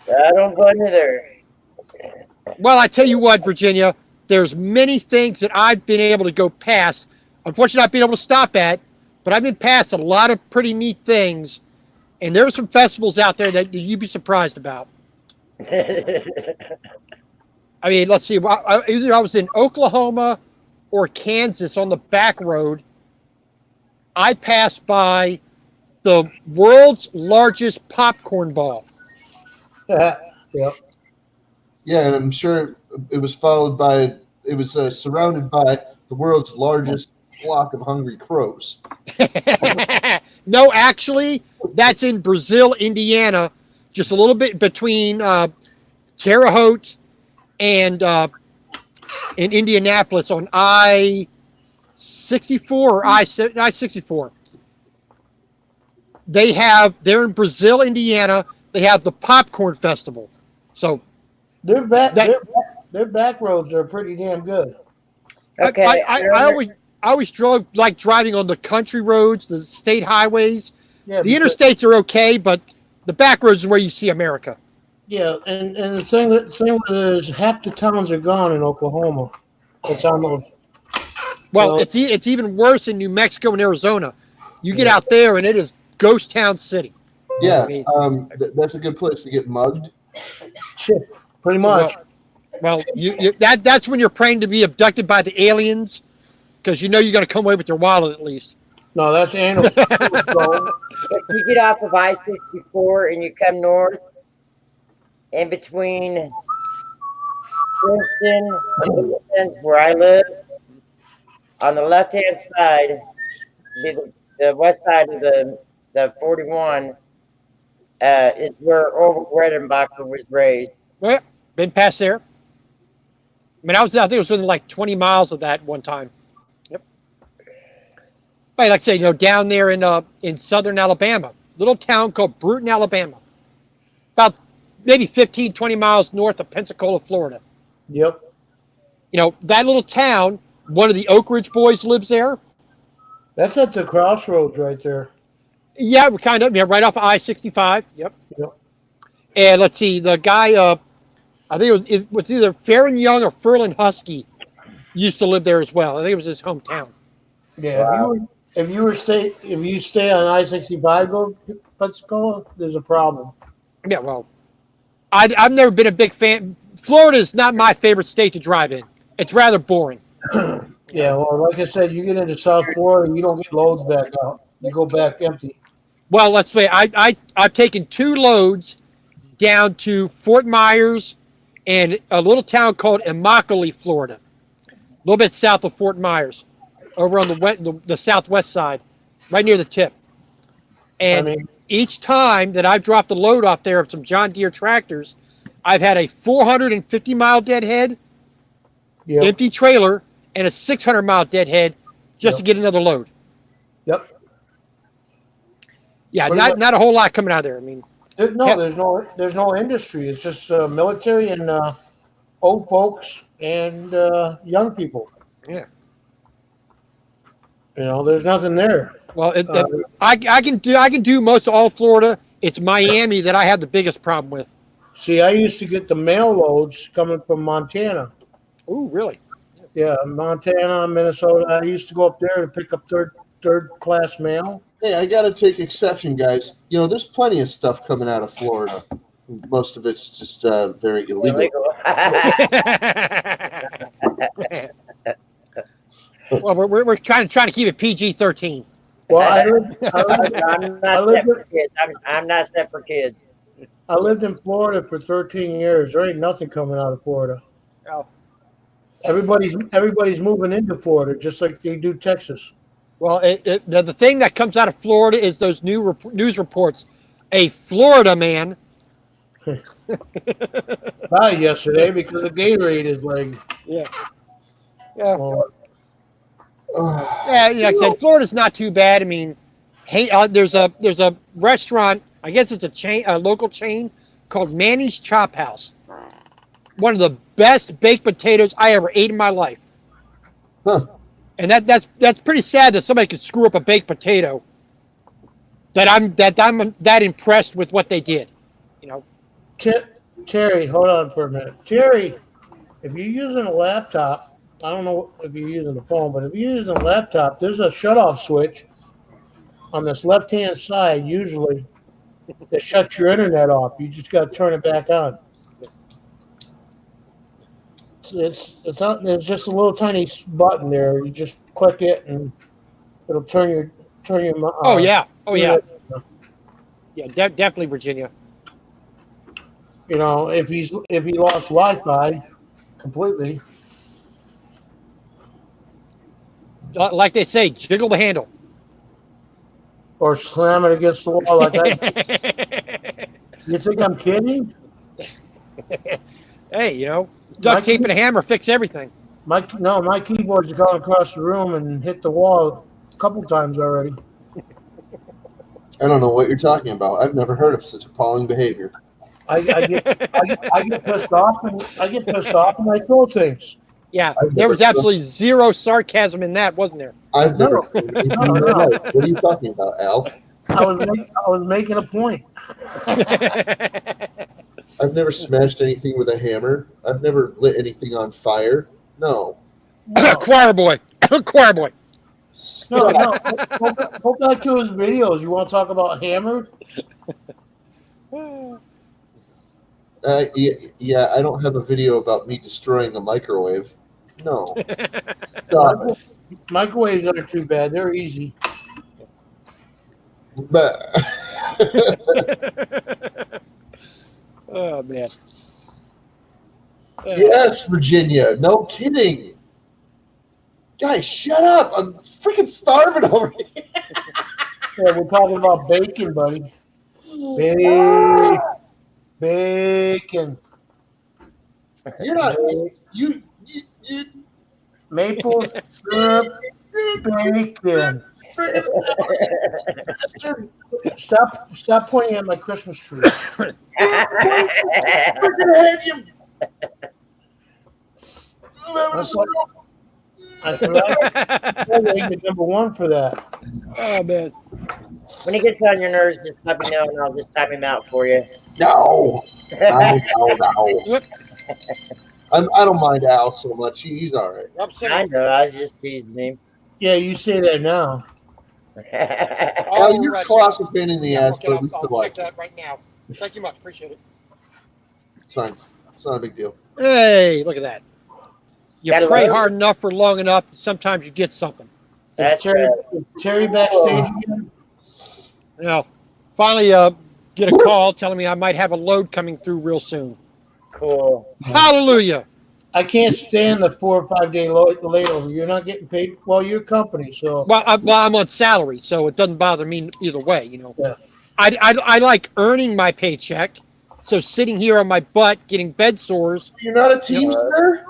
I don't go into there. Well, I tell you what, Virginia, there's many things that I've been able to go past. Unfortunately, not being able to stop at, but I've been past a lot of pretty neat things. And there are some festivals out there that you'd be surprised about. I mean, let's see. Either I was in Oklahoma or Kansas on the back road. I passed by the world's largest popcorn ball. Yeah. Yeah, and I'm sure it was followed by, it was surrounded by the world's largest flock of hungry crows. No, actually, that's in Brazil, Indiana, just a little bit between Terre Haute and in Indianapolis on I-64 or I-64. They're in Brazil, Indiana. They have the Popcorn Festival. So their back roads are pretty damn good. Okay. I always like driving on the country roads, the state highways. Yeah, the interstates are okay, but the back roads is where you see America. Yeah, and the thing is, half the towns are gone in Oklahoma. It's almost. Well, it's even worse in New Mexico and Arizona. You get out there, and it is ghost town city. Yeah, that's a good place to get mugged. Pretty much. Well, that's when you're praying to be abducted by the aliens, because you're going to come away with your wallet at least. No, that's animal. If you get off of I-64 and you come north, in between Princeton and Wilson, where I live, on the left-hand side, the west side of the 41, is where Orville Redenbacher was raised. Well, been past there. I mean, I think it was within like 20 miles of that one time. Yep. But like I say, down there in southern Alabama, little town called Bruton, Alabama, about maybe 15, 20 miles north of Pensacola, Florida. Yep. That little town, one of the Oak Ridge boys lives there. That's at the crossroads right there. Yeah, we're kind of right off of I-65. Yep. And let's see, the guy, I think it was either Farron Young or Ferlin Husky used to live there as well. I think it was his hometown. Yeah, wow. if you stay on I-65 go to Pensacola, there's a problem. Yeah, well, I've never been a big fan. Florida is not my favorite state to drive in. It's rather boring. Yeah, well, like I said, you get into South Florida, you don't get loads back out. You go back empty. Well, let's say I've taken 2 loads down to Fort Myers and a little town called Immokalee, Florida, a little bit south of Fort Myers, over on the southwest side, right near the tip. And each time that I've dropped a load off there of some John Deere tractors, I've had a 450-mile deadhead, empty trailer, and a 600-mile deadhead just to get another load. Yep. Yeah, not a whole lot coming out of there. I mean, there's no industry. It's just military and old folks and young people. Yeah. You know, there's nothing there. Well, I can do most of all Florida. It's Miami that I have the biggest problem with. See, I used to get the mail loads coming from Montana. Oh, really? Yeah, Montana, Minnesota. I used to go up there to pick up third class mail. Hey, I got to take exception, guys. You know, there's plenty of stuff coming out of Florida. Most of it's just very illegal. Well, we're kind of trying to keep it PG-13. Well, I'm not set for kids. I lived in Florida for 13 years. There ain't nothing coming out of Florida. Oh. Everybody's moving into Florida just like they do Texas. Well, the thing that comes out of Florida is those news reports. A Florida man. Died yesterday because the Gatorade is like. Yeah. Yeah. Yeah, like I said, Florida's not too bad. I mean, hey, there's a restaurant. I guess it's a local chain called Manny's Chop House. One of the best baked potatoes I ever ate in my life. Huh. And that's pretty sad that somebody could screw up a baked potato. That I'm that impressed with what they did. You know. Terry, hold on for a minute. Terry, if you're using a laptop, I don't know if you're using the phone, but if you're using a laptop, there's a shutoff switch on this left-hand side, usually, that shuts your internet off. You just got to turn it back on. It's there's just a little tiny button there. You just click it, and it'll turn your. Oh yeah. Yeah, definitely Virginia. You know, if he lost Wi-Fi completely. Like they say, jiggle the handle. Or slam it against the wall like that. You think I'm kidding? Hey, you know, duct tape and a hammer fix everything. My keyboard's gone across the room and hit the wall a couple times already. I don't know what you're talking about. I've never heard of such appalling behavior. I get pissed off and I throw things. Yeah, there was absolutely zero sarcasm in that, wasn't there? I've never. No. What are you talking about, Al? I was making a point. I've never smashed anything with a hammer. I've never lit anything on fire. No. Choir boy. Choir boy. No. Go back to his videos. You want to talk about hammered? Yeah, I don't have a video about me destroying a microwave. No. Stop it. Microwaves aren't too bad. They're easy. Oh, man. Yes, Virginia. No kidding. Guys, shut up. I'm freaking starving over here. Yeah, we're talking about bacon, buddy. Bacon. You're not. You maple syrup bacon. Stop pointing at my Christmas tree. I rated number one for that. Oh man! When he gets on your nerves, just let me know, and I'll just type him out for you. No. I don't mind Al so much. He's all right. I know. I was just teasing him. Yeah, you say that now. Al, you're a colossal pain in the ass, but we still like that right now. Thank you much. Appreciate it. It's fine. It's not a big deal. Hey, look at that. You pray hard enough for long enough, sometimes you get something. Is Terry backstage again? Now, finally get a call telling me I might have a load coming through real soon. Cool. Hallelujah. I can't stand the 4 or 5 day layover. You're not getting paid. Well, you're a company, so. Well, I'm on salary, so it doesn't bother me either way. You know. Yeah. I like earning my paycheck. So sitting here on my butt getting bed sores. You're not a teamster?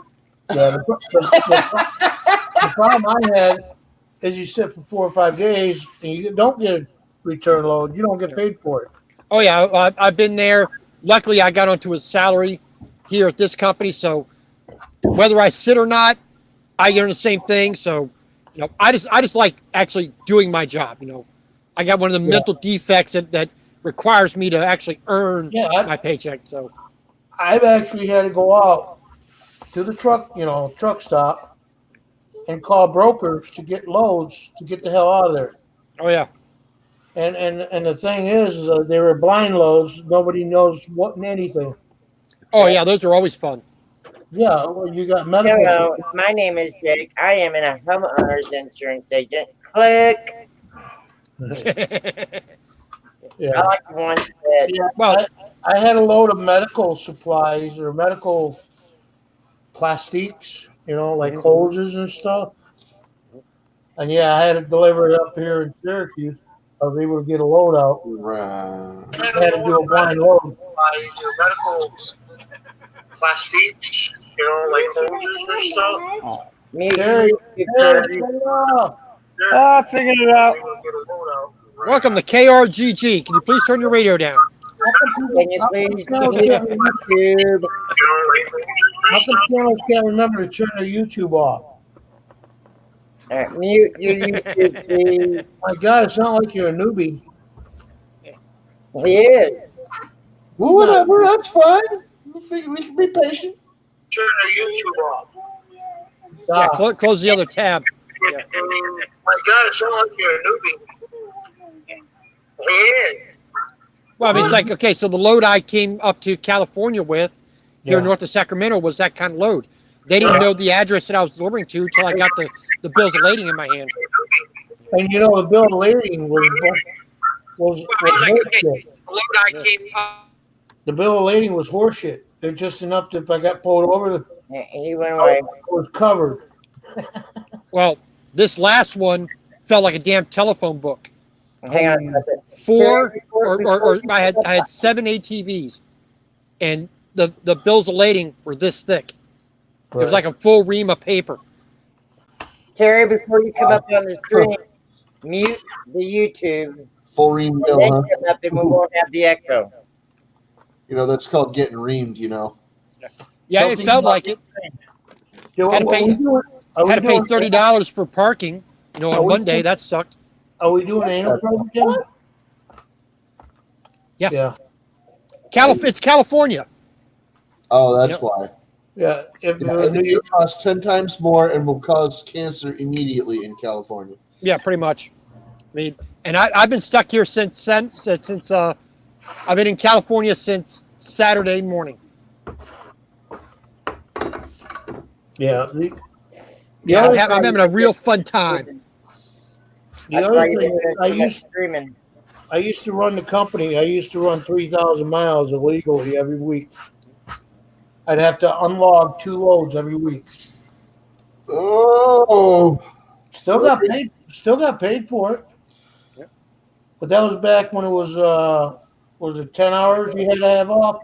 Yeah. The problem I had is you sit for 4 or 5 days and you don't get a return load. You don't get paid for it. Oh yeah, I've been there. Luckily, I got onto a salary here at this company, so whether I sit or not, I earn the same thing. So I just like actually doing my job. I got one of the mental defects that requires me to actually earn my paycheck. So I've actually had to go out to the truck stop and call brokers to get loads to get the hell out of there. Oh yeah. And the thing is they were blind loads. Nobody knows what and anything. Oh yeah, those are always fun. Yeah, well, you got medical. Hello, my name is Jake. I am a homeowner's insurance agent. Click. Yeah. I like the ones that. Yeah, well, I had a load of medical supplies or medical plastiques, like hoses and stuff. And yeah, I had to deliver it up here in Syracuse. I was able to get a load out. I had to do a blind load. Medical plastiques, like hoses and stuff. I figured it out. Welcome to KRGG. Can you please turn your radio down? Can you please go to YouTube? How come channels can't remember to turn their YouTube off? Mute your YouTube, please. My God, it's not like you're a newbie. He is. Well, whatever, that's fine. We can be patient. Turn their YouTube off. Yeah, close the other tab. Yeah. My God, it's not like you're a newbie. He is. Well, I mean, it's like, okay, so the load I came up to California with here north of Sacramento was that kind of load. They didn't know the address that I was delivering to until I got the bills of lading in my hand. And the bill of lading was horseshit. The bill of lading was horseshit. They're just enough that if I got pulled over, he went away. It was covered. Well, this last one felt like a damn telephone book. Hang on. I had 7 ATVs, and the bills of lading were this thick. It was like a full ream of paper. Terry, before you come up on the screen, mute the YouTube. Full ream bill, Then huh? come up and we won't have the echo. That's called getting reamed, Yeah, it felt like it. Had to pay $30 for parking, on Monday. That sucked. Are we doing anal probe again? Yeah. It's California. Oh, that's why. Yeah. It costs 10 times more and will cause cancer immediately in California. Yeah, pretty much. I mean, and I've been stuck here since I've been in California since Saturday morning. Yeah. I'm having a real fun time. The other thing, I used to run the company. I used to run 3,000 miles illegally every week. I'd have to unlog 2 loads every week. Oh, still got paid for it. Yep. But that was back when it was it 10 hours you had to have off?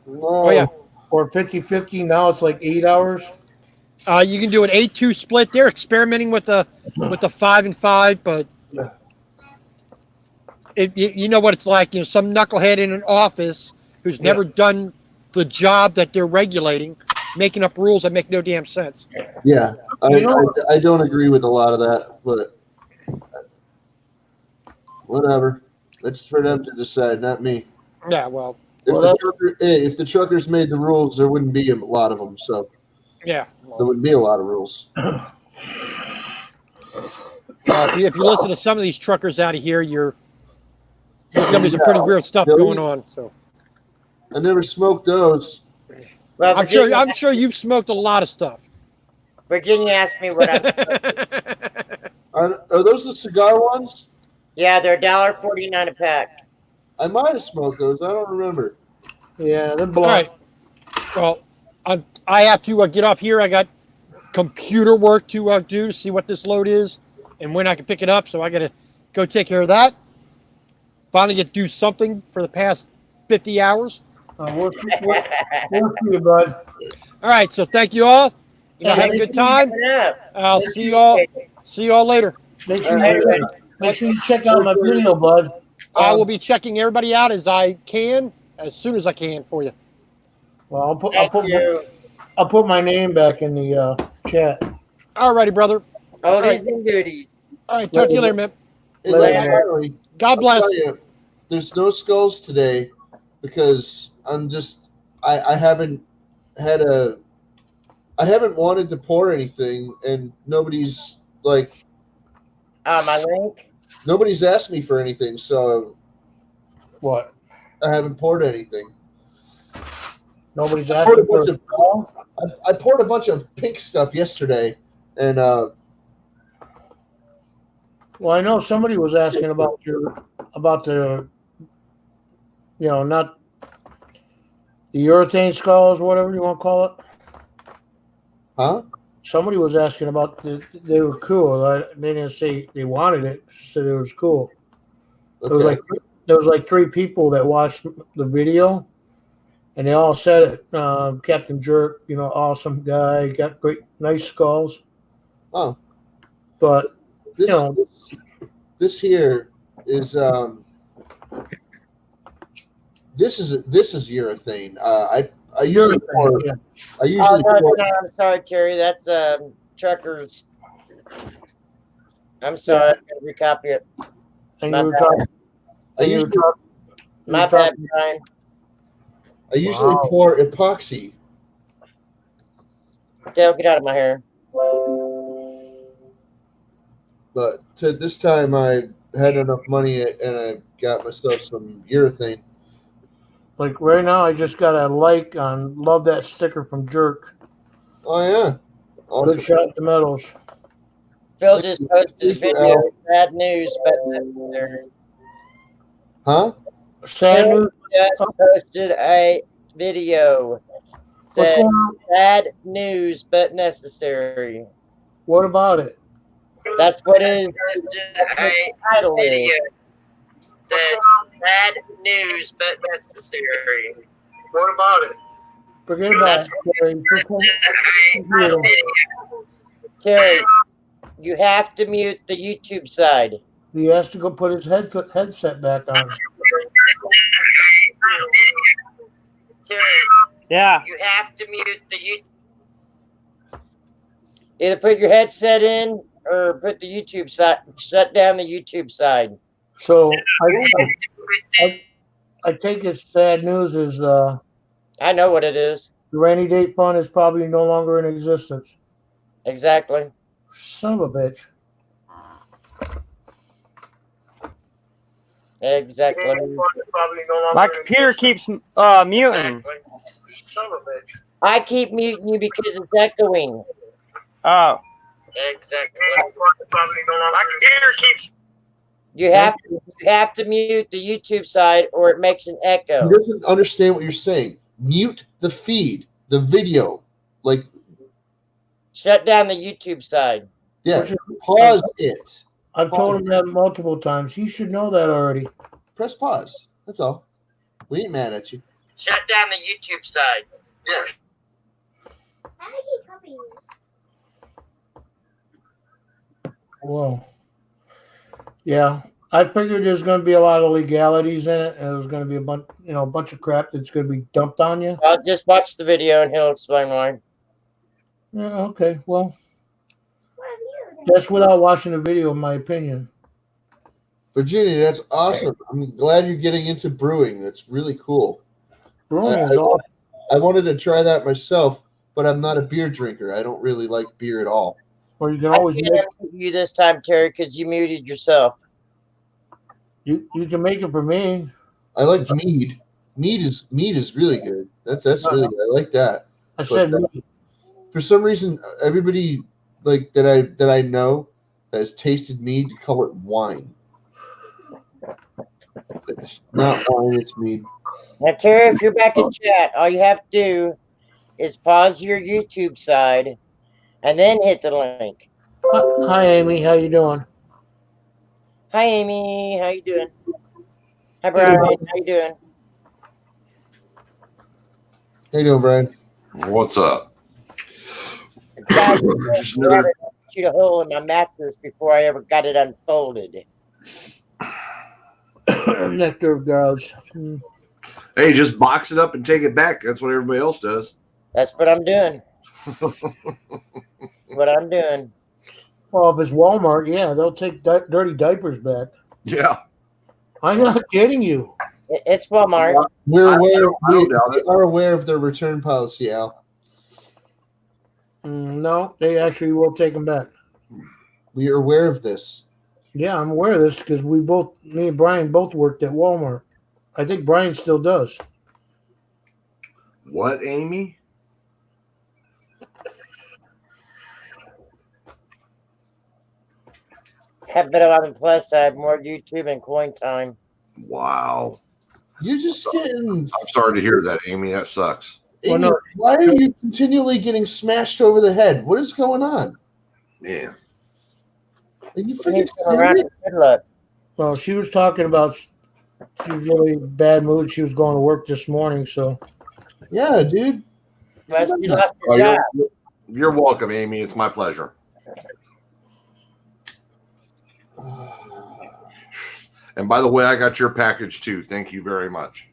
Oh yeah. Or 50-50. Now it's like 8 hours. You can do an 8-2 split. They're experimenting with the 5 and 5, but you know what it's like. Some knucklehead in an office who's never done the job that they're regulating, making up rules that make no damn sense. Yeah, I don't agree with a lot of that, but whatever. That's for them to decide, not me. Yeah, well. If the truckers made the rules, there wouldn't be a lot of them. So yeah, there wouldn't be a lot of rules. If you listen to some of these truckers out of here, there's gonna be some pretty weird stuff going on. So I never smoked those. Well, I'm sure you've smoked a lot of stuff. Virginia asked me what Are those the cigar ones? Yeah, they're $1.49 a pack. I might have smoked those. I don't remember. Yeah, they're All right. Well, I have to get off here. I got computer work to do to see what this load is and when I can pick it up. So I got to go take care of that. Finally get to do something for the past 50 hours. Work for you, bud. All right. So thank you all. Have a good time. I'll see you all later. Make sure you check out my video, bud. I will be checking everybody out as soon as I can for you. Well, I'll put my name back in the chat. All righty, brother. Oldies and goodies. All right, talk to you later, man. Hey, Later. Larry, God I'll bless. tell you, there's no skulls today because I haven't wanted to pour anything, and nobody's like My link. nobody's asked me for anything, so What? I haven't poured anything. Nobody's I poured asking a for bunch of I poured a bunch of pink stuff yesterday, and Well, I know somebody was asking about the, not the urethane skulls, whatever you want to call it. Huh? Somebody was asking about they were cool. They didn't say they wanted it; said it was cool. Okay. There was like 3 people that watched the video, and they all said it. Captain Jerk, awesome guy, got great, nice skulls. Oh, but this here is this is urethane. I usually pour. Yeah. I usually pour. No, I'm sorry, Terry. That's Truckers. I'm sorry. I gotta recopy it. And My you were bad. talking. I usually My bad, Brian. I usually pour epoxy. Dale, get out of my hair. But to this time, I had enough money and I got myself some urethane. Like right now, I just got a like on Love That Sticker from Jerk. Oh yeah, awesome. Good shot to medals. Phil just posted a video. Bad news, but necessary. Huh? Sad Phil news. just posted a video. What's Said going on? bad news, but necessary. What about it? That's what his title is. Said bad news, but necessary. What about it? Forget about it. Terry, you have to mute the YouTube side. He has to go put his headset back on. Terry, Yeah. you have to mute the YouTube. Either put your headset in or put the YouTube side. Shut down the YouTube side. So I take it sad news is I know what it is. the rainy day fund is probably no longer in existence. Exactly. Son of a bitch. Exactly. My computer keeps muting. I keep muting you because it's echoing. Oh. Exactly. My computer keeps. You have to mute the YouTube side or it makes an echo. He doesn't understand what you're saying. Mute the feed, the video. Like, shut down the YouTube side. Yeah, pause it. I've told him that multiple times. He should know that already. Press pause. That's all. We ain't mad at you. Shut down the YouTube side. Yeah. Whoa. Yeah. I figured there's going to be a lot of legalities in it, and there's going to be a bunch of crap that's going to be dumped on you. I'll just watch the video and he'll explain why. Yeah, okay. Well, that's without watching the video, in my opinion. Virginia, that's awesome. I'm glad you're getting into brewing. That's really cool. Brewing is awesome. I wanted to try that myself, but I'm not a beer drinker. I don't really like beer at all. Or you can always I can't mute you this time, Terry, because you muted yourself. You can make it for me. I like mead. Mead is really good. That's really good. I like that. I said mead. For some reason, everybody like that I know that has tasted mead call it wine. It's not wine, it's mead. Now, Terry, if you're back in chat, all you have to do is pause your YouTube side and then hit the link. Hi, Amy. How you doing? Hi, Amy. How you doing? Hi, Brian. How you doing? How you doing, Brian? What's up? God, I shoot a hole in my mattress before I ever got it unfolded. Nectar of gods. Hey, just box it up and take it back. That's what everybody else does. That's what I'm doing. What I'm doing. Well, if it's Walmart, yeah, they'll take dirty diapers back. Yeah. I'm not kidding you. It's Walmart. We're I aware. don't doubt We it. are aware of their return policy, Al. No, they actually will take them back. We are aware of this. Yeah, I'm aware of this because me and Brian both worked at Walmart. I think Brian still does. What, Amy? But on the plus side, more YouTube and coin time. Wow. You're just getting. I'm sorry to hear that, Amy. That sucks. Amy, why are you continually getting smashed over the head? What is going on? Yeah. Are you freaking Around serious? good luck. Well, she was talking about she was really in a bad mood. She was going to work this morning, so Yeah, dude. Well, she lost her Oh, job. you're welcome, Amy. It's my pleasure. And by the way, I got your package too. Thank you very much.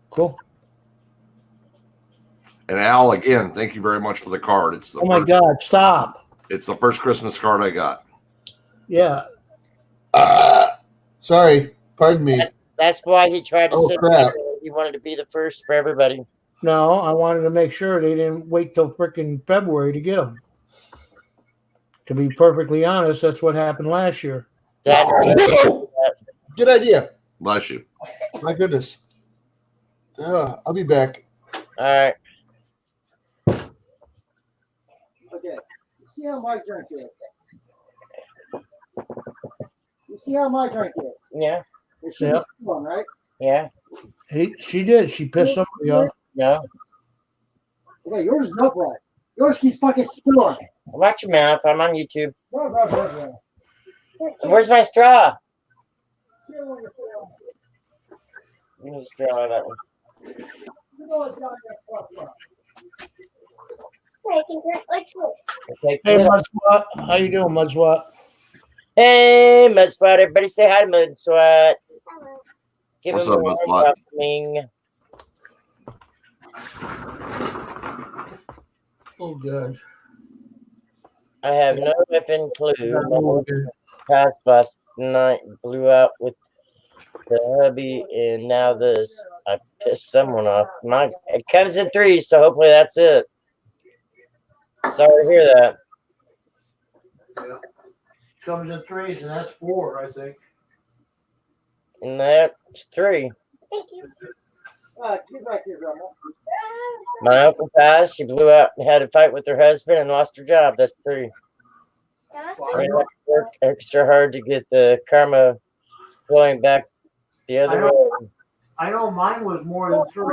cool. And Al, again, thank you very much for the card. It's the Oh my first, God, stop. It's the first Christmas card I got. Yeah. Sorry. Pardon me. That's why he tried to Oh, sit crap. there. He wanted to be the first for everybody. No, I wanted to make sure they didn't wait till freaking February to get them. To be perfectly honest, that's what happened last year. Good idea. Bless you. My goodness. I'll be back. All right. Okay. You see how my drink is? You see how my drink is? Yeah. There should be one, right? Yeah. She did. She pissed somebody off. No. Okay, yours is upright. Yours keeps fucking spilling. Watch your mouth. I'm on YouTube. Blah, blah, blah, blah. Where's my straw? You need a straw out of that one. I can drink like this. Okay, Hey, cool. Mudswat. How you doing, Mudswat? Hey, Mudswat. Everybody say hi to Mudswat. Give What's him up, a warm Mudswat? welcoming. Oh, God. I have no effing clue. Past last night blew out with the hubby, and now this. I pissed someone off. It comes in threes, so hopefully that's it. Sorry to hear that. Comes in threes, and that's 4, I think. And that's 3. Thank you. Get back here, Grandma. My uncle passed. She blew out and had a fight with her husband and lost her job. That's 3. I have to work extra hard to get the karma flowing back the other way. I know mine was more than 3.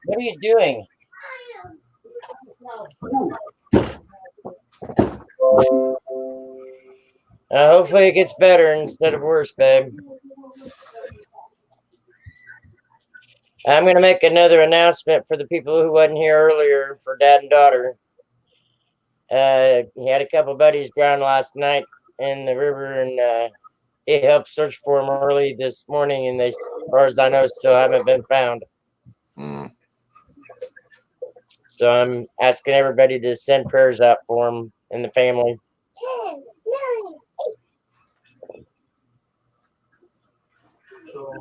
What are you doing? Hopefully it gets better instead of worse, babe. I'm going to make another announcement for the people who wasn't here earlier for dad and daughter. He had a couple buddies drown last night in the river, and he helped search for them early this morning, and they, as far as I know, still haven't been found. So I'm asking everybody to send prayers out for him and the family. 10, 9, 8. So,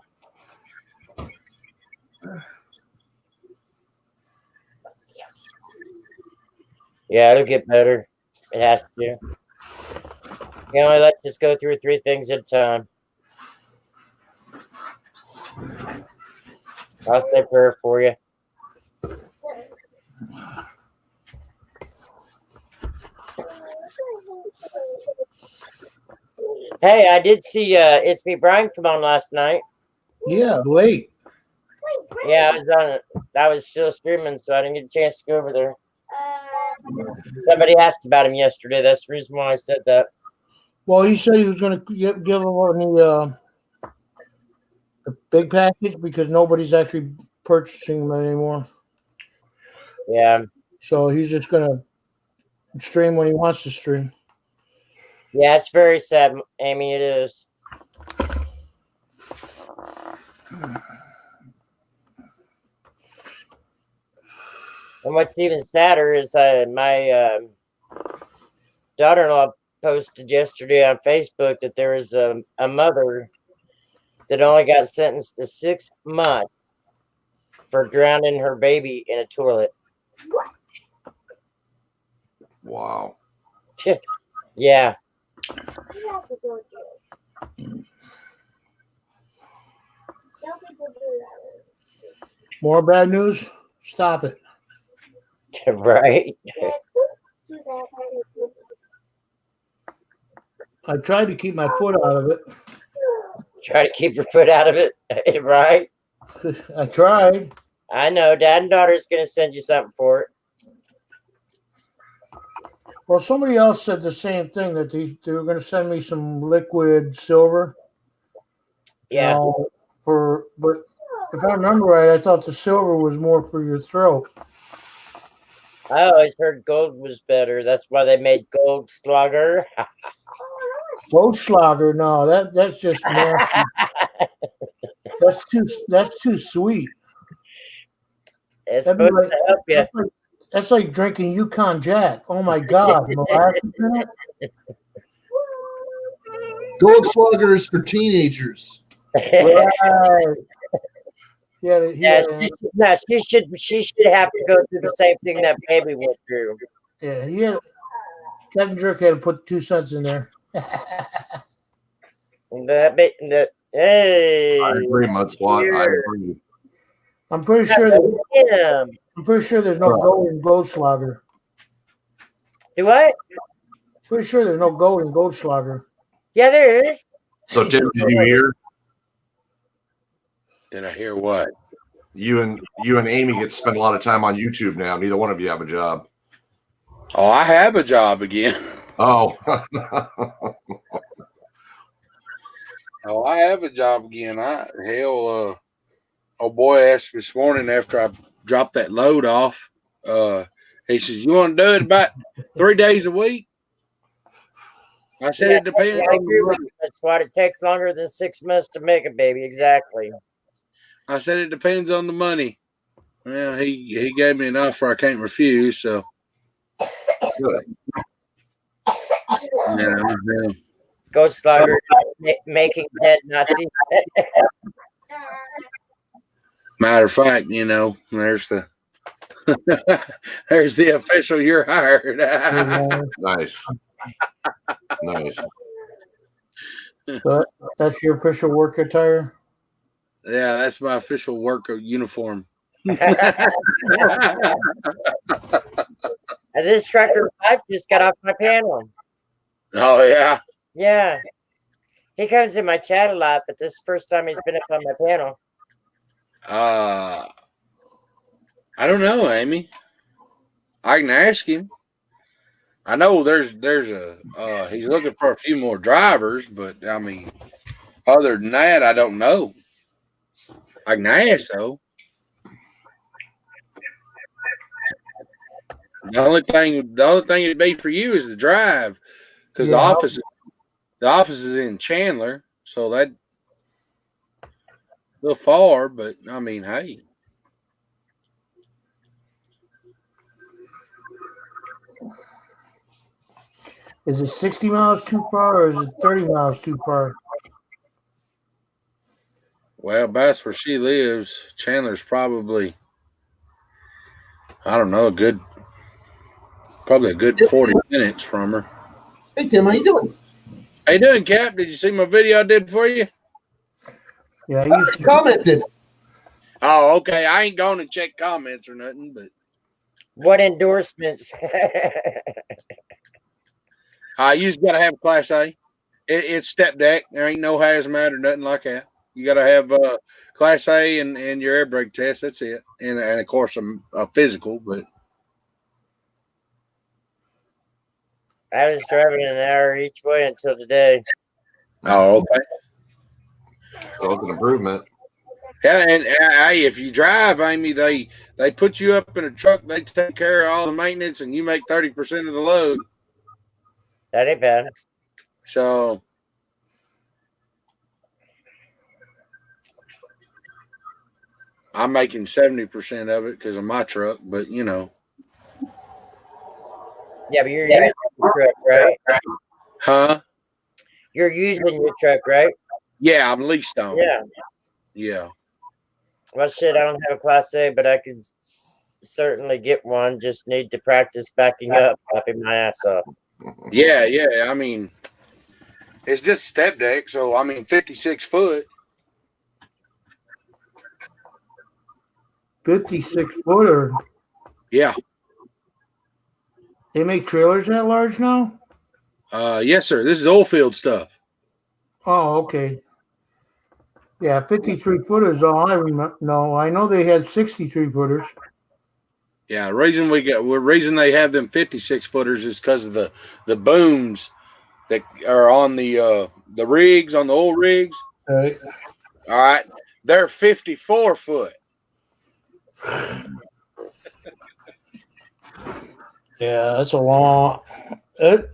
Yeah, it'll get better. It has to. You know, let's just go through 3 things at a time. I'll say prayer for you. Hey, I did see It's Me Brian come on last night. yeah, late. Yeah, I was still streaming, so I didn't get a chance to go over there. Somebody asked about him yesterday. That's the reason why I said that. Well, he said he was going to give him the big package because nobody's actually purchasing them anymore. Yeah. So he's just going to stream when he wants to stream. Yeah, it's very sad, Amy. It is. And what's even sadder is my daughter-in-law posted yesterday on Facebook that there was a mother that only got sentenced to 6 months for drowning her baby in a toilet. Wow. Yeah. More bad news? Stop it. Right. I tried to keep my foot out of it. Try to keep your foot out of it, right? I tried. I know. Dad and daughter's gonna send you something for it. Well, somebody else said the same thing, that they were going to send me some liquid silver. Yeah. But if I remember right, I thought the silver was more for your throat. I always heard gold was better. That's why they made gold slugger. Goldschlager, no, that's just nasty. That's too sweet. It's That'd be supposed to help you. That's like drinking Yukon Jack. Oh my God. Molasses in it? Goldschlager is for teenagers. Right. She should have to go through the same thing that baby went through. Yeah, Captain Jerk had to put 2 cents in there. Hey, I agree, Mudslot. I agree. I'm pretty sure there's no gold in Goldschlager. Do what? Pretty sure there's no gold in Goldschlager. Yeah, there is. So, Tim, did you hear? Did I hear what? You and Amy get to spend a lot of time on YouTube now. Neither one of you have a job. Oh, I have a job again. Oh. Oh, I have a job again. Old boy asked me this morning after I dropped that load off. He says, "You want to do it about 3 days a week?" I said, "It depends on the money." That's why it takes longer than 6 months to make a baby. Exactly. I said, "It depends on the money." Well, he gave me an offer I can't refuse. So, yeah. Goldschlager making dead Nazis. Matter of fact, there's the there's the official "you're hired." Nice. So that's your official work attire? Yeah, that's my official work uniform. And this Trucker 5 just got off my panel. Oh, yeah? Yeah. He comes in my chat a lot, but this is the first time he's been up on my panel. I don't know, Amy. I can ask him. I know there's he's looking for a few more drivers, but I mean, other than that, I don't know. I can ask though. The only thing it'd be for you is the drive, because the office is in Chandler, so that a little far. But I mean, hey. Is it 60 miles too far, or is it 30 miles too far? Well, that's where she lives. Chandler's probably, I don't know, probably a good 40 minutes from her. Hey, Tim, how you doing? How you doing, Cap? Did you see my video I did for you? Yeah, I commented. Oh, okay. I ain't going to check comments or nothing, but what endorsements? You just gotta have Class A. It's step deck. There ain't no hazmat or nothing like that. You gotta have Class A and your air brake test. That's it, and of course a physical. But I was driving an hour each way until today. Oh, okay. So it's an improvement. Yeah, and hey, if you drive, Amy, they put you up in a truck. They take care of all the maintenance, and you make 30% of the load. That ain't bad. So I'm making 70% of it because of my truck, but Yeah, but you're your truck, right? Huh? You're using your truck, right? Yeah, I'm leased on. Yeah. Yeah. Well, shit, I don't have a Class A, but I could certainly get one. Just need to practice backing up, popping my ass off. Yeah, yeah. I mean, it's just step deck, so I mean, 56 foot. 56-footer. Yeah. They make trailers that large now? Yes, sir. This is oil field stuff. Oh, okay. Yeah, 53-footers. All I remember. No, I know they had 63-footers. Yeah, the reason they have them 56 footers is because of the booms that are on the rigs, on the oil rigs. Right. All right. They're 54 foot. Yeah, that's a long.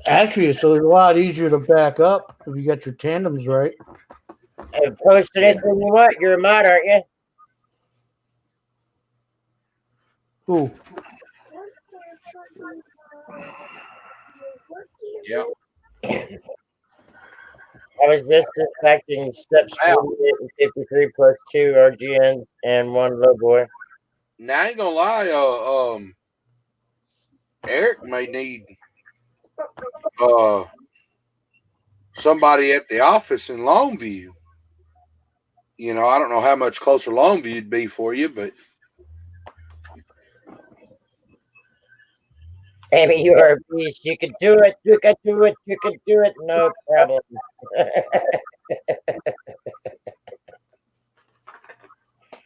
Actually, it's a lot easier to back up if you got your tandems right. And posted it when you what? You're a mod, aren't you? Ooh. Yeah. I was just expecting steps 48 and 53 plus 2 RGNs and 1 low boy. Now I ain't gonna lie, Eric may need somebody at the office in Longview. You know, I don't know how much closer Longview would be for you, but Amy, you are a beast. You can do it. You can do it. You can do it. No problem.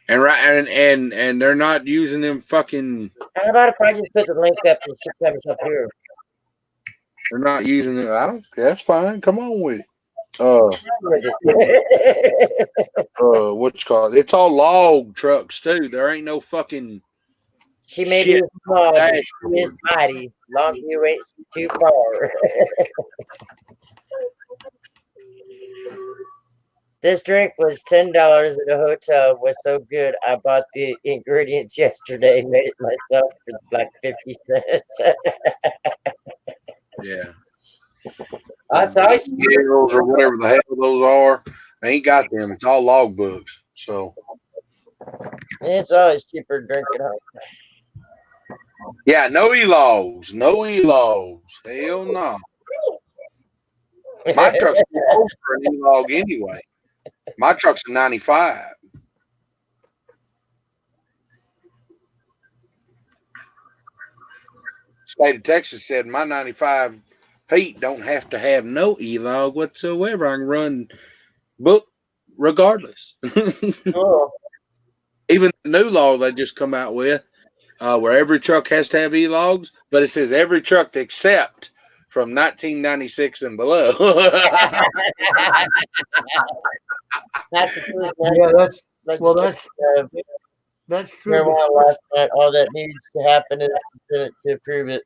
and they're not using them fucking. How about if I just put the link up and shit comes up here? They're not using it. I don't. That's fine. Come on with it. What you call it? It's all log trucks too. There ain't no fucking. She may be small, but she is mighty. Longview ain't too far. This drink was $10 at a hotel. Was so good. I bought the ingredients yesterday. Made it myself for like 50 cents. Yeah. That's nice. Gills or whatever the hell those are. They ain't got them. It's all log books. So It's always cheaper to drink at home. yeah, no e-logs. No e-logs. Hell no. My truck's too old for an e-log anyway. My truck's a 95. State of Texas said my 95 Pete don't have to have no e-log whatsoever. I can run book regardless. Oh. Even the new law they just come out with, where every truck has to have e-logs, but it says every truck except from 1996 and below. That's the truth. Yeah, that's true. Marijuana last night. All that needs to happen is to prove it.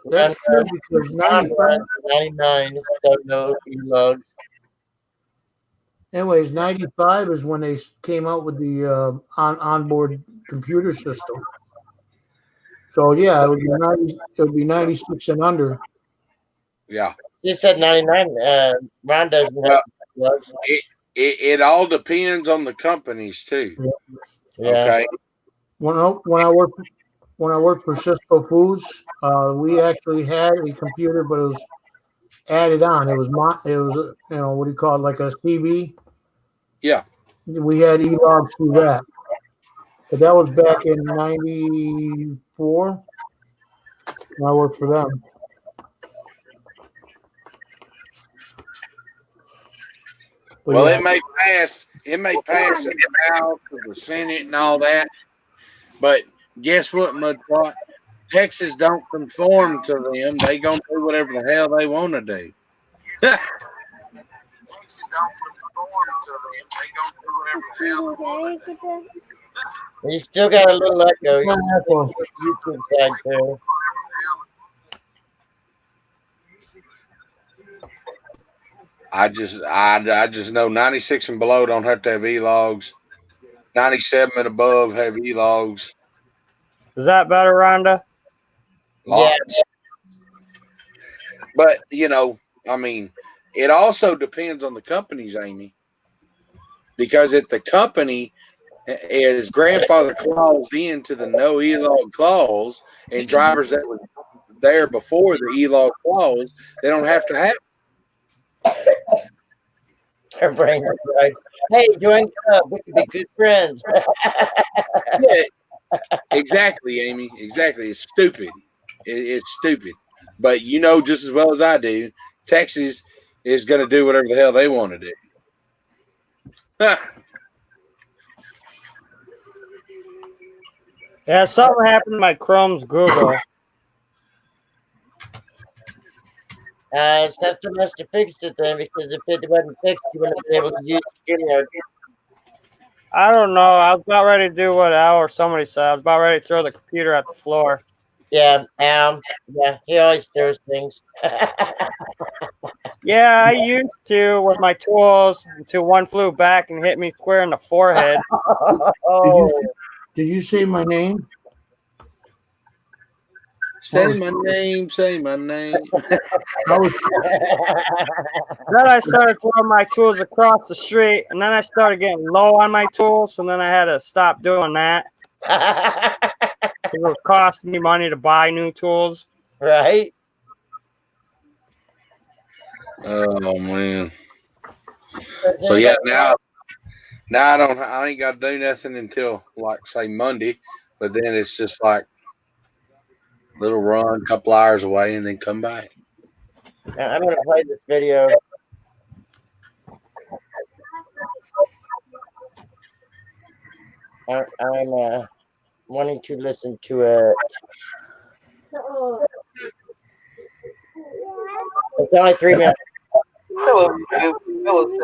That's true because 95. 99, so no e-logs. Anyways, 95 is when they came out with the onboard computer system. So yeah, it would be 90. It would be 96 and under. Yeah. You said 99. Ron doesn't have e-logs. It all depends on the companies too. Yeah. Okay. When I worked for Cisco Foods, we actually had a computer, but it was added on. It was what do you call it, like a CB? Yeah. We had e-logs through that. But that was back in 94. I worked for them. But Well, yeah. it may pass in the House or the Senate and all that. But guess what, Mudpot? Texas don't conform to them. They gonna do whatever the hell they want to do. You still got a little echo. YouTube side too. I just know 96 and below don't have to have e-logs. 97 and above have e-logs. Is that better, Rhonda? Yeah. But I mean, it also depends on the companies, Amy, because if the company is grandfather claused into the no e-log clause, and drivers that were there before the e-log clause, they don't have to have. Our brains are like, hey, join the club. We can be good friends. Yeah, exactly, Amy. Exactly. It's stupid. It's stupid. But you know just as well as I do, Texas is going to do whatever the hell they want to do. Yeah, something happened to my Chrome's Google. Something must have fixed it then, because if it wasn't fixed, you wouldn't have been able to use StreamYard. I don't know. I was about ready to do what Al or somebody said. I was about ready to throw the computer at the floor. Yeah, yeah, he always throws things. Yeah, I used to with my tools until one flew back and hit me square in the forehead. Did you say my name? Say my name. Say my name. Then I started throwing my tools across the street, and then I started getting low on my tools, and then I had to stop doing that. It was costing me money to buy new tools. Right? Oh man. So yeah, now I ain't got to do nothing until like say Monday, but then it's just like little run, couple hours away, and then come back. I'm gonna play this video. I'm wanting to listen to it. It's only 3 minutes. Hello, hello,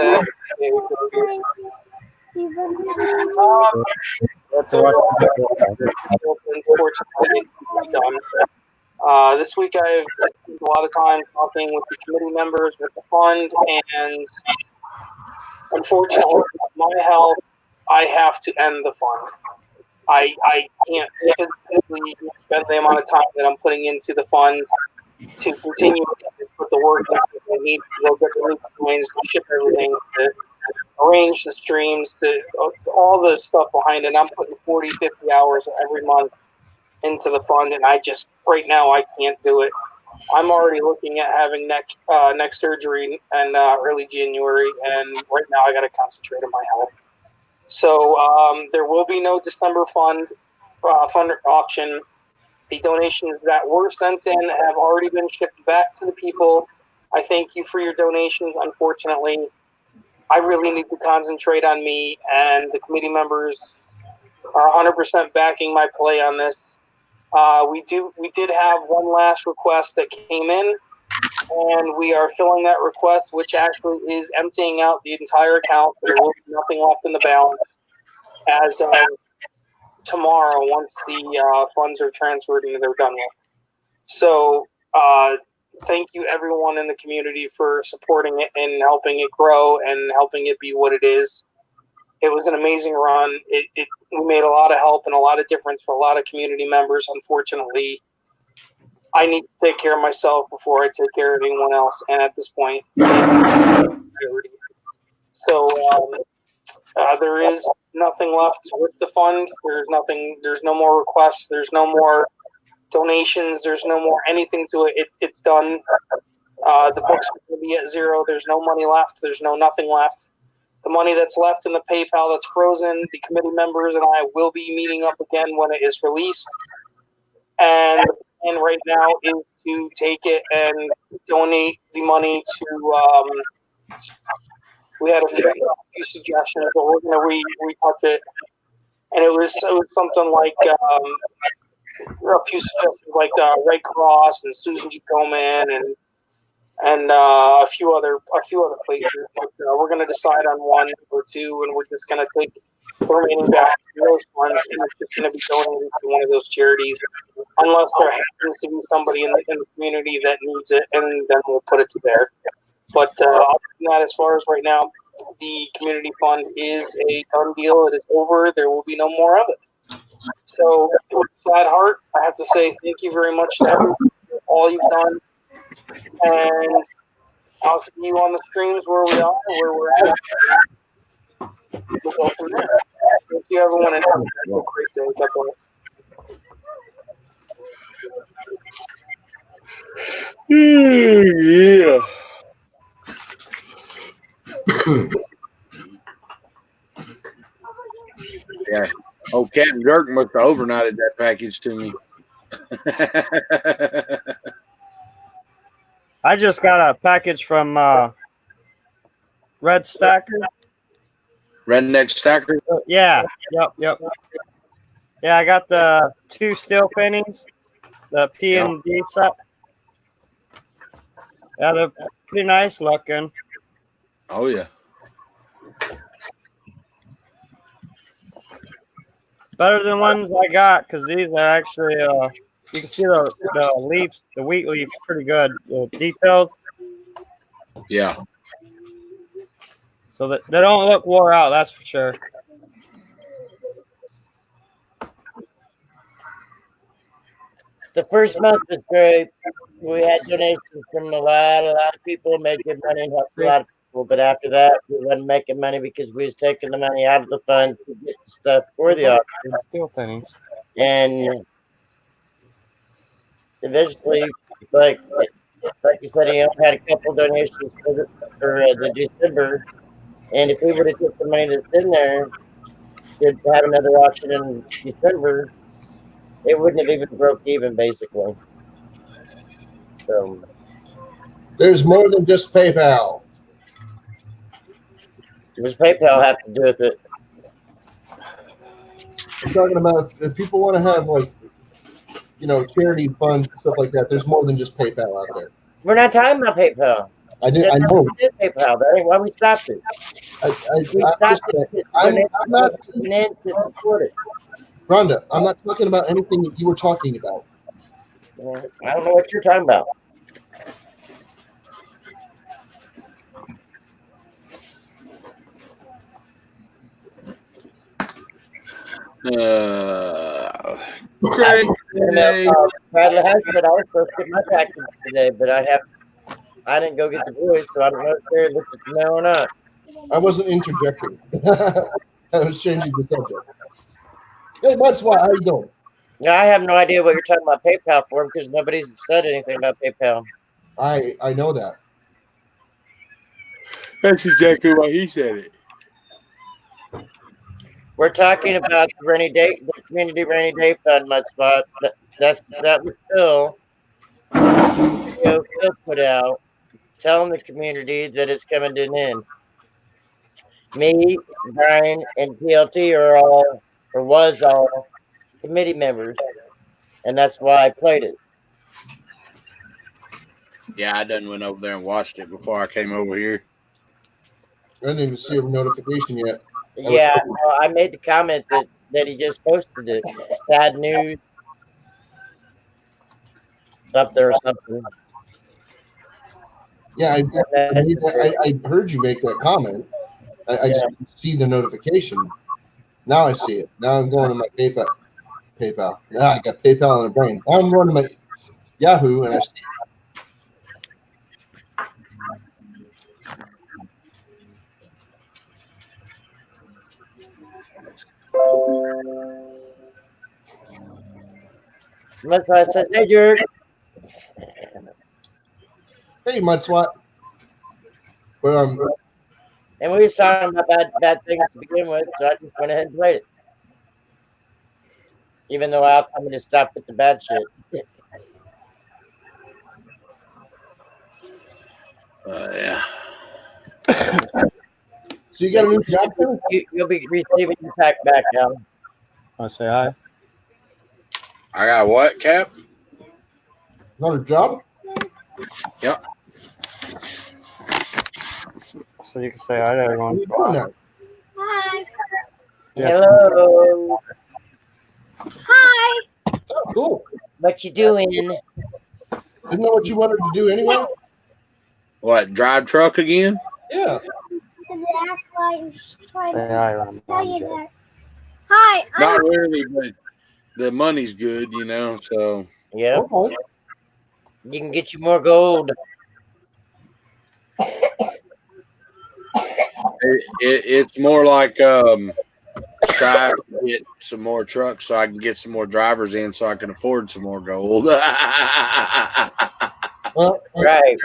unfortunately, done. This week I've spent a lot of time talking with the committee members, with the fund, and unfortunately, with my health, I have to end the fund. I can't physically spend the amount of time that I'm putting into the fund to continue to put the work that I need to go get the new coins, to ship everything, to arrange the streams, to all the stuff behind it. I'm putting 40, 50 hours every month into the fund, and I just, right now, I can't do it. I'm already looking at having neck surgery in early January, and right now I got to concentrate on my health. So there will be no December fund auction. The donations that were sent in have already been shipped back to the people. I thank you for your donations. Unfortunately, I really need to concentrate on me, and the committee members are 100% backing my play on this. We did have one last request that came in, and we are filling that request, which actually is emptying out the entire account. There will be nothing left in the balance as of tomorrow once the funds are transferred and they're done with. So thank you everyone in the community for supporting it and helping it grow and helping it be what it is. It was an amazing run. We made a lot of help and a lot of difference for a lot of community members. Unfortunately, I need to take care of myself before I take care of anyone else. And at this point, so there is nothing left with the fund. There's no more requests. There's no more donations. There's no more anything to it. It's done. The books are going to be at zero. There's no money left. There's nothing left. The money that's left in the PayPal that's frozen, the committee members and I will be meeting up again when it is released. And right now is to take it and donate the money to. We had a few suggestions, but we're going to retouch it. And it was something like a few suggestions like Red Cross and Susan G. Komen and a few other places. But we're going to decide on one or two, and we're just going to take the remaining back to those funds, and it's just going to be donated to one of those charities, unless there happens to be somebody in the community that needs it, and then we'll put it to there. But other than that, as far as right now, the community fund is a done deal. It is over. There will be no more of it. So with a sad heart, I have to say thank you very much to everyone for all you've done. And I'll see you on the streams where we are, where we're at. We'll go from there. Thank you, everyone, and have a great day. God bless. Yeah. Oh, Captain Dirk must have overnighted that package to me. I just got a package from Red Stacker. Redneck Stacker? Yeah. Yep. Yeah, I got the 2 steel pennies, the P and D set. Yeah, they're pretty nice looking. Oh, yeah. Better than ones I got because these are actually you can see the leaves, the wheat leaves, pretty good. The details. Yeah. So that they don't look wore out, that's for sure. The first month was great. We had donations from a lot of people, made good money and helped a lot of people. But after that, we wasn't making money because we was taking the money out of the fund to get stuff for the auction. Steel pennies. And eventually, like you said, he only had a couple donations for the December. And if we would have took the money that's in there to have another auction in December, it wouldn't have even broke even, basically. So There's more than just PayPal. does PayPal have to do with it? I'm talking about if people want to have charity funds and stuff like that. There's more than just PayPal out there. We're not talking about PayPal. I know. We did PayPal. That ain't why we stopped it. I'm not to support it. Rhonda, I'm not talking about anything that you were talking about. I don't know what you're talking about. Great. Bradley has said I was supposed to get my package today, but I didn't go get the voice, so I don't know if Terry looked at the mail or not. I wasn't interjecting. I was changing the subject. Hey, Mudswat, how you doing? Yeah, I have no idea what you're talking about PayPal for because nobody's said anything about PayPal. I know that. That's exactly why he said it. We're talking about the community rainy day fund, Mudspot. That was Phil put out, telling the community that it's coming to an end. Me, Brian, and PLT was all committee members, and that's why I played it. Yeah, I done went over there and watched it before I came over here. I didn't even see a notification yet. Yeah, well, I made the comment that he just posted it. Sad news up there or something. Yeah, I heard you make that comment. I just didn't see the notification. Now I see it. Now I'm going to my PayPal. Now I got PayPal in the brain. Now I'm going to my Yahoo and I see it. Mudswat says, "Hey, Jerk." Hey, Mudswat. Well, and we was talking about bad things to begin with, so I just went ahead and played it. Even though I told me to stop with the bad shit. Yeah. So you got a new job? You'll be receiving your pack back, Alan. I say hi. I got what, Cap? Another job? Yep. So you can say hi to everyone. Hi. Hello. Hi. Oh, cool. What you doing? Isn't that what you wanted to do anyway? What, drive truck again? Yeah. So that's why I'm trying Say hi, Ron. to tell you that. Hi. Not really, but the money's good, so. Yeah. Okay. You can get you more gold. It's more like try to get some more trucks so I can get some more drivers in so I can afford some more gold. Right.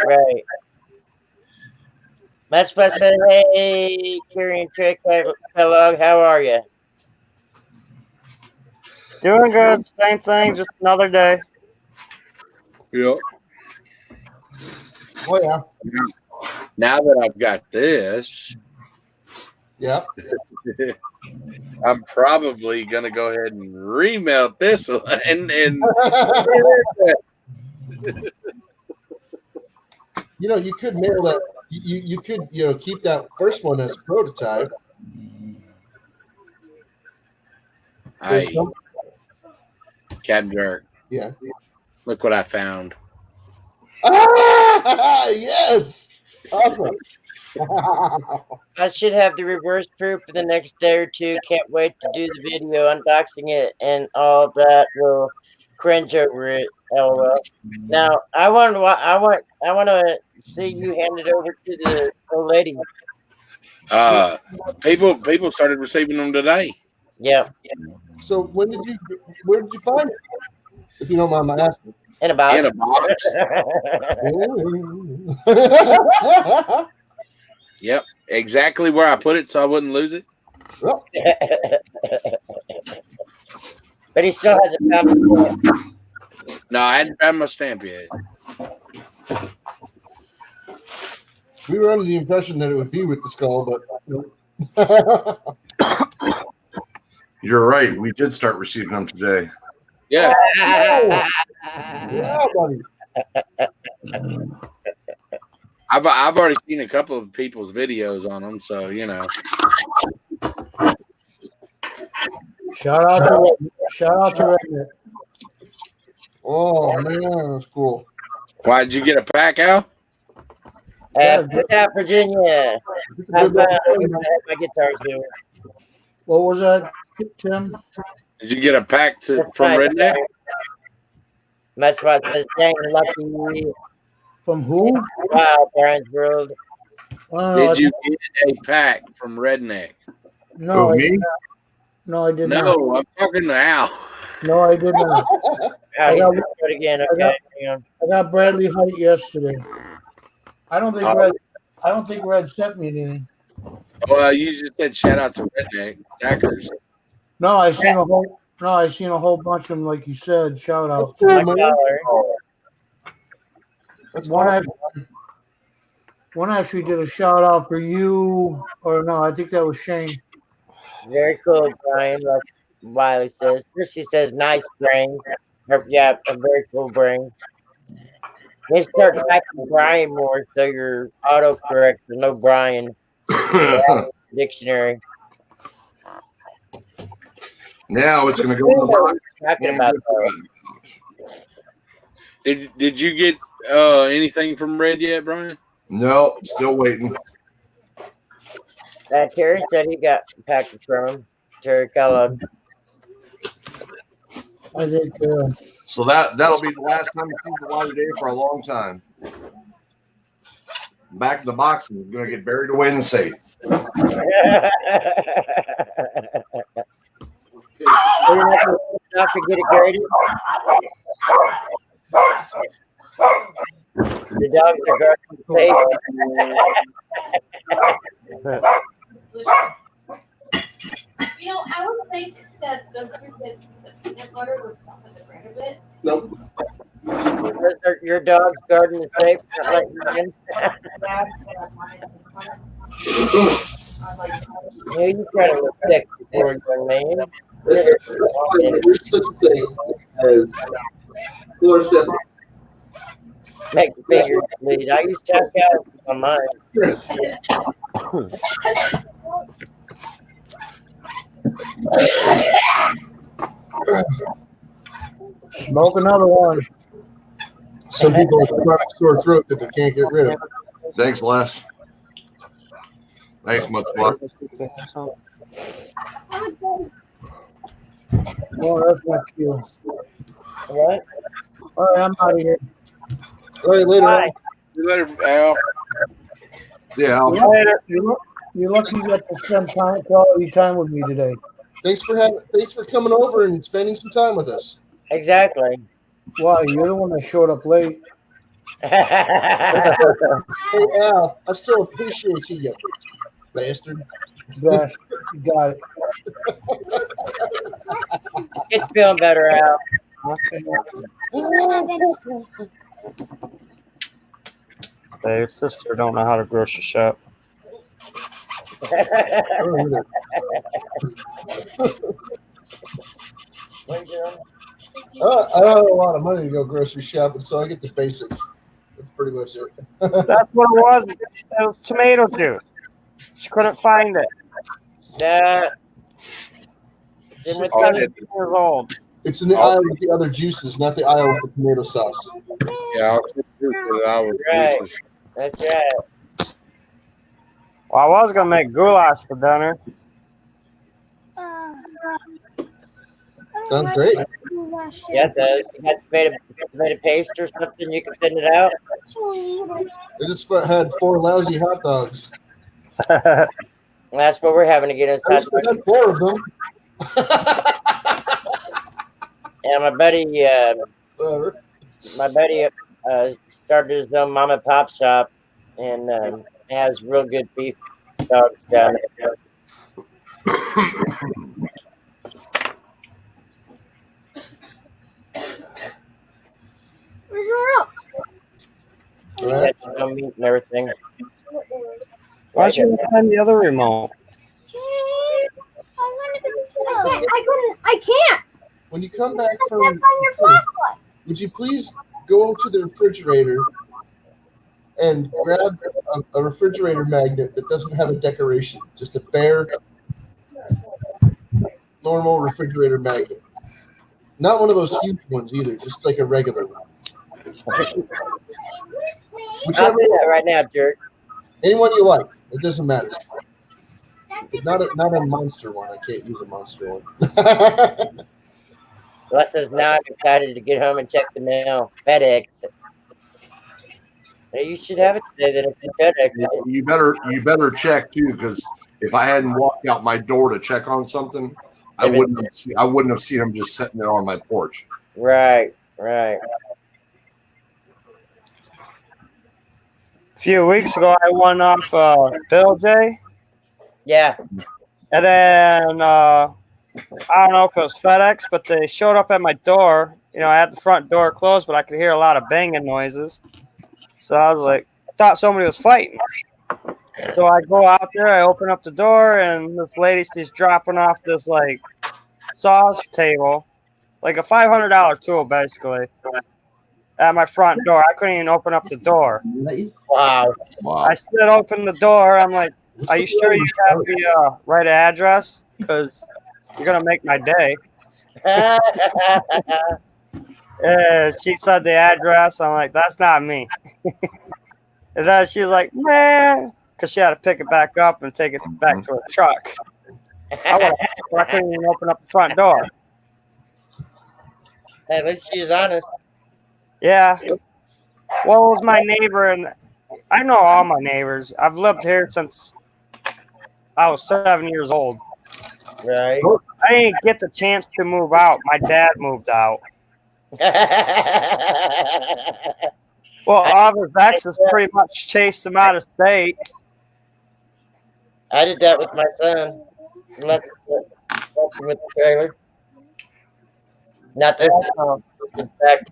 That's what I said. Hey, Carrying Trick Kellogg, how are you? Doing good. Same thing. Just another day. Yep. Oh yeah. Now that I've got this, Yep. I'm probably gonna go ahead and remelt this one and You know, you could mail that. You could, you know, keep that first one as a prototype. Hey, Captain Jerk. Yeah. Look what I found. Ah, yes. Awesome. I should have the reverse proof for the next day or two. Can't wait to do the video unboxing it and all that. Will cringe over it. LOL. Now I want to see you hand it over to the old lady. People started receiving them today. Yeah. So where did you find it? If you don't mind my asking. In a box. In a box. Yep, exactly where I put it so I wouldn't lose it. But he still hasn't found it. No, I hadn't found my stamp yet. We were under the impression that it would be with the skull, but You're right. We did start receiving them today. Yeah. Yeah, buddy. I've already seen a couple of people's videos on them, so you know. Shout out to Redneck. Oh man, that's cool. Why did you get a pack, Al? Good out, Virginia. My guitar's here. What was that, Tim? Did you get a pack from Redneck? That's what I was saying. Lucky. From who? Wow, Brian's World. Did you get a pack from Redneck? No, me? No, I did not. No, I'm talking to Al. No, I did not. I got it again. Okay. I got Bradley Height yesterday. I don't think Red sent me anything. Well, you just said shout out to Redneck Jackers. No, I seen a whole bunch of them, like you said. Shout out. One actually did a shout out for you, or no, I think that was Shane. Very cool, Brian. Like Wiley says. Chrissy says, nice brain. Yeah, a very cool brain. They start typing Brian more, so your autocorrect there's no Brian dictionary. Now it's going to go in the box. Talking about Did you get anything from Red yet, Brian? No, still waiting. Terry said he got a package from him. Terry Kellogg. I think. So that'll be the last time you see the light of day for a long time. Back in the box and it's going to get buried away in the safe. Not to get it graded. The dogs are guarding the You know, I would think that the peanut butter would soften the bread a bit. Nope. Your dog's guarding the safe. Not letting you in. Yeah, you try to look sexy for it, young man. There's such a thing as fluorescent. Make the fingers bleed. I used to check out on mine. Smoke another one. Some people have a sore throat that they can't get rid of. Thanks, Les. Thanks, much luck. Oh, that's not you. What? All right, I'm out of here. All right, later. Bye. On. See you later, Al. Yeah. You're lucky you got to spend quality time with me today. Thanks for coming over and spending some time with us. Exactly. Why? You're the one that showed up late. Hey Al, I still appreciate you, you bastard. Gosh, you got it. It's feeling better, Al. Your sister don't know how to grocery shop. I don't have a lot of money to go grocery shopping, so I get the basics. That's pretty much it. That's what it was. It was tomato juice. She couldn't find it. Nah. She's 17 years old. It's in the aisle with the other juices, not the aisle with the tomato sauce. Yeah, I'll put you for the hour. Right. That's right. Well, I was gonna make goulash for dinner. Sounds great. Yeah, it does. You got tomato paste or something, you can send it out. I just had 4 lousy hot dogs. That's what we're having to get I inside. just had 4 of them. And my buddy started his own mom and pop shop and has real good beef dogs down there. Where's your rope? He had his own meat and everything. Why'd you find the other remote? I can't. When you come back from, That's on your flashlight. would you please go to the refrigerator and grab a refrigerator magnet that doesn't have a decoration, just a bare, normal refrigerator magnet. Not one of those huge ones either, just like a regular one. I'll do that right now, jerk. Anyone you like, it doesn't matter. Not a monster one. I can't use a monster one. Les says now I'm excited to get home and check the mail. FedEx. Hey, you should have it today. That it's in FedEx. You better check too, because if I hadn't walked out my door to check on something, I wouldn't have seen him just sitting there on my porch. Right, right. A few weeks ago, I won off Bill J. Yeah. And then, I don't know if it was FedEx, but they showed up at my door. You know, I had the front door closed, but I could hear a lot of banging noises. So I was like, I thought somebody was fighting. So I go out there, I open up the door, and this lady, she's dropping off this, like, sauce table, like a $500 tool, basically, at my front door. I couldn't even open up the door. Wow. I slid open the door. I'm like, are you sure you have the right address? Because you're going to make my day. She said the address. I'm like, that's not me. And then she's like, man, because she had to pick it back up and take it back to her truck. I couldn't even open up the front door. At least she's honest. Yeah. Well, it was my neighbor, and I know all my neighbors. I've lived here since I was 7 years old. Right. I didn't get the chance to move out. My dad moved out. Well, all of his exes pretty much chased him out of state. I did that with my son. Left with the trailer. Not this. In fact,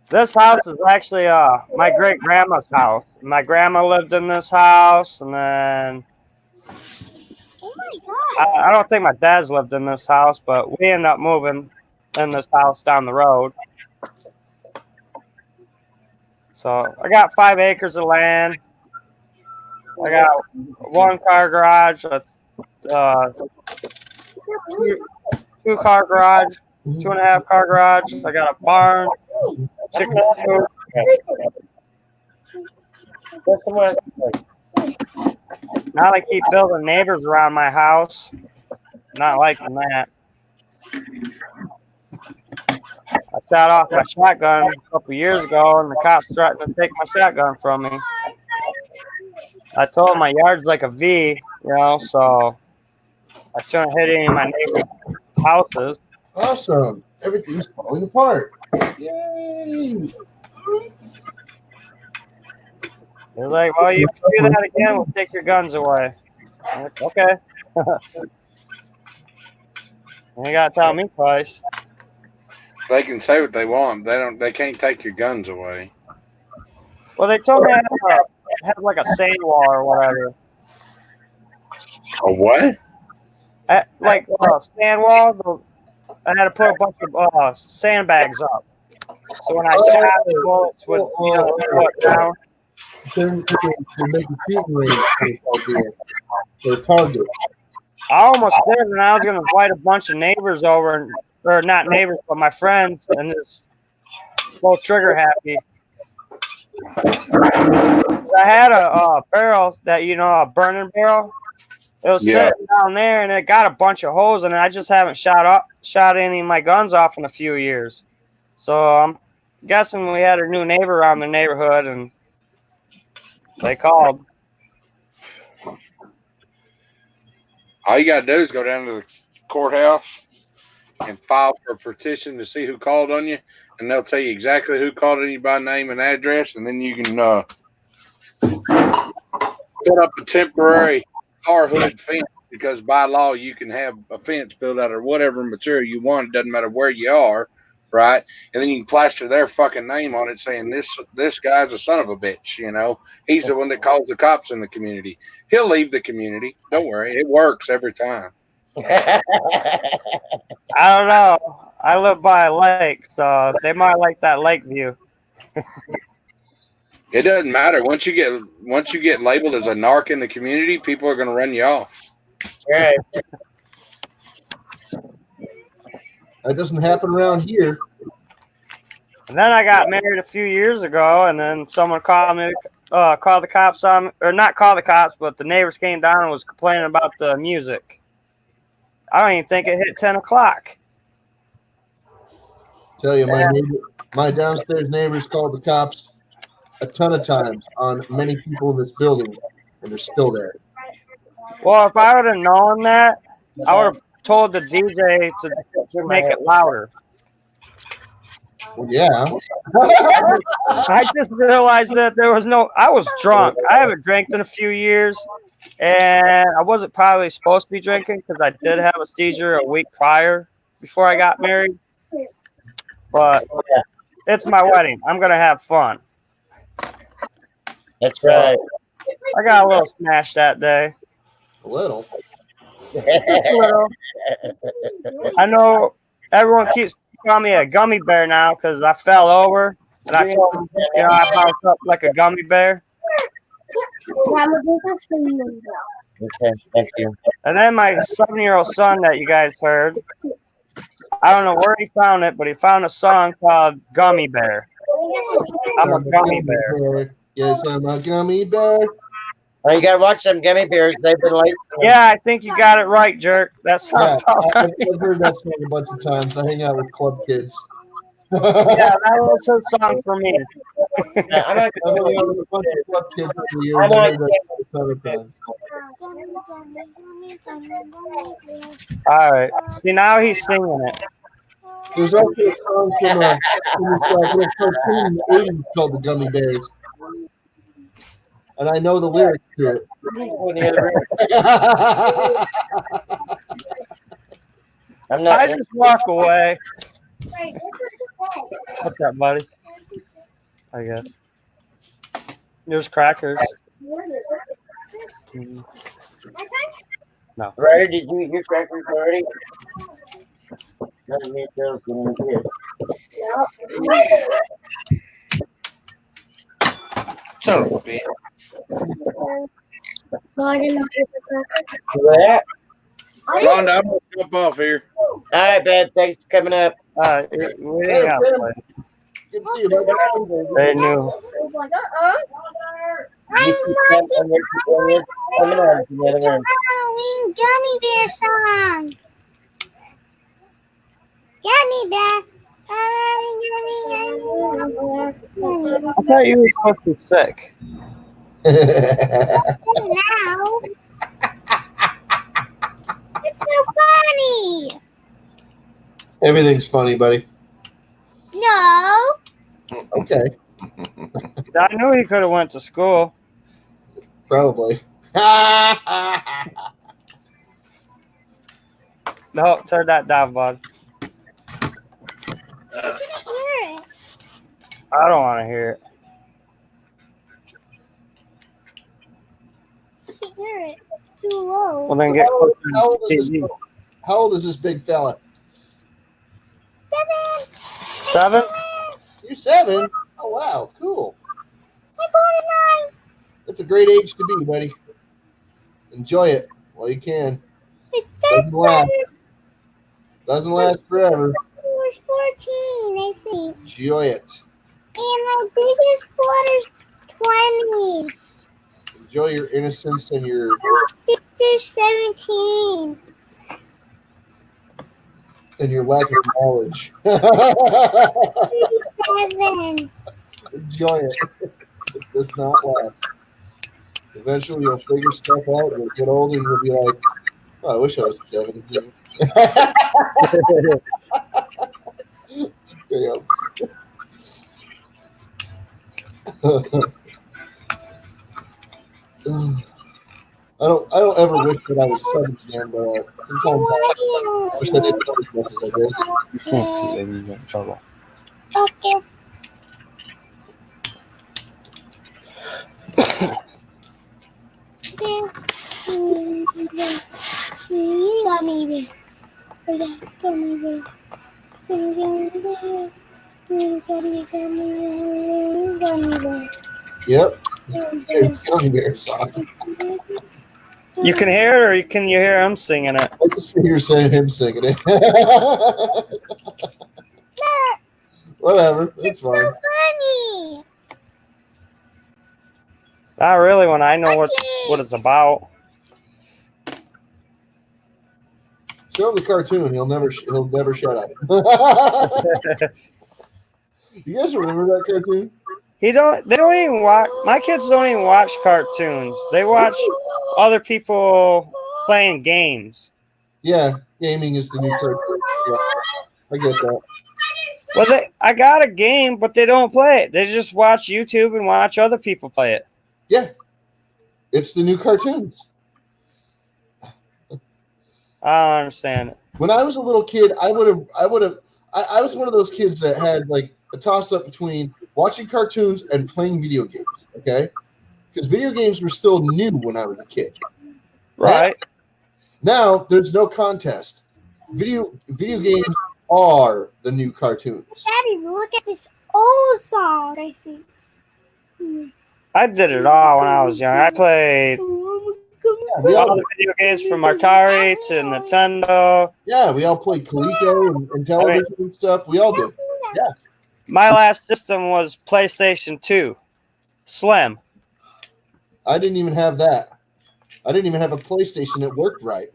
this house is actually my great grandma's house. My grandma lived in this house, and then I don't think my dad's lived in this house, but we ended up moving in this house down the road. So I got 5 acres of land. I got 1-car garage, a 2-car garage, 2.5-car garage. I got a barn, chicken coop. Now they keep building neighbors around my house. Not liking that. I that off my shotgun a couple years ago, and the cops threatened to take my shotgun from me. I told them my yard's like a V, you know, so I shouldn't hit any of my neighbors' houses. Awesome. Everything's falling apart. Yay. They're like, well, you do that again, we'll take your guns away. I'm like, okay. You gotta tell me twice. They can say what they want. They can't take your guns away. Well, they told me I had like a sand wall or whatever. A what? Like a sand wall. I had to put a bunch of sandbags up. So when I shot, the bullets would go down. Then they make a shooting range for a target. I almost did, and I was going to invite a bunch of neighbors over, or not neighbors, but my friends, and just go trigger happy. I had a barrel that, a burning barrel. It was sitting down there, and it got a bunch of holes, and I just haven't shot any of my guns off in a few years. So I'm guessing we had a new neighbor around the neighborhood, and they called. All you gotta do is go down to the courthouse and file for a petition to see who called on you, and they'll tell you exactly who called on you by name and address, and then you can put up a temporary car hood fence, because by law you can have a fence built out of whatever material you want. It doesn't matter where you are, right? And then you can plaster their fucking name on it, saying this guy's a son of a bitch. He's the one that calls the cops in the community. He'll leave the community. Don't worry, it works every time. I don't know. I live by a lake, so they might like that lake view. It doesn't matter. Once you get labeled as a narc in the community, people are going to run you off. Right. That doesn't happen around here. And then I got married a few years ago, and then someone called me, called the cops on me, or not call the cops, but the neighbors came down and was complaining about the music. I don't even think it hit 10 o'clock. Tell you, my downstairs neighbors called the cops a ton of times on many people in this building, and they're still there. Well, if I would have known that, I would have told the DJ to make it louder. Well, yeah. I just realized that I was drunk. I haven't drank in a few years, and I wasn't probably supposed to be drinking because I did have a seizure a week prior before I got married. But it's my wedding. I'm going to have fun. That's right. I got a little smashed that day. A little. I know everyone keeps calling me a gummy bear now because I fell over and I told them, I bounced up like a gummy bear. Okay, thank you. And then my 7-year-old son that you guys heard, I don't know where he found it, but he found a song called Gummy Bear. I'm a gummy bear. Yes, I'm a gummy bear. Oh, you gotta watch them gummy bears. They've been licensed. Yeah, I think you got it right, Jerk. That sounds I've heard that song a bunch of times. I hang out with club kids. Yeah, that was a song for me. I'm not I've hung out with a bunch of club kids over the years. I heard that a ton of times. All right. See, now he's singing it. There's also a song from this little cartoon in the 80s called The Gummy Bears. And I know the lyrics to it. I just walk away. What's up, buddy? I guess. There's crackers. No. Ryder, did you eat your crackers already? Son of a bitch. What? Rhonda, I'm going to jump off here. All right, Ben. Thanks for coming up. We ain't got to play. Good to see you, They knew. Halloween gummy bear song. Gummy bear. I thought you were supposed to be sick. Now. It's so funny. Everything's funny, buddy. No. Okay. I knew he could have went to school. Probably. No, turn that down, bud. I don't want to hear it. I can't hear it. It's too low. Well, then get closer to How old the is this? TV. How old is this big fella? 7? You're 7. Oh wow, cool. My born 9. That's a great age to be, buddy. Enjoy it while you can. Doesn't last. Doesn't last forever. It was 14, I think. Enjoy it. And my biggest brother's 20. Enjoy your innocence and your. My sister's 17. and your lack of knowledge. 37. Enjoy it. It does not last. Eventually, you'll figure stuff out. You'll get older, and you'll be like, "Oh, I wish I was 17." Yeah. I don't ever wish that I was 17, but sometimes I wish I didn't know as much as I did. You can't keep getting in trouble. Okay. Gummy bear. Gummy bear. Gummy bear. Yep. Gummy bear song. You can hear it, or can you hear him singing it? I just hear him singing it. Whatever, it's fine. So funny. Not really when I know what it's about. Show him the cartoon. He'll never shut up. You guys remember that cartoon? They don't even watch. My kids don't even watch cartoons. They watch other people playing games. Yeah, gaming is the new cartoon. Yeah, I get that. Well, I got a game, but they don't play it. They just watch YouTube and watch other people play it. Yeah, it's the new cartoons. I don't understand it. When I was a little kid, I was one of those kids that had like a toss up between watching cartoons and playing video games. Okay, because video games were still new when I was a kid. Right. Now there's no contest. Video games are the new cartoons. Daddy, look at this old song, I think. I did it all when I was young. I played all the video games from Atari to Nintendo. Yeah, we all played Coleco and television and stuff. We all did. Yeah. My last system was PlayStation 2. Slim. I didn't even have that. I didn't even have a PlayStation that worked right.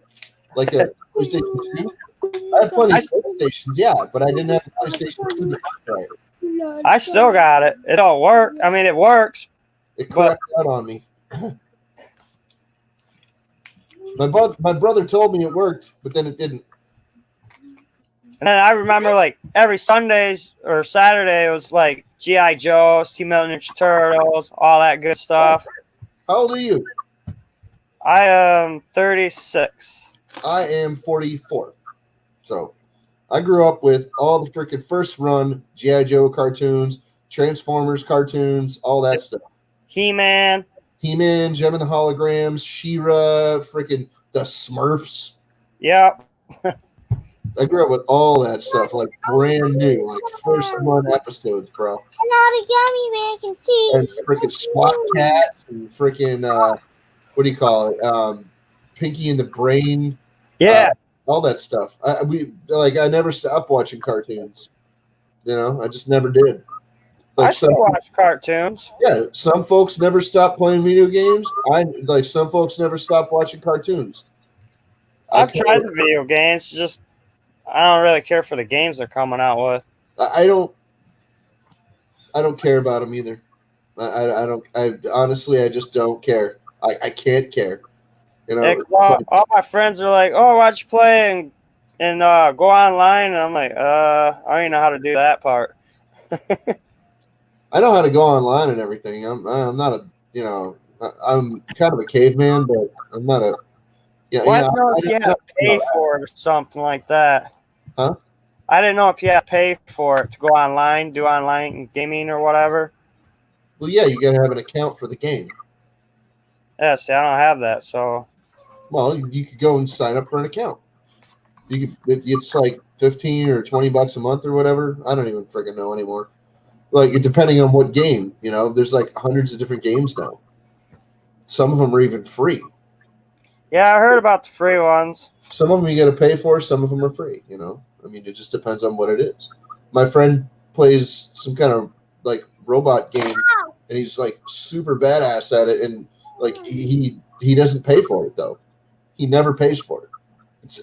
Like a PlayStation 2. I had plenty of PlayStations, yeah, but I didn't have a PlayStation 2 that worked right. I still got it. It don't work. I mean, it works. It cracked out on me. My brother told me it worked, but then it didn't. And then I remember, like, every Sundays or Saturday, it was like G.I. Joe's, Team Ninja Turtles, all that good stuff. How old are you? I am 36. I am 44. So I grew up with all the freaking first run G.I. Joe cartoons, Transformers cartoons, all that stuff. He-Man, Gem and the Holograms, She-Ra, freaking the Smurfs. Yep. I grew up with all that stuff, like brand new, like first run episodes, bro. And all the gummy bear can see. And freaking SWAT Cats and freaking what do you call it? Pinky and the Brain. Yeah. All that stuff. I never stopped watching cartoons. You know, I just never did. I still watch cartoons. Yeah, some folks never stopped playing video games. Some folks never stopped watching cartoons. I've tried the video games, just I don't really care for the games they're coming out with. I don't care about them either. I don't. I honestly, I just don't care. I can't care. You know, Yeah, 'cause all my friends are like, "Oh, why'd you play and go online?" And I'm like, I don't even know how to do that part. I know how to go online and everything. I'm not a, I'm kind of a caveman, but I'm not a. Yeah, Well, I yeah. didn't know if you had to pay for it or something like that. Huh? I didn't know if you had to pay for it to go online, do online gaming or whatever. Well, yeah, you got to have an account for the game. Yeah, see, I don't have that, so. Well, you could go and sign up for an account. You could. It's like $15 or $20 a month or whatever. I don't even freaking know anymore. Like, depending on what game, there's like hundreds of different games now. Some of them are even free. Yeah, I heard about the free ones. Some of them you got to pay for. Some of them are free. I mean, it just depends on what it is. My friend plays some kind of like robot game, and he's like super badass at it, and like he doesn't pay for it though. He never pays for it.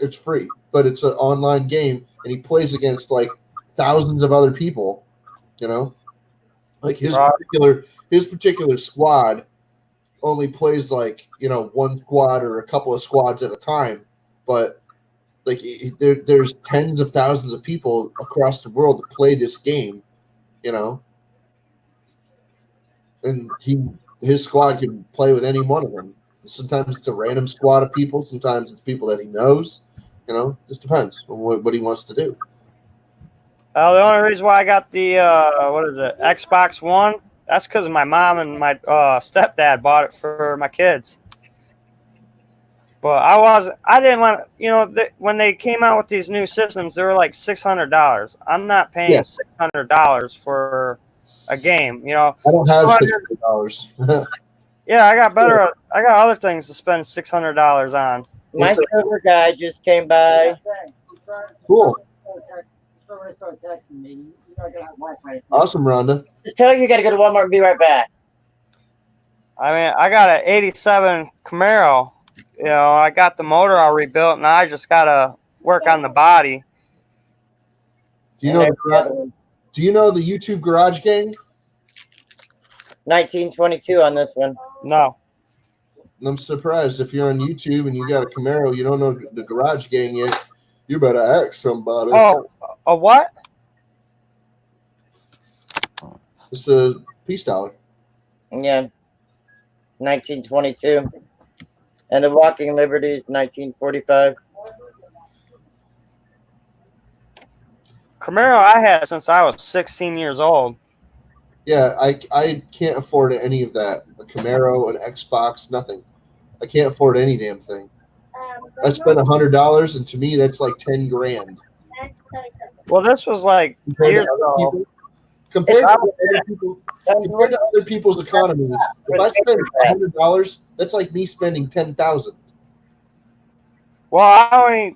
It's free, but it's an online game, and he plays against like thousands of other people. Like his particular squad only plays like one squad or a couple of squads at a time, but like there's tens of thousands of people across the world that play this game, and his squad can play with any one of them. Sometimes it's a random squad of people, sometimes it's people that he knows. Just depends on what he wants to do. The only reason why I got the Xbox One, that's because my mom and my stepdad bought it for my kids. But I didn't want when they came out with these new systems, they were like $600. I'm not paying $600 for a game. I don't have $600. Yeah, I got other things to spend $600 on. My server guy just came by. Cool. When I start texting me, I gotta have Wi-Fi. Awesome, Rhonda. Just tell you got to go to Walmart and be right back. I mean, I got an 87 Camaro. I got the motor all rebuilt, and I just gotta work on the body. Do you know the YouTube Garage Gang? 1922 on this one. No. I'm surprised if you're on YouTube and you got a Camaro, you don't know the Garage Gang yet. You better ask somebody. Oh, a what? It's a peace dollar. Yeah. 1922. And the Walking Liberties, 1945. Camaro I had since I was 16 years old. Yeah, I can't afford any of that. A Camaro, an Xbox, nothing. I can't afford any damn thing. I spent $100, and to me, that's like 10 grand. Well, this was like years ago. Compared to other people's economies, if I spend $100, that's like me spending $10,000. Well,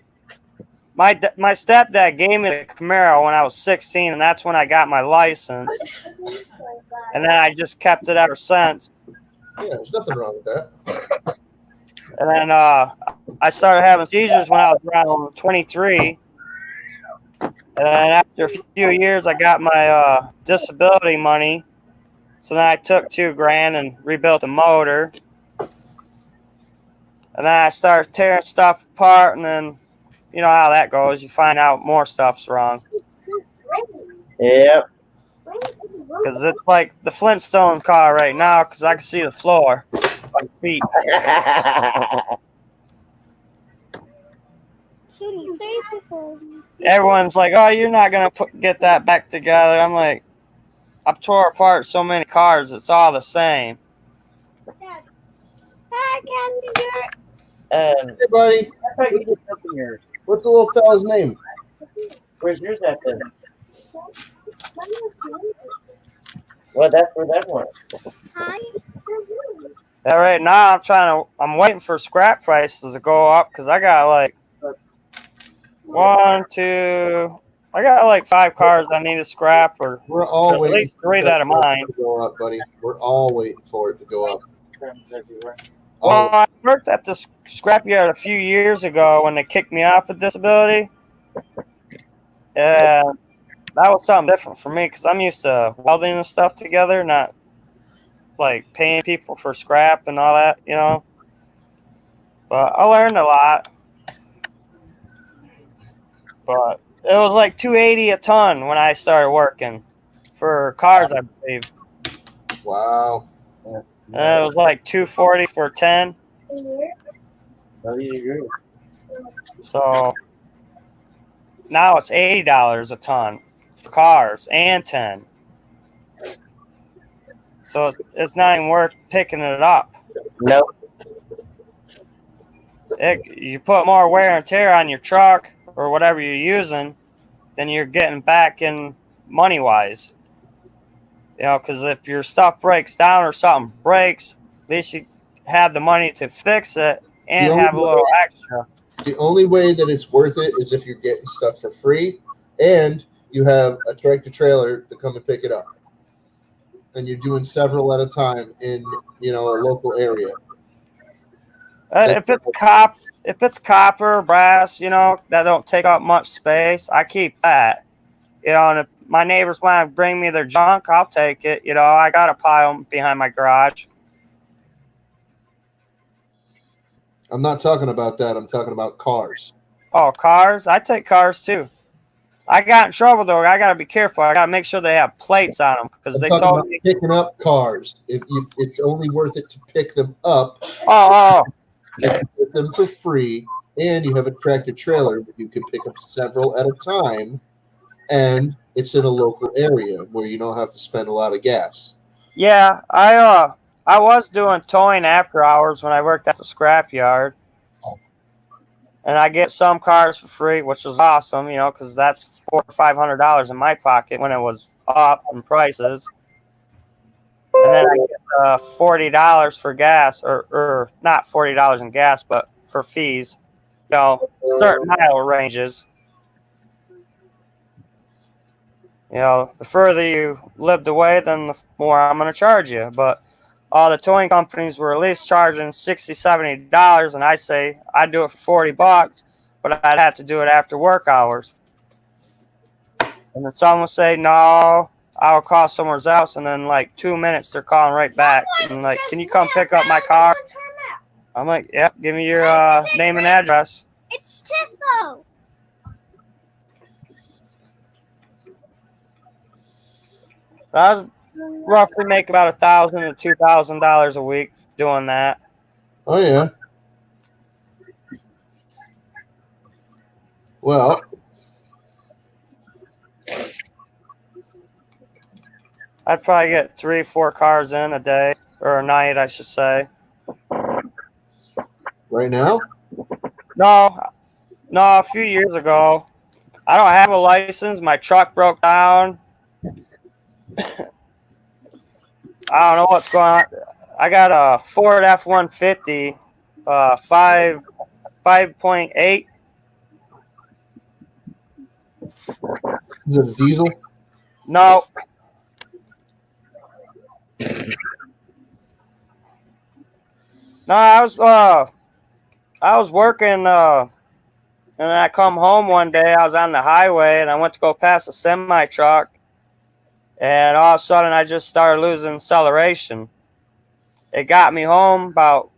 my stepdad gave me the Camaro when I was 16, and that's when I got my license. And then I just kept it ever since. Yeah, there's nothing wrong with that. And then I started having seizures when I was around 23. And then after a few years, I got my disability money. So then I took $2 grand and rebuilt the motor. And then I started tearing stuff apart, and then you know how that goes. You find out more stuff's wrong. Yep. Because it's like the Flintstone car right now, because I can see the floor. My feet. Everyone's like, "Oh, you're not gonna get that back together." I'm like, I've tore apart so many cars, it's all the same. Hey, buddy. What's the little fella's name? Where's yours at then? Well, that's where that one. Yeah, right now I'm waiting for scrap prices to go up because I got like I got like 5 cars I need to scrap, or we're all at waiting least 3 that are mine. to go up, buddy. We're all waiting for it to go up. Well, I worked at the scrapyard a few years ago when they kicked me off of disability. that was something different for me because I'm used to welding and stuff together, not like paying people for scrap and all that, you know. But I learned a lot. But it was like $280 a ton when I started working for cars, I believe. Wow. And it was like $240 for 10. So now it's $80 a ton for cars and 10. So it's not even worth picking it up. No. You put more wear and tear on your truck or whatever you're using than you're getting back in money wise. You know, because if your stuff breaks down or something breaks, at least you have the money to fix it and have a little extra. The only way that it's worth it is if you're getting stuff for free and you have a tractor trailer to come and pick it up. And you're doing several at a time in, you know, a local area. If it's copper, brass, you know, that don't take up much space, I keep that. You know, and if my neighbors want to bring me their junk, I'll take it. You know, I got a pile behind my garage. I'm not talking about that. I'm talking about cars. Oh, cars? I take cars too. I got in trouble though. I got to be careful. I got to make sure they have plates on them because they told me picking up cars. If it's only worth it to pick them up. Oh. If you get them for free, and you have a tractor trailer, you can pick up several at a time, and it's in a local area where you don't have to spend a lot of gas. Yeah, I was doing towing after hours when I worked at the scrapyard, and I get some cars for free, which was awesome, you know, because that's $400 or $500 in my pocket when it was up in prices. And then I get $40 for gas, or not $40 in gas, but for fees, you know, certain mile ranges. You know, the further you lived away, then the more I'm going to charge you. But all the towing companies were at least charging $60, $70, and I say I'd do it for $40, but I'd have to do it after work hours. And then someone would say, no, I'll call somewhere else, and then like 2 minutes they're calling right back and like, can you come pick up my car? I'm like, yep, give me your name and address. It's Tiffo. I was roughly make about $1,000 to $2,000 a week doing that. Oh yeah. Well, I'd probably get 3 or 4 cars in a day or a night, I should say. Right now? No, a few years ago. I don't have a license. My truck broke down. I don't know what's going on. I got a Ford F-150, 5.8. Is it a diesel? No. No, I was working, and I come home one day. I was on the highway, and I went to go past a semi truck, and all of a sudden, I just started losing acceleration. It got me home about,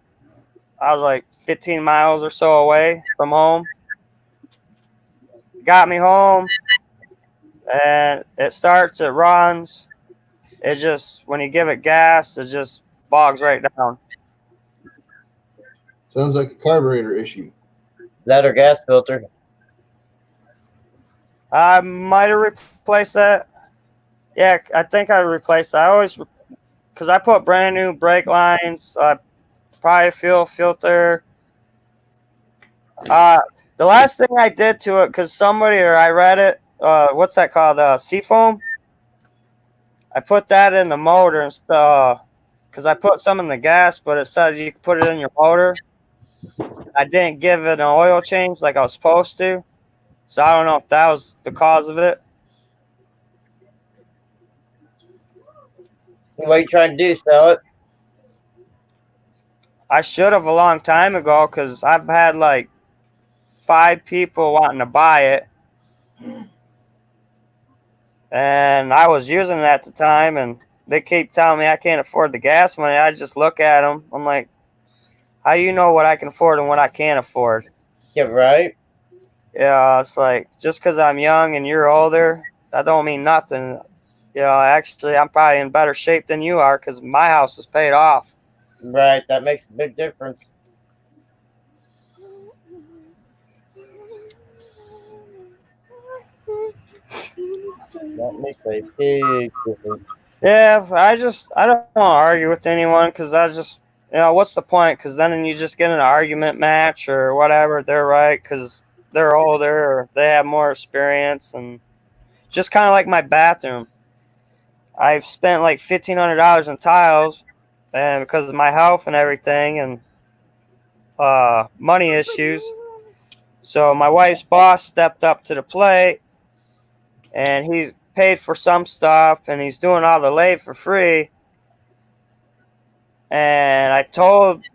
I was like 15 miles or so away from home. Got me home, and it starts, it runs. It just, when you give it gas, it just bogs right down. Sounds like a carburetor issue. That or gas filter? I might have replaced that. Yeah, I think I replaced that. I always, because I put brand new brake lines, probably fuel filter. The last thing I did to it, because somebody, or I read it, what's that called? Seafoam? I put that in the motor and stuff, because I put some in the gas, but it said you could put it in your motor. I didn't give it an oil change like I was supposed to, so I don't know if that was the cause of it. What are you trying to do, sell it? I should have a long time ago, because I've had like 5 people wanting to buy it. And I was using it at the time, and they keep telling me I can't afford the gas money. I just look at them. I'm like, how you know what I can afford and what I can't afford? Yeah, right. Yeah, it's like, just because I'm young and you're older, that don't mean nothing. You know, actually, I'm probably in better shape than you are because my house is paid off. Right. That makes a big difference. That makes a big difference. Yeah, I don't want to argue with anyone because I just, what's the point? Because then you just get in an argument match or whatever. They're right because they're older or they have more experience. And just kind of like my bathroom. I've spent like $1,500 in tiles, and because of my health and everything and money issues. So my wife's boss stepped up to the plate, and he paid for some stuff, and he's doing all the lathe for free. And I told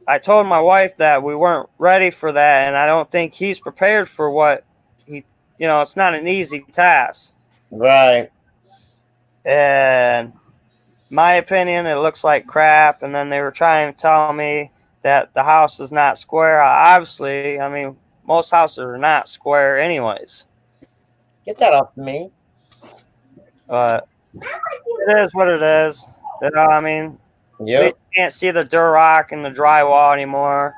my wife that we weren't ready for that, and I don't think he's prepared for what he, it's not an easy task. Right. And my opinion, it looks like crap. And then they were trying to tell me that the house is not square. Obviously, I mean, most houses are not square anyways. Get that off me. But it is what it is. You know, I mean, Yep. you can't see the Durock and the drywall anymore.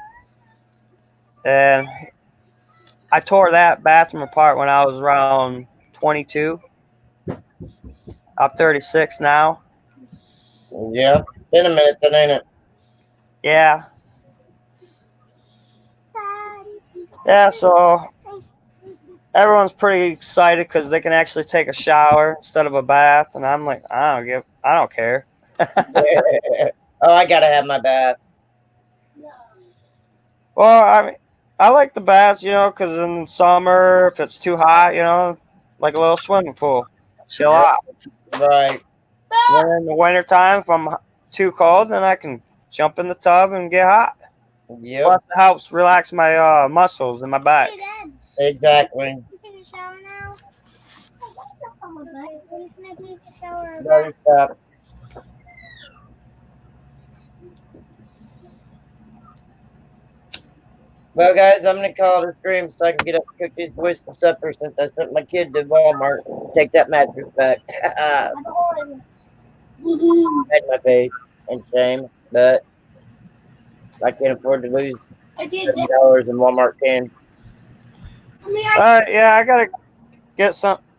And I tore that bathroom apart when I was around 22. I'm 36 now. Yeah. Been a minute then, ain't it? Yeah. Yeah, so everyone's pretty excited because they can actually take a shower instead of a bath, and I'm like, I don't care. Oh, I gotta have my bath. Well, I mean, I like the baths, because in summer, if it's too hot, like a little swimming pool, chill out. Right. Then in the wintertime, if I'm too cold, then I can jump in the tub and get hot. Yep. Plus, it helps relax my muscles in my back. Exactly. Take a shower now. When can I take a shower? Better stop. Well, guys, I'm gonna call it a stream so I can get up and cook these boys some supper since I sent my kid to Walmart to take that mattress back. Had my face and shame, but I can't afford to lose $30 in Walmart can. Yeah, I gotta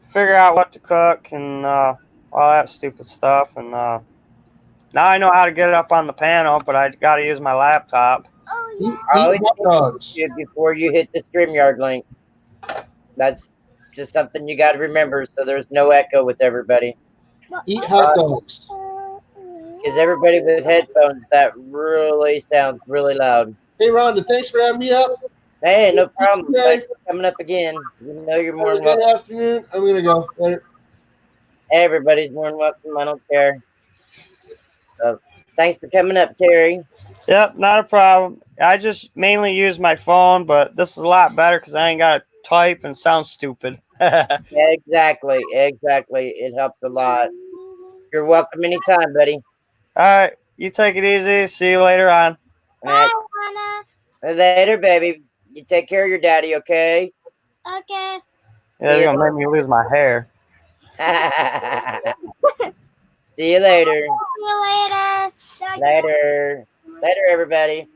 figure out what to cook and all that stupid stuff. And now I know how to get it up on the panel, but I gotta use my laptop. Before you hit the StreamYard link. That's just something you got to remember so there's no echo with everybody. Eat hot dogs. Because everybody with headphones, that really sounds really loud. Hey, Rhonda, thanks for having me up. Hey, no problem. Okay. Thanks for coming up again. You know you're more than Good welcome. afternoon. I'm going to go. Later. Everybody's more than welcome. I don't care. So, thanks for coming up, Terry. Yep, not a problem. I just mainly use my phone, but this is a lot better because I ain't got to type and sound stupid. Exactly. It helps a lot. You're welcome anytime, buddy. All right, you take it easy. See you later on. All right. Later, baby. You take care of your daddy, okay? Okay. Yeah, you're gonna make me lose my hair. See you later. See you later. Later, everybody.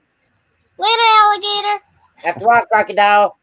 Later, alligator. Have to walk, crocodile.